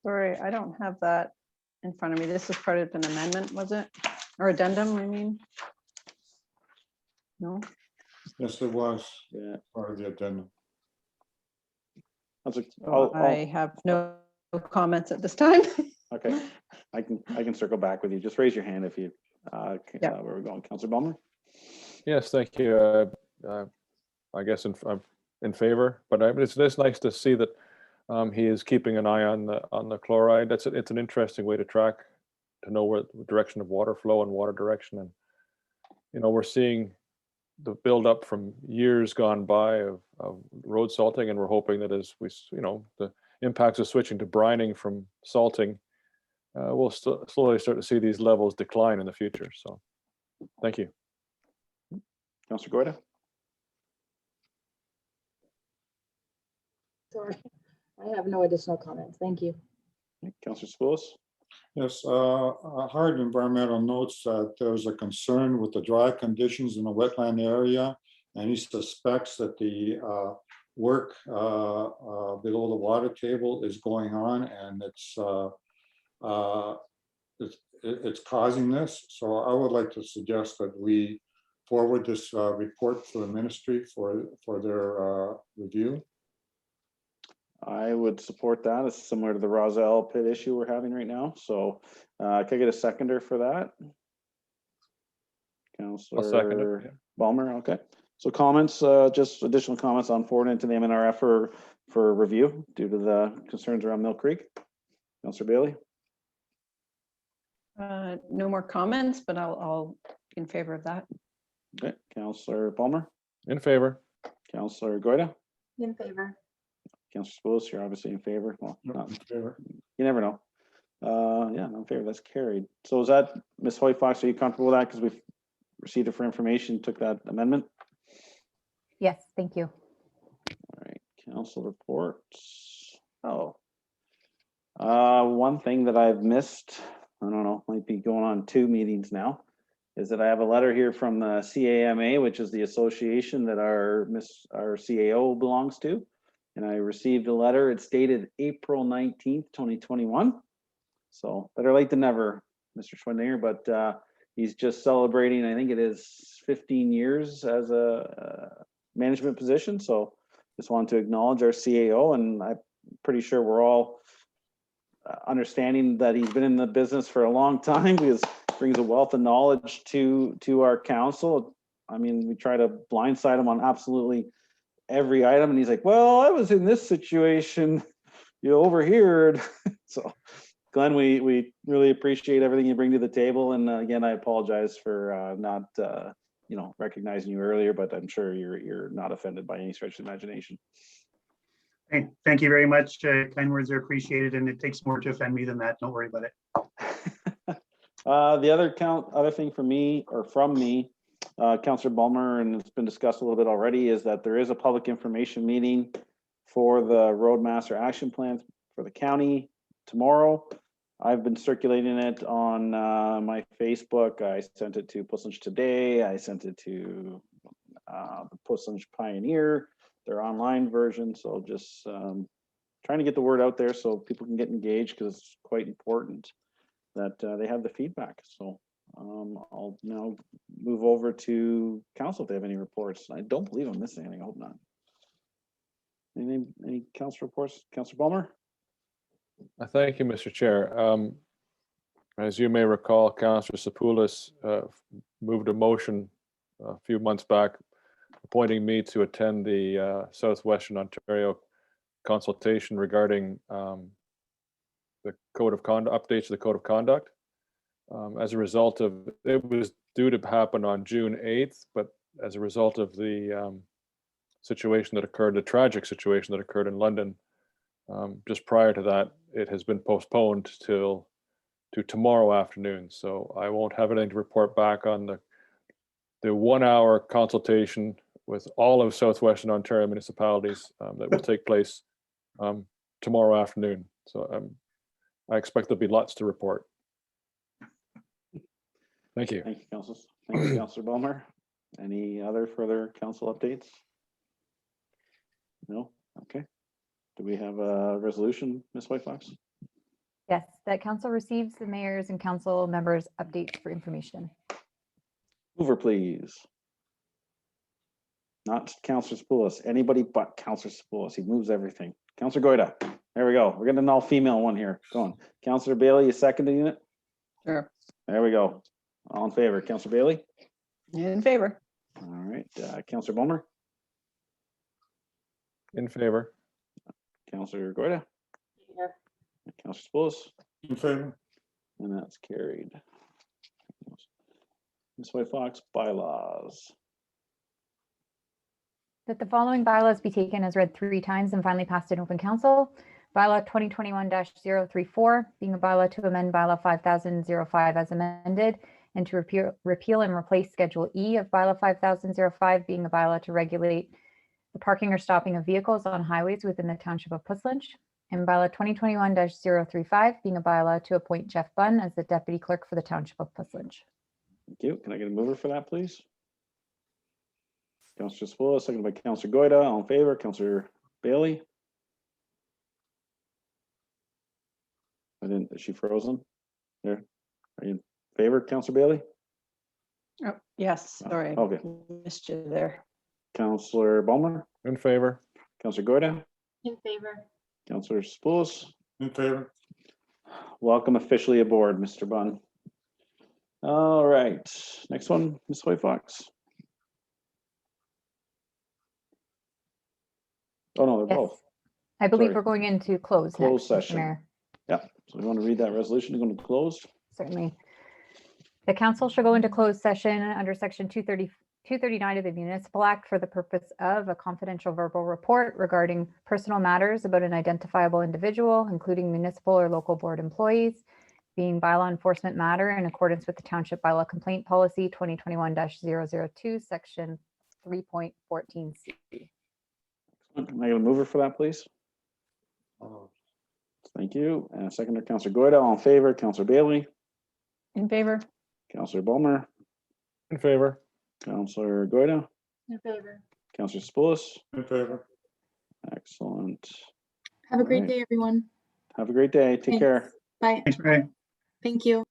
Sorry, I don't have that in front of me. This was part of an amendment, was it? Or addendum, I mean? No? Yes, it was Yeah. part of the addendum. I have no comments at this time. Okay, I can circle back with you. Just raise your hand if you, Yeah. where we're going. Councillor Bulmer? Yes, thank you. I guess I'm in favor, but it's nice to see that he is keeping an eye on the chloride. It's an interesting way to track, to know where the direction of water flow and water direction. And, you know, we're seeing the buildup from years gone by of road salting, and we're hoping that as we, the impacts of switching to brining from salting, we'll slowly start to see these levels decline in the future. So, thank you. Councillor Goida? Sorry, I have no additional comments. Thank you. Councillor Spillis? Yes, Hard Environmental notes that there's a concern with the dry conditions in the wetland area, and he suspects that the work below the water table is going on, and it's causing this. So I would like to suggest that we forward this report to the ministry for their review. I would support that. It's similar to the Roselle pit issue we're having right now. So can I get a seconder for that? Councillor second it, yeah. Bulmer, okay. So comments, just additional comments on forwarding to the MNRF for review due to the concerns around Mill Creek. Councillor Bailey? No more comments, but I'll be in favor of that. Okay, Councillor Bulmer? In favor. Councillor Goida? In favor. Councillor Spillis, you're obviously in favor. Well, not, In favor. you never know. Yeah, I'm in favor. That's carried. So is that, Ms. White Fox, are you comfortable with that? Because we've received it for information, took that amendment? Yes, thank you. All right, council reports. Oh. One thing that I've missed, I don't know, might be going on 2 meetings now, is that I have a letter here from the CAMA, which is the association that our CAO belongs to. And I received a letter. It's dated April 19th, 2021. So better late than never, Mr. Schwendinger, but he's just celebrating, I think it is 15 years as a management position. So just wanted to acknowledge our CAO, and I'm pretty sure we're all understanding that he's been in the business for a long time, because he brings a wealth of knowledge to our council. I mean, we try to blindside him on absolutely every item, and he's like, well, I was in this situation you overheard. So Glenn, we really appreciate everything you bring to the table. And again, I apologize for not, recognizing you earlier, but I'm sure you're not offended by any stretch of the imagination. Hey, thank you very much. Kind words are appreciated, and it takes more to offend me than that. Don't worry about it. The other thing from me, Councillor Bulmer, and it's been discussed a little bit already, is that there is a public information meeting for the Roadmaster Action Plan for the county tomorrow. I've been circulating it on my Facebook. I sent it to Puslynch Today. I sent it to the Puslynch Pioneer, their online version. So just trying to get the word out there so people can get engaged, because it's quite important that they have the feedback. So I'll now move over to council if they have any reports. I don't believe I'm missing anything. I hope not. Any council reports? Councillor Bulmer? Thank you, Mr. Chair. As you may recall, Councillor Sapoulis moved a motion a few months back appointing me to attend the Southwestern Ontario consultation regarding the code of conduct, updates to the code of conduct. As a result of, it was due to happen on June 8th, but as a result of the situation that occurred, the tragic situation that occurred in London, just prior to that, it has been postponed to tomorrow afternoon. So I won't have anything to report back on the 1 hour consultation with all of Southwestern Ontario municipalities that will take place tomorrow afternoon. So I expect there'll be lots to report. Thank you. Thank you, Council. Thank you, Councillor Bulmer. Any other further council updates? No? Okay. Do we have a resolution, Ms. Whitefox? Yes, that council receives the mayor's and council members' updates for information. Mover, please. Not Councillor Sapoulis, anybody but Councillor Sapoulis. He moves everything. Councillor Goyda. There we go. We're getting an all-female one here. Go on. Councillor Bailey, you seconding it? Sure. There we go. All in favor. Councillor Bailey? In favor. All right. Councillor Bulmer? In favor. Councillor Goyda? Yeah. Councillor Sapoulis? In favor? And that's carried. Ms. Whitefox, bylaws. That the following bylaws be taken as read 3 times and finally passed in open council. Bylaw 2021-034, being a bylaw to amend bylaw 5005 as amended, and to repeal and replace Schedule E of bylaw 5005, being a bylaw to regulate the parking or stopping of vehicles on highways within the township of Puslynch. And bylaw 2021-035, being a bylaw to appoint Jeff Bunn as the deputy clerk for the township of Puslynch. Thank you. Can I get a mover for that, please? Councillor Sapoulis, seconded by Councillor Goyda. All in favor. Councillor Bailey? Is she frozen? There. Are you in favor, Councillor Bailey? Oh, yes, sorry. Okay. Missed you there. Councillor Bulmer? In favor. Councillor Goyda? In favor. Councillor Sapoulis? In favor? Welcome officially aboard, Mr. Bunn. All right, next one, Ms. Whitefox. Oh, no, they're Yes. both. I believe Sorry. we're going into closed Closed next, Mr. session. Mayor. Yeah, so we want to read that resolution to go into closed. Certainly. The council shall go into closed session under section 239 of the Municipal Act for the purpose of a confidential verbal report regarding personal matters about an identifiable individual, including municipal or local board employees, being bylaw enforcement matter in accordance with the Township Bylaw Complaint Policy 2021-002, section 3.14C. Can I get a mover for that, please? Thank you. And seconder, Councillor Goyda. All in favor. Councillor Bailey? In favor. Councillor Bulmer? In favor. Councillor Goyda? In favor. Councillor Sapoulis? In favor? Excellent. Have a great Alright. day, everyone. Have a great day. Take Thanks. care. Bye. Thanks, Ray. Thank you.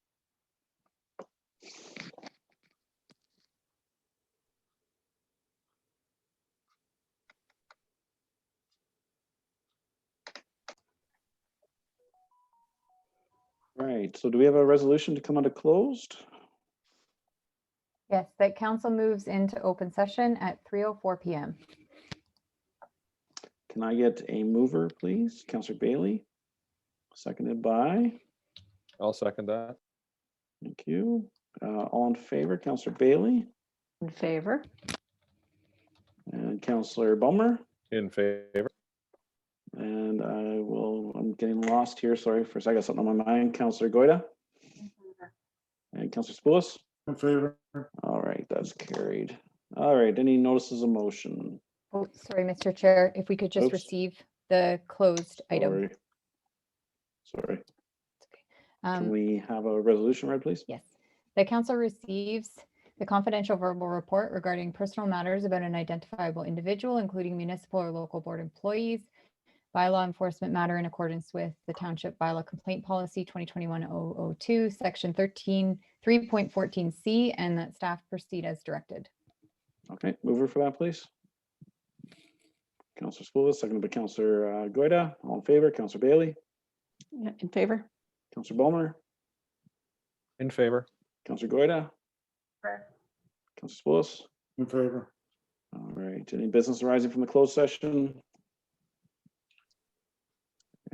Right, so do we have a resolution to come out of closed? Yes, that council moves into open session at 3:04 p.m. Can I get a mover, please? Councillor Bailey, seconded by, I'll second that. thank you. All in favor, Councillor Bailey In favor? and Councillor Bummer. In favor. And I'm getting lost here. Sorry for a second, I got something on my mind. Councillor Goida and Councillor Spoulis. In favor? All right, that's carried. All right, any notices of motion? Oh, sorry, Mr. Chair, if we could just Oops. receive the closed item. Sorry. Um, Can we have a resolution read, please? Yes. The council receives the confidential verbal report regarding personal matters about an identifiable individual, including municipal or local board employees, bylaw enforcement matter in accordance with the Township Bylaw Complaint Policy 2021-002, Section 3.14C, and that staff proceed as directed. Okay, mover for that, please. Councillor Spoulis, seconded by Councillor Goida. All in favor, Councillor Bailey, Yeah, in favor? Councillor Bowmer, In favor. Councillor Goida, Councillor Spoulis. In favor? All right, any business arising from the closed session?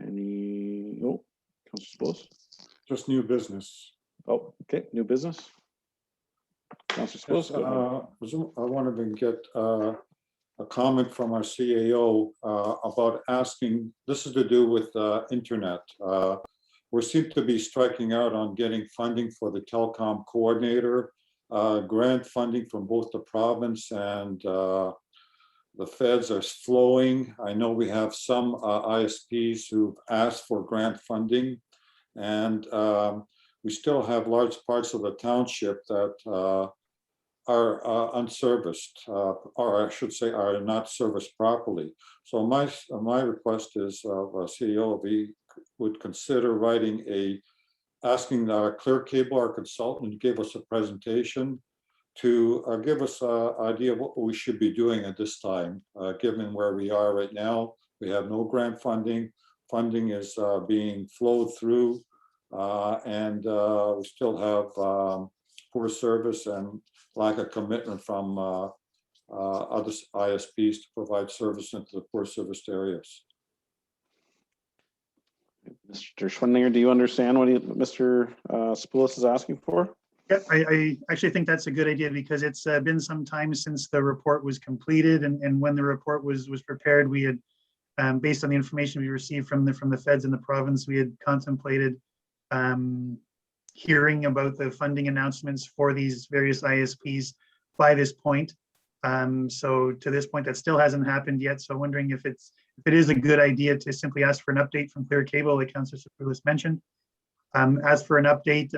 Any, oh, Councillor Spoulis. Just new business. Oh, okay, new business. Councillor Yes, Spoulis, go ahead. I wanted to get a comment from our CAO about asking, this is to do with internet. We seem to be striking out on getting funding for the telecom coordinator, grant funding from both the province and the feds are flowing. I know we have some ISPs who've asked for grant funding, and we still have large parts of the township that are unserviced, or I should say are not serviced properly. So my request is CEO, if he would consider writing asking Clear Cable, our consultant, to give us a presentation to give us an idea of what we should be doing at this time, given where we are right now. We have no grant funding. Funding is being flowed through, and we still have poor service and lack of commitment from other ISPs to provide service into the poor serviced areas. Mr. Schwindinger, do you understand what Mr. Spoulis is asking for? Yeah, I actually think that's a good idea because it's been some time since the report was completed, and when the report was prepared, we had, based on the information we received from the feds in the province, we had contemplated hearing about the funding announcements for these various ISPs by this point. So to this point, that still hasn't happened yet. So I'm wondering if it is a good idea to simply ask for an update from Clear Cable, like Councillor Spoulis mentioned. As for an update,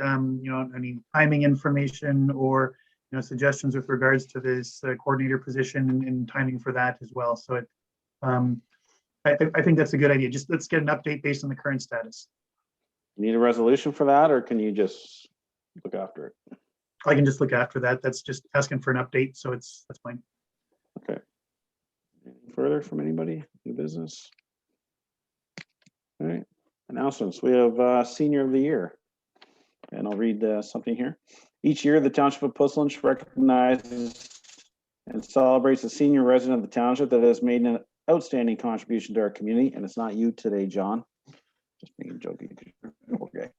any timing information or suggestions with regards to this coordinator position and timing for that as well. So I think that's a good idea. Just let's get an update based on the current status. Need a resolution for that, or can you just look after it? I can just look after that. That's just asking for an update, so that's fine. Okay. Anything further from anybody? New business? All right. Announcements. We have Senior of the Year, and I'll read something here. Each year, the Township of Puslinch recognizes and celebrates a senior resident of the township that has made an outstanding contribution to our community. And it's not you today, John. Just being joking. Okay.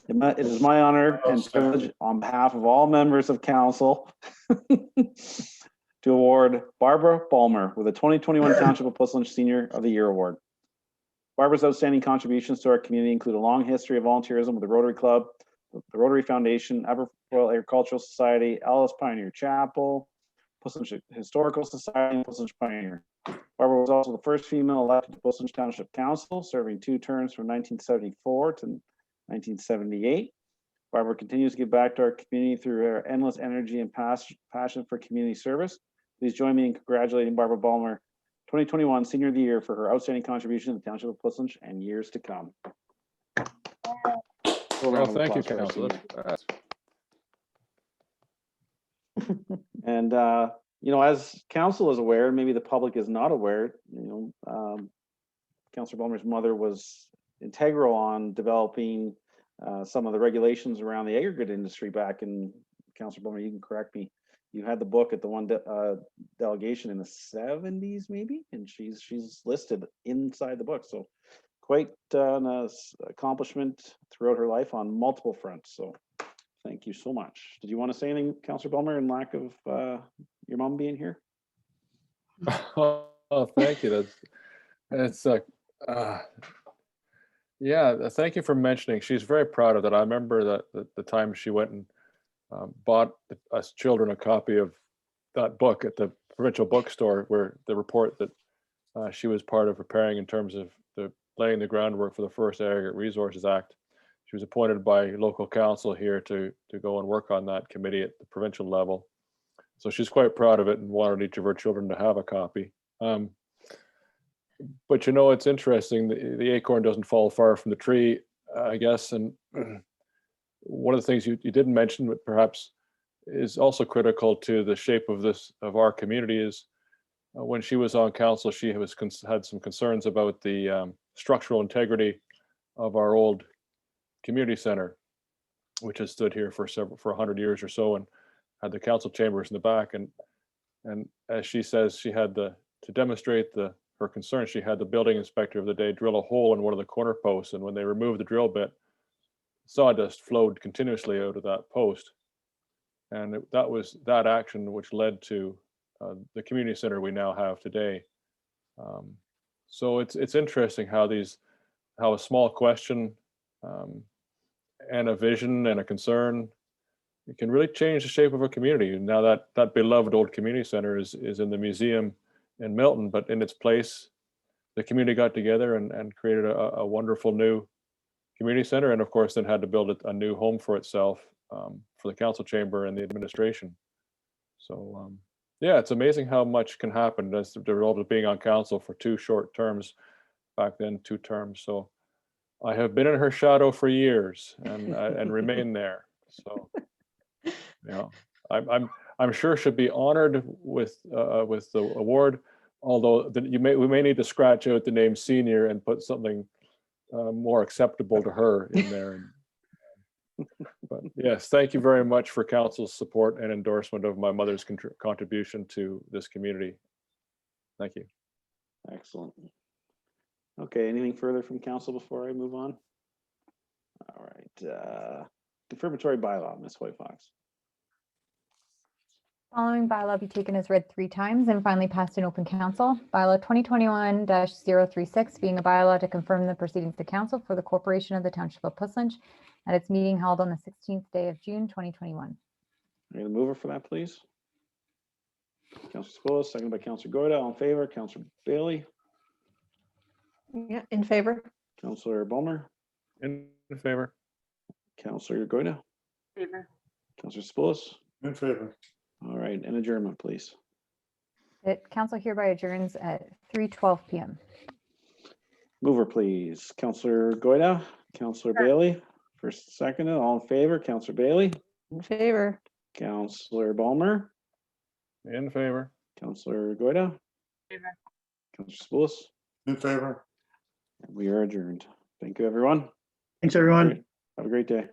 It is my honor and privilege on behalf of all members of council to award Barbara Balmer with the 2021 Township of Puslinch Senior of the Year Award. Barbara's outstanding contributions to our community include a long history of volunteerism with the Rotary Club, the Rotary Foundation, Aberfoyle Agricultural Society, Alice Pioneer Chapel, Puslinch Historical Society, and Puslinch Pioneer. Barbara was also the first female elected to Puslinch Township Council, serving 2 terms from 1974 to 1978. Barbara continues to give back to our community through her endless energy and passion for community service. Please join me in congratulating Barbara Balmer, 2021 Senior of the Year, for her outstanding contribution to the Township of Puslinch and years to come. Well, thank you, Councillor. And as council is aware, maybe the public is not aware, Councillor Balmer's mother was integral on developing some of the regulations around the aggregate industry back in, Councillor Balmer, you can correct me you had the book at the one delegation in the 70s, maybe, and she's listed inside the book. So quite an accomplishment throughout her life on multiple fronts. So thank you so much. Did you want to say anything, Councillor Bulmer, in lack of your mom being here? Oh, thank you. Yeah, thank you for mentioning. She's very proud of that. I remember that the time she went and bought us children a copy of that book at the provincial bookstore, where the report that she was part of preparing in terms of laying the groundwork for the first Aggregate Resources Act. She was appointed by local council here to go and work on that committee at the provincial level. So she's quite proud of it and wanted each of her children to have a copy. But you know, it's interesting, the acorn doesn't fall far from the tree, I guess. And one of the things you didn't mention, but perhaps is also critical to the shape of our community, is when she was on council, she had some concerns about the structural integrity of our old community center, which has stood here for 100 years or so, and had the council chambers in the back. And as she says, she had to demonstrate her concern, she had the building inspector of the day drill a hole in one of the corner posts, and when they removed the drill bit, sawdust flowed continuously out of that post. And that was that action which led to the community center we now have today. So it's interesting how a small question and a vision and a concern, it can really change the shape of a community. And now that beloved old community center is in the museum in Milton, but in its place, the community got together and created a wonderful new community center, and of course then had to build a new home for itself, for the council chamber and the administration. So yeah, it's amazing how much can happen as the result of being on council for 2 short terms, back then 2 terms. So I have been in her shadow for years and remain there. So you know, I'm sure she'll be honored with the award, although we may need to scratch out the name senior and put something more acceptable to her in there. But yes, thank you very much for council's support and endorsement of my mother's contribution to this community. Thank you. Excellent. Okay, anything further from council before I move on? All right, confirmatory bylaw, Ms. White Fox. Following bylaw be taken as read 3 times and finally passed in open council. Bylaw 2021-036 being a bylaw to confirm the proceedings to council for the corporation of the Township of Puslinch at its meeting held on the 16th day of June 2021. Are you the mover for that, please? Councillor Spillis, seconded by Councillor Goyda. All in favor? Councillor Bailey, Yeah, in favor. Councillor Bulmer, In favor. Councillor Goyda, Favor. Councillor Spillis. In favor. All right, and adjournment, please. That council hereby adjourns at 3:12 p.m. Mover, please. Councillor Goyda, Councillor Bailey, first, second, all in favor. Councillor Bailey, In favor. Councillor Bulmer, In favor. Councillor Goyda, Favor. Councillor Spillis, In favor. and we are adjourned. Thank you, everyone. Thanks, everyone. Have a great day.